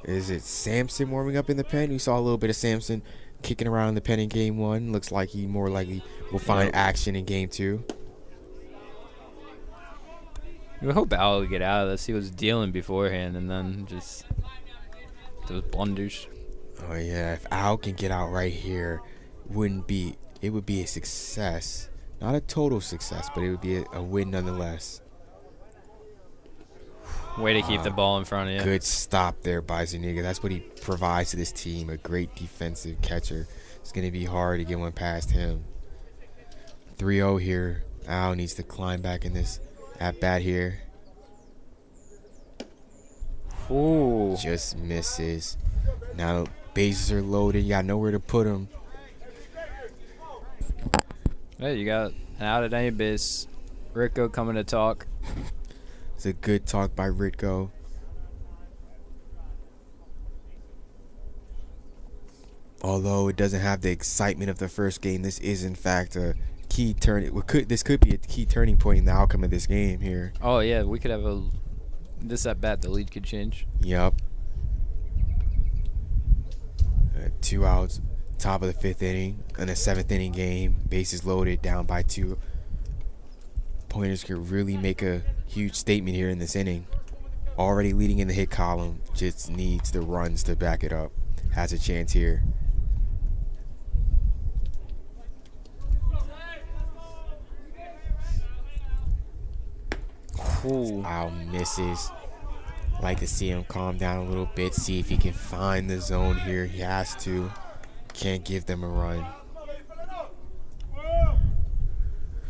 is it Sampson warming up in the pen? We saw a little bit of Sampson kicking around in the pen in game 1. Looks like he more likely will find action in game 2. We hope Al would get out of this. He was dealing beforehand and then just those blunders. Oh yeah, if Al can get out right here, it would be a success. Not a total success, but it would be a win nonetheless. Way to keep the ball in front of you. Good stop there by Zuniga. That's what he provides to this team. A great defensive catcher. It's going to be hard to get one past him. 3-0 here. Al needs to climb back in this at-bat here. Ooh. Just misses. Now bases are loaded. You got nowhere to put them. Hey, you got an out at any base. Rico coming to talk. It's a good talk by Ritko. Although it doesn't have the excitement of the first game, this is in fact a key turn. This could be a key turning point in the outcome of this game here. Oh yeah, we could have this at bat. The lead could change. Yep. 2 outs, top of the 5th inning, in a 7th inning game. Bases loaded, down by 2. Pointers could really make a huge statement here in this inning. Already leading in the hit column, just needs the runs to back it up. Has a chance here. Ooh. Ow, misses. Like to see him calm down a little bit, see if he can find the zone here. He has to. Can't give them a run.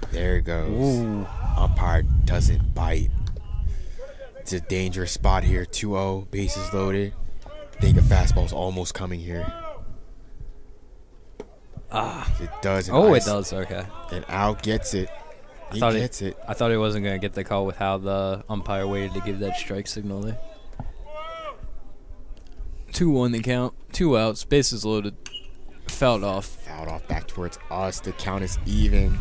There it goes. Ooh. Umpire doesn't bite. It's a dangerous spot here. 2-0, bases loaded. I think a fastball's almost coming here. It does. It does. Okay. And Al gets it. He gets it. I thought he wasn't going to get the call with how the umpire waited to give that strike signal there. 2-1 the count. 2 outs. Bases loaded. Fouled off. Fouled off back towards us. The count is even.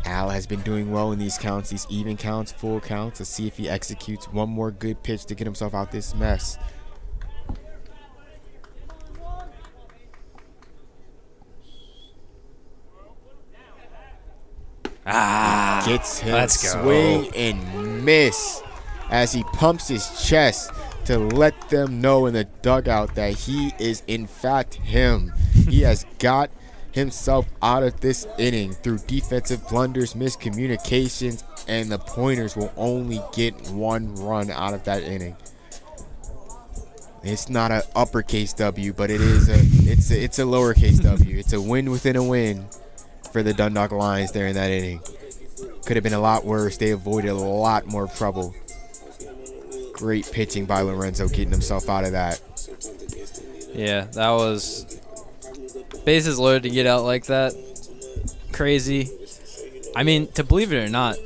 Al has been doing well in these counts, these even counts, full counts. Let's see if he executes one more good pitch to get himself out this mess. Gets him. Let's go. Swing and miss as he pumps his chest to let them know in the dugout that he is in fact him. He has got himself out of this inning through defensive blunders, miscommunications, and the Pointers will only get 1 run out of that inning. It's not an uppercase W, but it is it's a lowercase W. It's a win within a win for the Dundalk Lions there in that inning. Could have been a lot worse. They avoided a lot more trouble. Great pitching by Lorenzo, getting himself out of that. Yeah, that was bases loaded to get out like that. Crazy. I mean, to believe it or not,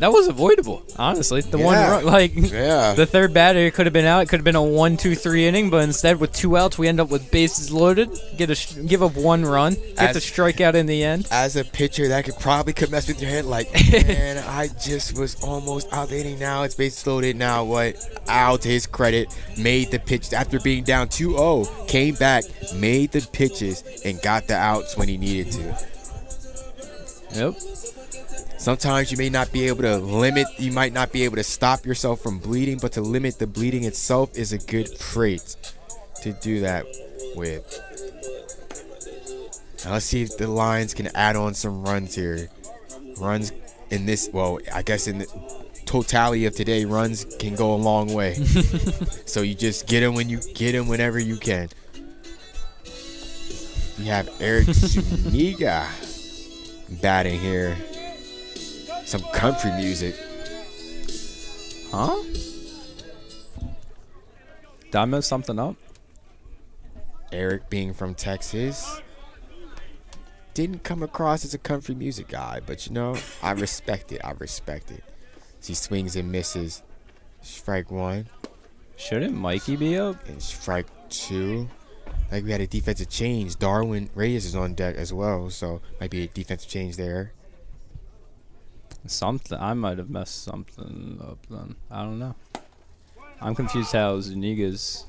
that was avoidable, honestly. The one run, the third batter could have been out. It could have been a 1-2-3 inning, but instead with 2 outs, we end up with bases loaded. Give up 1 run, get the strikeout in the end. As a pitcher, that could mess with your head. Like, man, I just was almost out the inning. Now it's bases loaded. Now what? Al, to his credit, made the pitch after being down 2-0. Came back, made the pitches, and got the outs when he needed to. Yep. Sometimes you may not be able to you might not be able to stop yourself from bleeding, but to limit the bleeding itself is a good trait to do that with. Now let's see if the Lions can add on some runs here. Runs in this, well, I guess in the totality of today, runs can go a long way. So you just get them when you get them whenever you can. You have Eric Zuniga batting here. Some country music. Huh? Did I mess something up? Eric, being from Texas, didn't come across as a country music guy, but you know, I respect it. He swings and misses. Strike 1. Shouldn't Mikey be up? And strike 2. Like we had a defensive change. Darwin Reyes is on deck as well, so might be a defensive change there. Something. I might have messed something up then. I don't know. I'm confused how Zuniga's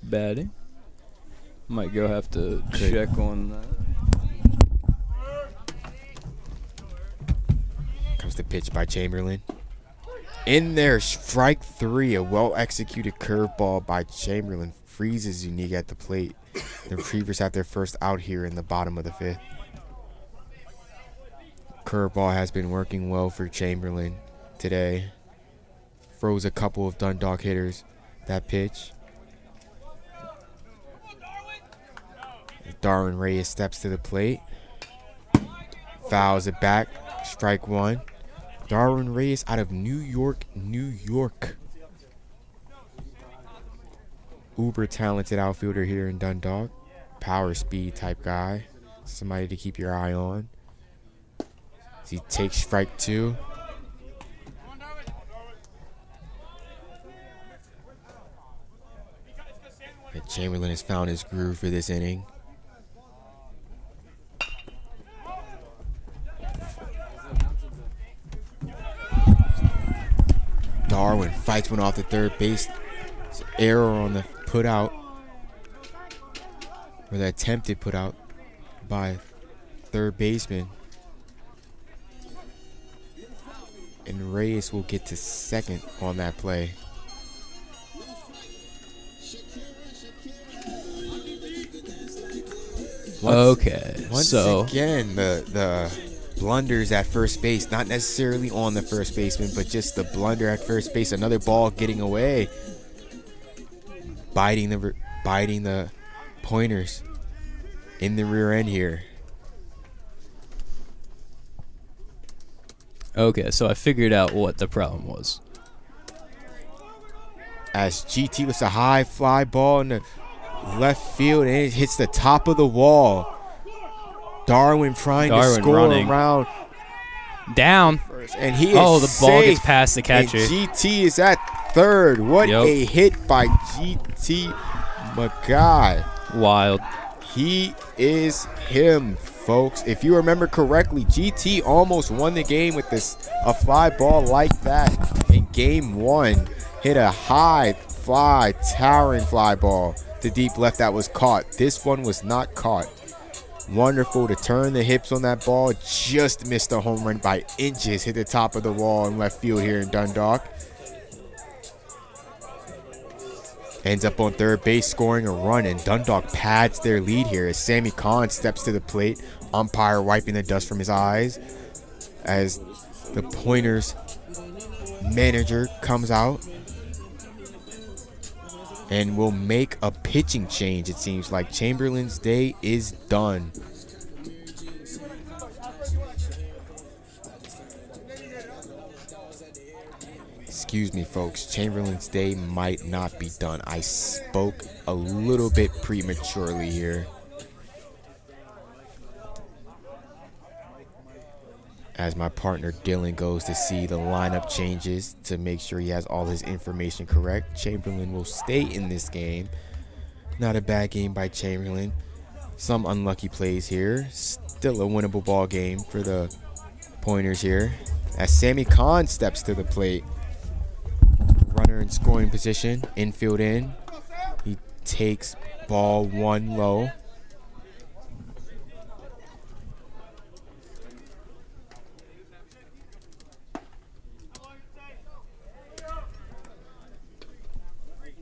batting. Might go have to check on that. Comes the pitch by Chamberlain. In there, strike 3. A well-executed curveball by Chamberlain freezes Zuniga at the plate. The Retrievers have their first out here in the bottom of the 5th. Curveball has been working well for Chamberlain today. Froze a couple of Dundalk hitters that pitch. Darwin Reyes steps to the plate. Fouls it back. Strike 1. Darwin Reyes out of New York, New York. Uber talented outfielder here in Dundalk. Power speed type guy. Somebody to keep your eye on. As he takes strike 2. And Chamberlain has found his groove for this inning. Darwin fights one off the third base. It's an error on the put out, or the attempted put out by third baseman. And Reyes will get to second on that play. Once again, the blunders at first base, not necessarily on the first baseman, but just the blunder at first base. Another ball getting away, biting the Pointers in the rear end here. Okay, so I figured out what the problem was. As GT with a high fly ball in the left field, and it hits the top of the wall. Darwin trying to score running around down, and he is the ball safe. gets past the catcher. And GT is at third. What a hit by GT McGuy. Wild. He is him, folks. If you remember correctly, GT almost won the game with a fly ball like that in game 1. Hit a high fly, towering fly ball to deep left that was caught. This one was not caught. Wonderful to turn the hips on that ball. Just missed a home run by inches. Hit the top of the wall in left field here in Dundalk. Ends up on third base scoring a run, and Dundalk pads their lead here as Sammy Khan steps to the plate. Umpire wiping the dust from his eyes as the Pointers manager comes out and will make a pitching change. It seems like Chamberlain's day is done. Excuse me, folks. Chamberlain's day might not be done. I spoke a little bit prematurely here. As my partner Dylan goes to see the lineup changes to make sure he has all his information correct. Chamberlain will stay in this game. Not a bad game by Chamberlain. Some unlucky plays here. Still a winnable ball game for the Pointers here. As Sammy Khan steps to the plate. Runner in scoring position. Infield in. He takes ball 1 low.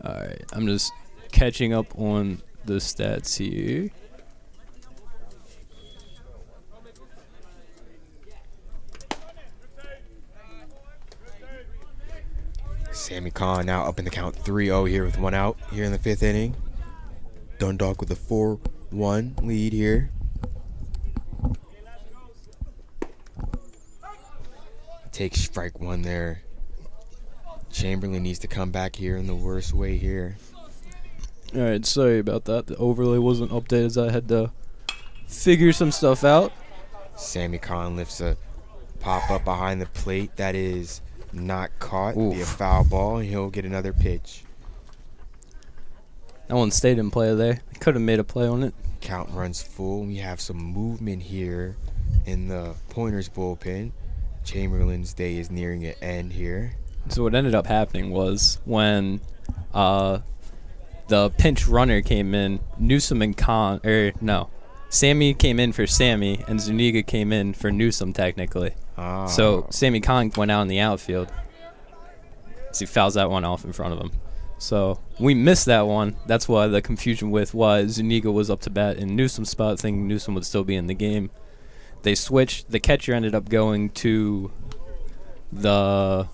Alright, I'm just catching up on the stats here. Sammy Khan now up in the count 3-0 here with 1 out here in the 5th inning. Dundalk with a 4-1 lead here. Takes strike 1 there. Chamberlain needs to come back here in the worst way here. Alright, sorry about that. The overlay wasn't updated as I had to figure some stuff out. Sammy Khan lifts a pop up behind the plate that is not caught. Be a foul ball, and he'll get another pitch. That one stayed in play there. Could have made a play on it. Count runs full. We have some movement here in the Pointers bullpen. Chamberlain's day is nearing an end here. So what ended up happening was when the pinch runner came in, Newsom and Sammy came in for Sammy, and Zuniga came in for Newsom technically. So Sammy Khan went out in the outfield. So he fouls that one off in front of him. So we missed that one. That's why the confusion with why Zuniga was up to bat in Newsom's spot, thinking Newsom would still be in the game. They switched. The catcher ended up going to the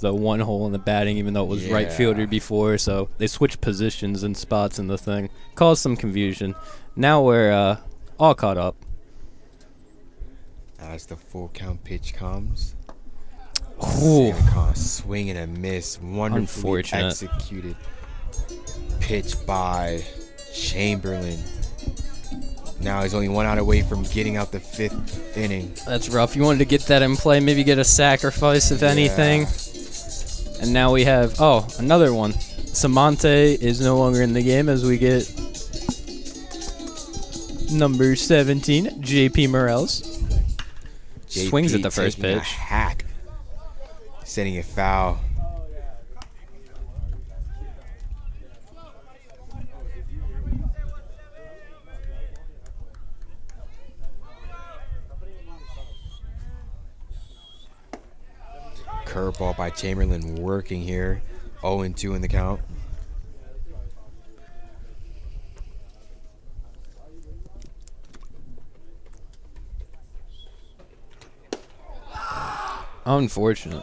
one hole in the batting, even though it was right fielder before. So they switched positions and spots in the thing. Caused some confusion. Now we're all caught up. As the full count pitch comes. Ooh. Swing and a miss. Wonderfully executed pitch by Chamberlain. Now he's only 1 out away from getting out the 5th inning. That's rough. You wanted to get that in play, maybe get a sacrifice, if anything. And now we have, another one. Samante is no longer in the game as we get number 17, JP Morales. JP Swings at the first taking a pitch. hack, setting it foul. Curveball by Chamberlain working here. 0-2 in the count. Unfortunate.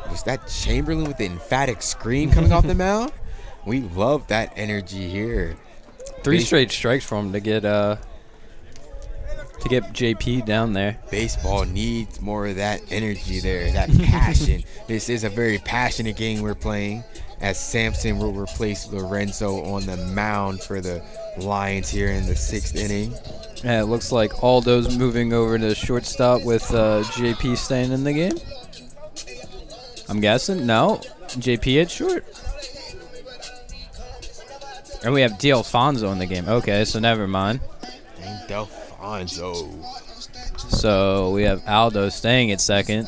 Was that Chamberlain with the emphatic scream coming off the mound? We love that energy here. 3 straight strikes for him to get JP down there. Baseball needs more of that energy there, that passion. This is a very passionate game we're playing, as Sampson will replace Lorenzo on the mound for the Lions here in the 6th inning. Yeah, it looks like Aldo's moving over to shortstop with JP staying in the game. I'm guessing. No, JP at short. And we have D'Alfonso in the game. Okay, so never mind. And D'Alfonso. So we have Aldo staying at second.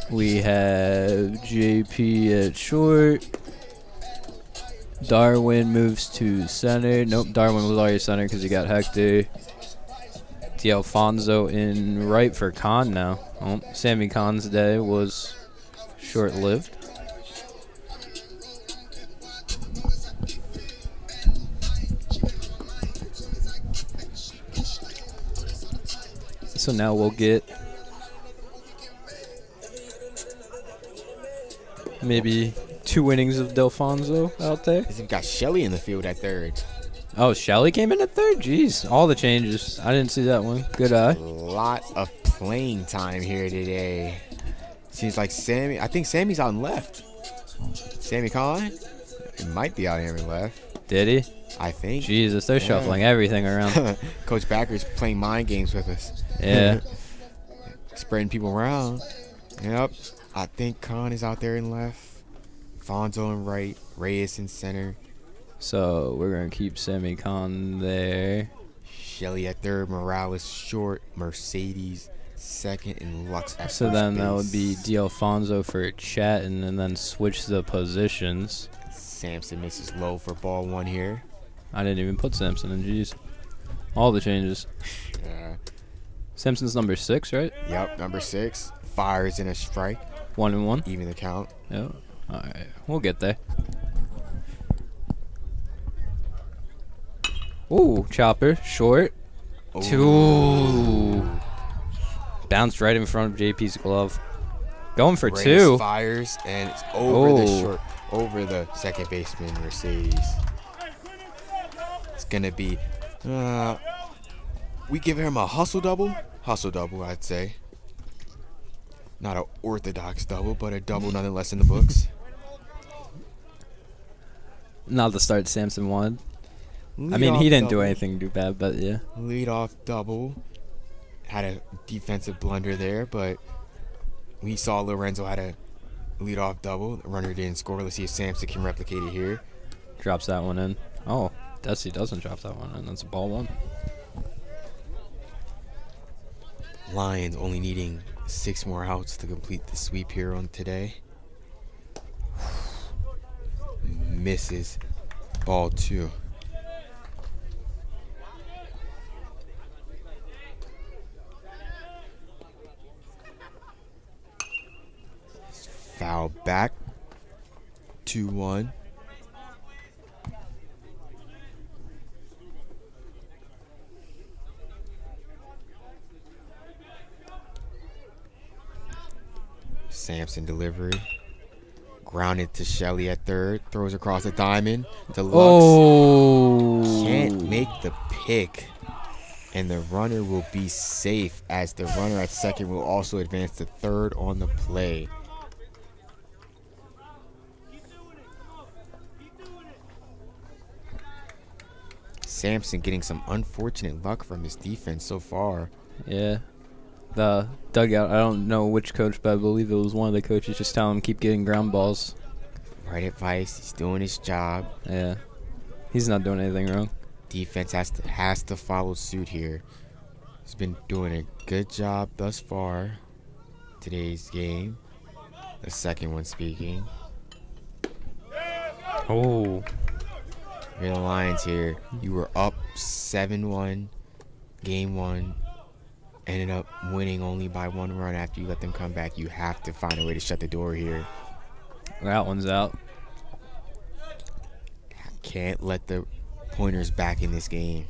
We have JP at short. Darwin moves to center. Nope, Darwin was already center because he got Hector. D'Alfonso in right for Khan now. Oh, Sammy Khan's day was short-lived. So now we'll get maybe 2 innings of D'Alfonso out there. We've got Shelly in the field at third. Oh, Shelly came in at third? Jeez, all the changes. I didn't see that one. Good eye. A lot of playing time here today. Seems like I think Sammy's out in left. Sammy Khan? It might be out here in left. Did he? I think. Jesus, they're shuffling everything around. Coach Backer's playing mind games with us. Yeah. Spreading people around. Yep. I think Khan is out there in left. Fonzo in right. Reyes in center. So we're going to keep Sammy Khan there. Shelly at third. Morales short. Mercedes second. And Lux at So first then base. that would be D'Alfonso for Chatton and then switch the positions. Sampson misses low for ball 1 here. I didn't even put Sampson in. Jeez. All the changes. Yeah. Sampson's number 6, right? Yep, number 6. Fires in a strike. 1-1. Even the count. Yeah. All right. We'll get there. Ooh, chopper. Short. Ooh. 2. Bounced right in front of JP's glove. Going for Reyes 2. Fires, and it's over the Oh. short, over the second baseman, Mercedes. It's going to be, we give him a hustle double. Hustle double, I'd say. Not an orthodox double, but a double nonetheless in the books. Not the start Sampson wanted. I mean, he didn't do anything too bad, but yeah. Lead off double. Had a defensive blunder there, but we saw Lorenzo had a lead off double. The runner didn't score. Let's see if Sampson can replicate it here. Drops that one in. Oh, Desi doesn't drop that one in. That's a ball 1. Lions only needing 6 more outs to complete the sweep here on today. Misses. Ball 2. Foul back. 2-1. Sampson delivery. Grounded to Shelly at third. Throws across the diamond. Deluxe. Oh. Can't make the pick. And the runner will be safe, as the runner at second will also advance to third on the play. Sampson getting some unfortunate luck from his defense so far. Yeah. The dugout, I don't know which coach, but I believe it was one of the coaches just telling him keep getting ground balls. Right advice. He's doing his job. Yeah. He's not doing anything wrong. Defense has to follow suit here. He's been doing a good job thus far. Today's game. The second one speaking. Oh. You're the Lions here. You were up 7-1. Game 1. Ended up winning only by 1 run after you let them come back. You have to find a way to shut the door here. That one's out. Can't let the Pointers back in this game.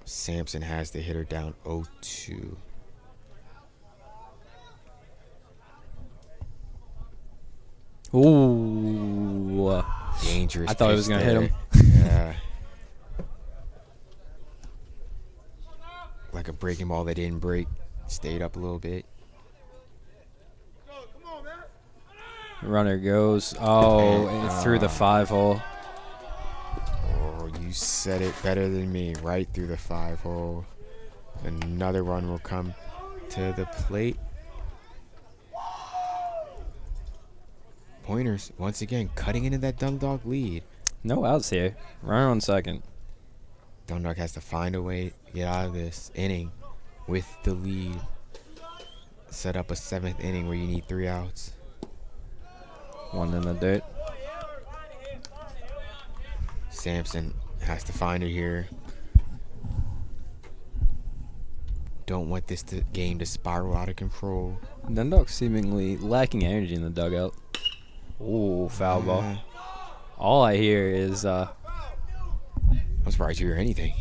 Sampson has the hitter down 0-2. Ooh. Dangerous. I thought he was going to hit him. Yeah. Like a breaking ball that didn't break. Stayed up a little bit. Runner goes. Oh, and through the 5-hole. Oh, you said it better than me. Right through the 5-hole. Another run will come to the plate. Pointers, once again, cutting into that Dundalk lead. No outs here. Runner on second. Dundalk has to find a way to get out of this inning with the lead. Set up a 7th inning where you need 3 outs. One in the dirt. Sampson has to find it here. Don't want this game to spiral out of control. Dundalk seemingly lacking energy in the dugout. Ooh, foul ball. All I hear is I'm surprised you hear anything.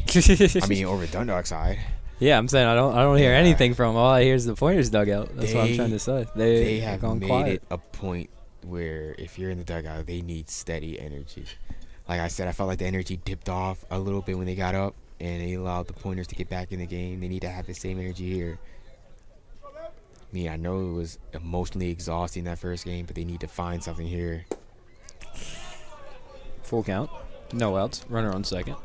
I mean, over Dundalk side. yeah, I'm saying I don't hear anything from. All I hear is the Pointers dugout. That's what I'm trying to say. They have gone made quiet. it a point where if you're in the dugout, they need steady energy. Like I said, I felt like the energy dipped off a little bit when they got up, and they allowed the Pointers to get back in the game. They need to have the same energy here. I know it was emotionally exhausting that first game, but they need to find something here. Full count. No outs. Runner on second.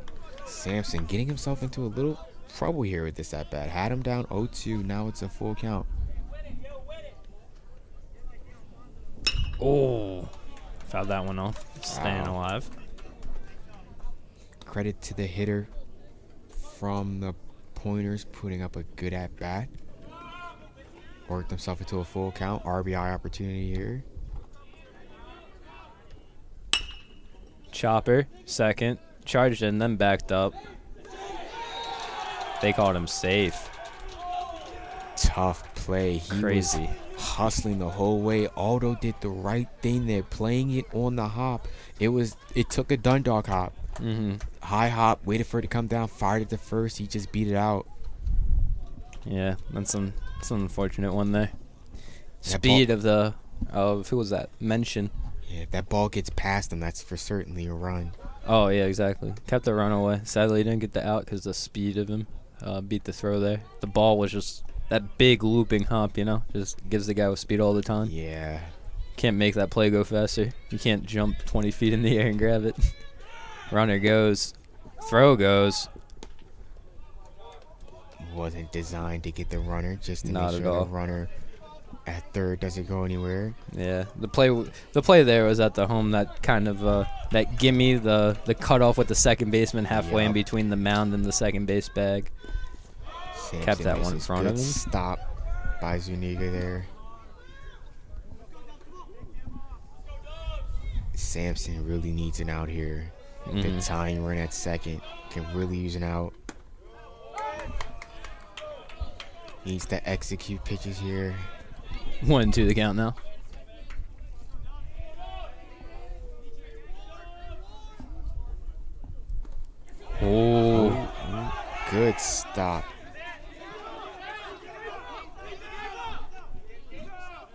Sampson getting himself into a little trouble here with this at bat. Had him down 0-2. Now it's a full count. Oh. Fouled that one off. Staying alive. Credit to the hitter from the Pointers putting up a good at bat. Worked himself into a full count. RBI opportunity here. Chopper, second. Charged in, then backed up. They called him safe. Tough play. He Crazy. was hustling the whole way. Aldo did the right thing there, playing it on the hop. It took a Dundalk hop. High hop, waited for it to come down, fired it to first. He just beat it out. Yeah, that's an unfortunate one there. That Speed of who was that? Mention. Yeah, if that ball gets past him, that's for certainly a run. Oh yeah, exactly. Kept the run away. Sadly, he didn't get the out because the speed of him beat the throw there. The ball was just that big looping hop, just gives the guy with speed all the time. Yeah. Can't make that play go faster. You can't jump 20 feet in the air and grab it. Runner goes. Throw goes. Wasn't designed to get the runner, just to Not make at sure all. the runner at third doesn't go anywhere. Yeah, the play there was at the home, that kind of that gimme, the cutoff with the second baseman halfway in Yep. between the mound and the second base bag. Sampson Kept that one in misses. front Good of him. Stop by Zuniga there. Sampson really needs an out here. The tying run at second can really use an out. Needs to execute pitches here. 1-2 the count now. Oh, Good stop.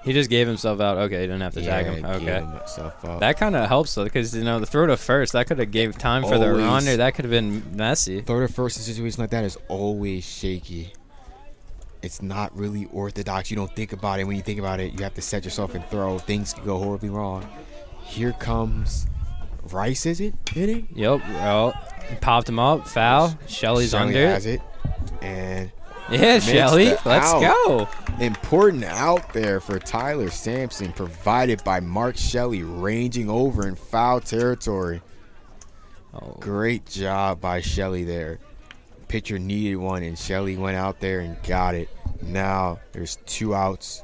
he just gave himself out. Okay, he didn't have to tag him. gave Okay, himself up. that kind of helps though, because the throw to first, that could have gave time for the Always. run, or that could have been messy. Throw to first in a situation like that is always shaky. It's not really orthodox. You don't think about it. When you think about it, you have to set yourself and throw. Things can go horribly wrong. Here comes Rice, is it? Hitting? Yep. Well, popped him up. Foul. Shelly's Shelley under has it. And Yeah, makes Shelly. the Let's out. go. Important out there for Tyler Sampson, provided by Mark Shelley, ranging over in foul territory. Oh. Great job by Shelley there. Pitcher needed one, and Shelley went out there and got it. Now there's 2 outs.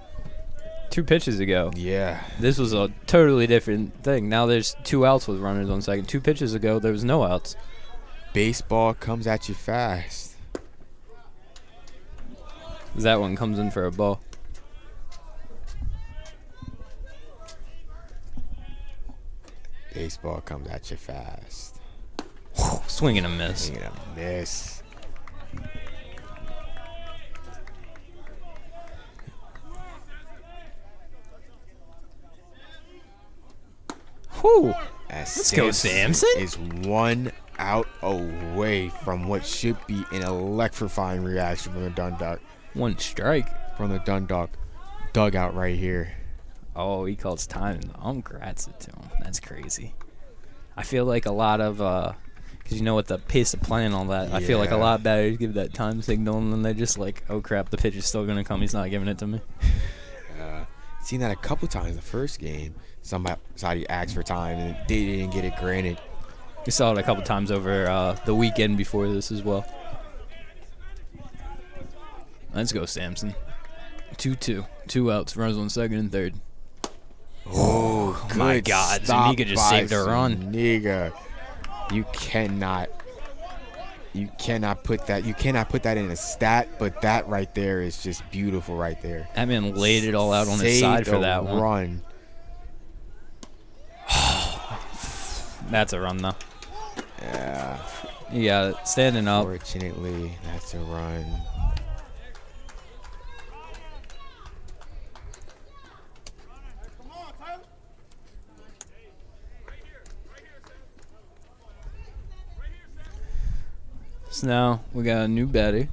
2 pitches ago. Yeah. This was a totally different thing. Now there's 2 outs with runners on second. 2 pitches ago, there was no outs. Baseball comes at you fast. That one comes in for a ball. Baseball comes at you fast. Swing and a miss. Swing and a miss. Whew. Let's go, Samson. Is 1 out away from what should be an electrifying reaction from the Dundalk. 1 strike. From the Dundalk dugout right here. Oh, he calls time and the ump grats it to him. That's crazy. I feel like a lot of, because you know what the pace of play and all that, I feel like a Yeah. lot of batters give that time signal and then they're just like, oh crap, the pitch is still going to come. He's not giving it to me. Seen that a couple times the first game. Somebody asked for time and they didn't get it granted. We saw it a couple times over the weekend before this as well. Let's go, Samson. 2-2. 2 outs. Runners on second and third. Oh, good my God. stop Zuniga just by saved a run. Zuniga. You cannot put that in a stat, but that right there is just beautiful right there. That man laid it all out on his Saved side for a that one. run. That's a run, though. Yeah. You got it. Standing up. Fortunately, that's a run. So now we got a new batter,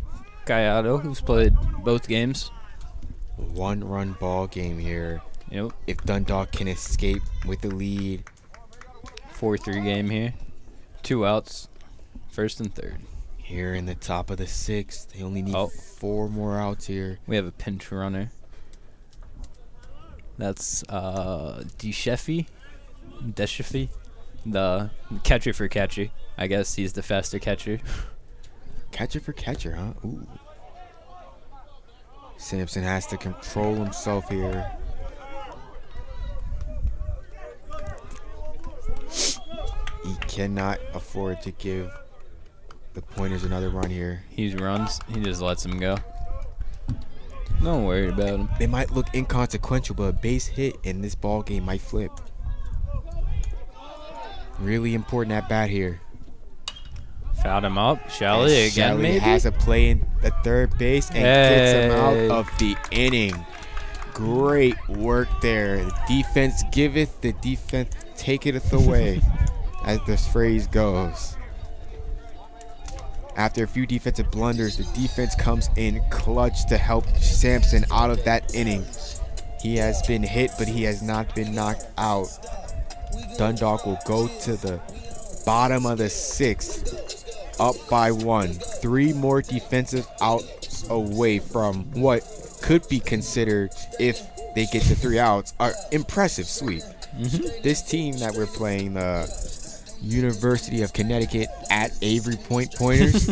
Gallardo, who's played both games. 1-run ball game here. Yep. If Dundalk can escape with the lead. 4-3 game here. 2 outs, first and third. Here in the top of the 6th. They only need 4 more outs here. We have a pinch runner. That's Desheffy, the catcher for catchy. I guess he's the faster catcher. Catcher for catcher, huh? Ooh. Sampson has to control himself here. He cannot afford to give the Pointers another run here. He runs. He just lets him go. Don't worry about him. They might look inconsequential, but a base hit in this ball game might flip. Really important at bat here. Fouled him up. Shelley again, Shelley maybe? has a play in the third base and gets him out of the inning. Great work there. The defense giveth, the defense taketh away, as this phrase goes. After a few defensive blunders, the defense comes in clutch to help Sampson out of that inning. He has been hit, but he has not been knocked out. Dundalk will go to the bottom of the 6th, up by 1. 3 more defensive outs away from what could be considered, if they get to 3 outs, an impressive sweep. This team that we're playing, the University of Connecticut at Avery Point Pointers,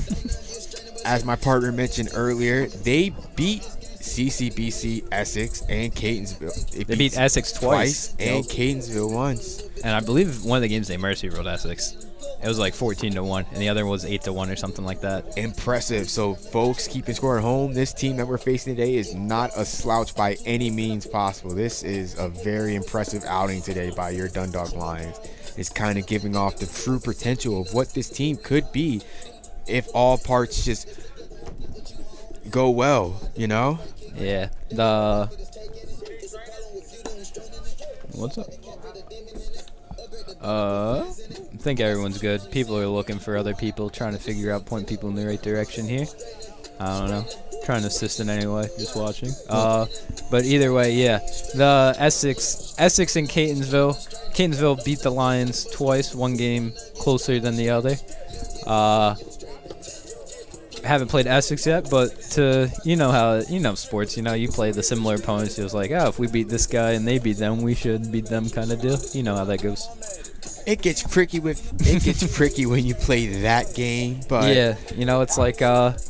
as my partner mentioned earlier, they beat CCBC Essex and Catonsville. They beat Essex twice. And Catonsville once. And I believe one of the games they mercy ruled Essex. It was like 14-1, and the other was 8-1 or something like that. Impressive. So, folks, keeping score at home. This team that we're facing today is not a slouch by any means possible. This is a very impressive outing today by your Dundalk Lions. It's kind of giving off the true potential of what this team could be if all parts just go well, you know? Yeah. What's up? I think everyone's good. People are looking for other people, trying to figure out, point people in the right direction here. I don't know. Trying to assist in any way, just watching. But either way, yeah. The Essex and Catonsville beat the Lions twice, one game closer than the other. Haven't played Essex yet, but sports, you play the similar opponents. It was like, if we beat this guy and they beat them, we should beat them kind of deal. You know how that goes. It gets tricky when you play that game, but yeah, it's like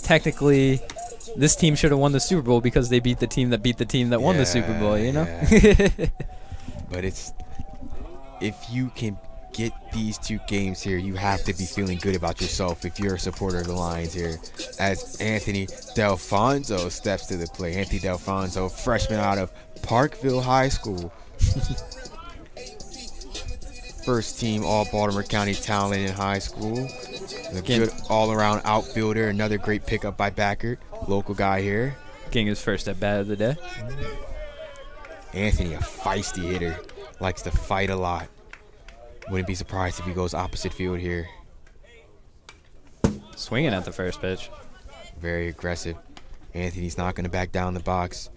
technically this team should have won the Super Bowl because they beat the team that won the Super Bowl, Yeah. But if you can get these two games here, you have to be feeling good about yourself if you're a supporter of the Lions here. As Anthony Delfonso steps to the plate. Anthony Delfonso, freshman out of Parkville High School. First team all Baltimore County talent in high school. A good all-around outfielder. Another great pickup by Backert. Local guy here. Getting his first at bat of the day. Anthony, a feisty hitter. Likes to fight a lot. Wouldn't be surprised if he goes opposite field here. Swinging at the first pitch. Very aggressive. Anthony's not going to back down the box.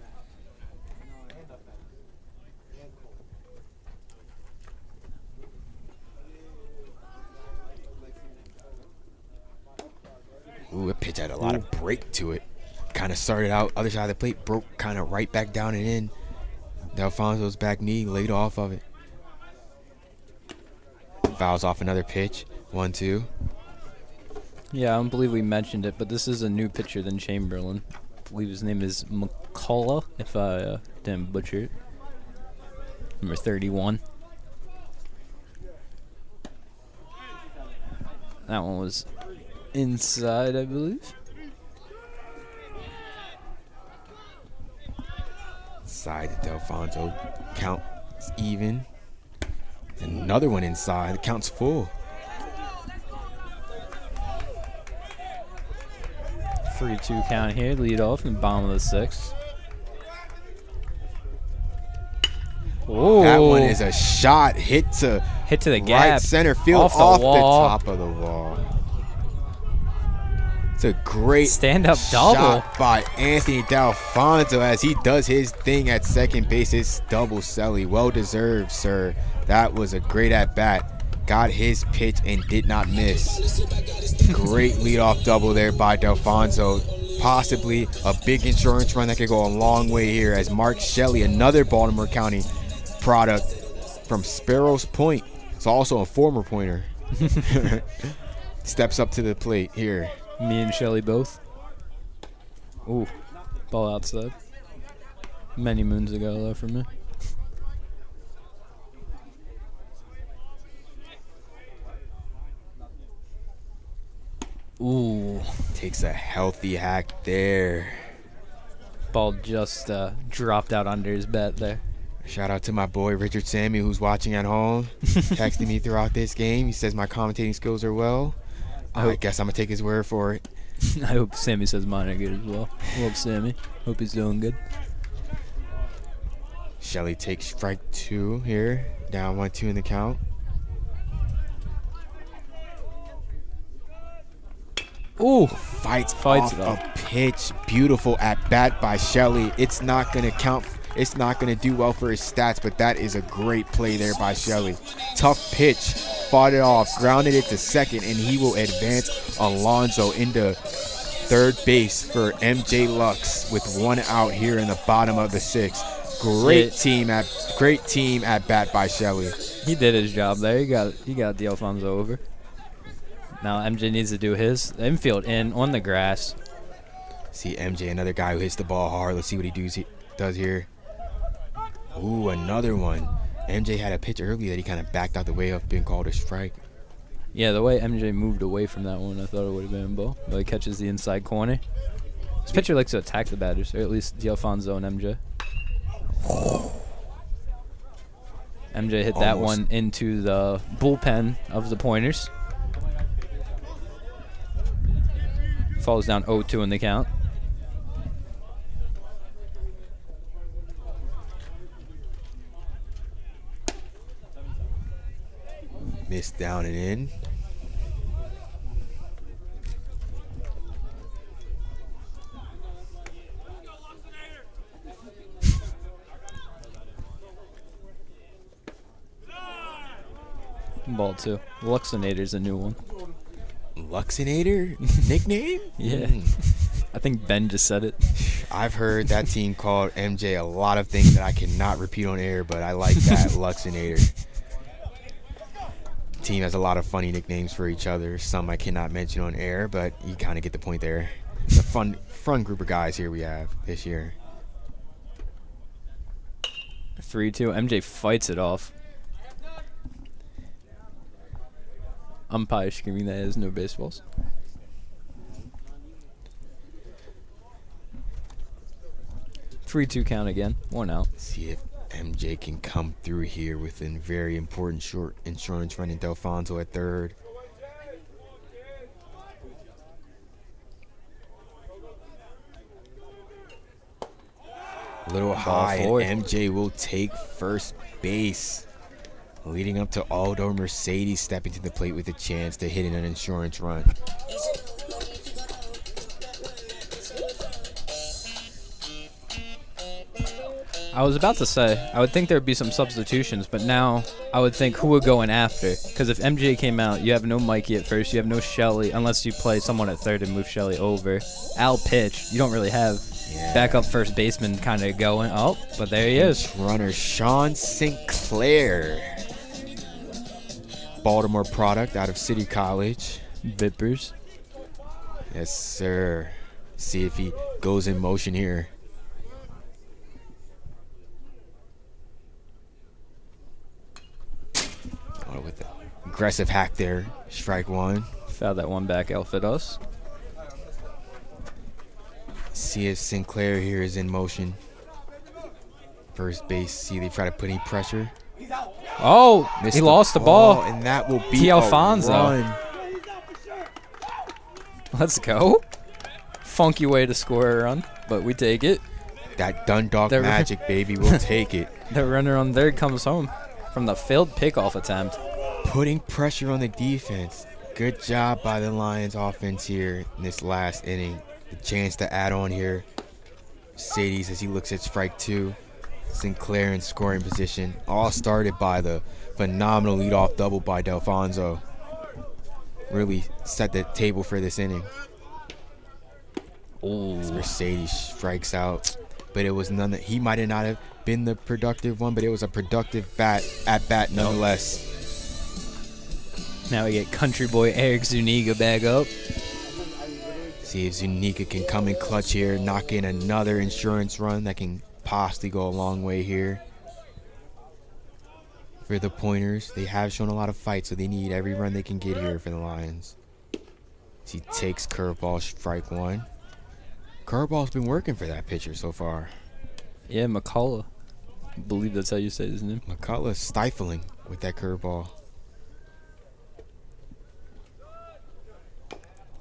Ooh, a pitch had a lot of break to it. Kind of started out other side of the plate, broke kind of right back down and in. Delfonso's back knee laid off of it. Fouls off another pitch. 1-2. Yeah, I don't believe we mentioned it, but this is a new pitcher than Chamberlain. I believe his name is McCullough, if I didn't butcher it. Number 31. That one was inside, I believe. Side to Delfonso. Count is even. Another one inside. The count's full. 3-2 count here. Lead off in the bottom of the sixth. Oh, that one is a shot hit to the gap. Right center field off off the the top of the wall. It's a great stand-up double shot by Anthony Delfonso as he does his thing at second base. It's double Selly. Well deserved, sir. That was a great at-bat. Got his pitch and did not miss. Great leadoff double there by Delfonso. Possibly a big insurance run that could go a long way here as Mark Shelley, another Baltimore County product from Sparrows Point. It's also a former pointer. Steps up to the plate here. Me and Shelly both. Ooh, ball outside. Many moons ago, though, for me. Ooh. Takes a healthy hack there. Ball just dropped out under his bat there. Shout out to my boy Richard Sammy, who's watching at home. Texting me throughout this game. He says my commentating skills are well. I guess I'm going to take his word for it. I hope Sammy says mine are good as well. Love Sammy. Hope he's doing good. Shelley takes strike 2 here. Down 1-2 in the count. Ooh. Fights off a pitch. Beautiful at bat by Shelley. It's not going to count. It's not going to do well for his stats, but that is a great play there by Shelley. Tough pitch. Fought it off. Grounded it to second, and he will advance Alonzo into third base for MJ Lux with 1 out here in the bottom of the 6th. Great team at bat by Shelley. He did his job there. He got the Alfonso over. Now MJ needs to do his infield in on the grass. See MJ, another guy who hits the ball hard. Let's see what he does here. Ooh, another one. MJ had a pitch earlier that he kind of backed out the way of being called a strike. Yeah, the way MJ moved away from that one, I thought it would have been a ball. But he catches the inside corner. This pitcher likes to attack the batters, or at least D'Alfonso and MJ. MJ hit that one into the bullpen of the Pointers. Falls down 0-2 in the count. Missed down and in. Ball 2. Luxinator's a new one. Luxinator? Nickname? Yeah. I think Ben just said it. I've heard that team called MJ a lot of things that I cannot repeat on air, but I like that Luxinator. Team has a lot of funny nicknames for each other. Some I cannot mention on air, but you kind of get the point there. It's a fun group of guys here we have this year. 3-2. MJ fights it off. Umpire screaming that is no baseballs. Free 2 count again. 1 out. See if MJ can come through here with a very important short insurance run in Delfonso at third. A little high, and MJ will take first base. Leading up to Aldo Mercedes stepping to the plate with a chance to hit an insurance run. I was about to say, I would think there would be some substitutions, but now I would think who would go in after. Because if MJ came out, you have no Mikey at first, you have no Shelly, unless you play someone at third and move Shelly over. Al pitch, you don't really have backup first baseman kind of going. Oh, but there he is. Runner Sean Sinclair. Baltimore product out of City College. Vipers. Yes, sir. See if he goes in motion here. Oh, with the aggressive hack there. Strike one. Foul that one back outfit us. See if Sinclair here is in motion. First base. See they try to put any pressure. Oh, he lost the ball. And that will be Alfonso. a run. Let's go. Funky way to score a run, but we take it. That Dundalk magic, baby. We'll take it. The runner on third comes home from the failed pickoff attempt. Putting pressure on the defense. Good job by the Lions offense here in this last inning. The chance to add on here. Mercedes as he looks at strike two. Sinclair in scoring position. All started by the phenomenal leadoff double by Delfonso. Really set the table for this inning. Oh, Mercedes strikes out. But it was none that he might have not have been the productive one, but it was a productive at bat nonetheless. Now we get country boy Eric Zuniga back up. See if Zuniga can come in clutch here, knock in another insurance run that can possibly go a long way here. For the Pointers, they have shown a lot of fight, so they need every run they can get here for the Lions. He takes curveball, strike one. Curveball's been working for that pitcher so far. Yeah, McCullough. I believe that's how you say his name. McCullough's stifling with that curveball.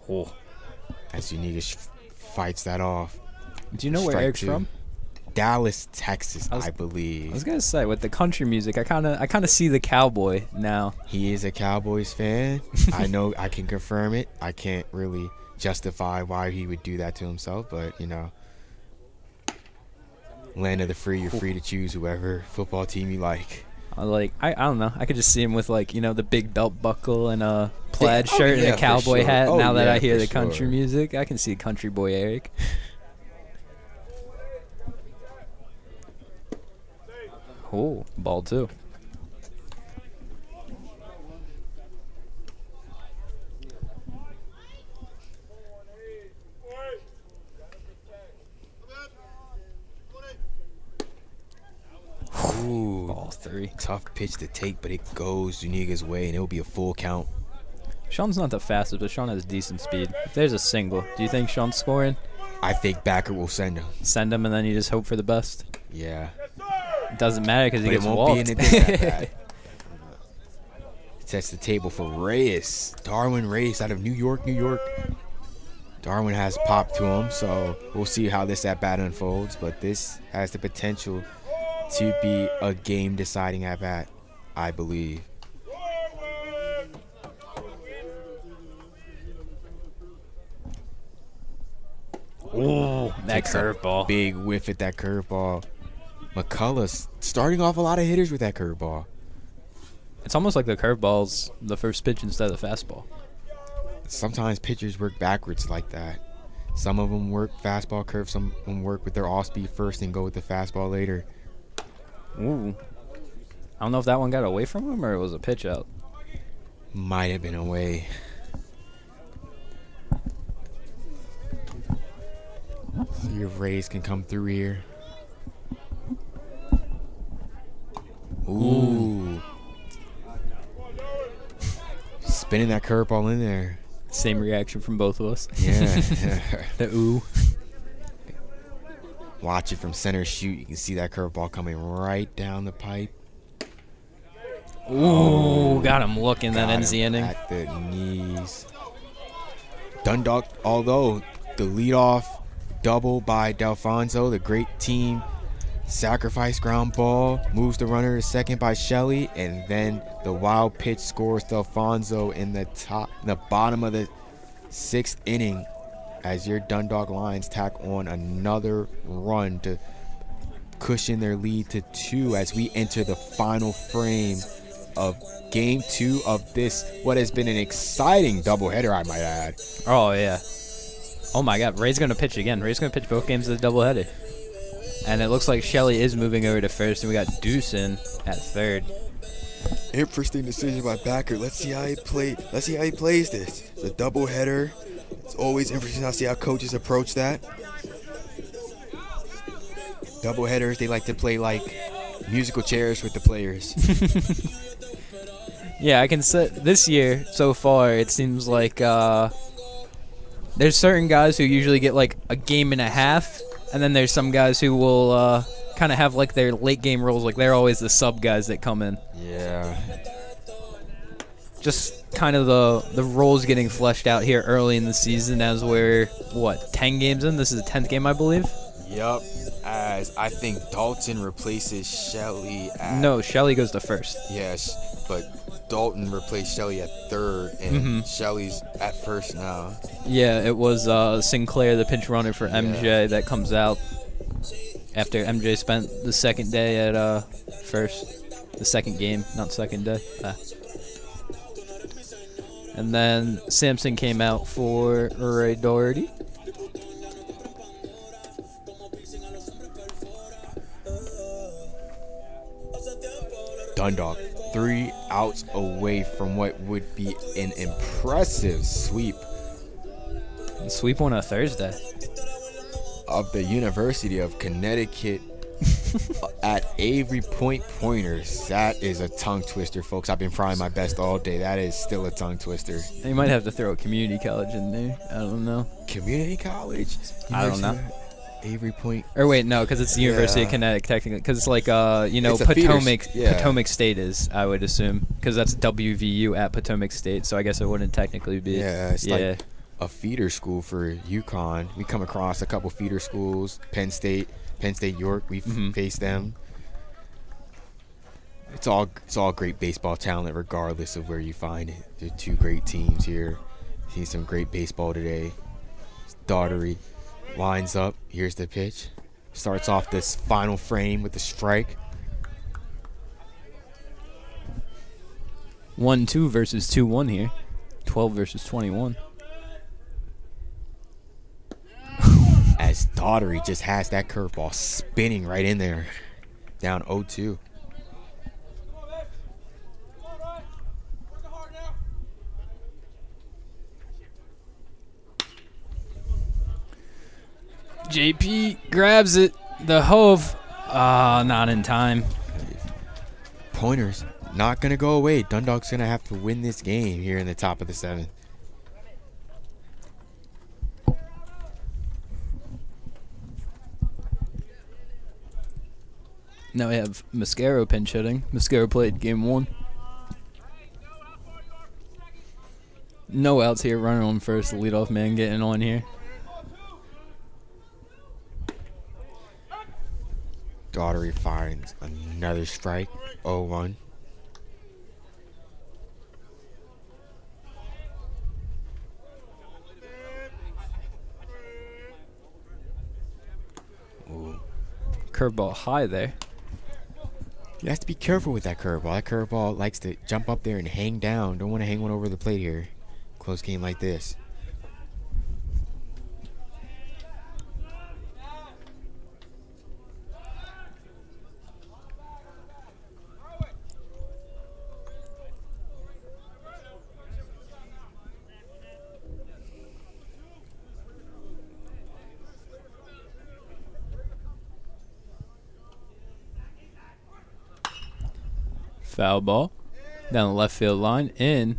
Oh. As Zuniga fights that off. Do you know where Eric's from? Dallas, Texas, I believe. I was gonna say with the country music, I kind of see the cowboy now. He is a Cowboys fan. I know, I can confirm it. I can't really justify why he would do that to himself, but you know, land of the free, you're free to choose whoever football team you like. I don't know. I could just see him with the big belt buckle and a plaid shirt and a cowboy hat. Now that I hear the country music, I can see country boy Eric. Oh, ball two. Ooh, ball three. Tough pitch to take, but it goes Zuniga's way, and it will be a full count. Sean's not the fastest, but Sean has decent speed. If there's a single, do you think Sean's scoring? I think backer will send him. Send him, and then you just hope for the best. Yeah. It doesn't matter because he gets won't walked. Be in it sets the table for Reyes. Darwin Reyes out of New York, New York. Darwin has pop to him, so we'll see how this at-bat unfolds, but this has the potential to be a game-deciding at-bat, I believe. Oh, that curveball. Big whiff at that curveball. McCullough's starting off a lot of hitters with that curveball. It's almost like the curveball's the first pitch instead of the fastball. Sometimes pitchers work backwards like that. Some of them work fastball curve. Some of them work with their off speed first and go with the fastball later. Ooh. I don't know if that one got away from him or it was a pitch out. Might have been away. See if Rays can come through here. Ooh. Spinning that curveball in there. Same reaction from both of us. Yeah. The ooh. Watch it from center shoot. You can see that curveball coming right down the pipe. Ooh, got him looking. That Got ends the him inning. at the knees. Dundalk, although the leadoff double by Delfonso, the great team sacrifice ground ball, moves the runner to second by Shelley, and then the wild pitch scores Delfonso in the bottom of the 6th inning as your Dundalk Lions tack on another run to cushion their lead to 2 as we enter the final frame of game 2 of this, what has been an exciting doubleheader, I might add. Oh, yeah. Oh, my God. Ray's going to pitch again. Ray's going to pitch both games of the doubleheader. And it looks like Shelley is moving over to first, and we got Deucin at third. Interesting decision by Backer. Let's see how he plays this. The doubleheader. It's always interesting to see how coaches approach that. Doubleheaders, they like to play like musical chairs with the players. Yeah, I can say this year so far, it seems like there's certain guys who usually get like a game and a half, and then there's some guys who will kind of have like their late game roles, like they're always the sub guys that come in. Yeah. Just kind of the roles getting fleshed out here early in the season as we're, 10 games in? This is the 10th game, I believe? Yup. As I think Dalton replaces Shelley at... No, Shelley goes to first. Yes, but Dalton replaced Shelley at third, and Shelley's at first now. Yeah, it was Sinclair, the pinch runner for MJ, that comes out after MJ spent the second day at first. The second game, not second day. And then Sampson came out for Ray Doherty. Dundalk, 3 outs away from what would be an impressive sweep Sweep on a Thursday. of the University of Connecticut at Avery Point Pointers. That is a tongue twister, folks. I've been trying my best all day. That is still a tongue twister. You might have to throw a community college in there. I don't know. Community college? I don't know. Avery Point. Or wait, no, because it's the University of Connecticut, technically. Because it's like, It's a feeder Potomac State is, I would assume. Because that's WVU at Potomac State, so I guess it wouldn't technically be. Yeah, it's like a feeder school for UConn. We come across a couple feeder schools. Penn State York, we've faced them. It's all great baseball talent regardless of where you find it. They're 2 great teams here. Seen some great baseball today. Daughtery lines up. Here's the pitch. Starts off this final frame with the strike. 1-2 versus 2-1 here. 12 versus 21. As Daughtery just has that curveball spinning right in there. Down 0-2. JP grabs it. The Hove. Not in time. Pointers not going to go away. Dundalk's going to have to win this game here in the top of the 7th. Now we have Mascaro pinch hitting. Mascaro played game 1. No outs here. Runner on first. The leadoff man getting on here. Daughtery finds another strike. 0-1. Curveball high there. You have to be careful with that curveball. That curveball likes to jump up there and hang down. Don't want to hang one over the plate here. Close game like this. Foul ball down the left field line in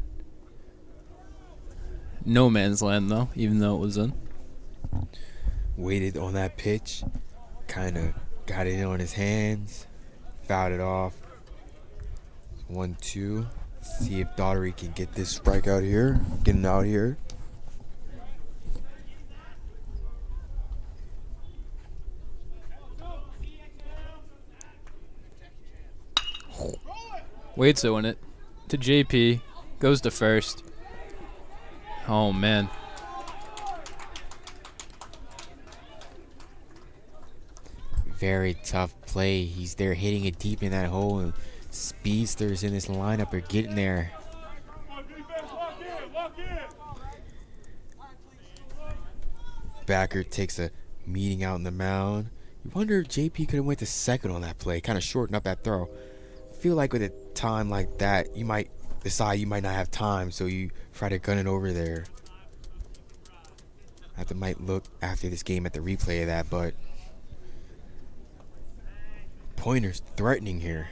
no man's land, though, even though it was in. Waited on that pitch. Kind of got it on his hands. Fouled it off. 1-2. See if Daughtery can get this strikeout here. Getting out here. Waits to win it to JP. Goes to first. Oh, man. Very tough play. He's there hitting it deep in that hole. And speedsters in this lineup are getting there. Backer takes a meeting out in the mound. You wonder if JP could have went to second on that play. Kind of shortened up that throw. Feel like with a time like that, you might decide you might not have time, so you try to gun it over there. I might look after this game at the replay of that, but Pointers threatening here.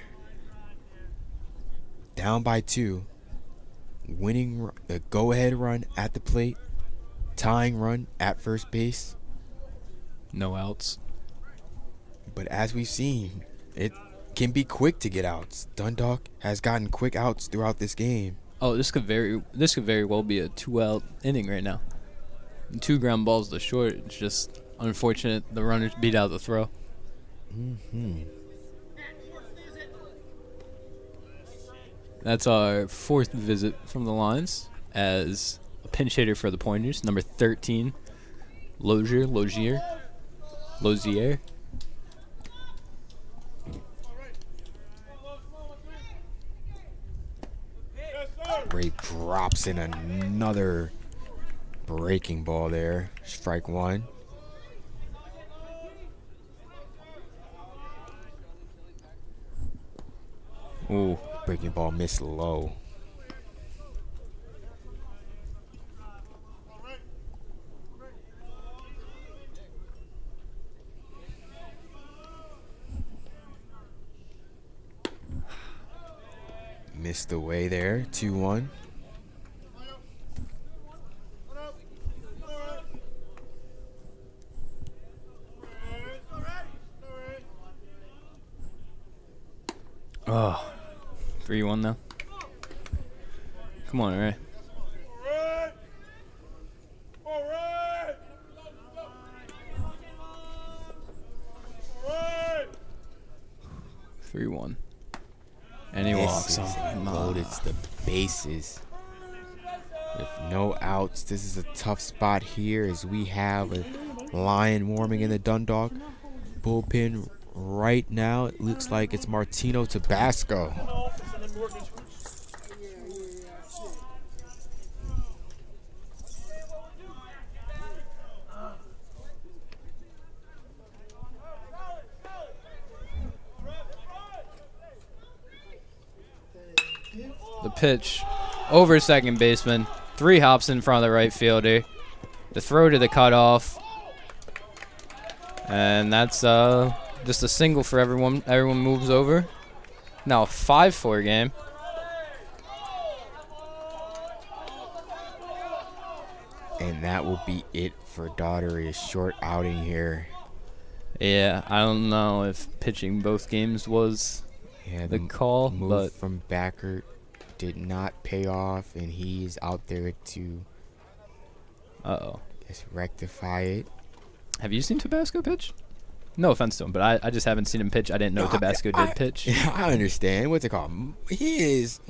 Down by 2. Winning the go-ahead run at the plate. Tying run at first base. No outs. But as we've seen, it can be quick to get outs. Dundalk has gotten quick outs throughout this game. Oh, this could very well be a 2-out inning right now. 2 ground balls to short. It's just unfortunate the runners beat out the throw. That's our 4th visit from the lines as a pinch hitter for the Pointers, number 13, Lozier. Ray drops in another breaking ball there. Strike 1. Ooh, breaking ball missed low. Missed away there. 2-1. Oh, 3-1 now. Come on, Ray. 3-1. And he walks him. Loaded the bases. With no outs, this is a tough spot here as we have a Lion warming in the Dundalk bullpen right now. It looks like it's Martino Tabasco. The pitch over second baseman. 3 hops in front of the right fielder. The throw to the cutoff. And that's just a single for everyone. Everyone moves over. Now a 5-4 game. And that will be it for Daughtery. A short outing here. Yeah, I don't know if pitching both games was the call, move but from Backer did not pay off, and he's out there to just rectify it. Have you seen Tabasco pitch? No offense to him, but I just haven't seen him pitch. I didn't know Tabasco did pitch. Yeah, I understand. What's it called? He is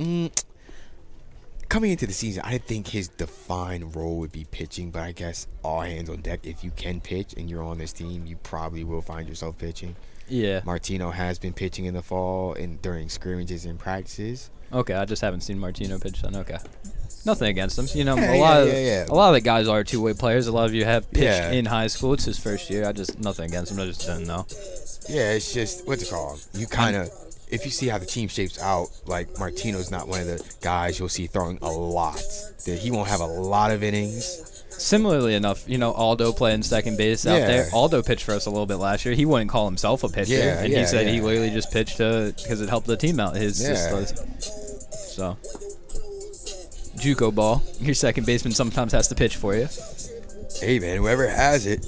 coming into the season. I didn't think his defined role would be pitching, but I guess all hands on deck. If you can pitch and you're on this team, you probably will find yourself pitching. Yeah. Martino has been pitching in the fall and during scrimmages and practices. Okay, I just haven't seen Martino pitch then. Okay. Nothing against him. You know, Yeah, a lot of the guys are two-way players. A lot of you have pitched Yeah. in high school. It's his first year. Nothing against him. I just didn't know. Yeah, it's just, what's it called? You kind of, if you see how the team shapes out, like Martino's not one of the guys you'll see throwing a lot. He won't have a lot of innings. Similarly enough, you know, Aldo playing second base out Yeah. there. Aldo pitched for us a little bit last year. He wouldn't call himself a pitcher, Yeah, and yeah, he said yeah. he literally just pitched because it helped the team out. So, JUCO ball. Your second baseman sometimes has to pitch for you. Hey, man, whoever has it.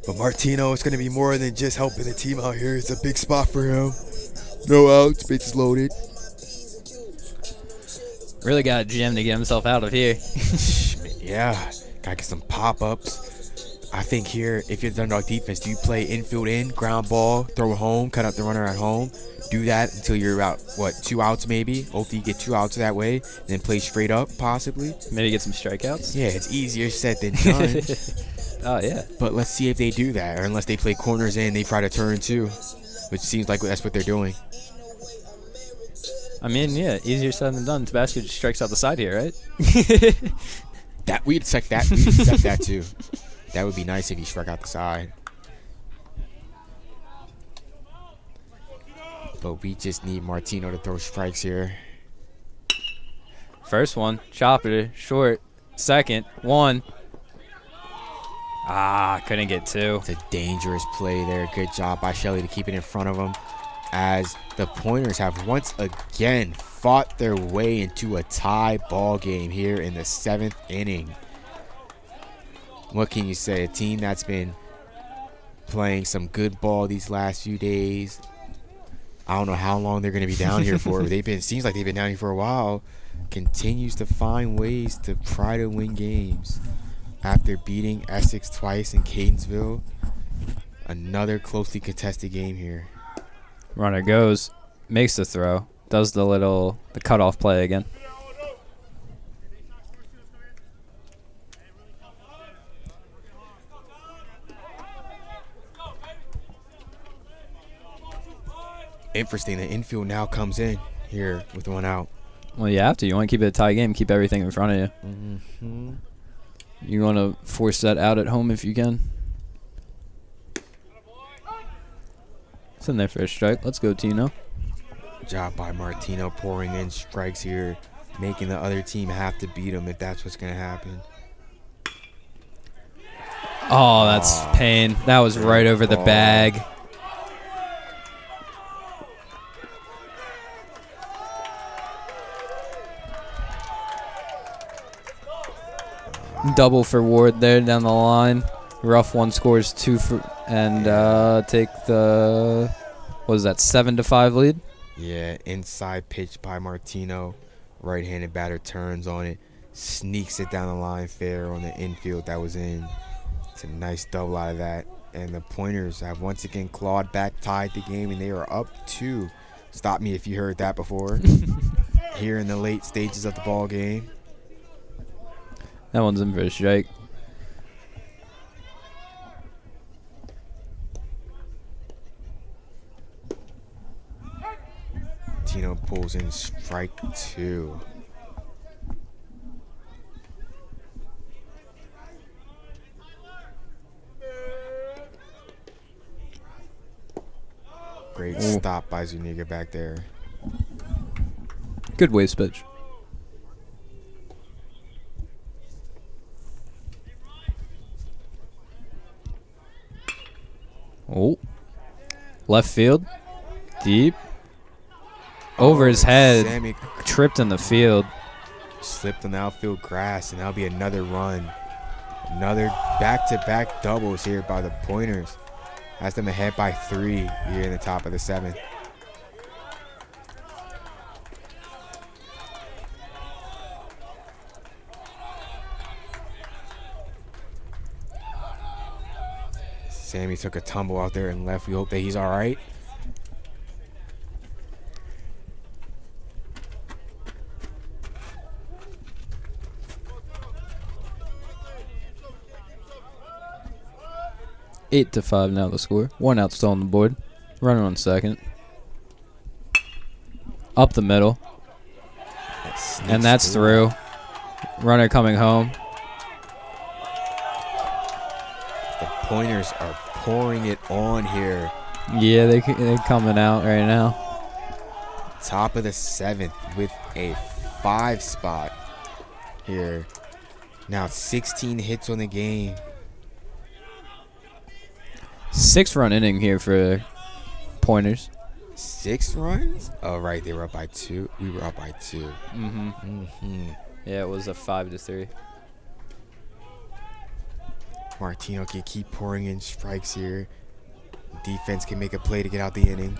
But Martino, it's going to be more than just helping the team out here. It's a big spot for him. No outs, bases loaded. Really got a gem to get himself out of here. Yeah, gotta get some pop-ups. I think here, if you're the Dundalk defense, do you play infield in, ground ball, throw home, cut out the runner at home? Do that until you're about, 2 outs maybe? Hopefully you get 2 outs that way, then play straight up, possibly. Maybe get some strikeouts. Yeah, it's easier said than done. Oh, yeah. But let's see if they do that, or unless they play corners in, they try to turn too, which seems like that's what they're doing. I mean, yeah, easier said than done. Tabasco just strikes out the side here, right? We'd accept that. We'd accept that too. That would be nice if he struck out the side. But we just need Martino to throw strikes here. First one, chopper, short. Second, one. Couldn't get 2. It's a dangerous play there. Good job by Shelley to keep it in front of him, as the Pointers have once again fought their way into a tie ball game here in the 7th inning. What can you say? A team that's been playing some good ball these last few days. I don't know how long they're going to be down here for. Seems like they've been down here for a while. Continues to find ways to try to win games. After beating Essex twice in Catonsville, another closely contested game here. Runner goes, makes the throw, does the cutoff play again. Interesting, the infield now comes in here with 1 out. Well, you have to. You want to keep it a tie game, keep everything in front of you. Mm-hmm. You want to force that out at home if you can. It's in there for a strike. Let's go, Tino. Job by Martino pouring in strikes here, making the other team have to beat him if that's what's going to happen. Oh, that's pain. That was right over the bag. Double for Ward there down the line. Rough one scores 2 for and take the 7-5 lead. Yeah, inside pitch by Martino. Right-handed batter turns on it, sneaks it down the line fair on the infield that was in. It's a nice double out of that. And the Pointers have once again clawed back, tied the game, and they are up 2. Stop me if you heard that before. Here in the late stages of the ball game. That one's in for a strike. Tino pulls in strike 2. Great stop by Zuniga back there. Good waste pitch. Oh. Left field. Deep. Over his head. Sammy Tripped in the field. slipped on the outfield grass, and that'll be another run. Another back-to-back doubles here by the Pointers. Has them ahead by 3 here in the top of the 7th. Sammy took a tumble out there and left. We hope that he's all right. 8-5 now the score. 1 out still on the board. Runner on second. Up the middle. And that's through. Runner coming home. The Pointers are pouring it on here. Yeah, they're coming out right now. Top of the 7th with a 5 spot here. Now 16 hits on the game. 6-run inning here for Pointers. 6 runs? Oh, right. They were up by 2. We were up by 2. Yeah, it was a 5-3. Martino can keep pouring in strikes here. Defense can make a play to get out the inning.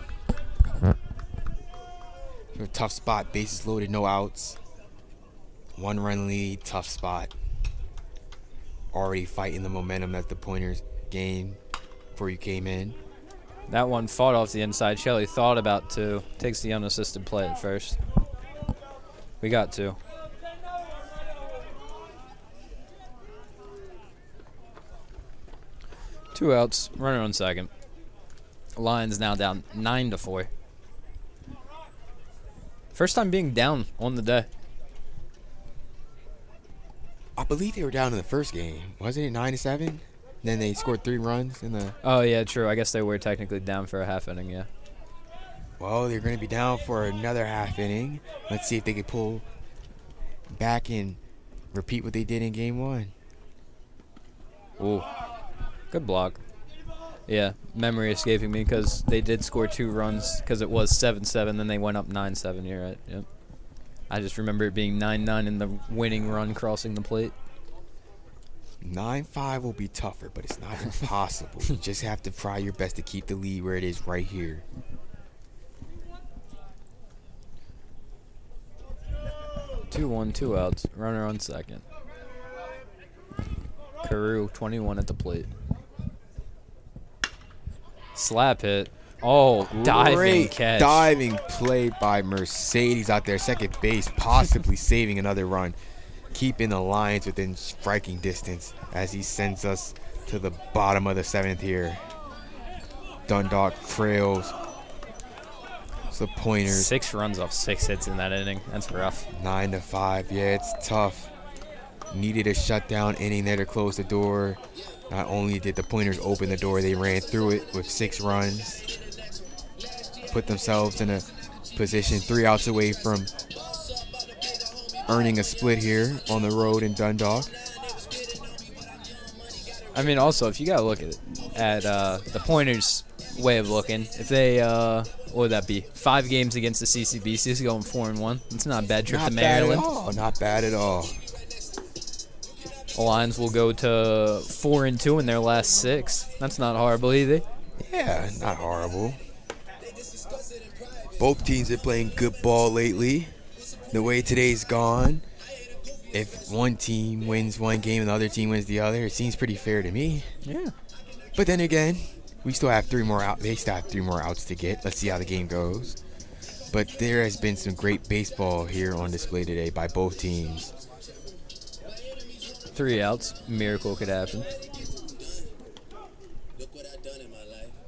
A tough spot. Bases loaded, no outs. 1-run lead, tough spot. Already fighting the momentum that the Pointers gained before you came in. That one fought off the inside. Shelley thought about 2. Takes the unassisted play at first. We got 2. Two outs. Runner on second. Lions now down 9-4. First time being down on the day. I believe they were down in the first game. Wasn't it 9-7? Then they scored 3 runs in the... Oh, yeah, true. I guess they were technically down for a half inning, yeah. Well, they're going to be down for another half inning. Let's see if they can pull back and repeat what they did in game 1. Ooh. Good block. Yeah, memory escaping me because they did score 2 runs because it was 7-7, then they went up 9-7. You're right, yep. I just remember it being 9-9 and the winning run crossing the plate. 9-5 will be tougher, but it's not impossible. You just have to try your best to keep the lead where it is right here. Two 2 outs. Runner on second. Carew, 21 at the plate. Slap hit. Oh, diving Great catch. Diving play by Mercedes out there, second base, possibly saving another run. Keeping the Lions within striking distance as he sends us to the bottom of the 7th here. Dundalk trails. It's the Pointers. 6 runs off 6 hits in that inning. That's rough. 9-5. Yeah, it's tough. Needed a shutdown inning there to close the door. Not only did the Pointers open the door, they ran through it with 6 runs. Put themselves in a position 3 outs away from earning a split here on the road in Dundalk. I mean, also, if you got to look at the Pointers' way of looking, if they, what would that be? 5 games against the CCBC, going 4-1. It's not a bad trip to Maryland. Not bad at all. The Lions will go to 4-2 in their last 6. That's not horrible either. Yeah, not horrible. Both teams are playing good ball lately. The way today's gone, if one team wins one game and the other team wins the other, it seems pretty fair to me. Yeah. But then again, we still have 3 more out. They still have 3 more outs to get. Let's see how the game goes. But there has been some great baseball here on display today by both teams. 3 outs. Miracle could happen.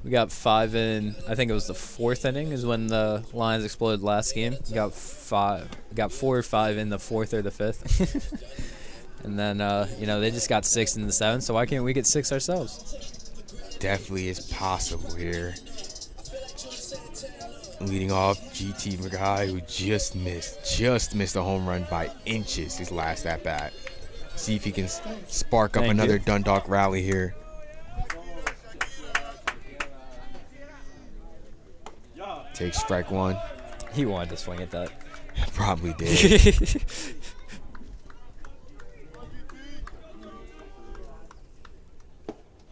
We got 5 in, I think it was the 4th inning is when the Lions exploded last game. We got 4 or 5 in the 4th or the 5th. And then, they just got 6 in the 7th, so why can't we get 6 ourselves? Definitely is possible here. Leading off, GT McGuy, who just missed a home run by inches his last at-bat. See if he can spark up another Dundalk rally here. Takes strike 1. He wanted to swing at that. Probably did.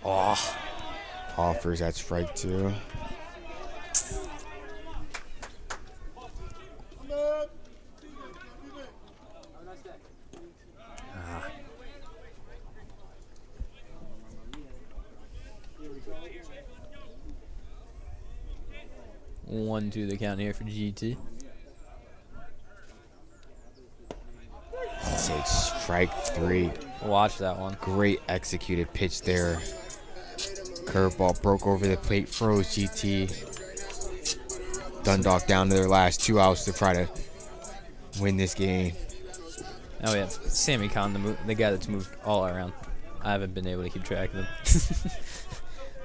Offers at strike 2. One, 2 the count here for GT. Takes strike 3. Watch that one. Great executed pitch there Curveball broke over the plate, froze GT. Dundalk down to their last 2 outs to try to win this game. Oh yeah, Sammy Khan, the guy that's moved all around. I haven't been able to keep track of him.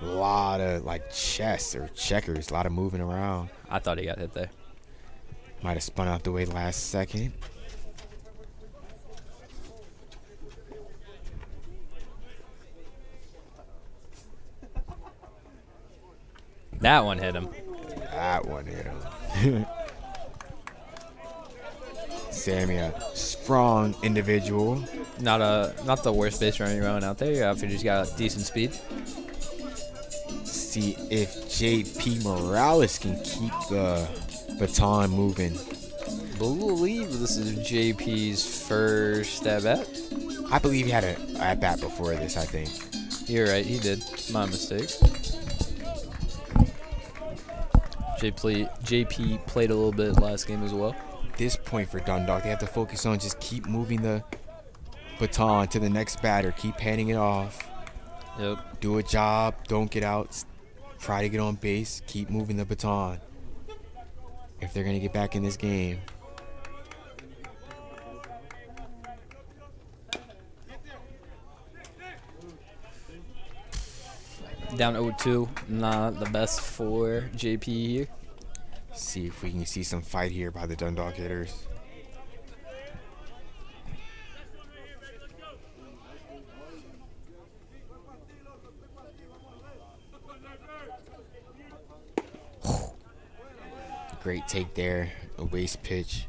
A lot of like chess or checkers, a lot of moving around. I thought he got hit there. Might have spun out the way last second. That one hit him. That one hit him. Sammy, a strong individual. Not the worst base running around out there. Your outfitter's got decent speed. See if JP Morales can keep the baton moving. Believe this is JP's first at bat. I believe he had an at bat before this, I think. You're right, he did. My mistake. JP played a little bit last game as well. This point for Dundalk, they have to focus on just keep moving the baton to the next batter, keep handing it off. Yep. Do a job, don't get out, try to get on base, keep moving the baton. If they're going to get back in this game. Down 0-2, not the best for JP here. See if we can see some fight here by the Dundalk hitters. Great take there, a waste pitch.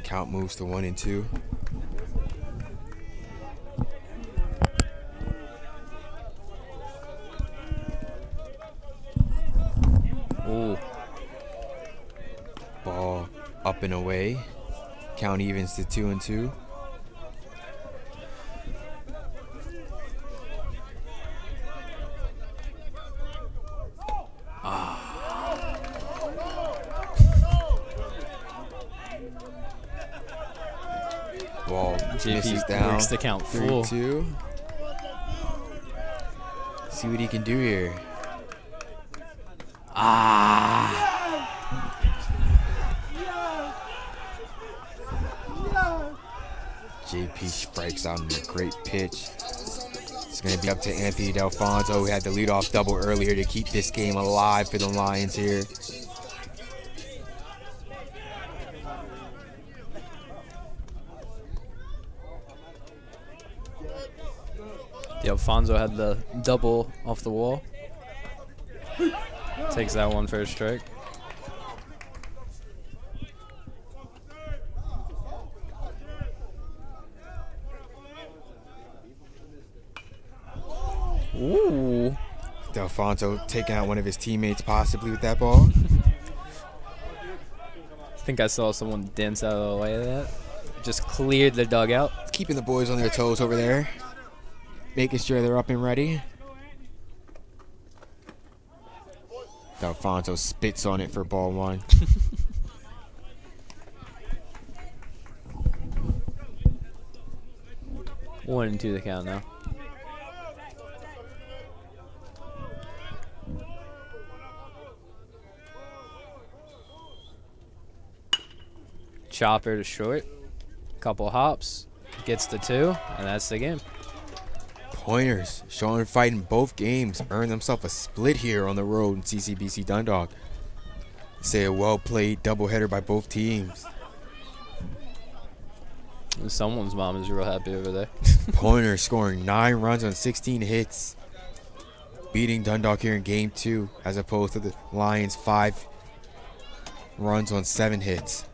Count moves to 1-2. Ooh. Ball up and away. Count evens to 2-2. Ball misses JP down. works the count full. 3-2. See what he can do here. JP strikes out on a great pitch. It's going to be up to Anthony Delfonso, who had the leadoff double earlier to keep this game alive for the Lions here. Alfonso had the double off the wall. Takes that one for a strike. Ooh. Delfonso taking out one of his teammates possibly with that ball. I think I saw someone dance out of the way of that. Just cleared the dugout. Keeping the boys on their toes over there. Making sure they're up and ready. Delfonso spits on it for ball 1. One and 2 the count now. Chopper to short. Couple hops. Gets the 2, and that's the game. Pointers showing fight in both games. Earned themselves a split here on the road in CCBC Dundalk. Say a well-played doubleheader by both teams. Someone's mom is real happy over there. Pointers scoring 9 runs on 16 hits. Beating Dundalk here in game 2 as opposed to the Lions' 5 runs on 7 hits.